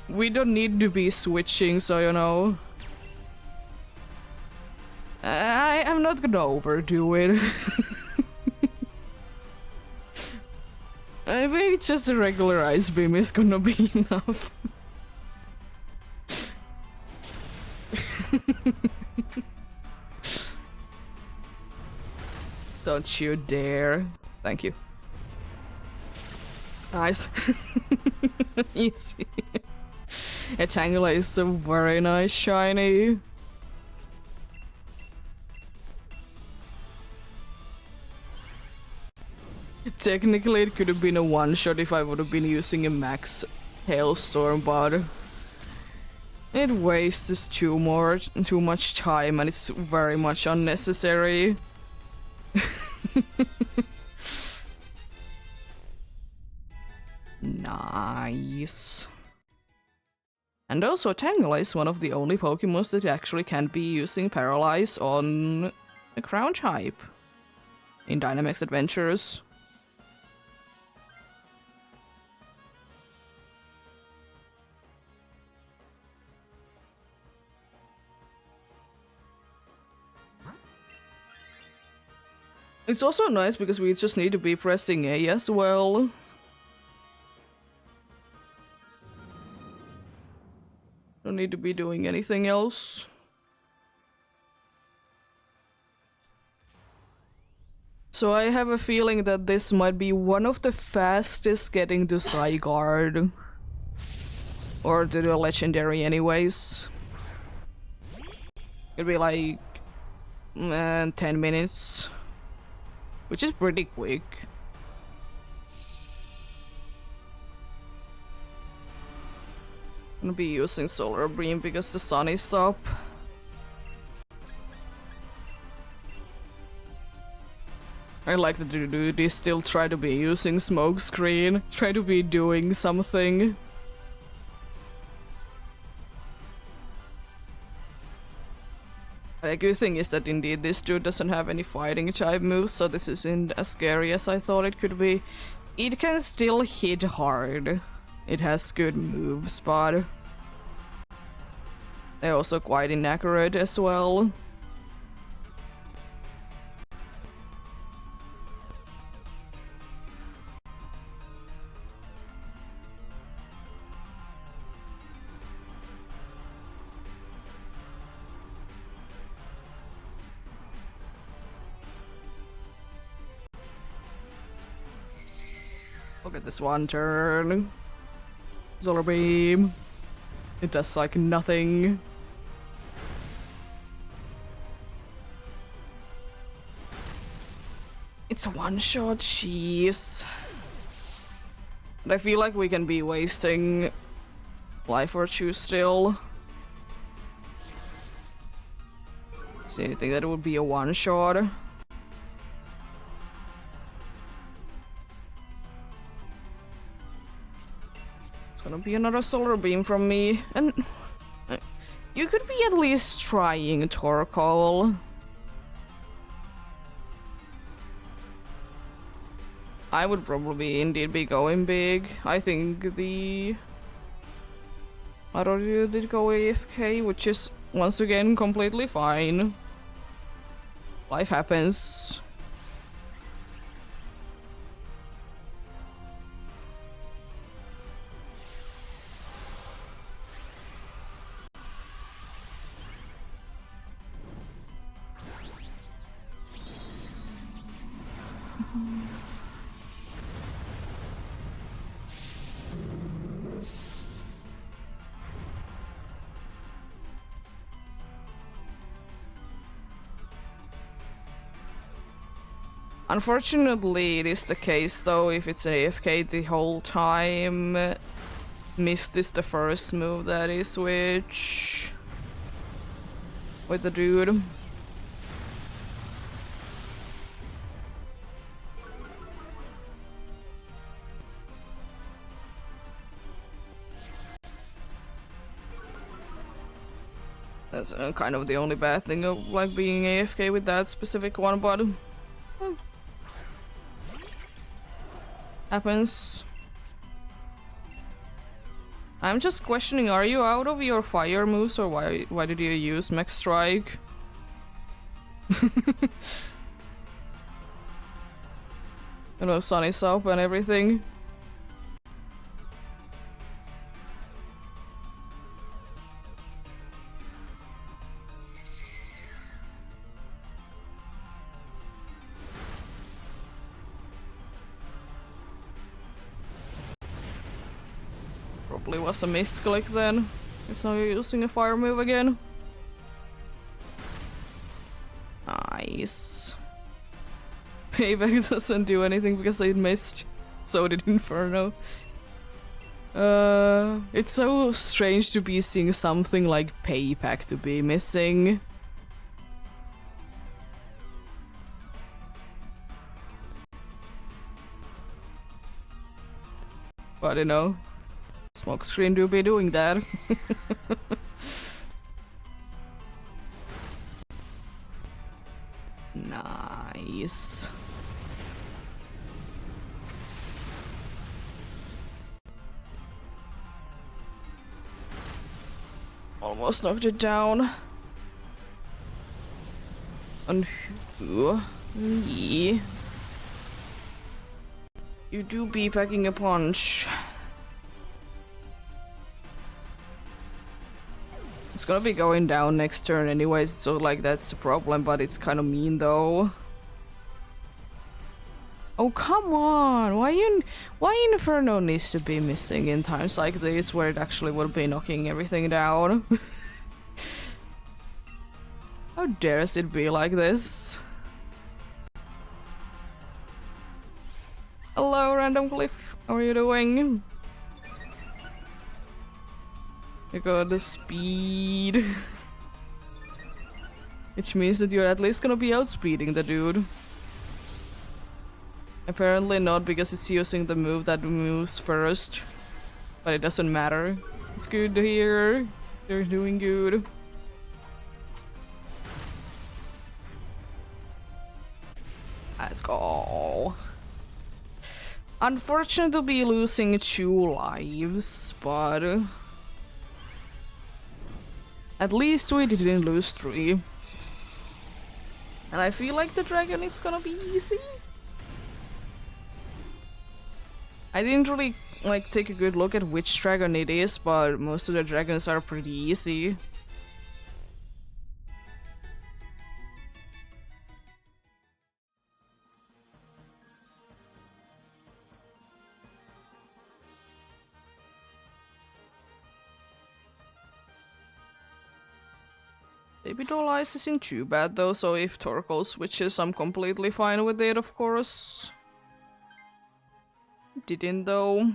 we don't need to be switching, so you know. I'm not gonna overdo it. Maybe just a regular Ice Beam is gonna be enough. Don't you dare. Thank you. Nice. Easy. Tangela is so very nice, shiny. Technically, it could have been a one-shot if I would have been using a max Hailstorm, but it wastes too much time and it's very much unnecessary. Nice. And also, Tangela is one of the only Pokemons that actually can be using Paralyze on a Crown type in Dynamax Adventures. It's also nice because we just need to be pressing A as well. Don't need to be doing anything else. So I have a feeling that this might be one of the fastest getting to Zygarde. Or to the legendary anyways. It'd be like 10 minutes. Which is pretty quick. I'm gonna be using Solar Beam because the sun is up. I like that they still try to be using Smokescreen, try to be doing something. The good thing is that indeed this dude doesn't have any fighting type moves, so this isn't as scary as I thought it could be. It can still hit hard. It has good moves, but they're also quite inaccurate as well. Look at this one turn. Solar beam. It does like nothing. It's a one-shot, jeez. But I feel like we can be wasting life or two still. See anything that would be a one-shot? It's gonna be another solar beam from me, and you could be at least trying Torkoal. I would probably indeed be going big. I think the Mario did go AFK, which is once again completely fine. Life happens. Unfortunately, it is the case though, if it's an AFK the whole time. Missed is the first move that is switch with the dude. That's kind of the only bad thing of like being AFK with that specific one, but happens. I'm just questioning, are you out of your fire moves or why did you use Max Strike? You know, sun is up and everything. Probably was a misclick then. Guess now you're using a fire move again. Nice. Payback doesn't do anything because it missed. So did Inferno. It's so strange to be seeing something like Payback to be missing. But you know, Smokescreen do be doing that. Nice. Almost knocked it down. And me. You do be packing a punch. It's gonna be going down next turn anyways, so like that's a problem, but it's kind of mean though. Oh come on! Why Inferno needs to be missing in times like this where it actually would be knocking everything down? How dares it be like this? Hello, Random Cliff. How are you doing? You got the speed. Which means that you're at least gonna be outspeeding the dude. Apparently not, because it's using the move that moves first. But it doesn't matter. It's good to hear. You're doing good. Let's go. Unfortunate to be losing 2 lives, but at least we didn't lose 3. And I feel like the dragon is gonna be easy. I didn't really like take a good look at which dragon it is, but most of the dragons are pretty easy. Baby doll eyes isn't too bad though, so if Torkoal switches, I'm completely fine with it, of course. Didn't though.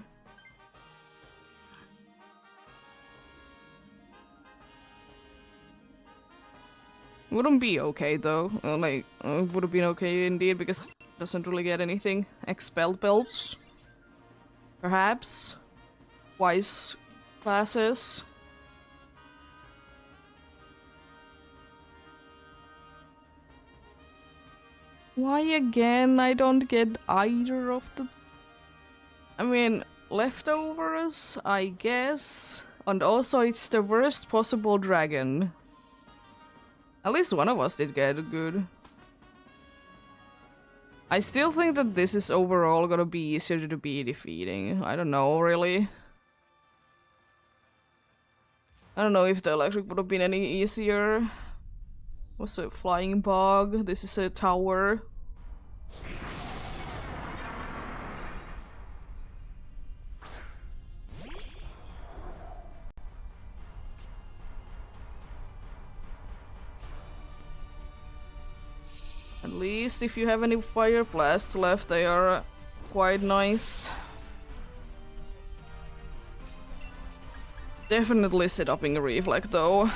Wouldn't be okay though. Would have been okay indeed because it doesn't really get anything. Expelled belts. Perhaps. Wise classes. Why again? I don't get either of the... I mean, leftovers, I guess. And also it's the worst possible dragon. At least one of us did get good. I still think that this is overall gonna be easier to be defeating. I don't know, really. I don't know if the electric would have been any easier. What's a flying bug? This is a tower. At least if you have any fire blasts left, they are quite nice. Definitely set up in a reflect though.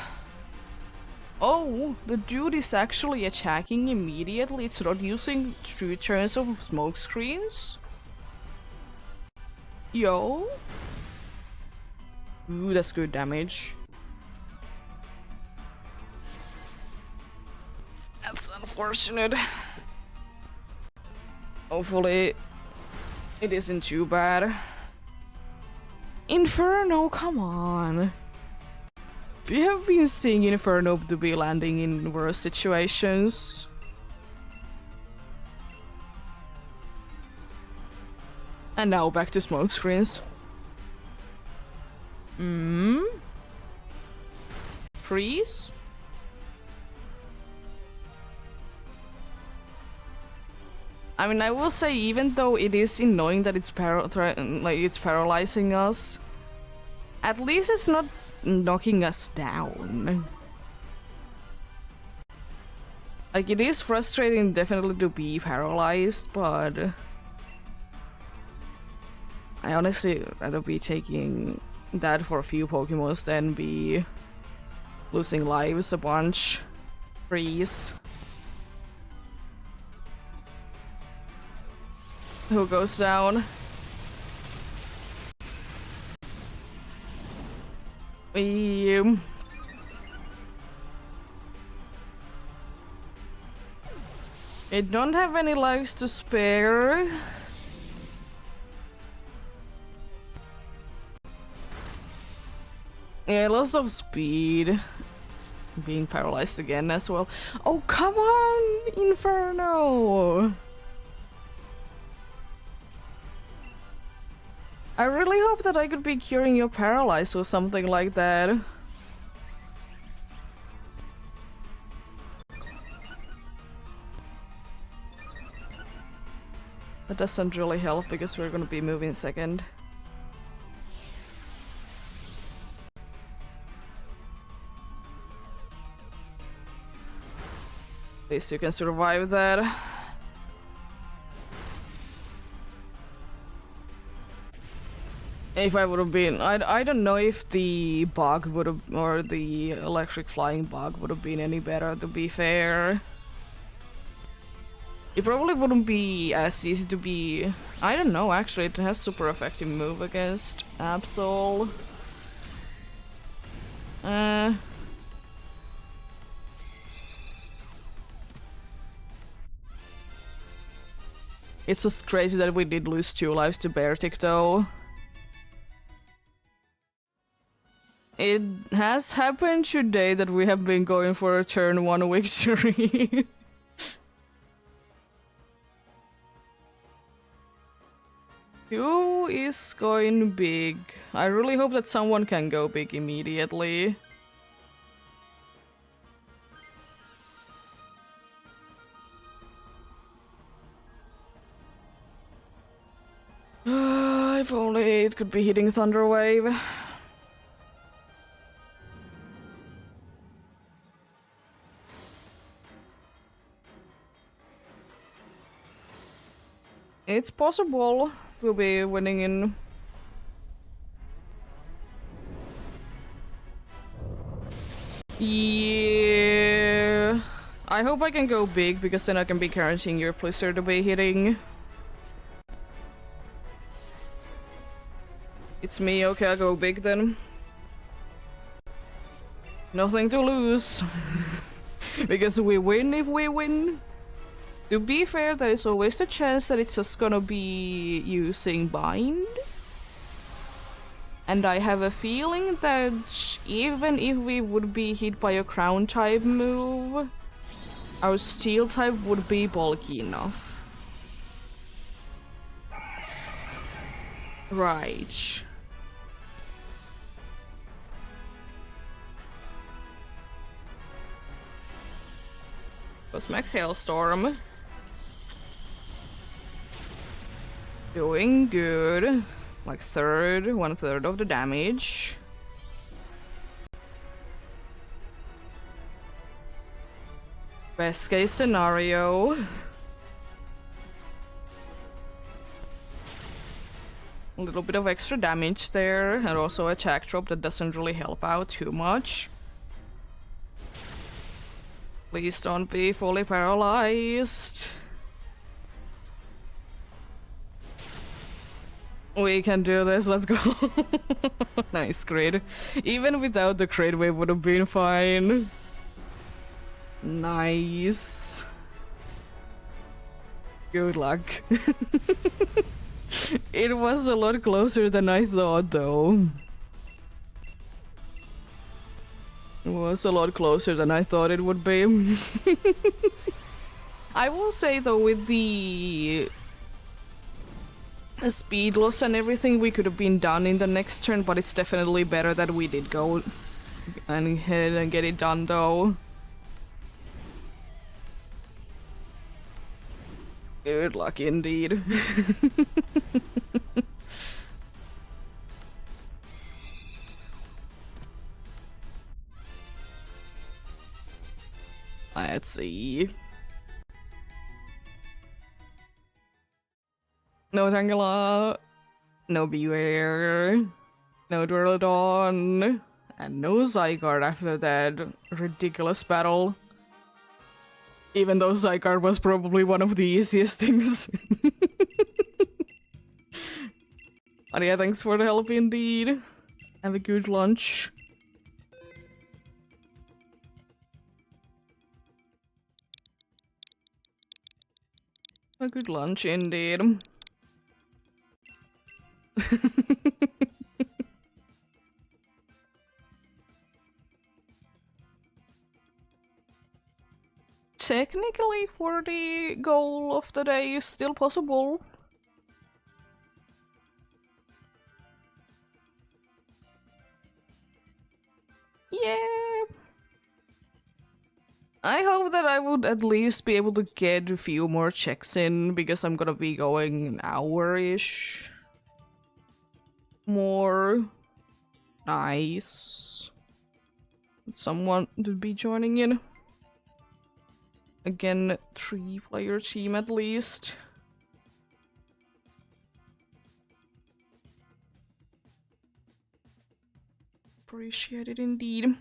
Oh, the dude is actually attacking immediately. It's not using 2 turns of smoke screens. Yo. Ooh, that's good damage. That's unfortunate. Hopefully, it isn't too bad. Inferno, come on. We have been seeing Inferno to be landing in worse situations. And now back to smoke screens. Freeze? I mean, I will say, even though it is annoying that it's paralyzing us, at least it's not knocking us down. Like, it is frustrating definitely to be paralyzed, but I honestly rather be taking that for a few Pokemons than be losing lives a bunch. Freeze. Who goes down? It don't have any lives to spare. Yeah, lots of speed. Being paralyzed again as well. Oh, come on, Inferno! I really hope that I could be curing your paralysis or something like that. That doesn't really help because we're gonna be moving second. At least you can survive that. If I would have been, I don't know if the bug would have, or the electric flying bug would have been any better, to be fair. It probably wouldn't be as easy to be, I don't know, actually it has super effective move against Absol. It's just crazy that we did lose 2 lives to Beartic though. It has happened today that we have been going for a turn 1 victory. Who is going big? I really hope that someone can go big immediately. If only it could be hitting Thunder Wave. It's possible to be winning in. Yeah. I hope I can go big because then I can be guaranteeing your blizzard to be hitting. It's me, okay, I'll go big then. Nothing to lose. Because we win if we win. To be fair, there is always the chance that it's just gonna be using bind. And I have a feeling that even if we would be hit by a crown type move, our steel type would be bulky enough. Right. Max Hailstorm. Doing good. Like 1/3 of the damage. Best case scenario. A little bit of extra damage there, and also a attack drop that doesn't really help out too much. Please don't be fully paralyzed. We can do this, let's go. Nice crit. Even without the crit, we would have been fine. Nice. Good luck. It was a lot closer than I thought, though. It was a lot closer than I thought it would be. I will say, though, with the speed loss and everything, we could have been done in the next turn, but it's definitely better that we did go ahead and get it done, though. Good luck indeed. Let's see. No Tangela, no Beware, no Duraludon, and no Zygarde after that ridiculous battle. Even though Zygarde was probably one of the easiest things. But yeah, thanks for the help indeed. Have a good lunch. A good lunch indeed. Technically, for the goal of the day is still possible. Yeah. I hope that I would at least be able to get a few more checks in, because I'm gonna be going an hour-ish. More. Nice. Someone to be joining in. Again, 3-player team at least. Appreciate it indeed.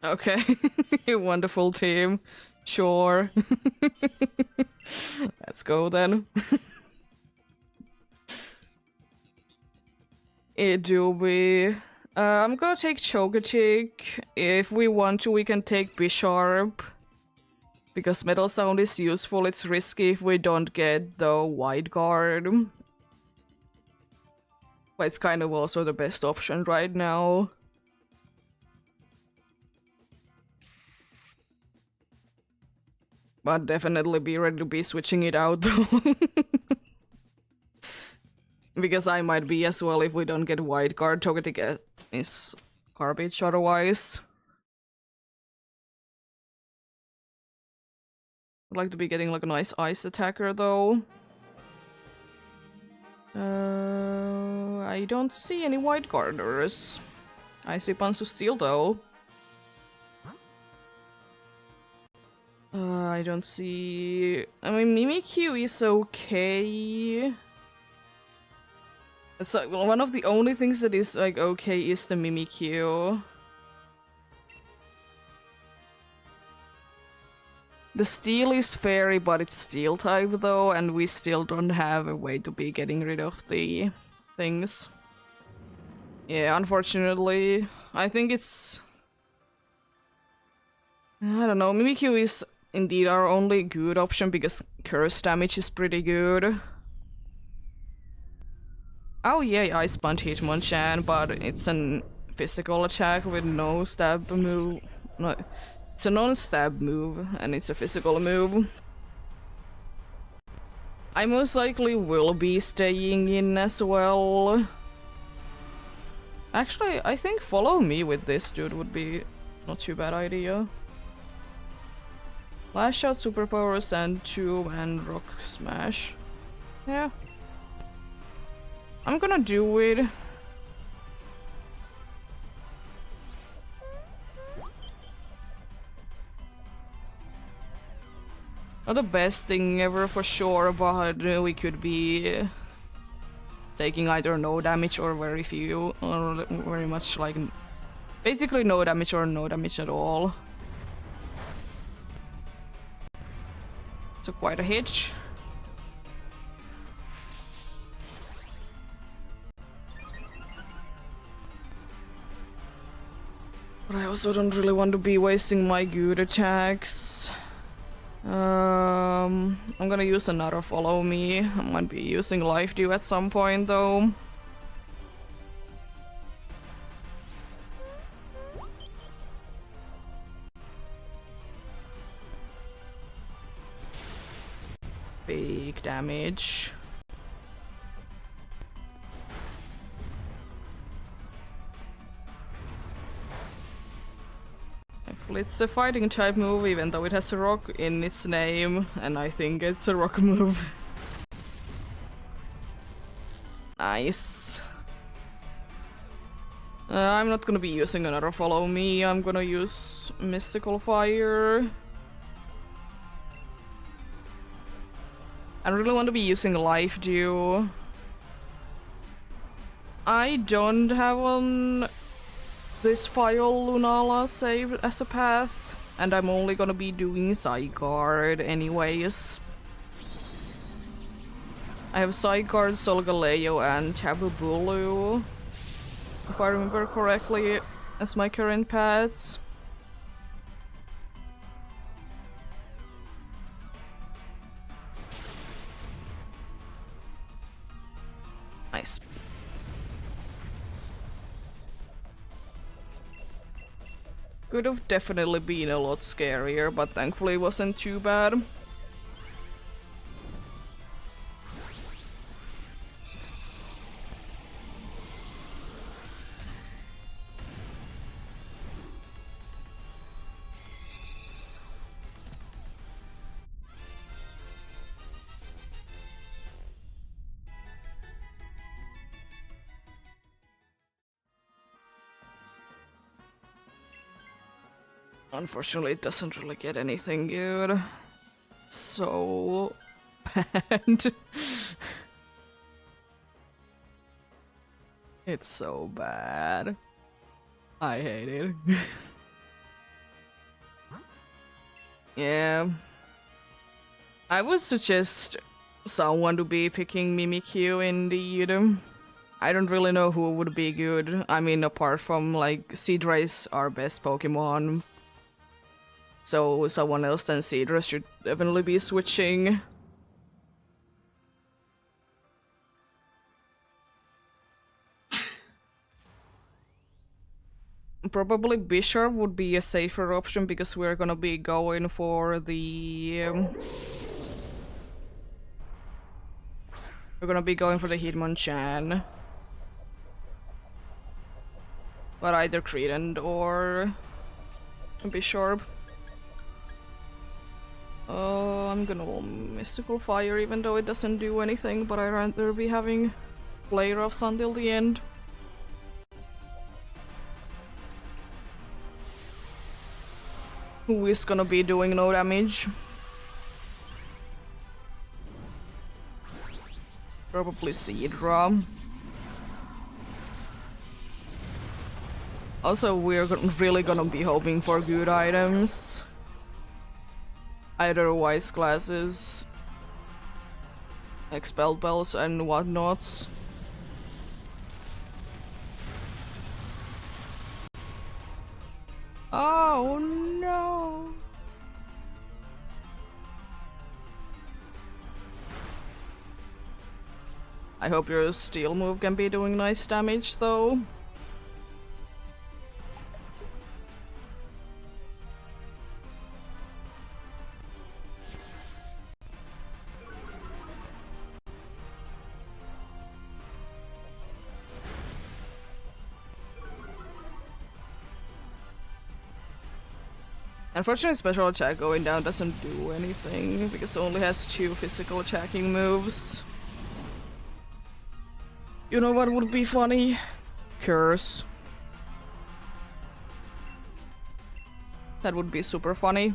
Okay, wonderful team. Sure. Let's go then. It do be. I'm gonna take Chocotic. If we want to, we can take Bisharp. Because Metal Sound is useful, it's risky if we don't get the Wide Guard. But it's kind of also the best option right now. But definitely be ready to be switching it out though. Because I might be as well if we don't get white card. Togetic is garbage otherwise. I'd like to be getting like a nice ice attacker though. I don't see any white carders. I see Pansu Steel though. I don't see... I mean, Mimikyu is okay. It's like one of the only things that is like okay is the Mimikyu. The Steel is fairy, but it's Steel type though, and we still don't have a way to be getting rid of the things. Yeah, unfortunately, I think it's... I don't know, Mimikyu is indeed our only good option because curse damage is pretty good. Oh yeah, Ice Punch Hitmonchan, but it's a physical attack with no stab move. No, it's a non-stab move, and it's a physical move. I most likely will be staying in as well. Actually, I think follow me with this dude would be not too bad idea. Lash out, superpower, sand tube, and rock smash. Yeah. I'm gonna do it. Not the best thing ever for sure, but we could be taking either no damage or very few, or very much like basically no damage or no damage at all. So quite a hitch. But I also don't really want to be wasting my good attacks. I'm gonna use another follow me. I might be using Life Dew at some point though. Big damage. It's a fighting type move even though it has a rock in its name, and I think it's a rock move. Nice. I'm not gonna be using another follow me, I'm gonna use Mystical Fire. I really want to be using Life Dew. I don't have on this file Lunala saved as a path, and I'm only gonna be doing Zygarde anyways. I have Zygarde, Solgaleo, and Tabubulu, if I remember correctly, as my current paths. Nice. Could have definitely been a lot scarier, but thankfully it wasn't too bad. Unfortunately, it doesn't really get anything good. So bad. It's so bad. I hate it. Yeah. I would suggest someone to be picking Mimikyu indeed. I don't really know who would be good. I mean, apart from like Seadra's our best Pokemon. So someone else than Seadra should definitely be switching. Probably Bisharp would be a safer option because we're gonna be going for the We're gonna be going for the Hitmonchan. But either Credent or Bishorb. I'm gonna Mystical Fire even though it doesn't do anything, but I'd rather be having Flare Offs until the end. Who is gonna be doing no damage? Probably Seadra. Also, we're really gonna be hoping for good items. Either Wise Glasses, Expelled Bells, and whatnots. Oh no! I hope your steel move can be doing nice damage though. Unfortunately, special attack going down doesn't do anything because it only has 2 physical attacking moves. You know what would be funny? Curse. That would be super funny.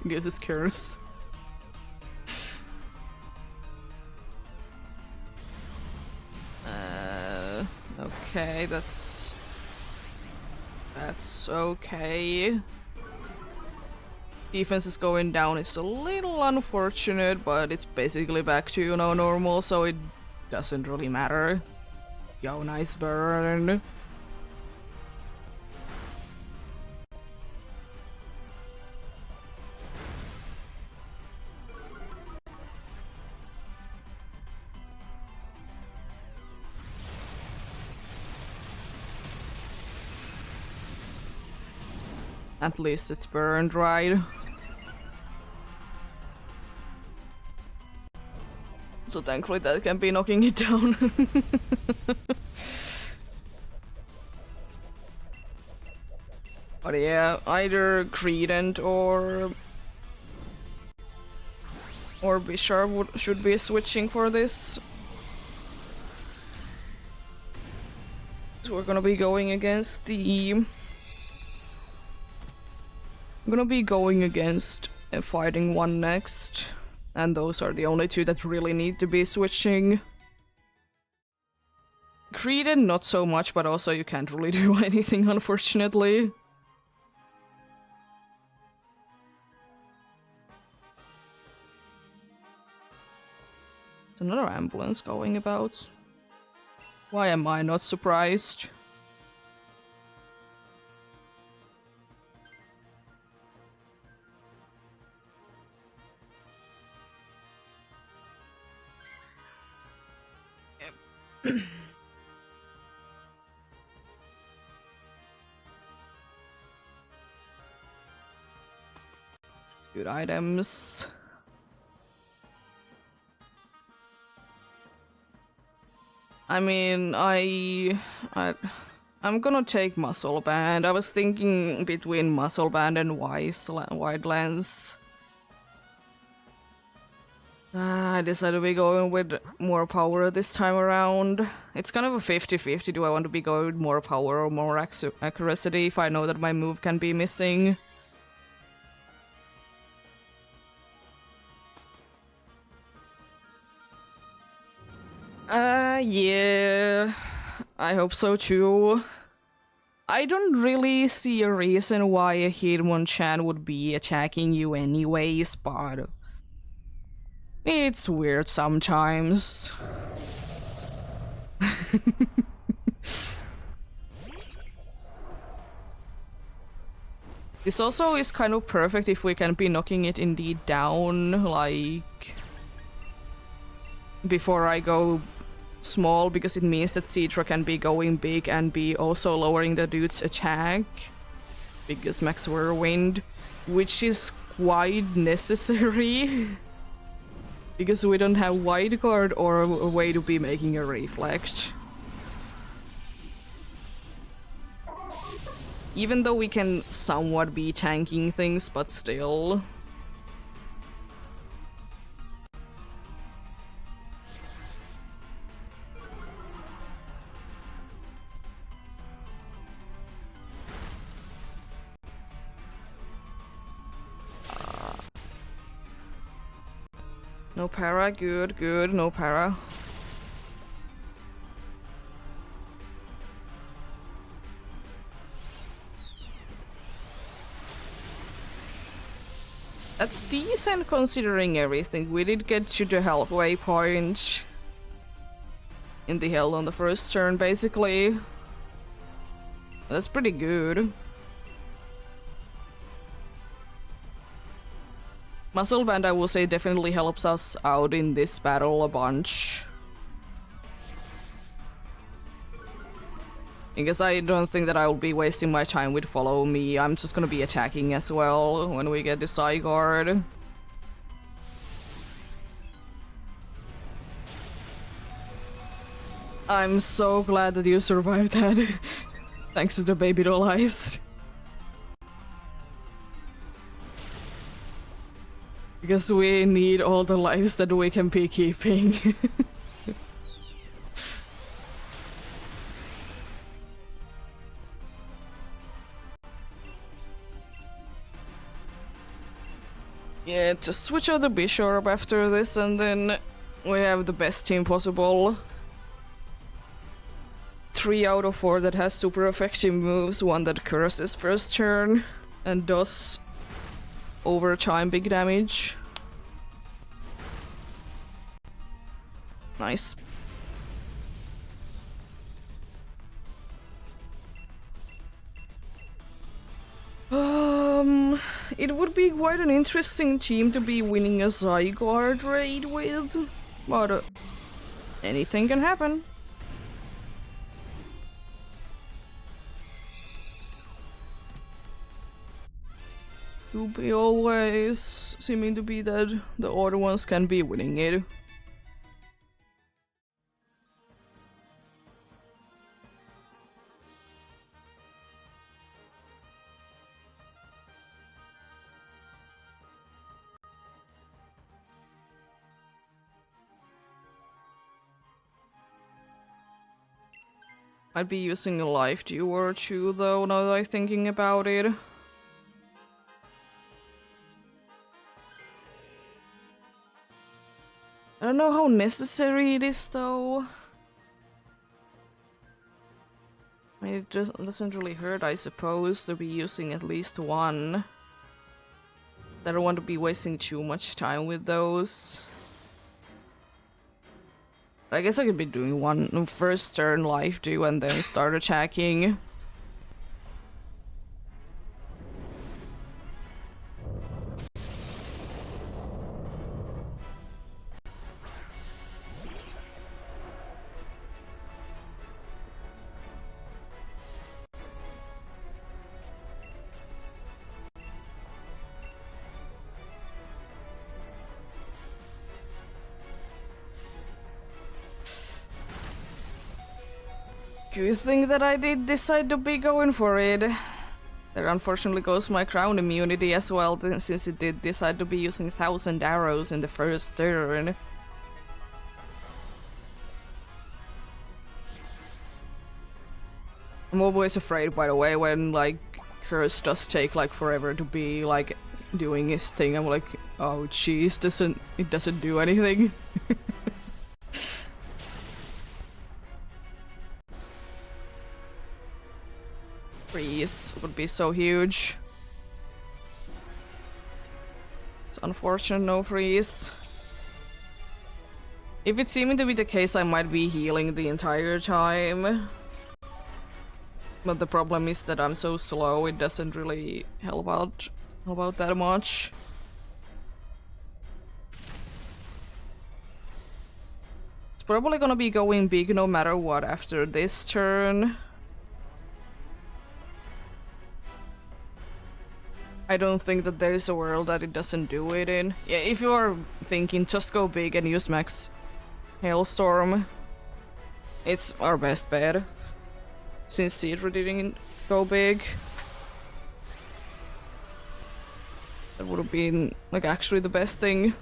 Uses Curse. Okay, that's okay. Defense is going down. It's a little unfortunate, but it's basically back to, you know, normal, so it doesn't really matter. Yo, nice burn. At least it's burned, right? So thankfully that can be knocking it down. But yeah, either Credent or Bishop should be switching for this. So we're gonna be going against the... I'm gonna be going against a fighting one next, and those are the only 2 that really need to be switching. Credent, not so much, but also you can't really do anything, unfortunately. There's another ambulance going about. Why am I not surprised? Good items. I mean, I'm gonna take Muscle Band. I was thinking between Muscle Band and Wide Lens. I decided to be going with more power this time around. It's kind of a 50-50. Do I want to be going with more power or more accuracy if I know that my move can be missing? Yeah, I hope so too. I don't really see a reason why a Hitmonchan would be attacking you anyways, but it's weird sometimes. This also is kind of perfect if we can be knocking it indeed down, like, before I go small, because it means that Citra can be going big and be also lowering the dude's attack because Max Whirlwind, which is quite necessary. Because we don't have wide guard or a way to be making a reflect. Even though we can somewhat be tanking things, but still. No para, good, good, no para. That's decent considering everything. We did get to the halfway point in the hell on the first turn, basically. That's pretty good. Muscle Band, I will say, definitely helps us out in this battle a bunch. Because I don't think that I will be wasting my time with follow me. I'm just gonna be attacking as well when we get the side guard. I'm so glad that you survived that. Thanks to the baby doll eyes. Because we need all the lives that we can be keeping. Yeah, just switch out the bishop after this and then we have the best team possible. 3 out of 4 that has super effective moves, 1 that curses first turn and does over time big damage. Nice. It would be quite an interesting team to be winning a Zygarde raid with, but anything can happen. To be always seeming to be that the other ones can be winning it. I'd be using a life dew or two though, now that I'm thinking about it. I don't know how necessary it is though. I mean, it just doesn't really hurt, I suppose, to be using at least one. I don't want to be wasting too much time with those. I guess I could be doing one first turn life dew and then start attacking. Good thing that I did decide to be going for it. There unfortunately goes my crown immunity as well, since it did decide to be using 1000 arrows in the first turn. I'm always afraid, by the way, when like curse does take like forever to be like doing his thing. I'm like, oh jeez, it doesn't do anything. Freeze would be so huge. It's unfortunate, no freeze. If it's seeming to be the case, I might be healing the entire time. But the problem is that I'm so slow, it doesn't really help out that much. It's probably gonna be going big no matter what after this turn. I don't think that there's a world that it doesn't do it in. Yeah, if you're thinking just go big and use max Hailstorm, it's our best bet. Since Cedra didn't go big. That would have been like actually the best thing.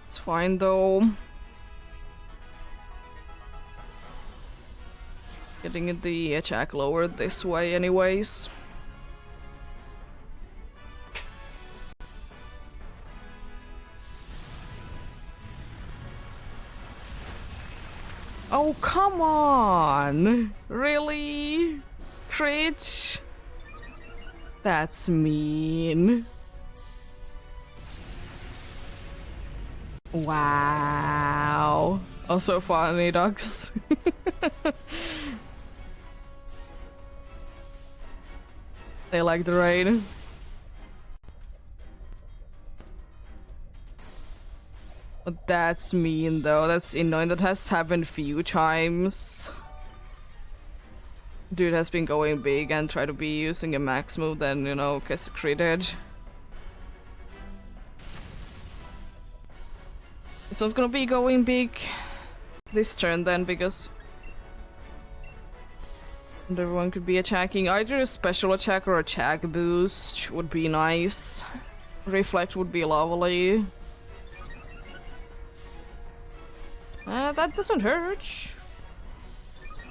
It's fine though. Getting the attack lowered this way anyways. Oh, come on! Really? Crit? That's mean. Wow. Also funny, ducks. They like the rain. But that's mean though, that's annoying. That has happened a few times. Dude has been going big and try to be using a max move, then, you know, gets critted. It's not gonna be going big this turn then, because everyone could be attacking. Either a special attack or attack boost would be nice. Reflect would be lovely. That doesn't hurt.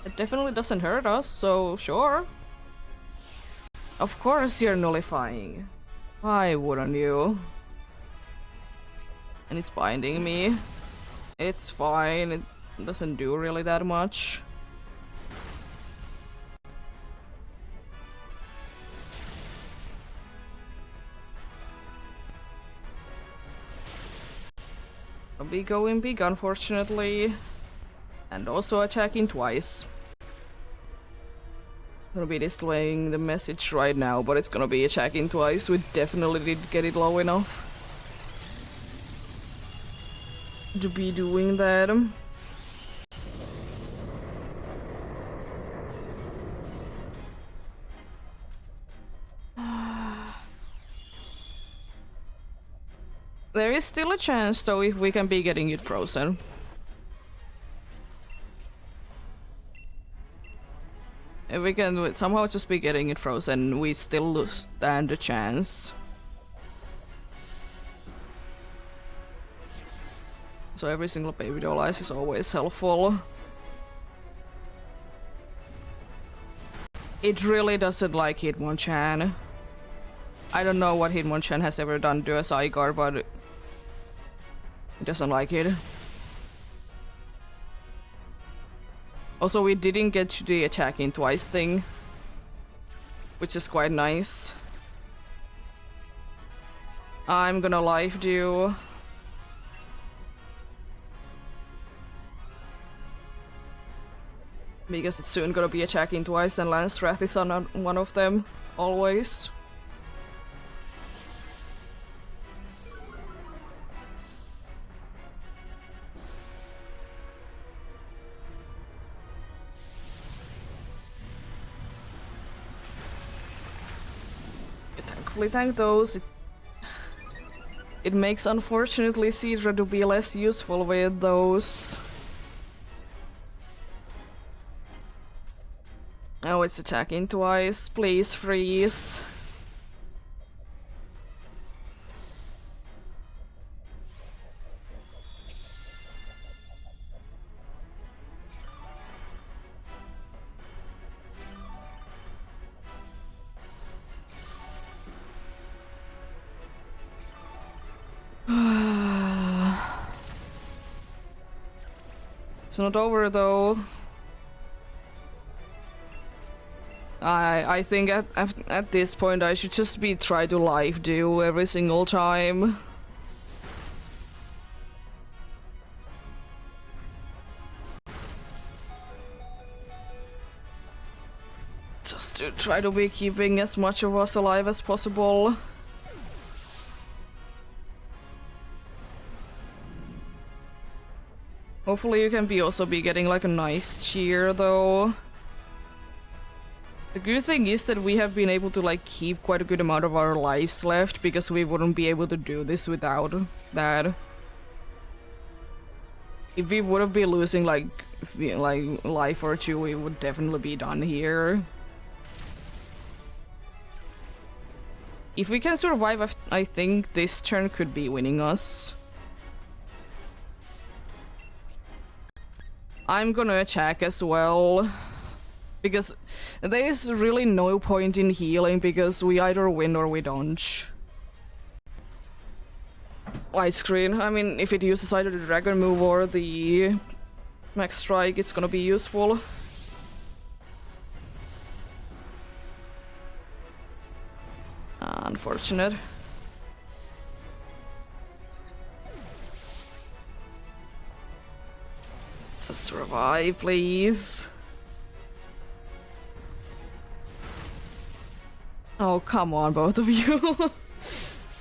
It definitely doesn't hurt us, so sure. Of course you're nullifying. Why wouldn't you? And it's binding me. It's fine, it doesn't do really that much. I'll be going big, unfortunately. And also attacking twice. Gonna be displaying the message right now, but it's gonna be attacking twice. We definitely did get it low enough to be doing that. There is still a chance though if we can be getting it frozen. If we can somehow just be getting it frozen, we still stand a chance. So every single baby doll ice is always helpful. It really doesn't like Hitmonchan. I don't know what Hitmonchan has ever done to a Zygarde, but it doesn't like it. Also, we didn't get to the attacking twice thing, which is quite nice. I'm gonna live do. Because it's soon gonna be attacking twice and Lance Wrath is on one of them, always. Thankfully, thank those. It makes, unfortunately, Cedra to be less useful with those. Oh, it's attacking twice. Please freeze. It's not over though. I think at this point I should just be try to live do every single time. Just to try to be keeping as much of us alive as possible. Hopefully you can also be getting like a nice cheer though. The good thing is that we have been able to like keep quite a good amount of our lives left because we wouldn't be able to do this without that. If we would have been losing like life or two, we would definitely be done here. If we can survive, I think this turn could be winning us. I'm gonna attack as well. Because there is really no point in healing because we either win or we don't. Light screen. I mean, if it uses either the dragon move or the max strike, it's gonna be useful. Unfortunate. Let's survive, please. Oh, come on, both of you.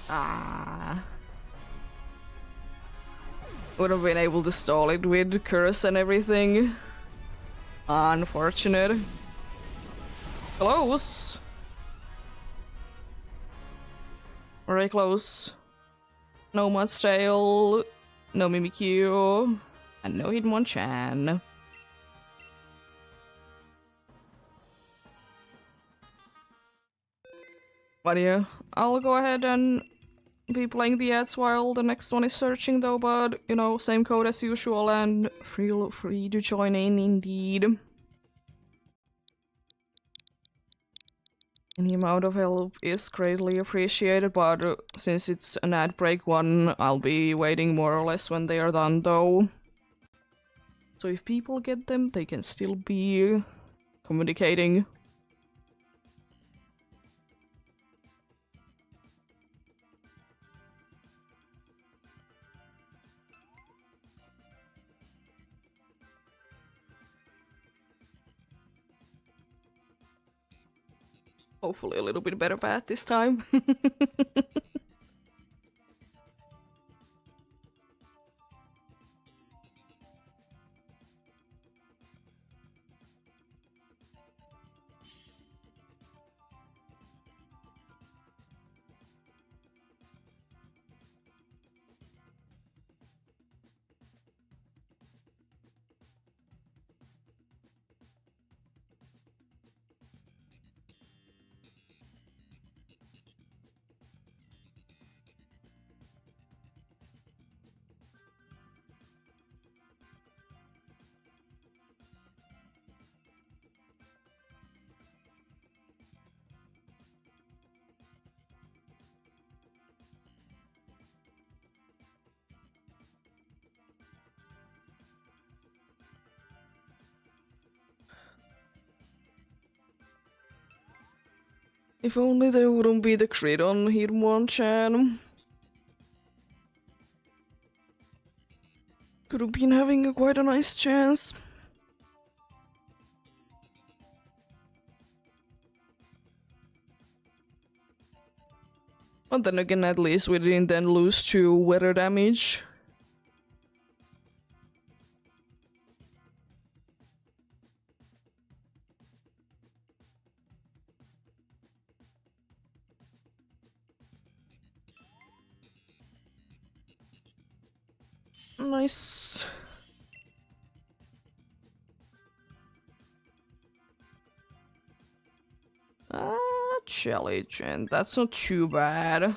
Ah. Would have been able to stall it with curse and everything. Unfortunate. Close. Very close. No Mudstail, no Mimikyu, and no Hitmonchan. But yeah, I'll go ahead and be playing the ads while the next one is searching though, but you know, same code as usual and feel free to join in indeed. Any amount of help is greatly appreciated, but since it's an ad break one, I'll be waiting more or less when they are done though. So if people get them, they can still be communicating. Hopefully a little bit better path this time. If only there wouldn't be the crit on Hitmonchan. Could have been having quite a nice chance. But then again, at least we didn't then lose to weather damage. Nice. Jellygen, that's not too bad.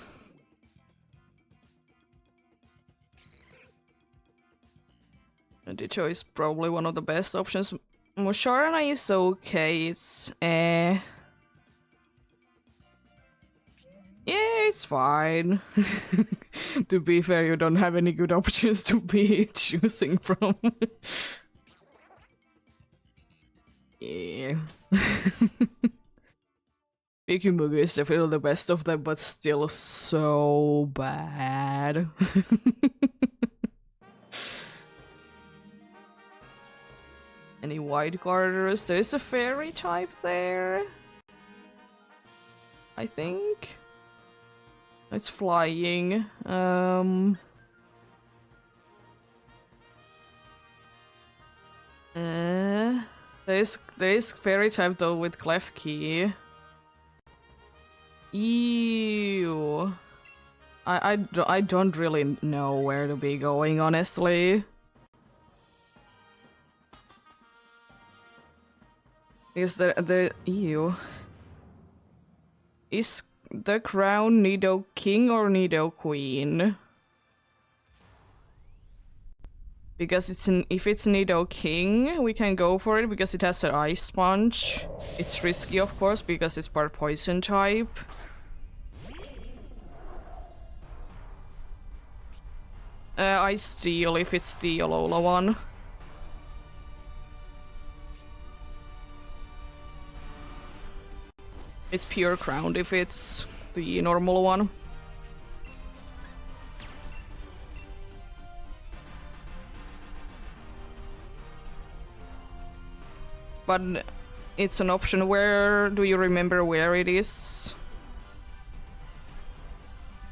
Ditto is probably one of the best options. Musharana is okay, it's Yeah, it's fine. To be fair, you don't have any good options to be choosing from. Yeah. Pikumugu is definitely the best of them, but still so bad. Any white carders? There's a fairy type there. I think. It's flying. There is fairy type though with clef key. Ew. I don't really know where to be going, honestly. Is the ew? Is the crown Nido King or Nido Queen? Because if it's Nido King, we can go for it because it has an ice punch. It's risky, of course, because it's part poison type. I steal if it's the Alola one. It's pure crown if it's the normal one. But it's an option. Where do you remember where it is?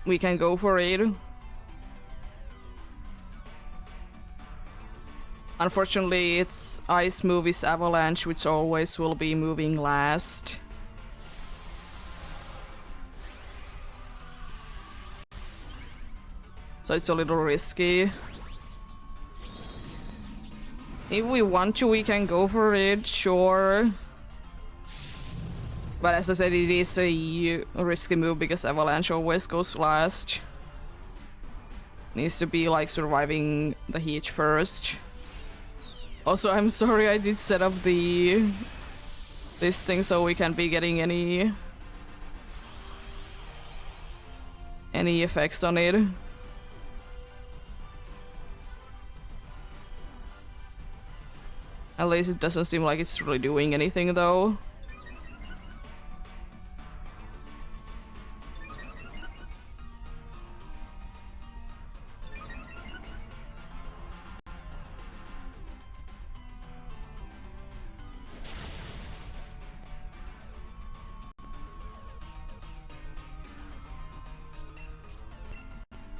We can go for it. Unfortunately, its ice move is Avalanche, which always will be moving last. So it's a little risky. If we want to, we can go for it, sure. But as I said, it is a risky move because Avalanche always goes last. Needs to be like surviving the heat first. Also, I'm sorry I did set up this thing so we can't be getting any effects on it. At least it doesn't seem like it's really doing anything though.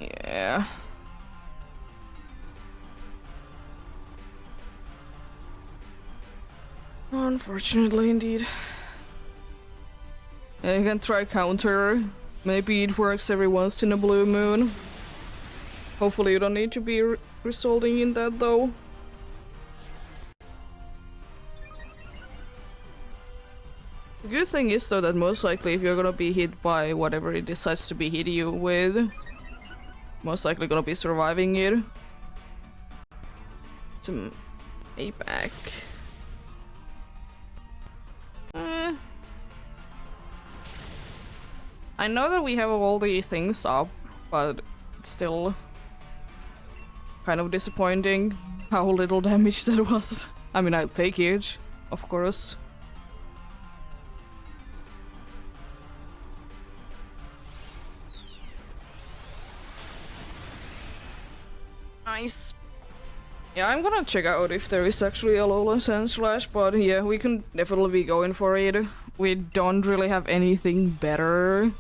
Yeah. Unfortunately, indeed. Yeah, you can try counter. Maybe it works every once in a blue moon. Hopefully you don't need to be resulting in that though. The good thing is though that most likely if you're gonna be hit by whatever it decides to be hit you with, most likely gonna be surviving it. It's a Mayback. I know that we have all the things up, but it's still kind of disappointing how little damage that was. I mean, I'll take it, of course. Nice. Yeah, I'm gonna check out if there is actually a Alolan Sandslash, but yeah, we can definitely be going for it. We don't really have anything better.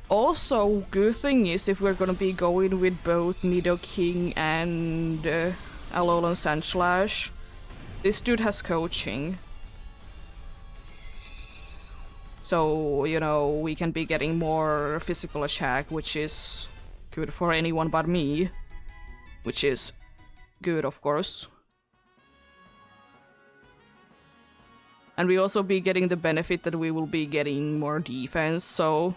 Also, good thing is if we're gonna be going with both Nidoking and Alolan Sandslash, this dude has coaching. So, you know, we can be getting more physical attack, which is good for anyone but me. Which is good, of course. And we also be getting the benefit that we will be getting more defense, so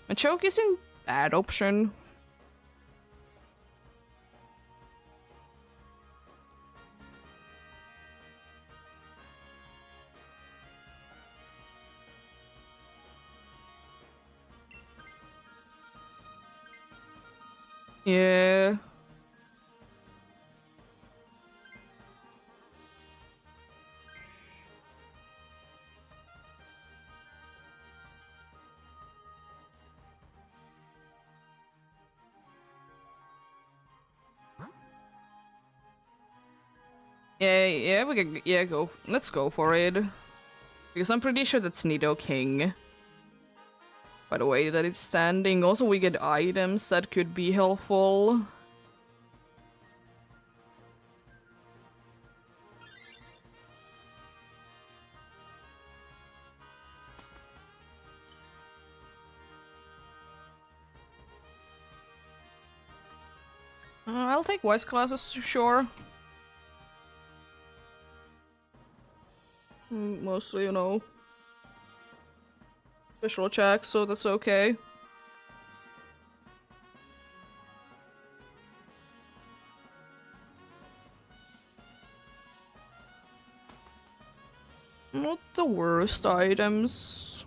a choke isn't a bad option. Yeah. Yeah, we can, yeah, let's go for it. Because I'm pretty sure that's Nidoking. By the way that it's standing. Also, we get items that could be helpful. I'll take wise classes, sure. Mostly, you know, special check, so that's okay. Not the worst items.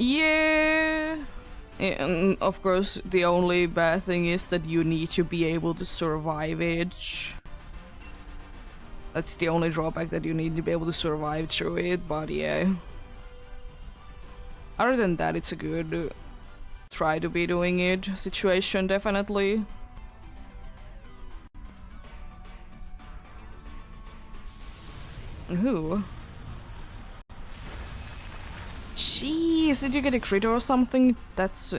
Yeah. And of course, the only bad thing is that you need to be able to survive it. That's the only drawback, that you need to be able to survive through it, but yeah. Other than that, it's a good try to be doing it situation, definitely. Who? Jeez, did you get a crit or something? That's...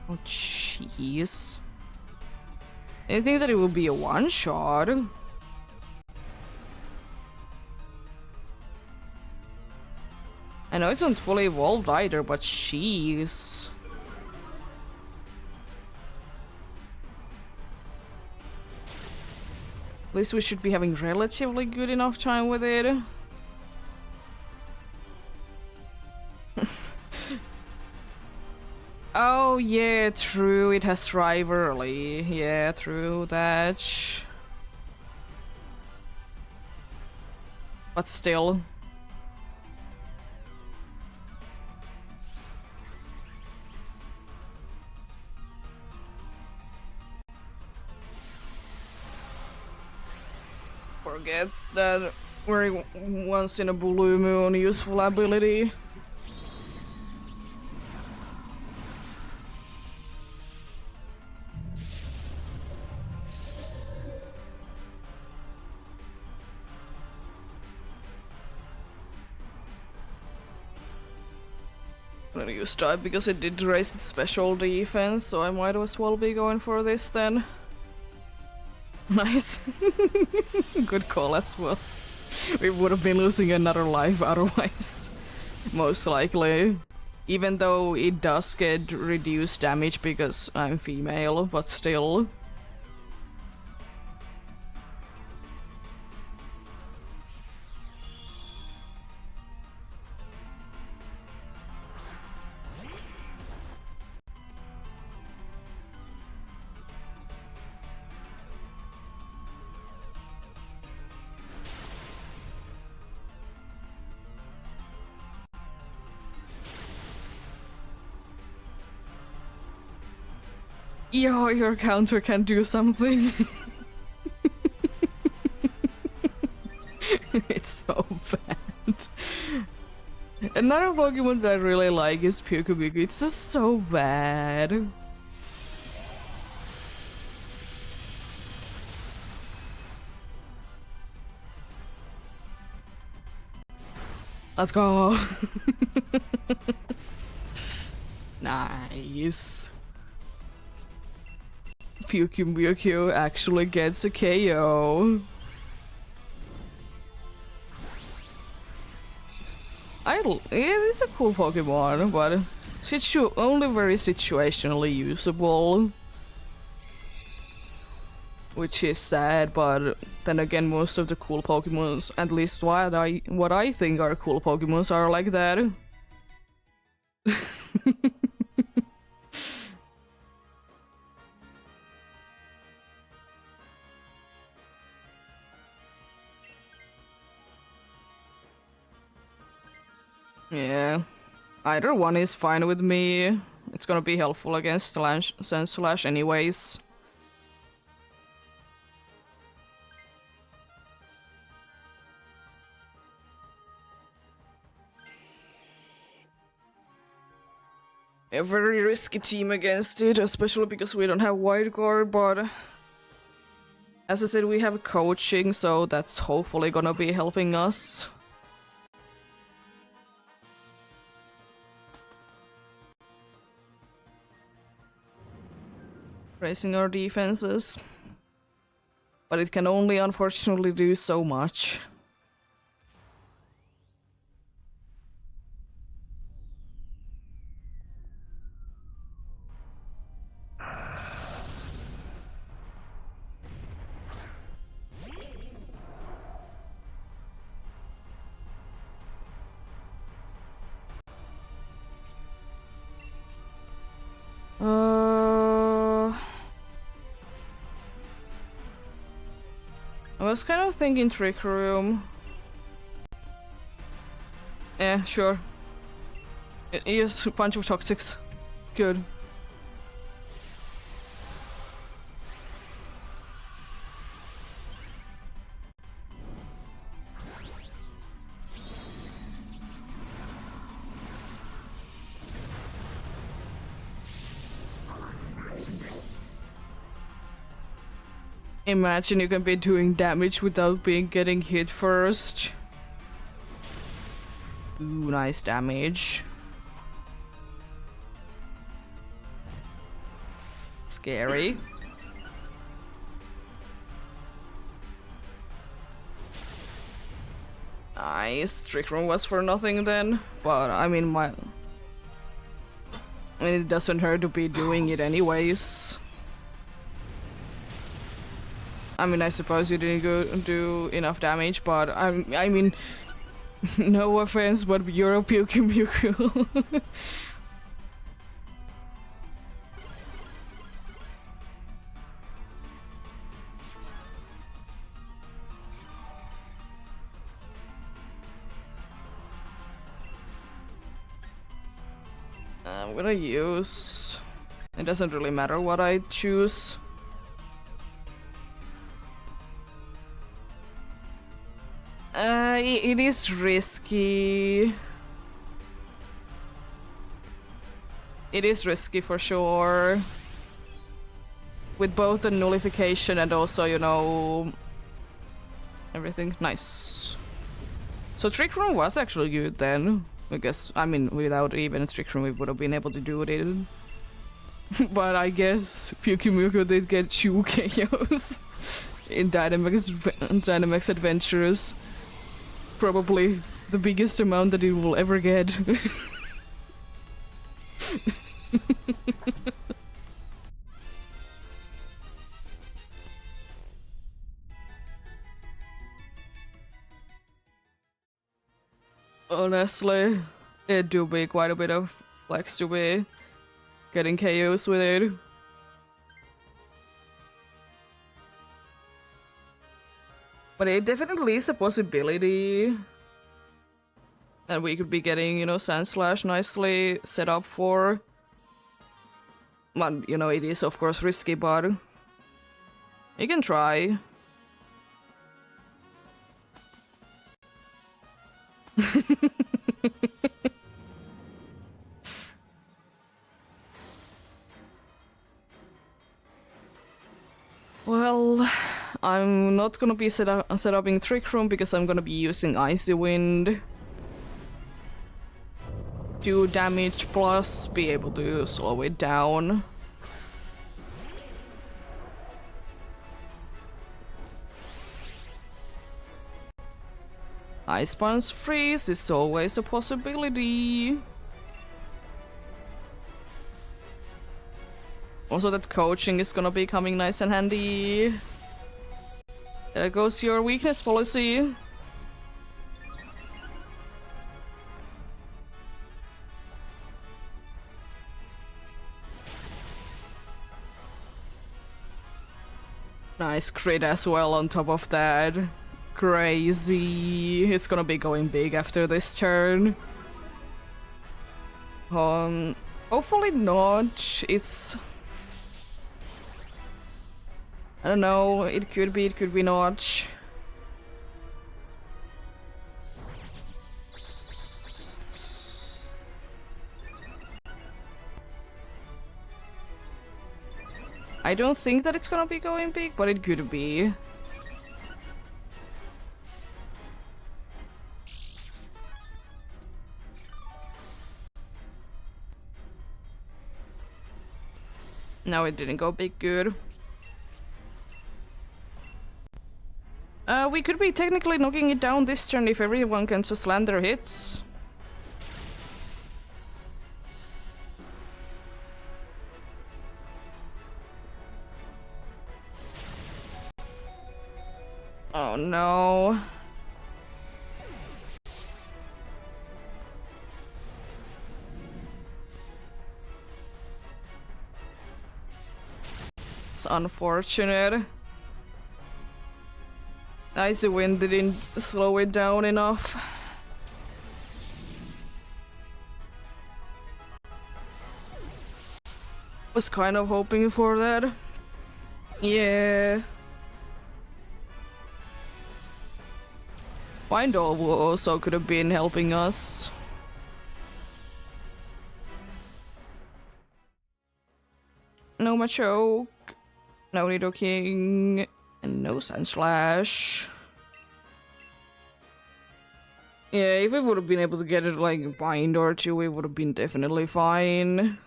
Oh, jeez. I think that it would be a one-shot. I know it's not fully evolved either, but jeez. At least we should be having relatively good enough time with it. Oh yeah, true, it has thrive early. Yeah, true that. But still. Forget that very once in a blue moon useful ability. I'm gonna use that because it did raise its special defense, so I might as well be going for this then. Nice. Good call as well. We would have been losing another life otherwise. Most likely. Even though it does get reduced damage because I'm female, but still. Yo, your counter can do something. It's so bad. Another Pokemon that I really like is Pyukubiku. It's just so bad. Let's go. Nice. Pyukubiku actually gets a KO. It's a cool Pokemon, but only very situationally usable. Which is sad, but then again, most of the cool Pokemons, at least what I think are cool Pokemons, are like that. Yeah, either one is fine with me. It's gonna be helpful against Sandslash anyways. A very risky team against it, especially because we don't have Wild Guard, but As I said, we have coaching, so that's hopefully gonna be helping us. Raising our defenses. But it can only unfortunately do so much. I was kind of thinking Trick Room. Yeah, sure. Use a bunch of toxics. Good. Imagine you can be doing damage without being getting hit first. Ooh, nice damage. Scary. Nice. Trick Room was for nothing then. But I mean, it doesn't hurt to be doing it anyways. I mean, I suppose you didn't do enough damage, but I mean, no offense, but you're a Pyuki. I'm gonna use... It doesn't really matter what I choose. It is risky. It is risky for sure. With both the nullification and also, you know... everything. Nice. So Trick Room was actually good then. I guess, I mean, without even a Trick Room we would have been able to do it. But I guess Pyukimuko did get 2 KOs in Dynamax Adventures. Probably the biggest amount that it will ever get. Honestly, it do be quite a bit of flex to be getting KOs with it. But it definitely is a possibility that we could be getting, you know, Sandslash nicely set up for. But, you know, it is of course risky, but you can try. Well, I'm not gonna be set up in Trick Room because I'm gonna be using Icy Wind. 2 damage plus be able to slow it down. Ice Punch Freeze is always a possibility. Also, that coaching is gonna be coming nice and handy. There goes your weakness policy. Nice crit as well on top of that. Crazy. It's gonna be going big after this turn. Hopefully not. It's... I don't know, it could be not. I don't think that it's gonna be going big, but it could be. No, it didn't go big. Good. We could be technically knocking it down this turn if everyone can just land their hits. Oh no. It's unfortunate. Icy wind didn't slow it down enough. Was kind of hoping for that. Yeah. Wind also could have been helping us. No Machoke. No Nido King. And no Sand Slash. Yeah, if we would have been able to get it like a bind or two, we would have been definitely fine.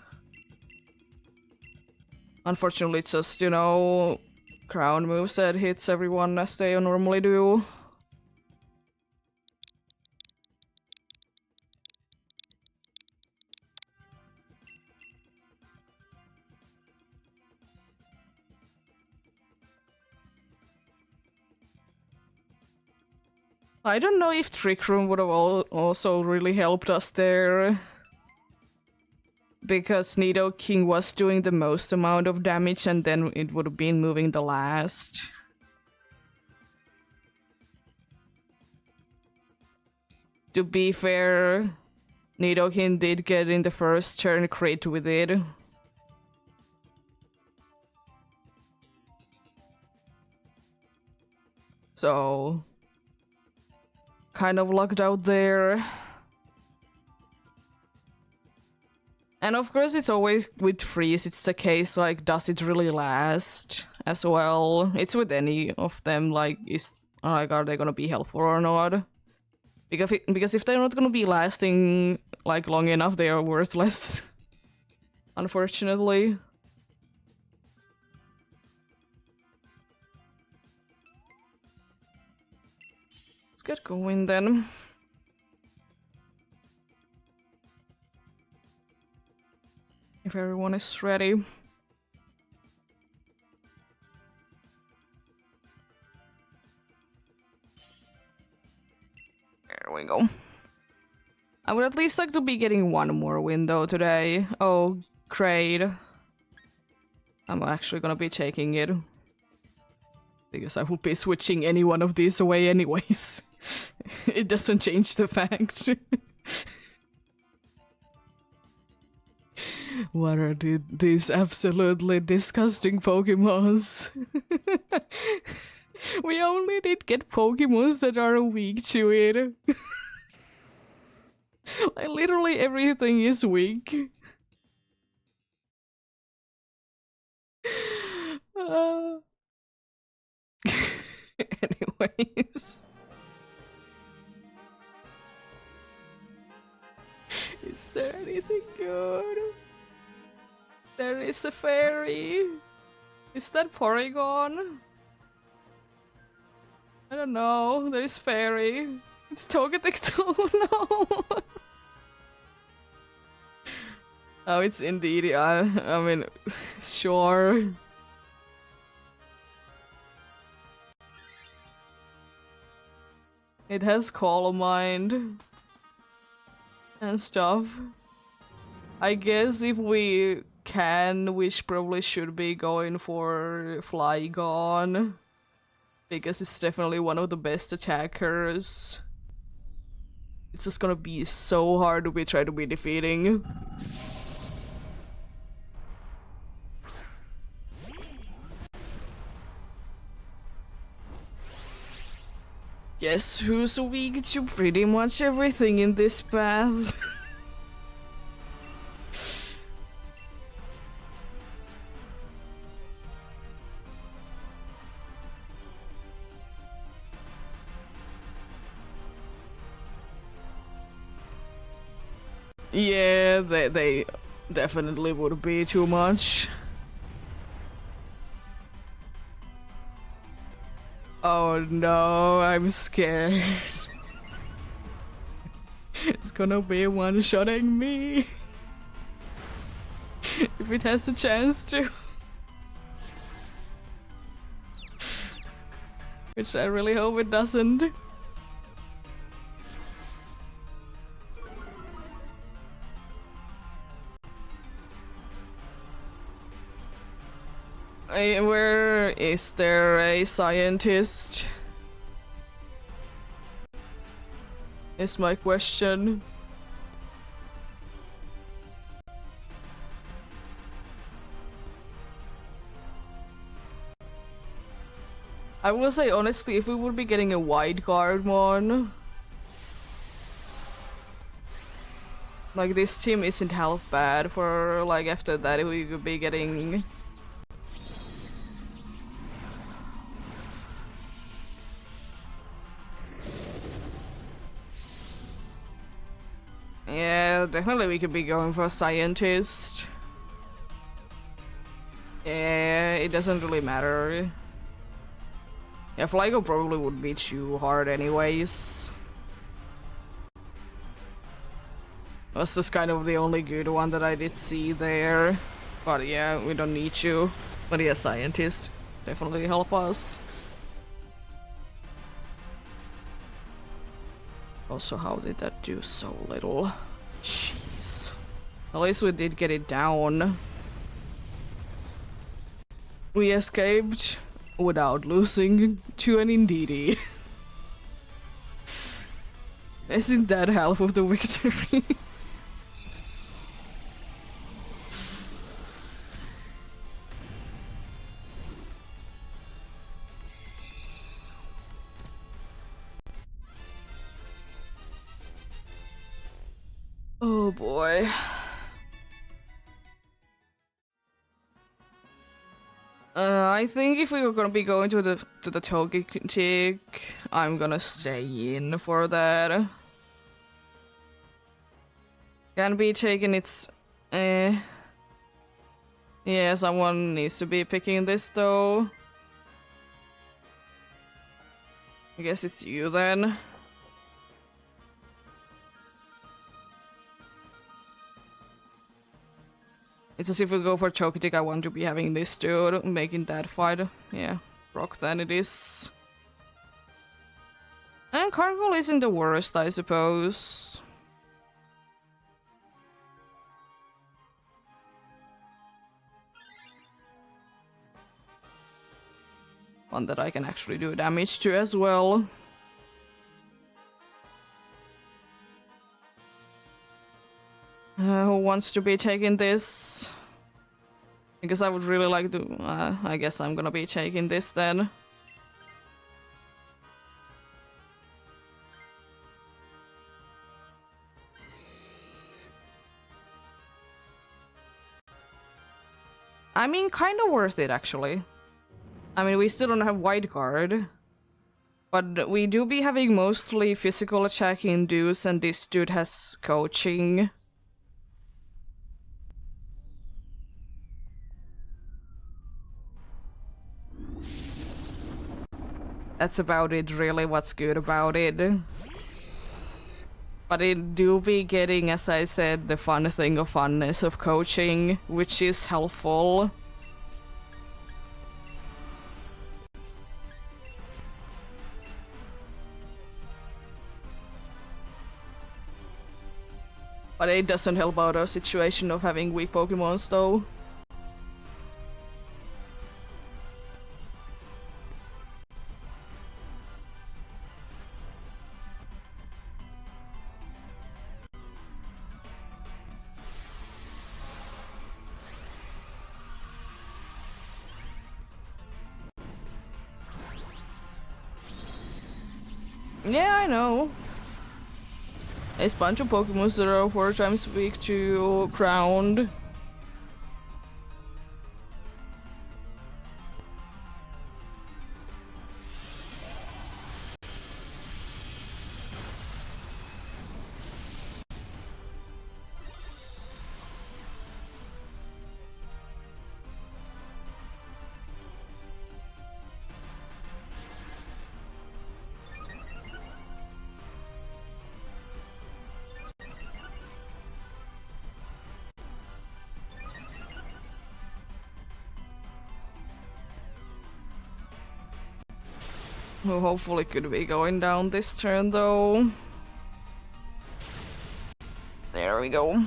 Unfortunately, it's just, you know, crown moves that hits everyone as they normally do. I don't know if Trick Room would have also really helped us there. Because Nido King was doing the most amount of damage and then it would have been moving the last. To be fair, Nido King did get in the first turn crit with it. So... kind of lucked out there. And of course it's always with freeze, it's the case like, does it really last as well? It's with any of them, like, are they gonna be helpful or not? Because if they're not gonna be lasting like long enough, they are worthless. Unfortunately. Let's get going then. If everyone is ready. There we go. I would at least like to be getting one more window today. Oh, great. I'm actually gonna be taking it. Because I will be switching any one of these away anyways. It doesn't change the fact. What are these absolutely disgusting Pokemons? We only did get Pokemons that are weak to it. Like, literally everything is weak. Anyways. Is there anything good? There is a fairy. Is that Porygon? I don't know. There's fairy. It's Togetic. Oh no. Oh, it's indeed. I mean, sure. It has Call of Mind and stuff. I guess if we can, we probably should be going for Flygon. Because it's definitely one of the best attackers. It's just gonna be so hard to try to be defeating. Guess who's weak to pretty much everything in this path? Yeah, they definitely would be too much. Oh no, I'm scared. It's gonna be one-shotting me. If it has a chance to. Which I really hope it doesn't. Where is there a scientist? Is my question. I will say honestly, if we would be getting a wide card one, like this team isn't half bad for like after that we could be getting. Yeah, definitely we could be going for a scientist. Yeah, it doesn't really matter. Yeah, Flygo probably would be too hard anyways. That's just kind of the only good one that I did see there. But yeah, we don't need you. But yeah, scientist definitely help us. Also, how did that do so little? Jeez. At least we did get it down. We escaped without losing to an Indeedee. Isn't that half of the victory? Oh boy. I think if we were gonna be going to the Togetic, I'm gonna stay in for that. Can be taken. It's yeah, someone needs to be picking this though. I guess it's you then. It's as if we go for Chokitic, I want to be having this dude, making that fight. Yeah, rock then it is. And Cargill isn't the worst, I suppose. One that I can actually do damage to as well. Who wants to be taking this? Because I would really like to. I guess I'm gonna be taking this then. I mean, kind of worth it actually. I mean, we still don't have White Guard, but we do be having mostly physical attacking dudes, and this dude has coaching. That's about it, really, what's good about it. But it do be getting, as I said, the fun thing of funness of coaching, which is helpful. But it doesn't help out our situation of having weak Pokemons, though. Yeah, I know. There's a bunch of Pokemons that are 4 times weak to ground. Well, hopefully could be going down this turn though. There we go.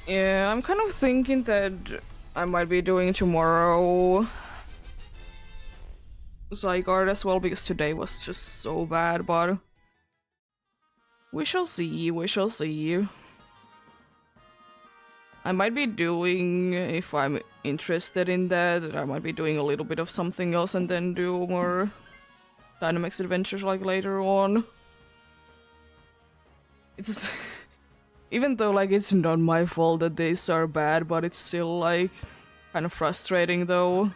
Yeah, I'm kind of thinking that I might be doing tomorrow Zygarde as well, because today was just so bad, but we shall see, we shall see. I might be doing, if I'm interested in that, I might be doing a little bit of something else and then do more Dynamax adventures like later on. It's even though like it's not my fault that these are bad, but it's still like kind of frustrating though.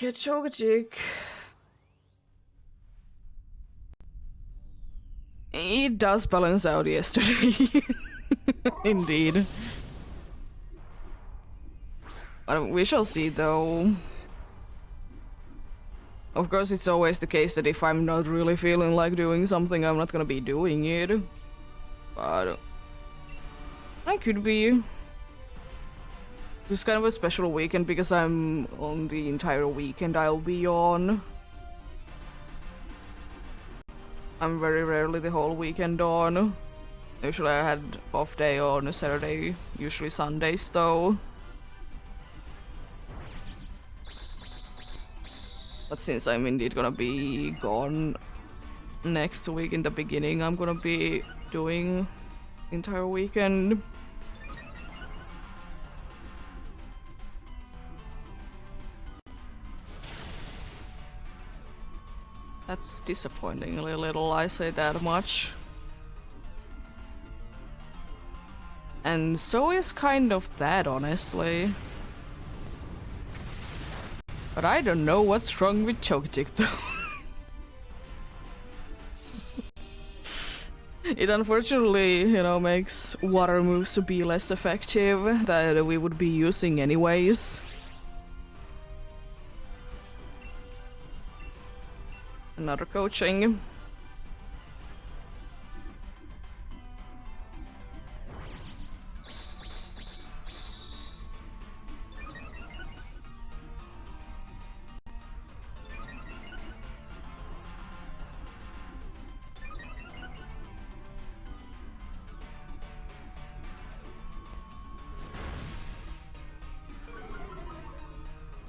Chogatic. It does balance out yesterday. Indeed. But we shall see though. Of course, it's always the case that if I'm not really feeling like doing something, I'm not gonna be doing it. But I could be. It's kind of a special weekend because I'm on the entire weekend I'll be on. I'm very rarely the whole weekend on. Usually I had off day on a Saturday, usually Sundays though. But since I'm indeed gonna be gone next week in the beginning, I'm gonna be doing entire weekend. That's disappointingly little, I say that much. And so is kind of that, honestly. But I don't know what's wrong with Chogetic though. It unfortunately, you know, makes water moves to be less effective that we would be using anyways. Another coaching.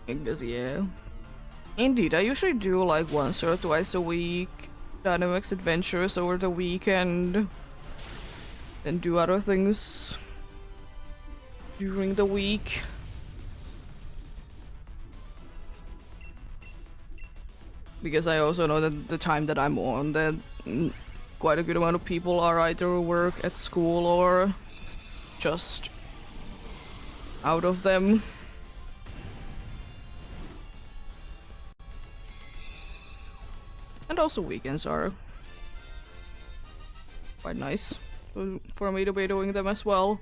I guess, yeah. Indeed, I usually do like once or twice a week Dynamax adventures over the weekend and do other things during the week. Because I also know that the time that I'm on, that quite a good amount of people are either work at school or just out of them. And also weekends are quite nice for me to be doing them as well.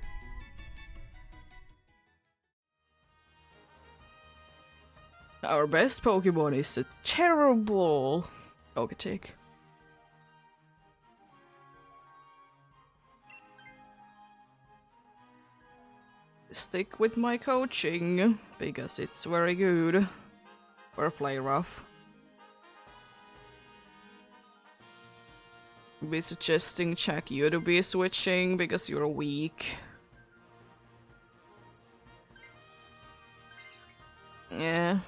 Our best Pokemon is a terrible Togetic. Stick with my coaching because it's very good for play rough. Be suggesting check you to be switching because you're weak. Yeah.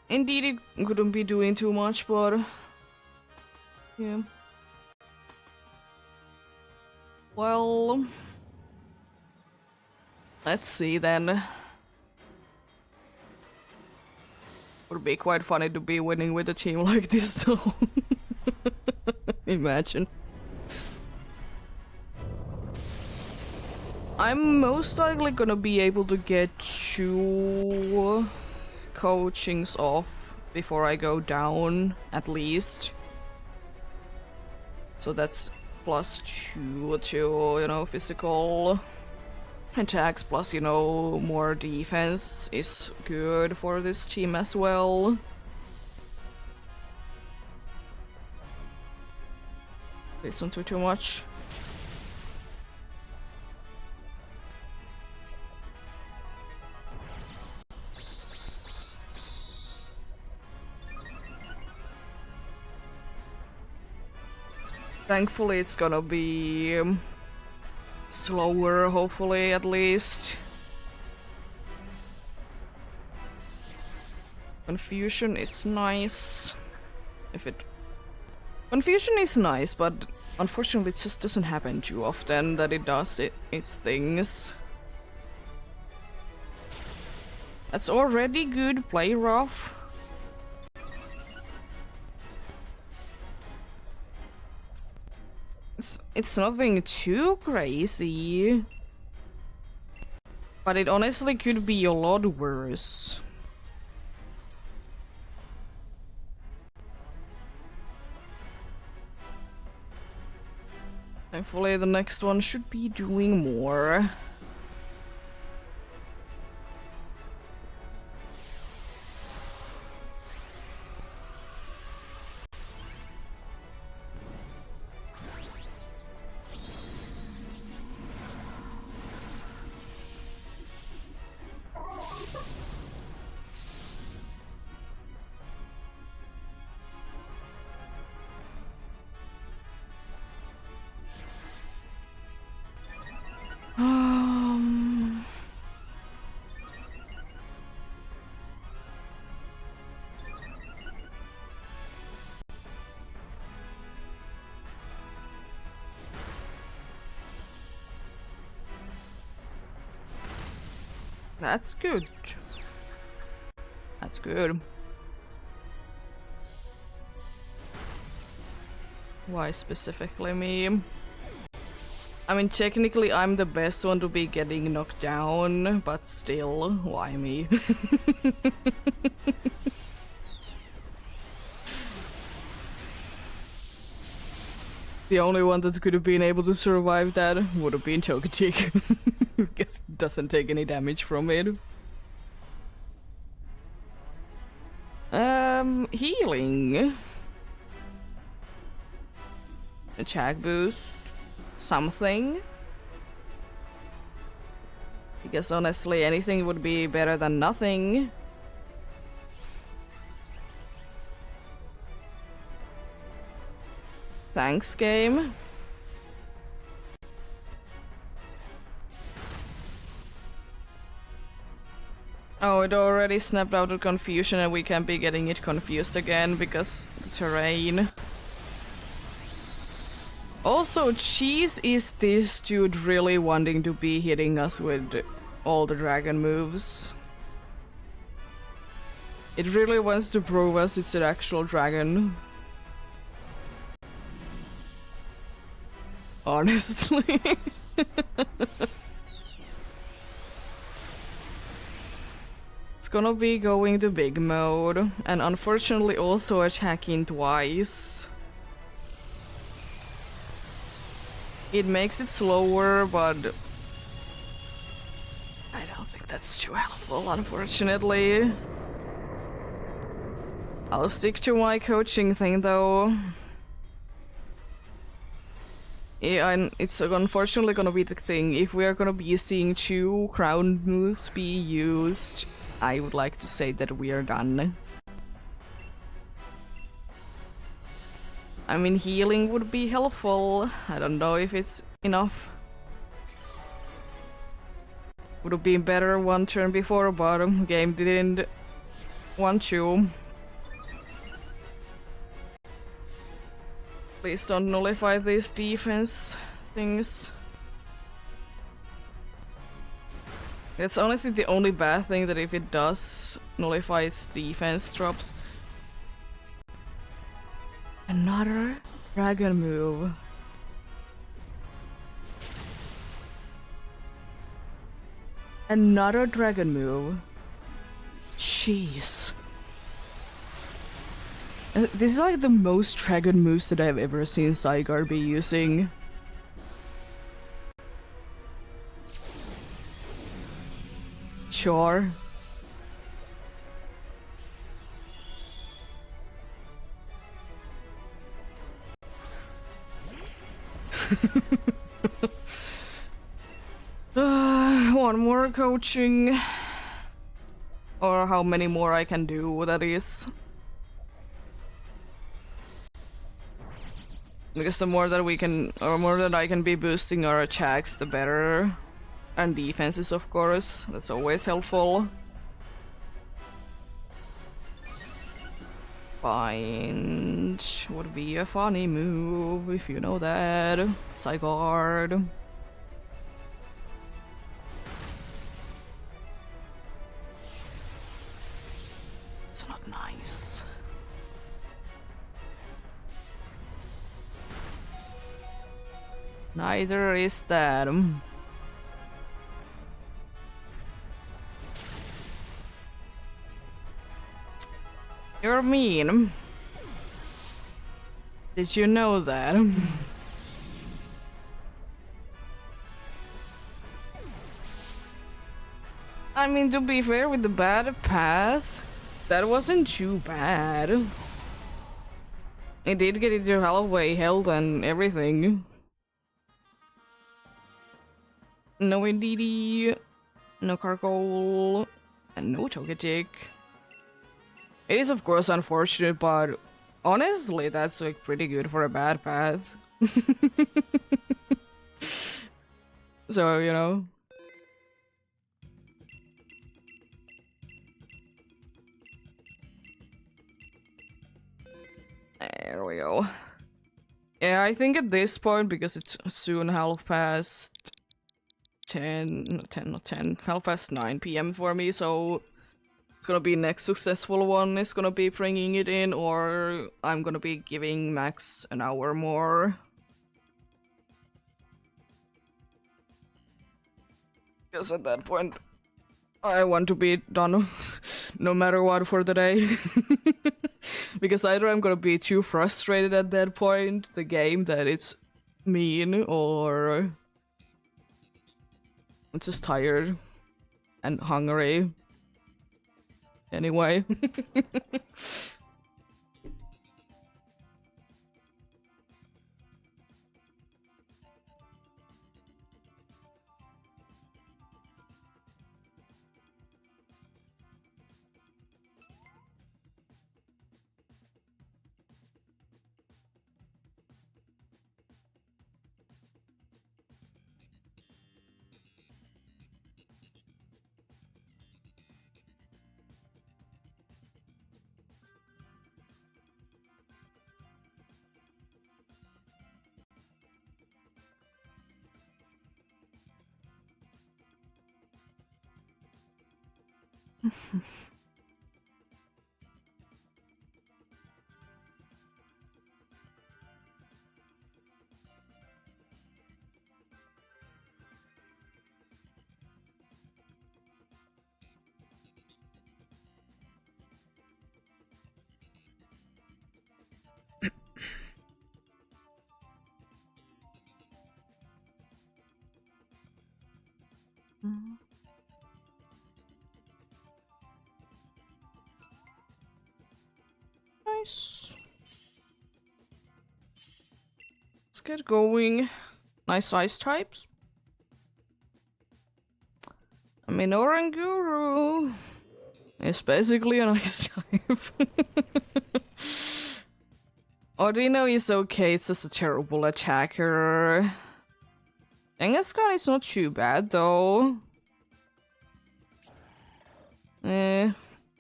Indeed, it couldn't be doing too much, but yeah. Well, let's see then. Would be quite funny to be winning with a team like this though. Imagine. I'm most likely gonna be able to get 2 coachings off before I go down, at least. So that's +2 to, you know, physical attacks, plus, you know, more defense is good for this team as well. Please don't do too much. Thankfully it's gonna be slower, hopefully, at least. Confusion is nice. Confusion is nice, but unfortunately it just doesn't happen too often that it does its things. That's already good, play rough. It's nothing too crazy. But it honestly could be a lot worse. Thankfully the next one should be doing more. That's good. That's good. Why specifically me? I mean, technically I'm the best one to be getting knocked down, but still, why me? The only one that could have been able to survive that would have been Chocochick. Guess doesn't take any damage from it. Healing. Attack boost. Something. Because honestly, anything would be better than nothing. Thanks, game. Oh, it already snapped out of confusion and we can't be getting it confused again because the terrain. Also, jeez, is this dude really wanting to be hitting us with all the dragon moves? It really wants to prove us it's an actual dragon. Honestly. It's gonna be going to big mode, and unfortunately also attacking twice. It makes it slower, but I don't think that's too helpful, unfortunately. I'll stick to my coaching thing though. Yeah, and it's unfortunately gonna be the thing. If we are gonna be seeing 2 crown moves be used, I would like to say that we are done. I mean, healing would be helpful. I don't know if it's enough. Would have been better one turn before, but game didn't want to. Please don't nullify these defense things. It's honestly the only bad thing, that if it does nullify its defense drops. Another dragon move. Another dragon move. Jeez. This is like the most dragon moves that I've ever seen Zygarde be using. Sure. One more coaching. Or how many more I can do, that is. Because the more that we can, or more that I can be boosting our attacks, the better. And defenses, of course. That's always helpful. Bind would be a funny move, if you know that. Zygarde. It's not nice. Neither is that. You're mean. Did you know that? I mean, to be fair, with the bad path, that wasn't too bad. It did get into halfway health and everything. No Indeedee, no Carkol, and no Togetic. It is of course unfortunate, but honestly that's like pretty good for a bad path. So, you know. There we go. Yeah, I think at this point, because it's soon half past half past 9 PM for me, so it's gonna be next successful one is gonna be bringing it in, or I'm gonna be giving Max an hour more. Because at that point, I want to be done no matter what for the day. Because either I'm gonna be too frustrated at that point, the game, that it's mean, or I'm just tired and hungry. Anyway. Nice. Let's get going. Nice ice types. I mean, Oranguru is basically an ice type. Audino is okay, it's just a terrible attacker. Kangaskhan is not too bad though.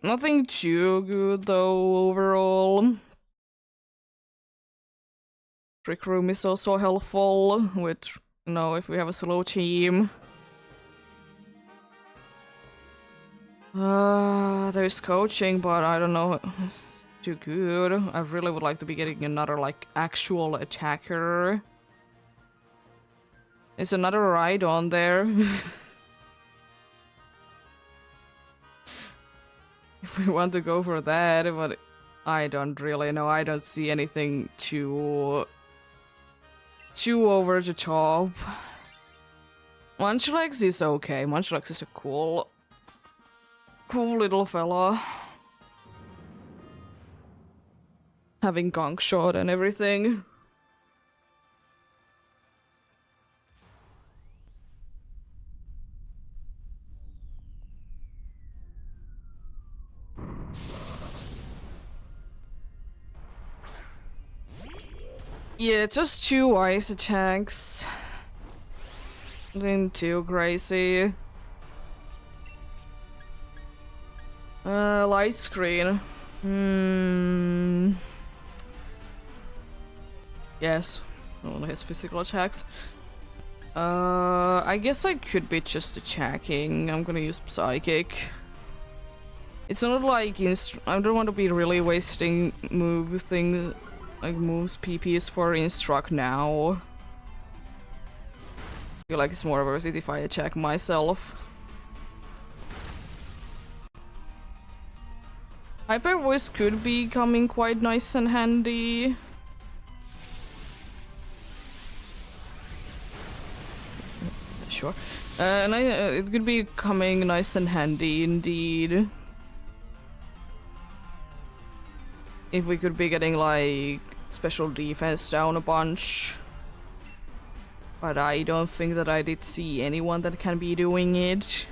Nothing too good though overall. Trick Room is also helpful with, you know, if we have a slow team. There's coaching, but I don't know. too good. I really would like to be getting another, like, actual attacker. Is another ride on there? If we want to go for that, but I don't really know. I don't see anything too over the top. Munchlax is okay. Munchlax is a cool little fella. Having gong shot and everything. Yeah, just 2 ice attacks. Nothing too crazy. Light screen. Yes. Only his physical attacks. I guess I could be just attacking. I'm gonna use Psychic. It's not like I don't want to be really wasting moves PPs for Instruct now. I feel like it's more worth it if I attack myself. Hyper Voice could be coming quite nice and handy. Sure. And it could be coming nice and handy indeed. If we could be getting like special defense down a bunch. But I don't think that I did see anyone that can be doing it.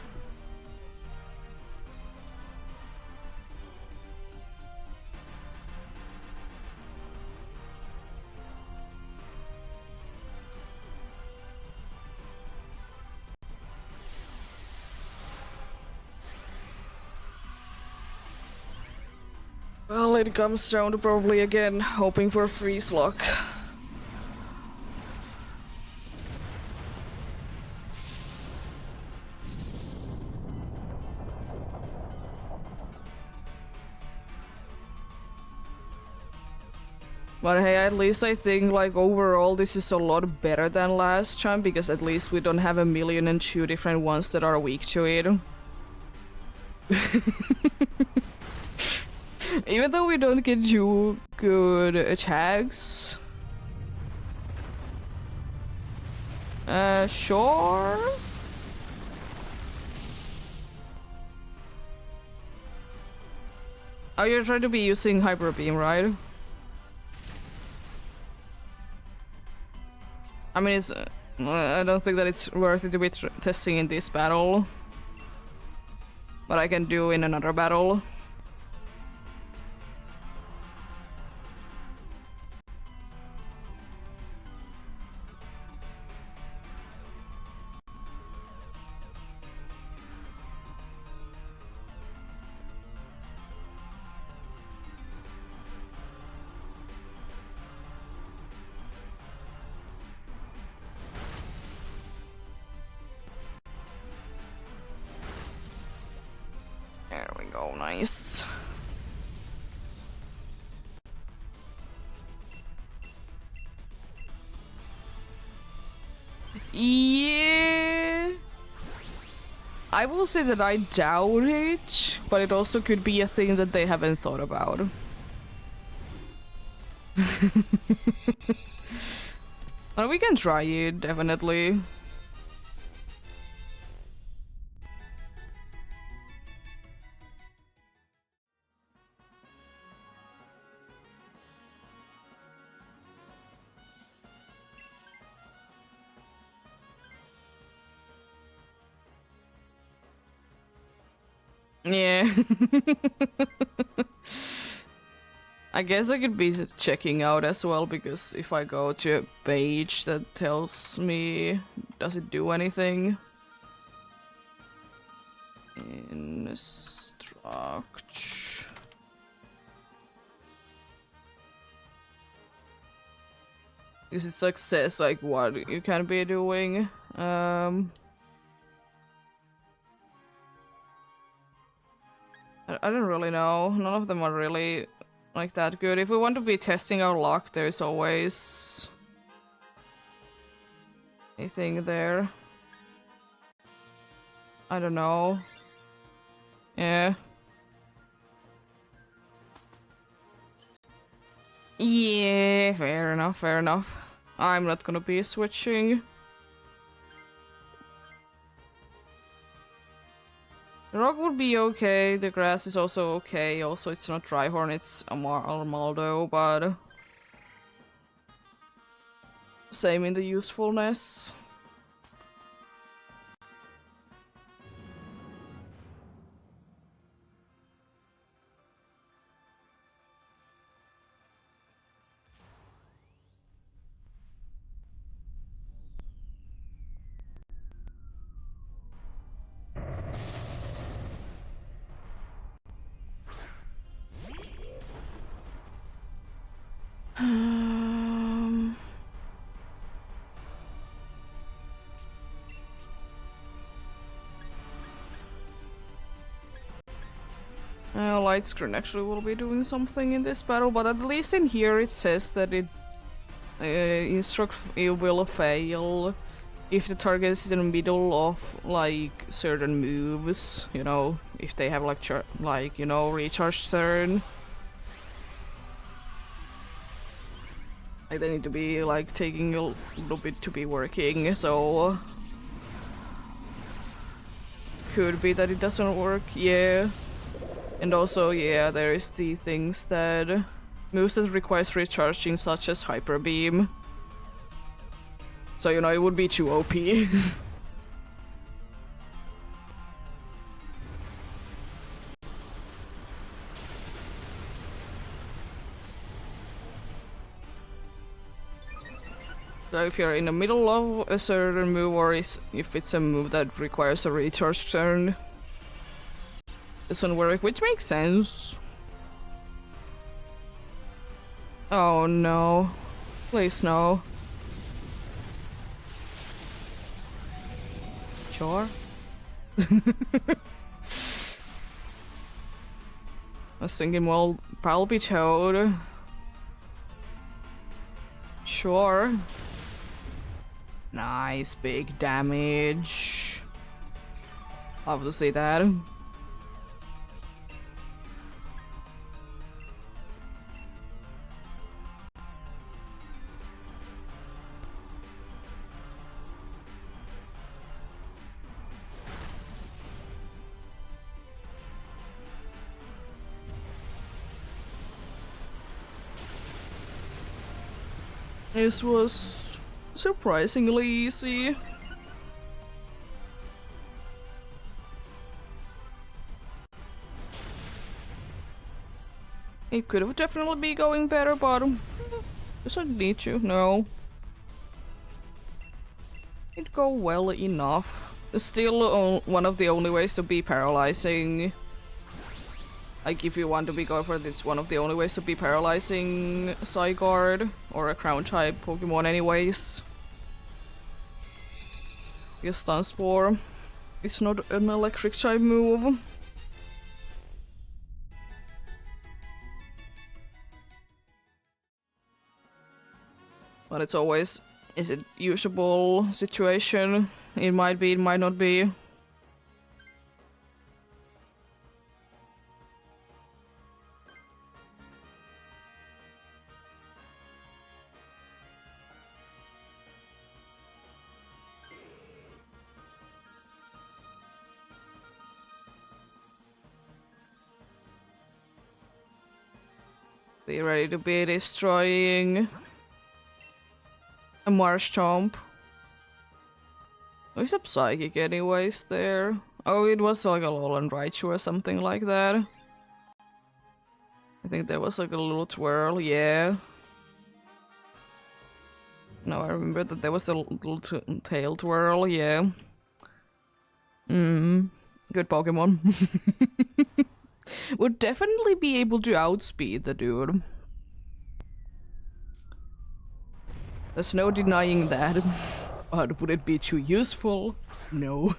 Well, it comes down to probably again hoping for freeze lock. But hey, at least I think like overall this is a lot better than last time, because at least we don't have 1,002 different ones that are weak to it. Even though we don't get too good attacks. Sure. Oh, you're trying to be using Hyper Beam, right? I mean, it's. I don't think that it's worth it to be testing in this battle. But I can do in another battle. There we go, nice. Yeah. I will say that I doubt it, but it also could be a thing that they haven't thought about. But we can try it, definitely. Yeah. I guess I could be checking out as well, because if I go to a page that tells me, does it do anything? Instruct. Because it like says like what you can be doing. I don't really know. None of them are really like that good. If we want to be testing our luck, there's always anything there. I don't know. Yeah. Yeah, fair enough, fair enough. I'm not gonna be switching. The rock would be okay, the grass is also okay, also it's not Dryhorn, it's Armaldo, but... Same in the usefulness. Light screen actually will be doing something in this battle, but at least in here it says that it will fail if the target is in the middle of like certain moves. You know, if they have like recharge turn. Like they need to be like taking a little bit to be working, so could be that it doesn't work, yeah. And also, yeah, there is the things that moves that requires recharging, such as Hyper Beam. So, you know, it would be too OP. So if you're in the middle of a certain move, or if it's a move that requires a recharge turn, doesn't work, which makes sense. Oh no. Please no. Sure. I was thinking, well, probably Toad. Sure. Nice, big damage. Love to see that. This was surprisingly easy. It could have definitely been going better, but doesn't need to, no. It'd go well enough. Still one of the only ways to be paralyzing. Like, if you want to be going for it, it's one of the only ways to be paralyzing Zygarde or a ground type Pokemon anyways. Because Stun Spore is not an electric type move. But it's always, is it usable situation? It might be, it might not be. Be ready to be destroying a Marshtomp. Oh, he's a Psychic anyways there. Oh, it was like a Alolan Raichu or something like that. I think there was like a little twirl, yeah. No, I remember that there was a little tail twirl, yeah. Good Pokemon. Would definitely be able to outspeed the dude. There's no denying that. But would it be too useful? No.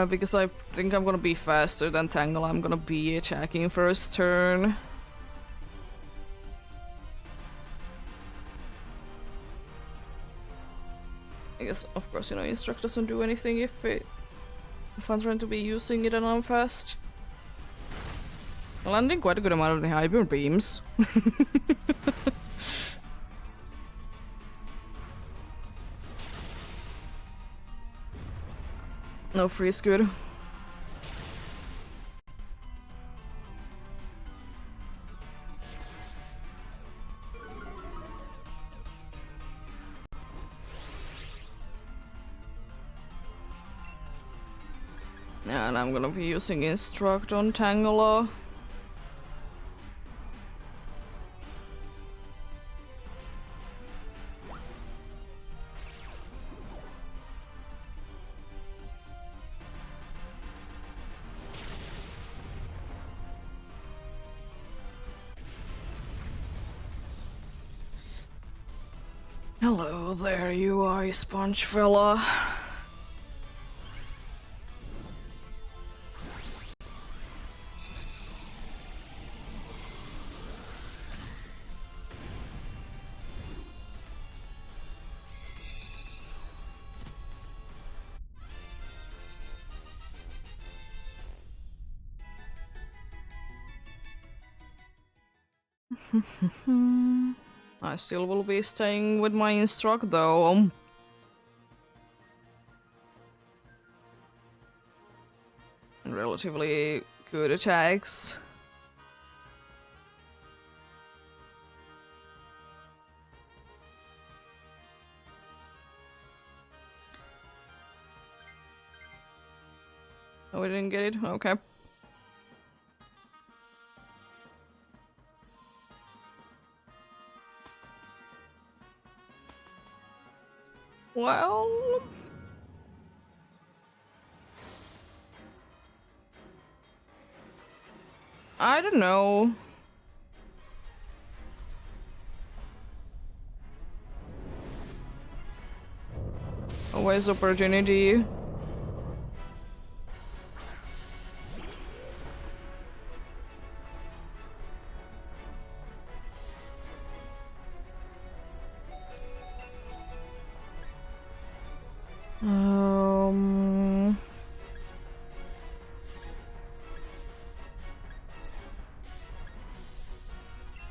Because I think I'm gonna be faster than Tangle, I'm gonna be attacking first turn. I guess, of course, you know, Instruct doesn't do anything if I'm trying to be using it and I'm fast. Landing quite a good amount of the Hyper Beams. No freeze good. Yeah, and I'm gonna be using Instruct on Tangela. Hello there, you ice sponge fella. I still will be staying with my Instruct though. Relatively good attacks. Oh, we didn't get it? Okay. Well... I don't know. Always opportunity.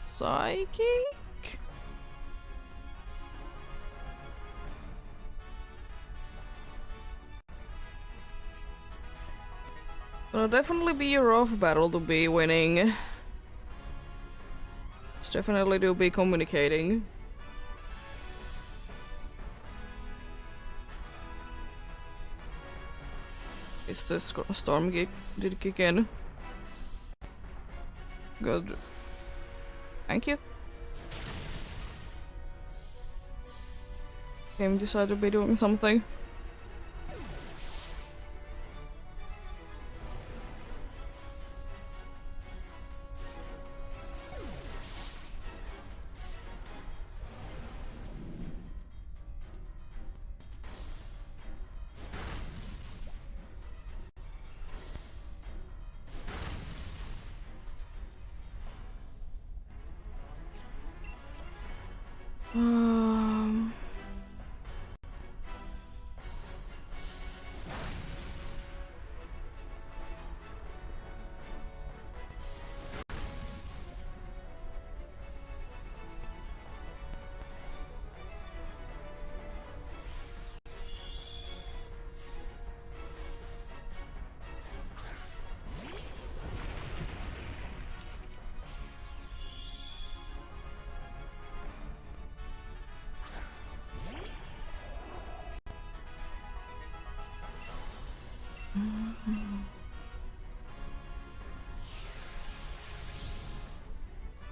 Psychic? It'll definitely be a rough battle to be winning. It's definitely to be communicating. It's the storm did kick in. Good. Thank you. Game decided to be doing something.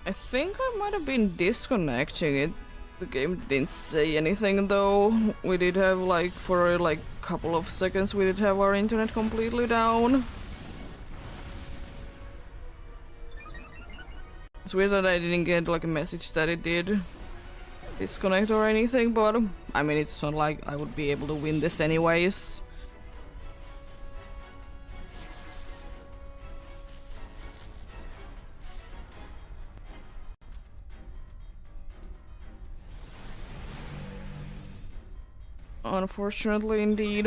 I think I might have been disconnecting it. The game didn't say anything though. We did have like for like couple of seconds we did have our internet completely down. It's weird that I didn't get like a message that it did disconnect or anything, but I mean it's not like I would be able to win this anyways. Unfortunately, indeed.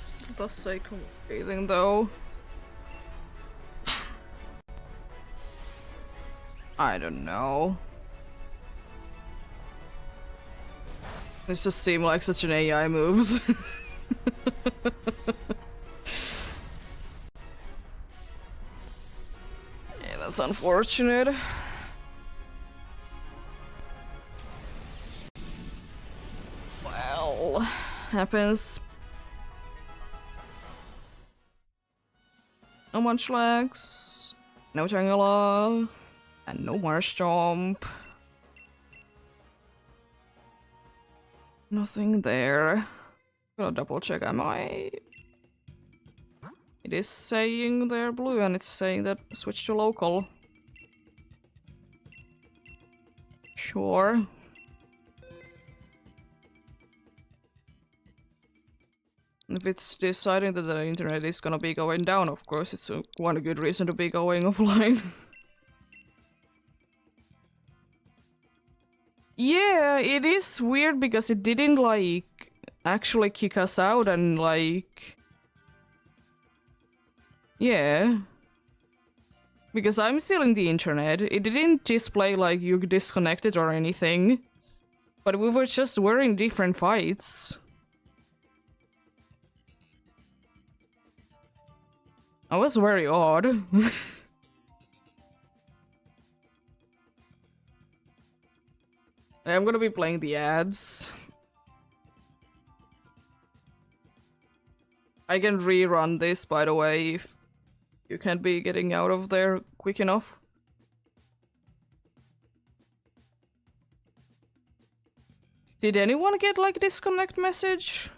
Still does say completing though. I don't know. This just seemed like such an AI moves. Yeah, that's unfortunate. Well, happens. No Munchlax, no Tangela, and no Marshtomp. Nothing there. Gotta double check, am I? It is saying they're blue and it's saying that switch to local. Sure. If it's deciding that the internet is gonna be going down, of course, it's one good reason to be going offline. Yeah, it is weird because it didn't, like, actually kick us out and, like... Yeah. Because I'm still in the internet. It didn't display, like, you disconnected or anything. But we were just wearing different fights. That was very odd. I'm gonna be playing the ads. I can rerun this, by the way, if you can't be getting out of there quick enough. Did anyone get, like, disconnect message?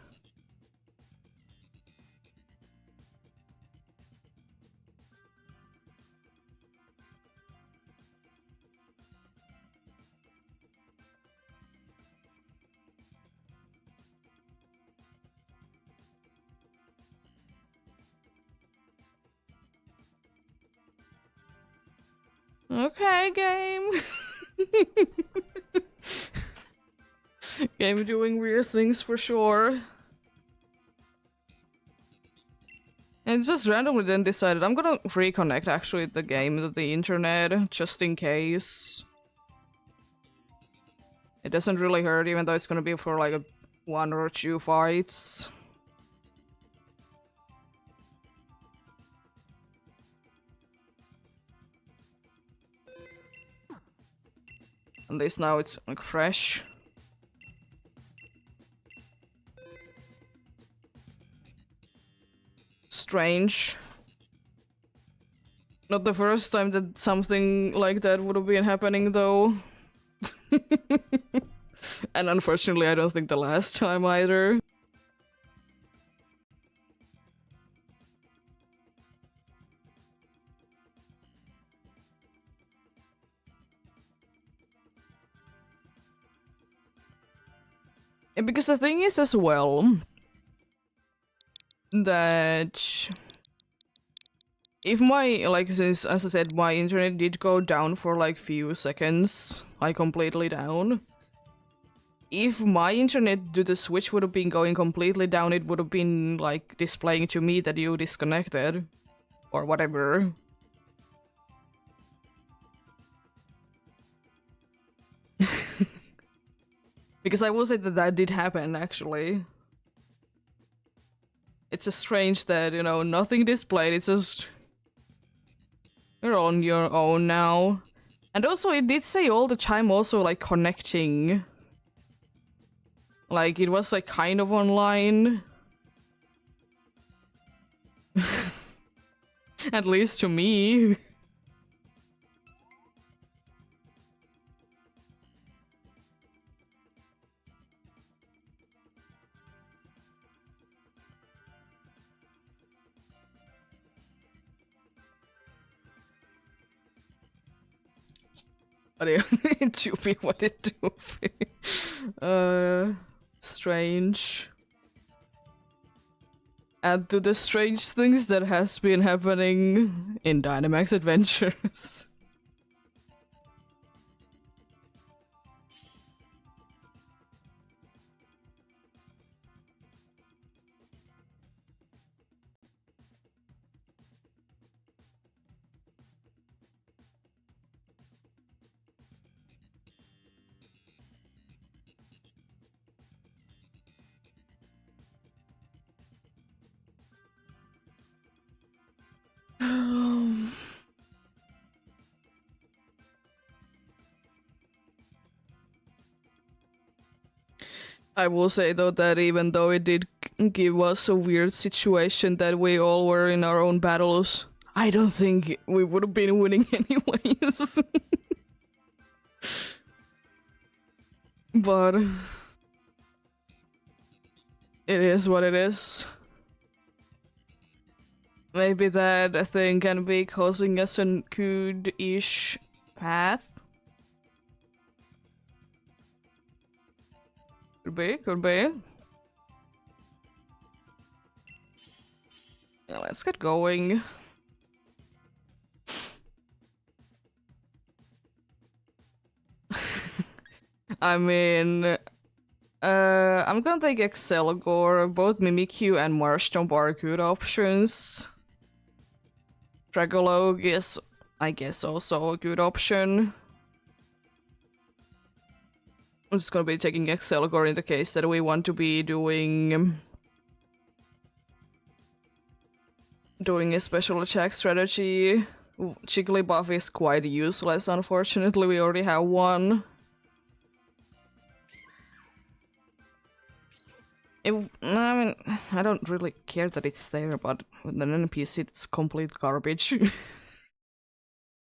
Okay, game. Game doing weird things for sure. And just randomly then decided I'm gonna reconnect actually the game to the internet, just in case. It doesn't really hurt, even though it's gonna be for like 1 or 2 fights. At least now it's like fresh. Strange. Not the first time that something like that would have been happening though. And unfortunately I don't think the last time either. And because the thing is as well that if my, like, since as I said, my internet did go down for like few seconds, like completely down. If my internet due to Switch would have been going completely down, it would have been like displaying to me that you disconnected or whatever. Because I will say that that did happen, actually. It's just strange that, you know, nothing displayed, it's just... You're on your own now. And also, it did say all the time also, like, connecting. Like, it was, like, kind of online. At least to me. Doopy, what did Doopy? Strange. add to the strange things that has been happening in Dynamax Adventures. I will say though that even though it did give us a weird situation that we all were in our own battles, I don't think we would have been winning anyways. But it is what it is. Maybe that thing can be causing us a good-ish path. Could be, could be. Yeah, let's get going. I mean, I'm gonna take Excelgor. Both Mimikyu and Marshtomp are good options. Dragologue is, I guess, also a good option. I'm just gonna be taking Excelgor in the case that we want to be doing a special attack strategy. Jigglypuff is quite useless, unfortunately, we already have one. I mean, I don't really care that it's there, but with an NPC it's complete garbage.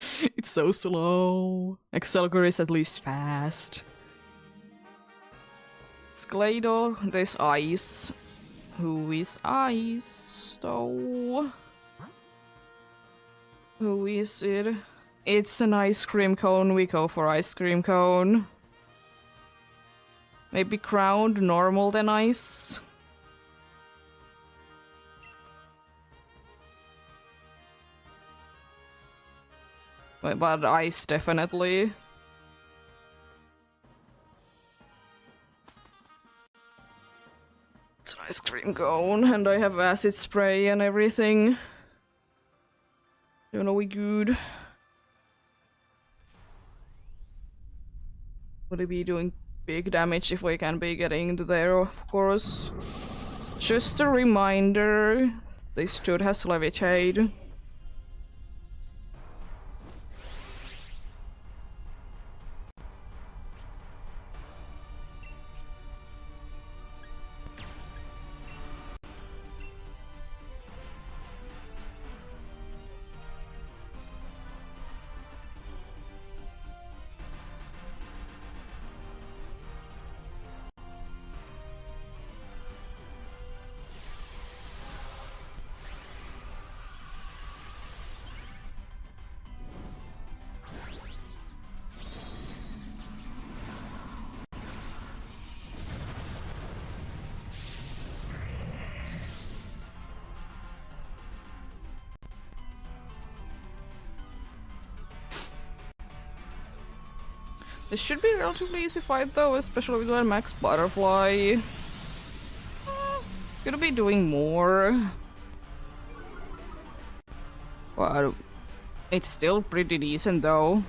It's so slow. Excelgor is at least fast. Sklador, there's Ice. Who is Ice, though? Who is it? It's an ice cream cone, we go for ice cream cone. Maybe ground, normal, then ice. But ice, definitely. It's an ice cream cone, and I have acid spray and everything. You know, we good. Would it be doing big damage if we can be getting into there, of course. Just a reminder, this dude has levitate. This should be a relatively easy fight though, especially with our max butterfly. Gonna be doing more. But it's still pretty decent though.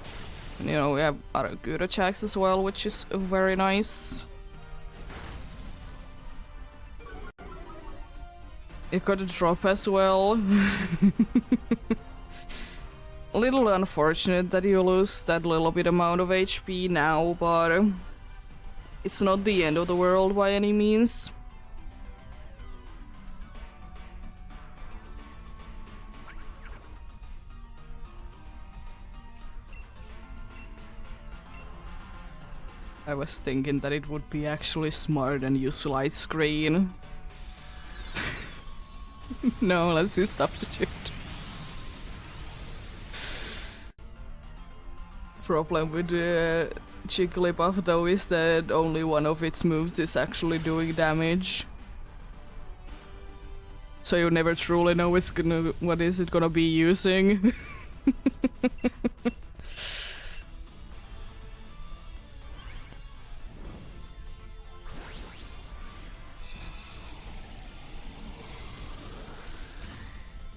And, you know, we have other good attacks as well, which is very nice. It got a drop as well. A little unfortunate that you lose that little bit amount of HP now, but it's not the end of the world by any means. I was thinking that it would be actually smart and use light screen. No, let's use substitute. Problem with Jigglypuff though is that only one of its moves is actually doing damage. So you never truly know what is it gonna be using.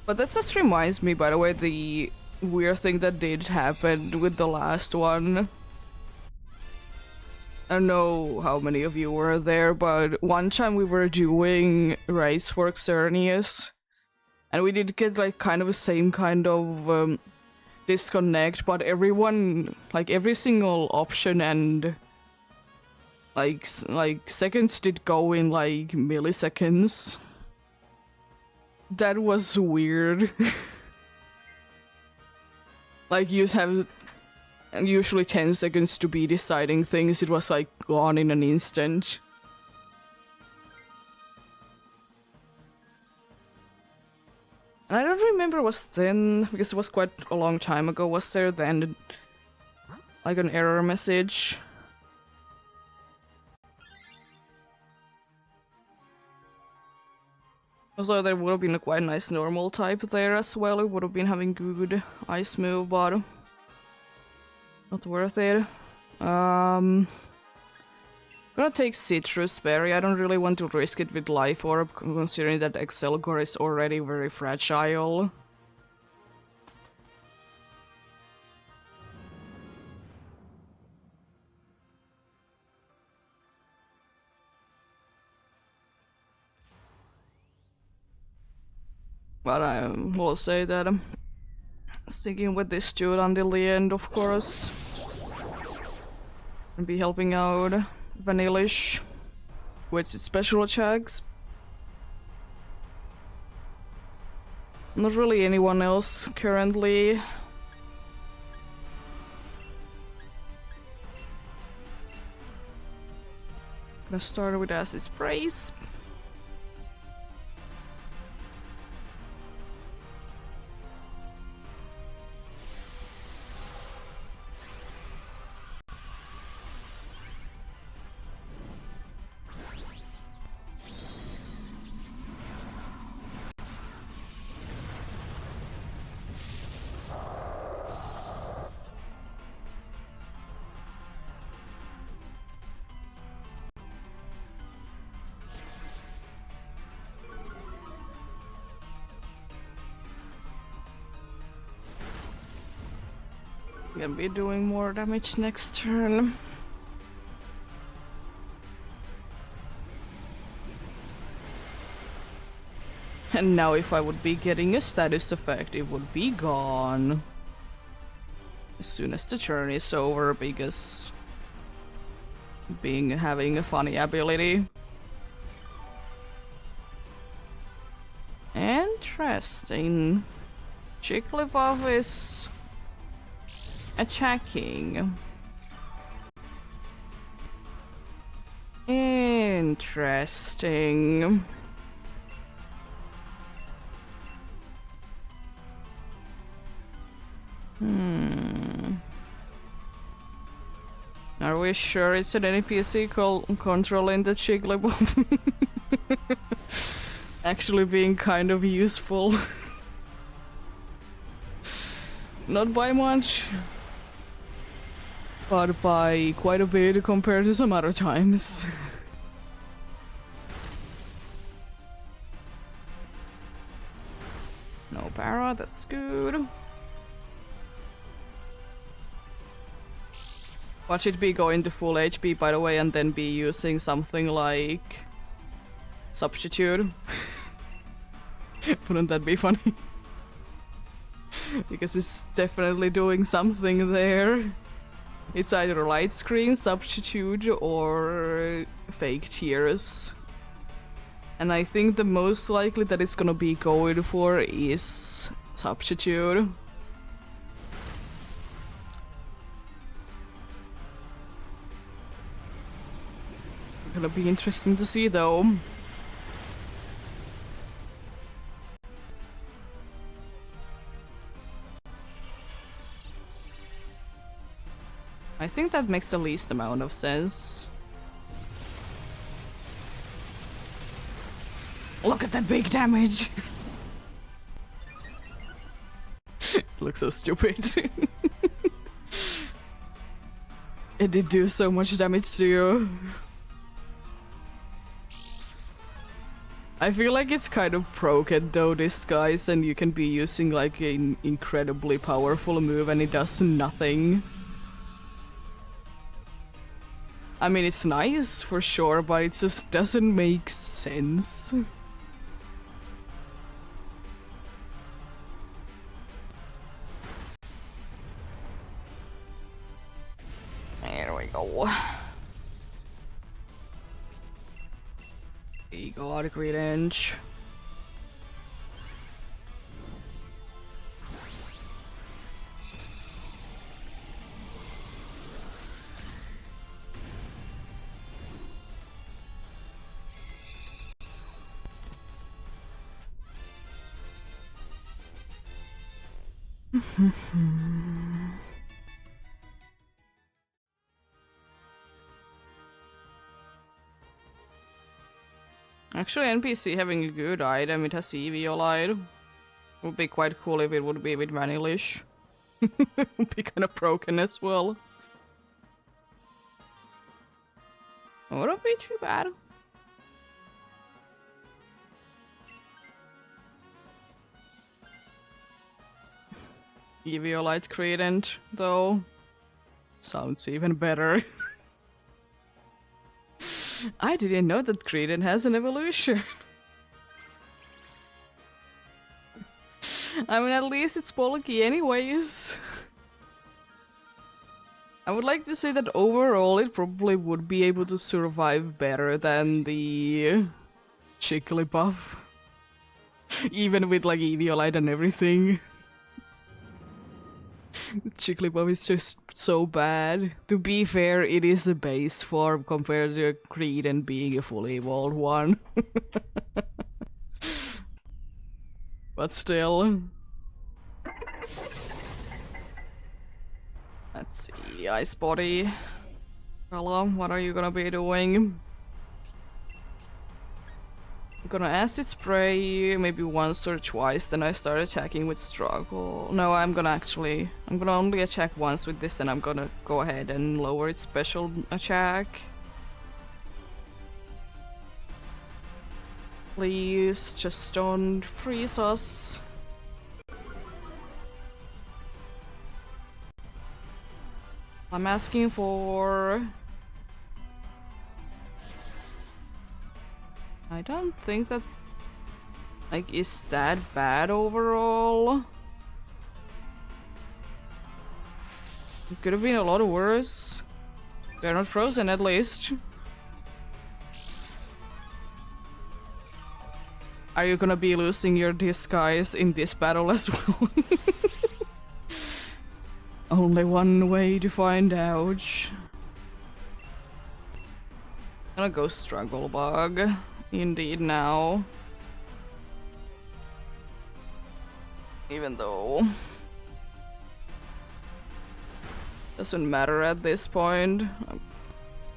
But that just reminds me, by the way, the weird thing that did happen with the last one. I don't know how many of you were there, but one time we were doing Race for Xerneas, and we did get like kind of the same kind of disconnect, but everyone, like every single option and like seconds did go in like milliseconds. That was weird. Like you have usually 10 seconds to be deciding things, it was like gone in an instant. And I don't remember was then, because it was quite a long time ago, was there then like an error message? Also, there would have been a quite nice normal type there as well. It would have been having good ice move, but not worth it. Gonna take Citrus Berry. I don't really want to risk it with Life Orb, considering that Excelgor is already very fragile. But I will say that I'm sticking with this dude until the end, of course. And be helping out Vanillish with its special attacks. Not really anyone else currently. Gonna start with Acid Sprays. Gonna be doing more damage next turn. And now if I would be getting a status effect, it would be gone as soon as the turn is over, because having a funny ability. Interesting. Jigglypuff is attacking. Interesting. Are we sure it's an NPC controlling the Jigglypuff? Actually being kind of useful. Not by much, but by quite a bit compared to some other times. No para, that's good. Watch it be going to full HP, by the way, and then be using something like Substitute. Wouldn't that be funny? Because it's definitely doing something there. It's either Light Screen, Substitute, or Fake Tears. And I think the most likely that it's gonna be going for is Substitute. Gonna be interesting to see though. I think that makes the least amount of sense. Look at that big damage! Looks so stupid. It did do so much damage to you. I feel like it's kind of broken though, this guys, and you can be using like an incredibly powerful move and it does nothing. I mean, it's nice for sure, but it just doesn't make sense. There we go. We got a great inch. Actually, NPC having a good item, it has Eviolite. Would be quite cool if it would be with Vanillish. Would be kind of broken as well. Wouldn't be too bad. Eviolite Credent, though. Sounds even better. I didn't know that Credent has an evolution. I mean, at least it's bulky anyways. I would like to say that overall it probably would be able to survive better than the Jigglypuff. Even with like Eviolite and everything. Jigglypuff is just so bad. To be fair, it is a base form compared to Credent being a fully evolved one. But still. Let's see, Ice Body. Hello, what are you gonna be doing? I'm gonna acid spray maybe once or twice, then I start attacking with struggle. No, I'm gonna only attack once with this, then I'm gonna go ahead and lower its special attack. Please, just don't freeze us. I'm asking for... I don't think that, like, is that bad overall. It could have been a lot worse. They're not frozen at least. Are you gonna be losing your disguise in this battle as well? Only one way to find out. I'm gonna go Struggle Bug. Indeed now. Even though... doesn't matter at this point.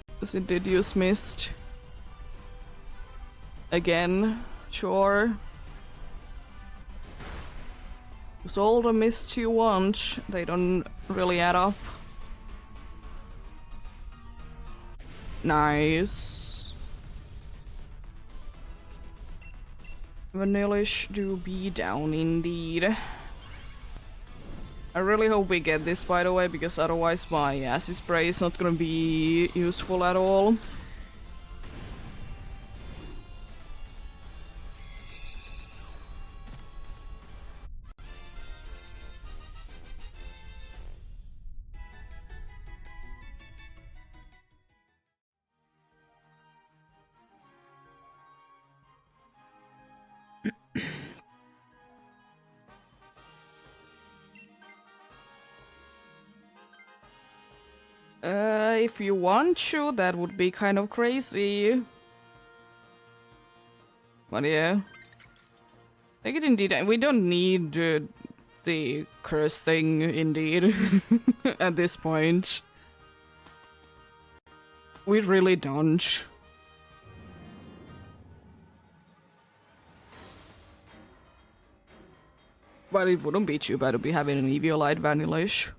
Because it did use Mist. Again, sure. Because all the Mists you want, they don't really add up. Nice. Vanillish do be down indeed. I really hope we get this, by the way, because otherwise my acid spray is not gonna be useful at all. If you want to, that would be kind of crazy. But yeah. Take it indeed. We don't need the curse thing indeed at this point. We really don't. But it wouldn't be too bad to be having an Eviolite Vanillish.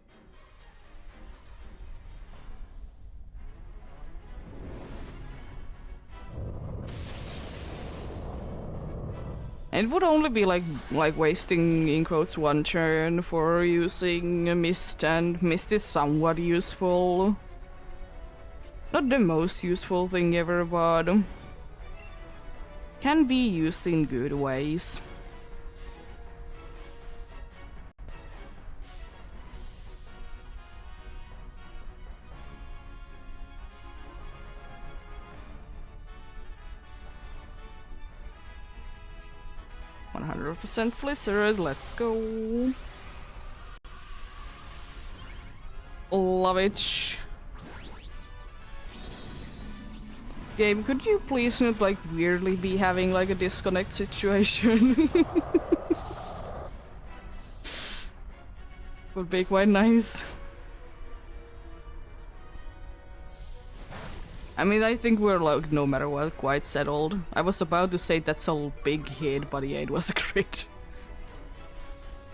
It would only be like wasting in quotes 1 turn for using a Mist, and Mist is somewhat useful. Not the most useful thing ever, but can be used in good ways. Blizzard, let's go. Love it. Game, could you please not like weirdly be having like a disconnect situation? Would be quite nice. I mean, I think we're like, no matter what, quite settled. I was about to say that's a big hit, but yeah, it was a crit.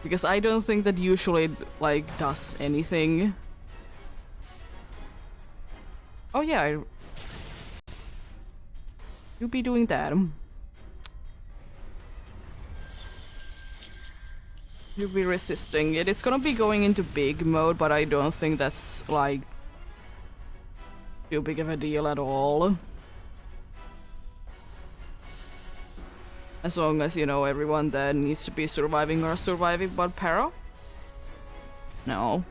Because I don't think that usually, like, does anything. Oh yeah, you'll be doing that. You'll be resisting it. It's gonna be going into big mode, but I don't think that's, like, too big of a deal at all. As long as, you know, everyone that needs to be surviving are surviving, but Para? No.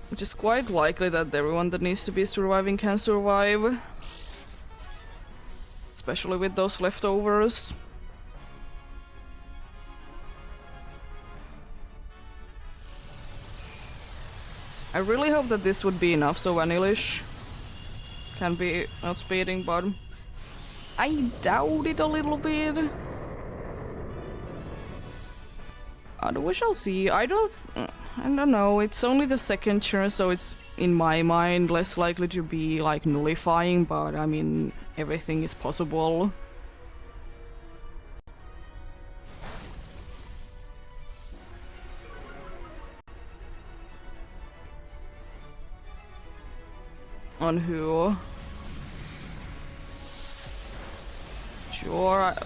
Which is quite likely that everyone that needs to be surviving can survive. Especially with those leftovers. I really hope that this would be enough so Vanillish can be outspeeding, but I doubt it a little bit. We shall see. I don't know, it's only the second turn, so it's, in my mind, less likely to be, like, nullifying, but I mean, everything is possible. On who? Sure, I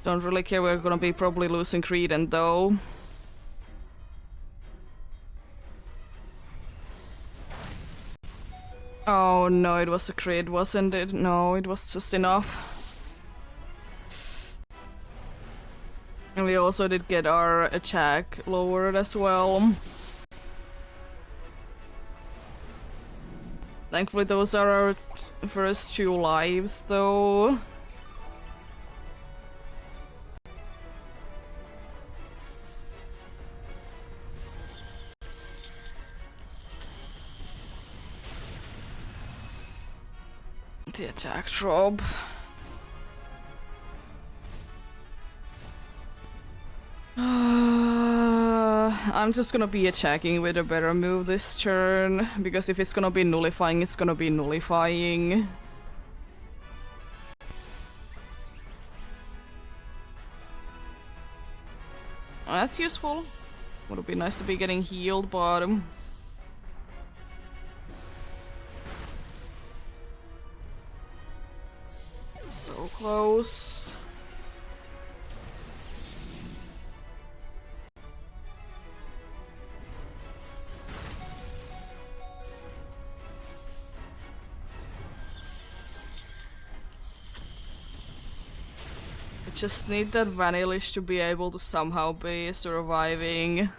don't really care. We're gonna be probably losing Credent though. Oh no, it was a crit, wasn't it? No, it was just enough. And we also did get our attack lowered as well. Thankfully those are our first 2 lives though. The attack drop. I'm just gonna be attacking with a better move this turn, because if it's gonna be nullifying, it's gonna be nullifying. Oh, that's useful. Would be nice to be getting healed, but so close. Just need that Vanillish to be able to somehow be surviving.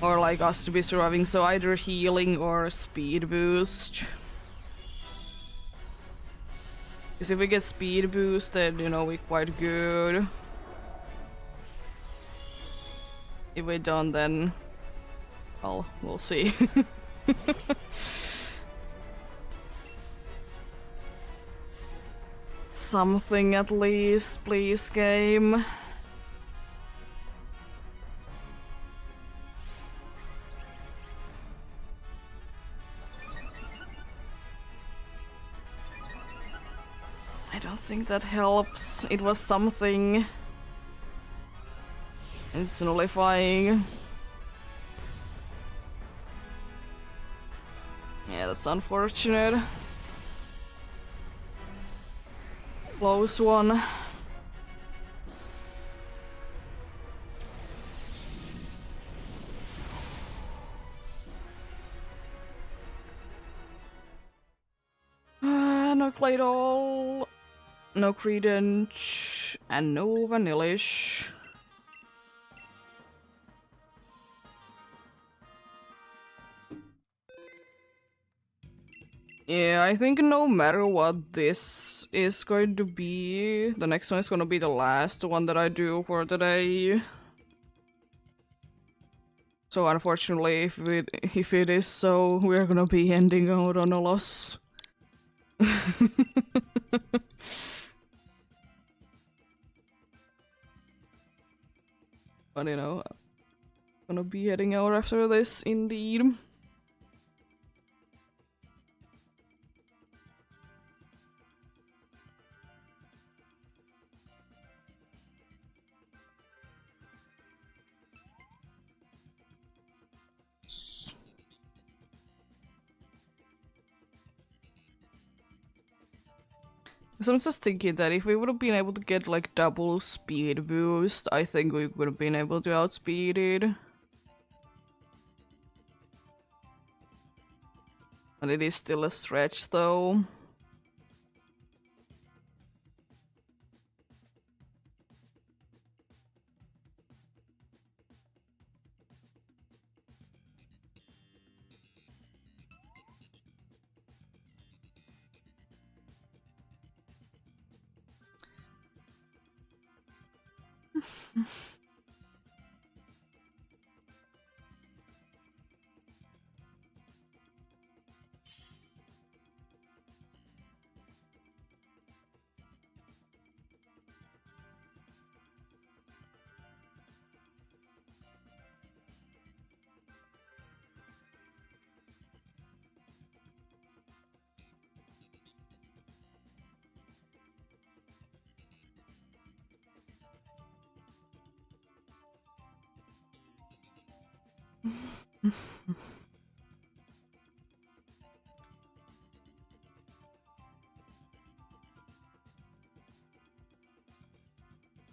Or like us to be surviving, so either healing or speed boost. Because if we get speed boost, then, you know, we're quite good. If we don't, then... well, we'll see. Something at least, please, game. don't think that helps. It was something. It's nullifying. Yeah, that's unfortunate. Close one. No Claydol, no Credence, and no Vanillish. Yeah, I think no matter what this is going to be, the next one is going to be the last one that I do for today. So unfortunately, if it is so, we're gonna be ending out on a loss. But you know, I'm gonna be heading out after this indeed. So I'm just thinking that if we would have been able to get like double speed boost, I think we would have been able to outspeed it. But it is still a stretch though.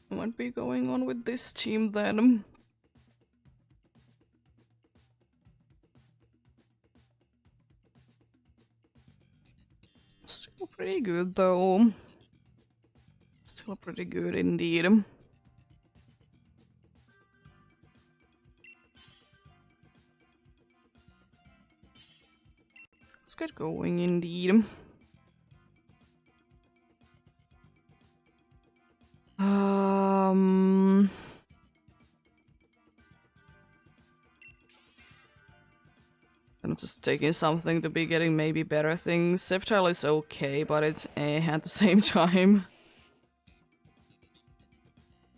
What be going on with this team then? Still pretty good though. Still pretty good indeed. Let's get going indeed. I'm just taking something to be getting maybe better things. Sceptile is okay, but it's at the same time.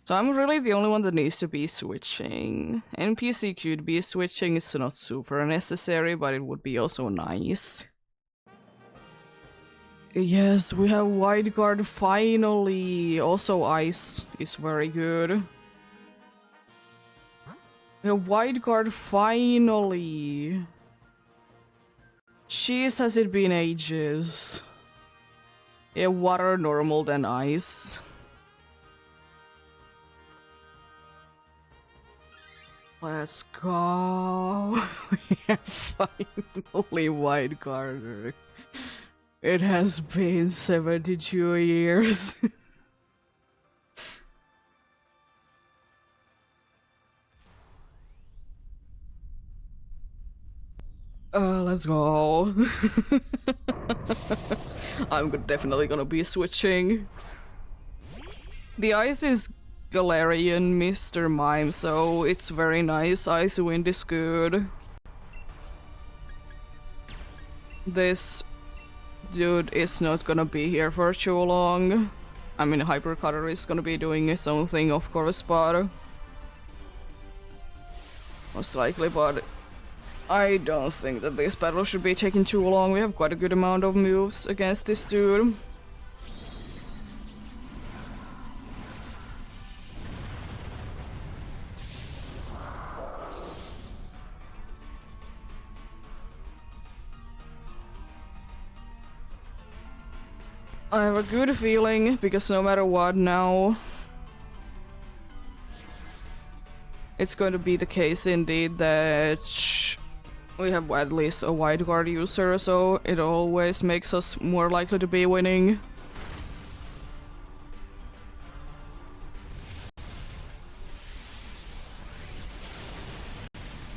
So I'm really the only one that needs to be switching. NPC could be switching, it's not super necessary, but it would be also nice. Yes, we have wildcard finally! Also ice is very good. We have wildcard finally! Jeez, has it been ages. Yeah, water normal than ice. Let's go! We have finally wildcard. It has been 72 years. Let's go. I'm definitely gonna be switching. The ice is Galarian Mr. Mime, so it's very nice. Ice Wind is good. This dude is not gonna be here for too long. I mean, Hyper Cutter is gonna be doing its own thing, of course, but most likely, but I don't think that this battle should be taking too long. We have quite a good amount of moves against this dude. I have a good feeling, because no matter what now, it's going to be the case indeed that we have at least a wide guard user, so it always makes us more likely to be winning.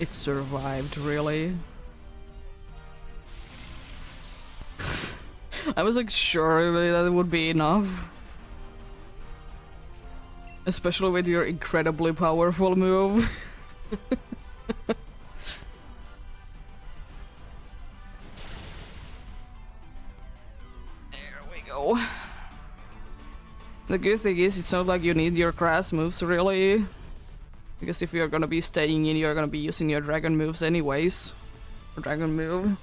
It survived, really. I was like sure that it would be enough. Especially with your incredibly powerful move. There we go. The good thing is it's not like you need your grass moves really. Because if you're gonna be staying in, you're gonna be using your dragon moves anyways. Or dragon move.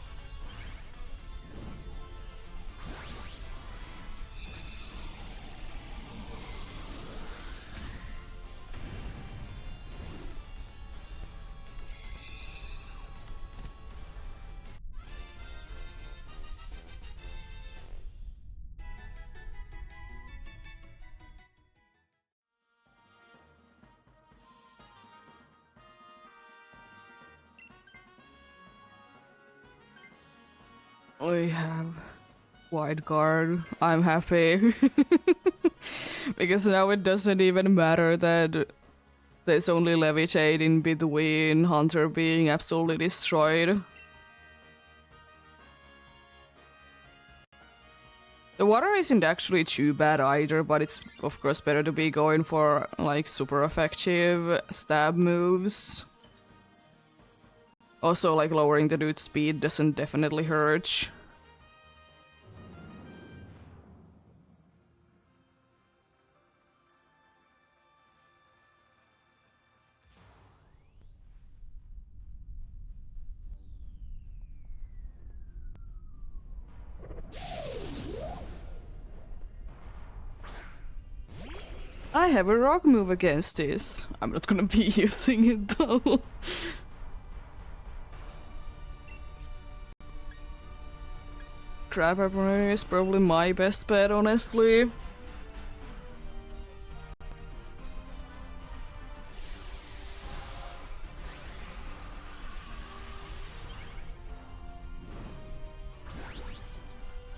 We have wide guard. I'm happy. Because now it doesn't even matter that there's only levitate in between Hunter being absolutely destroyed. The water isn't actually too bad either, but it's of course better to be going for like super effective stab moves. Also, like lowering the dude's speed doesn't definitely hurt. I have a rock move against this. I'm not gonna be using it though. Crab pepperoni is probably my best bet, honestly.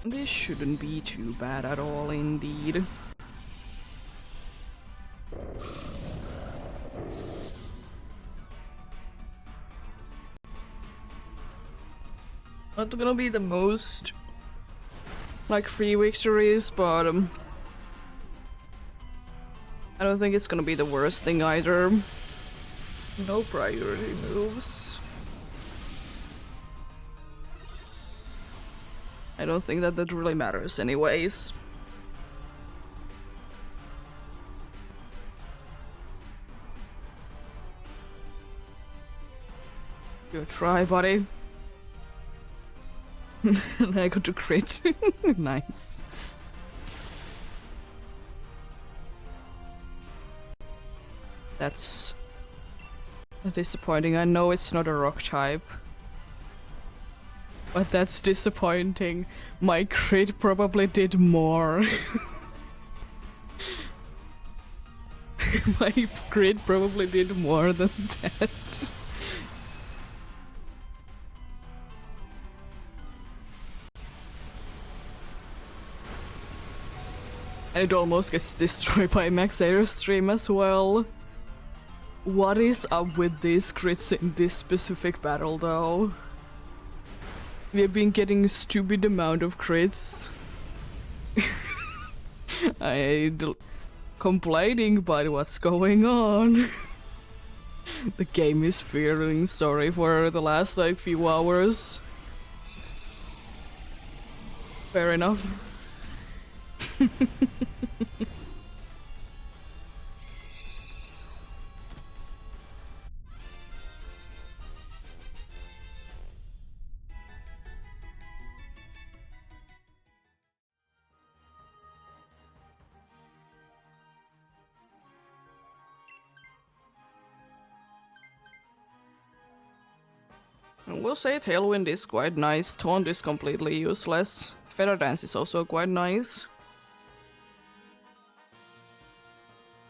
This shouldn't be too bad at all, indeed. Not gonna be the most like free victories, but I don't think it's gonna be the worst thing either. No priority moves. I don't think that really matters anyways. Good try, buddy. And I got to crit. Nice. That's disappointing. I know it's not a rock type. But that's disappointing. My crit probably did more. My crit probably did more than that. And it almost gets destroyed by Max Airstream as well. What is up with these crits in this specific battle though? We have been getting a stupid amount of crits. Complaining about what's going on. The game is feeling sorry for the last like few hours. Fair enough. We'll say Tailwind is quite nice, Taunt is completely useless, Feather Dance is also quite nice.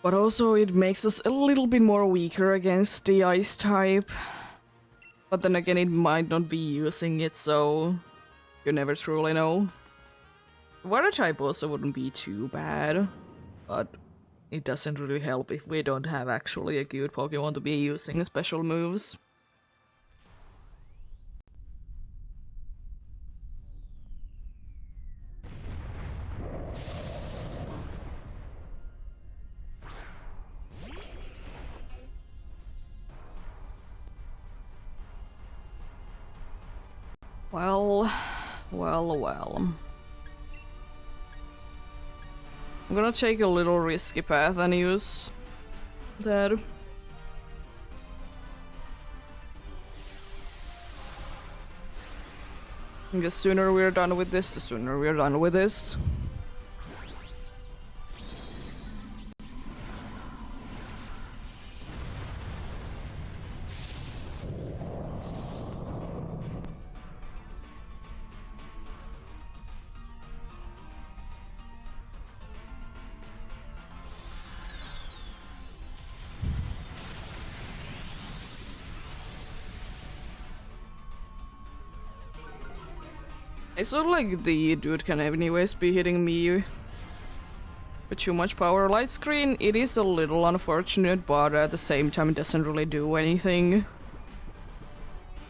But also it makes us a little bit more weaker against the ice type. But then again, it might not be using it, so you never truly know. Water type also wouldn't be too bad, but it doesn't really help if we don't have actually a good Pokemon to be using special moves. Well. I'm gonna take a little risky path and use that. The sooner we're done with this, the sooner we're done with this. It's not like the dude can anyways be hitting me with too much power. Light screen, it is a little unfortunate, but at the same time it doesn't really do anything.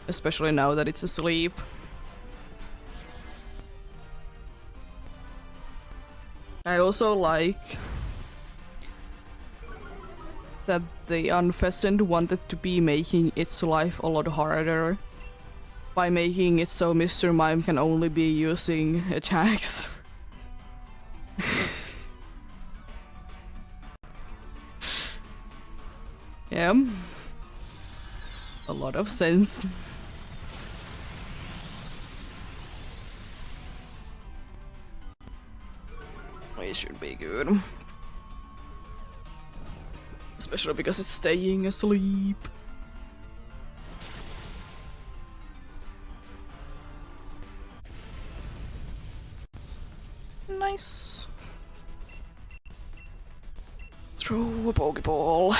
Especially now that it's asleep. I also like that the Unpheasant wanted to be making its life a lot harder by making it so Mr. Mime can only be using attacks. Yeah. A lot of sense. It should be good. Especially because it's staying asleep. Nice. Throw a Pokeball.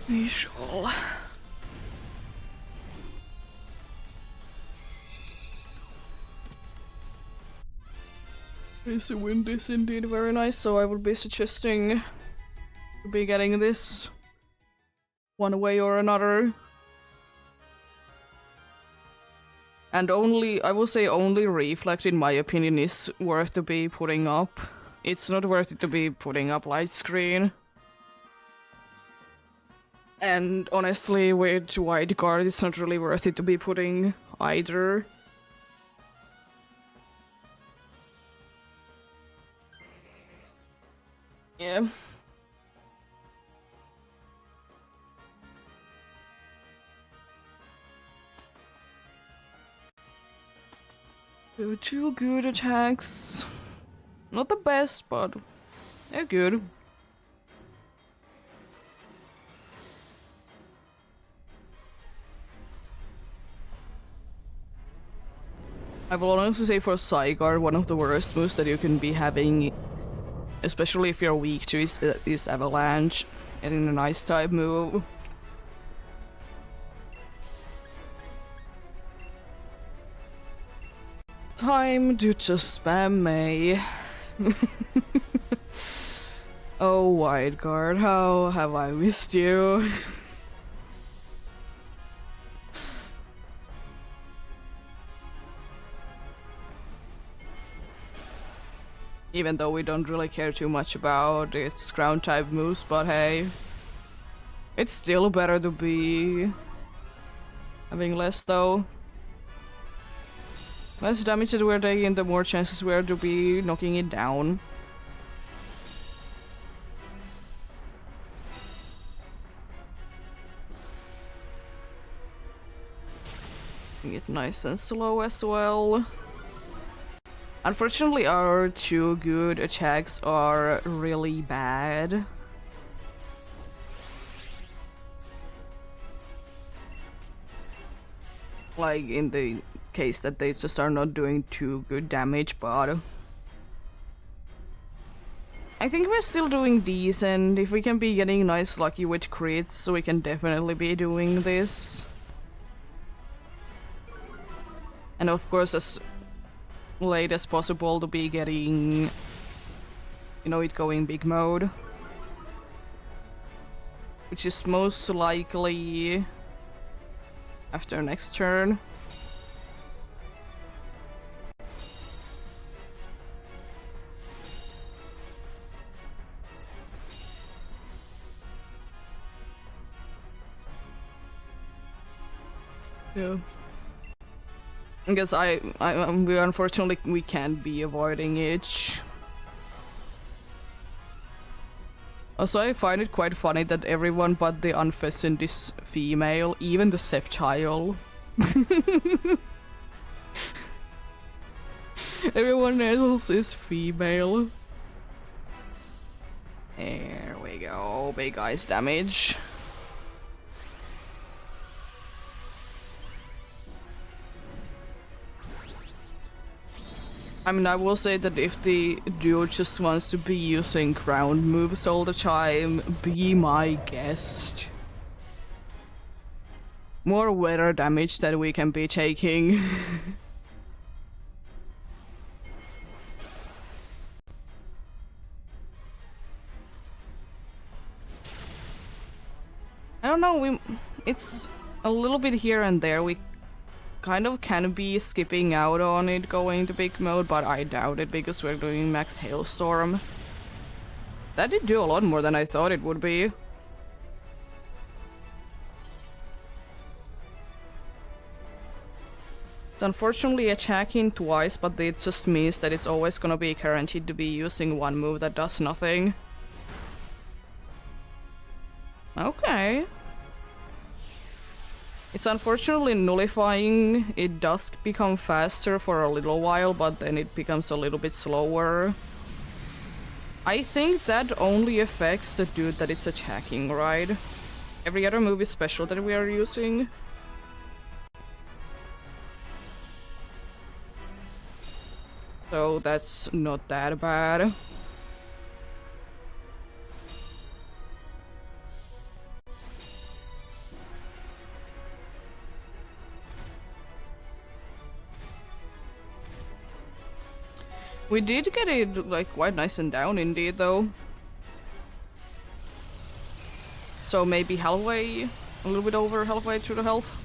We shall. This wind is indeed very nice, so I would be suggesting to be getting this one way or another. And only, I will say only Reflect, in my opinion, is worth to be putting up. It's not worth it to be putting up Light Screen. And honestly, with White Guard, it's not really worth it to be putting either. Yeah. Two good attacks. Not the best, but they're good. I will honestly say for Zygarde, one of the worst moves that you can be having, especially if you're weak to, is Avalanche, and in an Ice type move. Time to just spam May. Oh, White Guard, how have I missed you? Even though we don't really care too much about its ground type moves, but hey. It's still better to be having less though. Less damage that we're taking, the more chances we are to be knocking it down. Making it nice and slow as well. Unfortunately, our two good attacks are really bad. Like in the case that they just are not doing too good damage, but I think we're still doing decent. If we can be getting nice lucky with crits, we can definitely be doing this. And of course, as late as possible to be getting, you know, it going big mode. Which is most likely after next turn. Yeah. Because we unfortunately we can't be avoiding it. Also, I find it quite funny that everyone but the unpheasant is female, even the Septile. Everyone else is female. There we go, big ice damage. I mean, I will say that if the duo just wants to be using ground moves all the time, be my guest. More weather damage that we can be taking. I don't know, it's a little bit here and there. We kind of can be skipping out on it going to big mode, but I doubt it because we're doing max hailstorm. That did do a lot more than I thought it would be. It's unfortunately attacking twice, but it just means that it's always gonna be guaranteed to be using one move that does nothing. Okay. It's unfortunately nullifying. It does become faster for a little while, but then it becomes a little bit slower. I think that only affects the dude that it's attacking, right? Every other move is special that we are using. So that's not that bad. We did get it like quite nice and down indeed though. So maybe halfway, a little bit over halfway to the health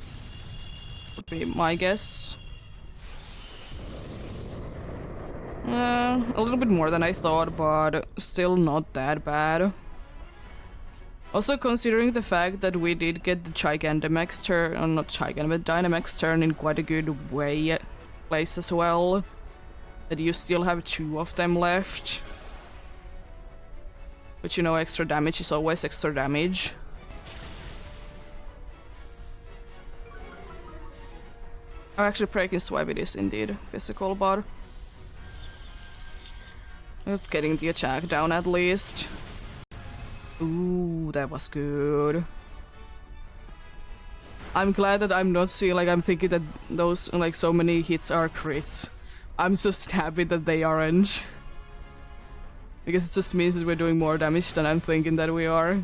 would be my guess. A little bit more than I thought, but still not that bad. Also considering the fact that we did get the Gigantamax turn, or not Gigant, but Dynamax turn in quite a good way place as well. That you still have 2 of them left. But you know, extra damage is always extra damage. Oh, actually, Breaking Swipe it is indeed physical, but not getting the attack down at least. Ooh, that was good. I'm glad that I'm not seeing, like, I'm thinking that those, like, so many hits are crits. I'm just happy that they aren't. Because it just means that we're doing more damage than I'm thinking that we are.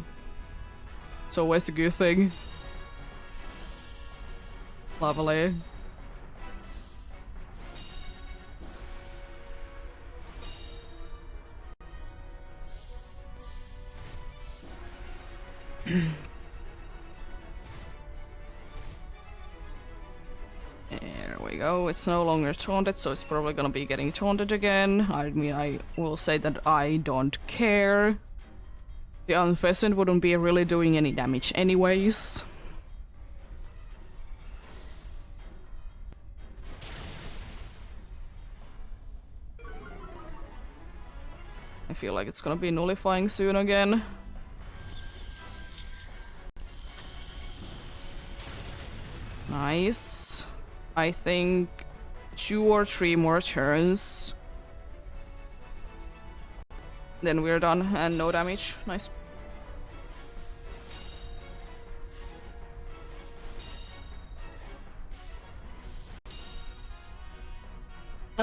It's always a good thing. Lovely. There we go, it's no longer taunted, so it's probably gonna be getting taunted again. I mean, I will say that I don't care. The Unpheasant wouldn't be really doing any damage anyways. I feel like it's gonna be nullifying soon again. Nice. I think 2 or 3 more turns. Then we're done and no damage. Nice.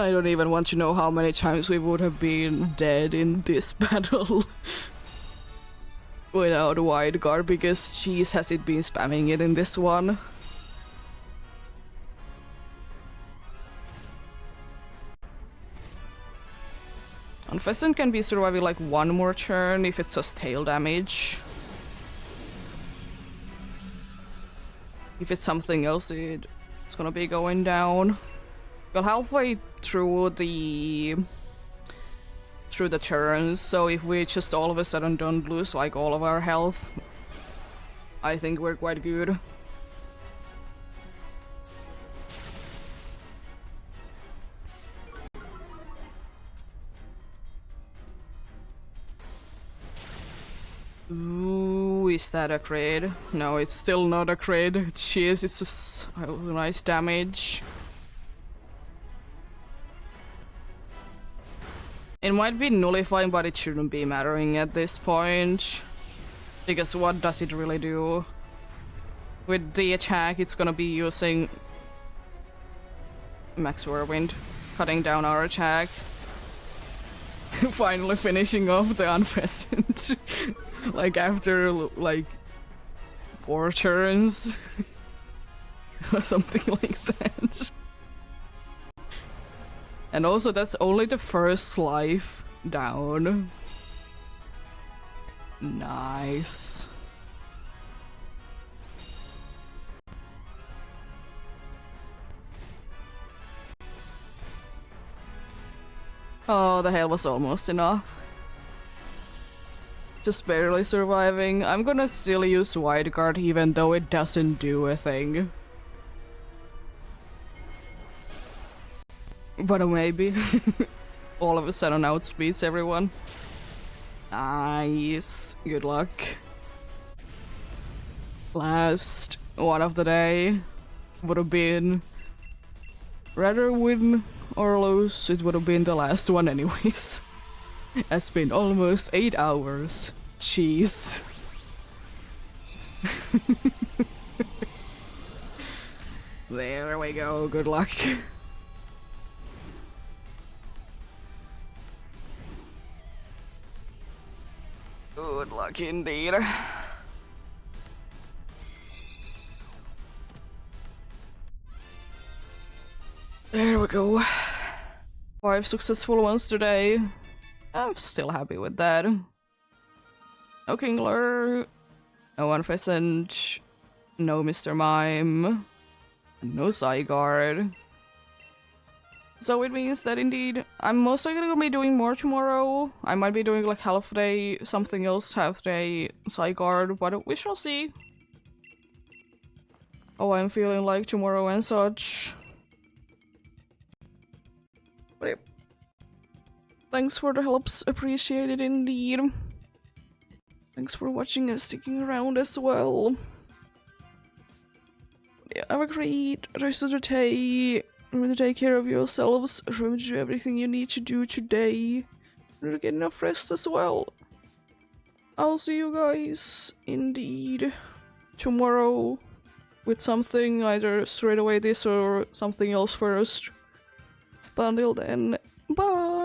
I don't even want to know how many times we would have been dead in this battle without wide guard, because Cheese has it been spamming it in this one. And Pheasant can be surviving like one more turn if it's just tail damage. If it's something else, it's gonna be going down. Well, halfway through the turns, so if we just all of a sudden don't lose like all of our health, I think we're quite good. Ooh, is that a crit? No, it's still not a crit. Jeez, it's just nice damage. It might be nullifying, but it shouldn't be mattering at this point. Because what does it really do? With the attack, it's gonna be using Max Whirlwind, cutting down our attack. Finally finishing off the Unpheasant. Like after like 4 turns. Or something like that. And also that's only the first life down. Nice. Oh, the hell was almost enough. Just barely surviving. I'm gonna still use wide guard even though it doesn't do a thing. But maybe. All of a sudden outspeeds everyone. Nice. Good luck. Last one of the day would have been rather win or lose. It would have been the last one anyways. It's been almost 8 hours. Jeez. There we go. Good luck. Good luck indeed. There we go. 5 successful ones today. I'm still happy with that. No Kingler, no Unpheasant, no Mr. Mime, no Zygarde. So it means that indeed I'm mostly gonna be doing more tomorrow. I might be doing like half day something else, half day Zygarde, but we shall see how I'm feeling like tomorrow and such. But yeah. Thanks for the helps, appreciated indeed. Thanks for watching and sticking around as well. Yeah, have a great rest of the day. Remember to take care of yourselves. Remember to do everything you need to do today. Remember to get enough rest as well. I'll see you guys, indeed, tomorrow with something, either straight away this or something else first. But until then, bye!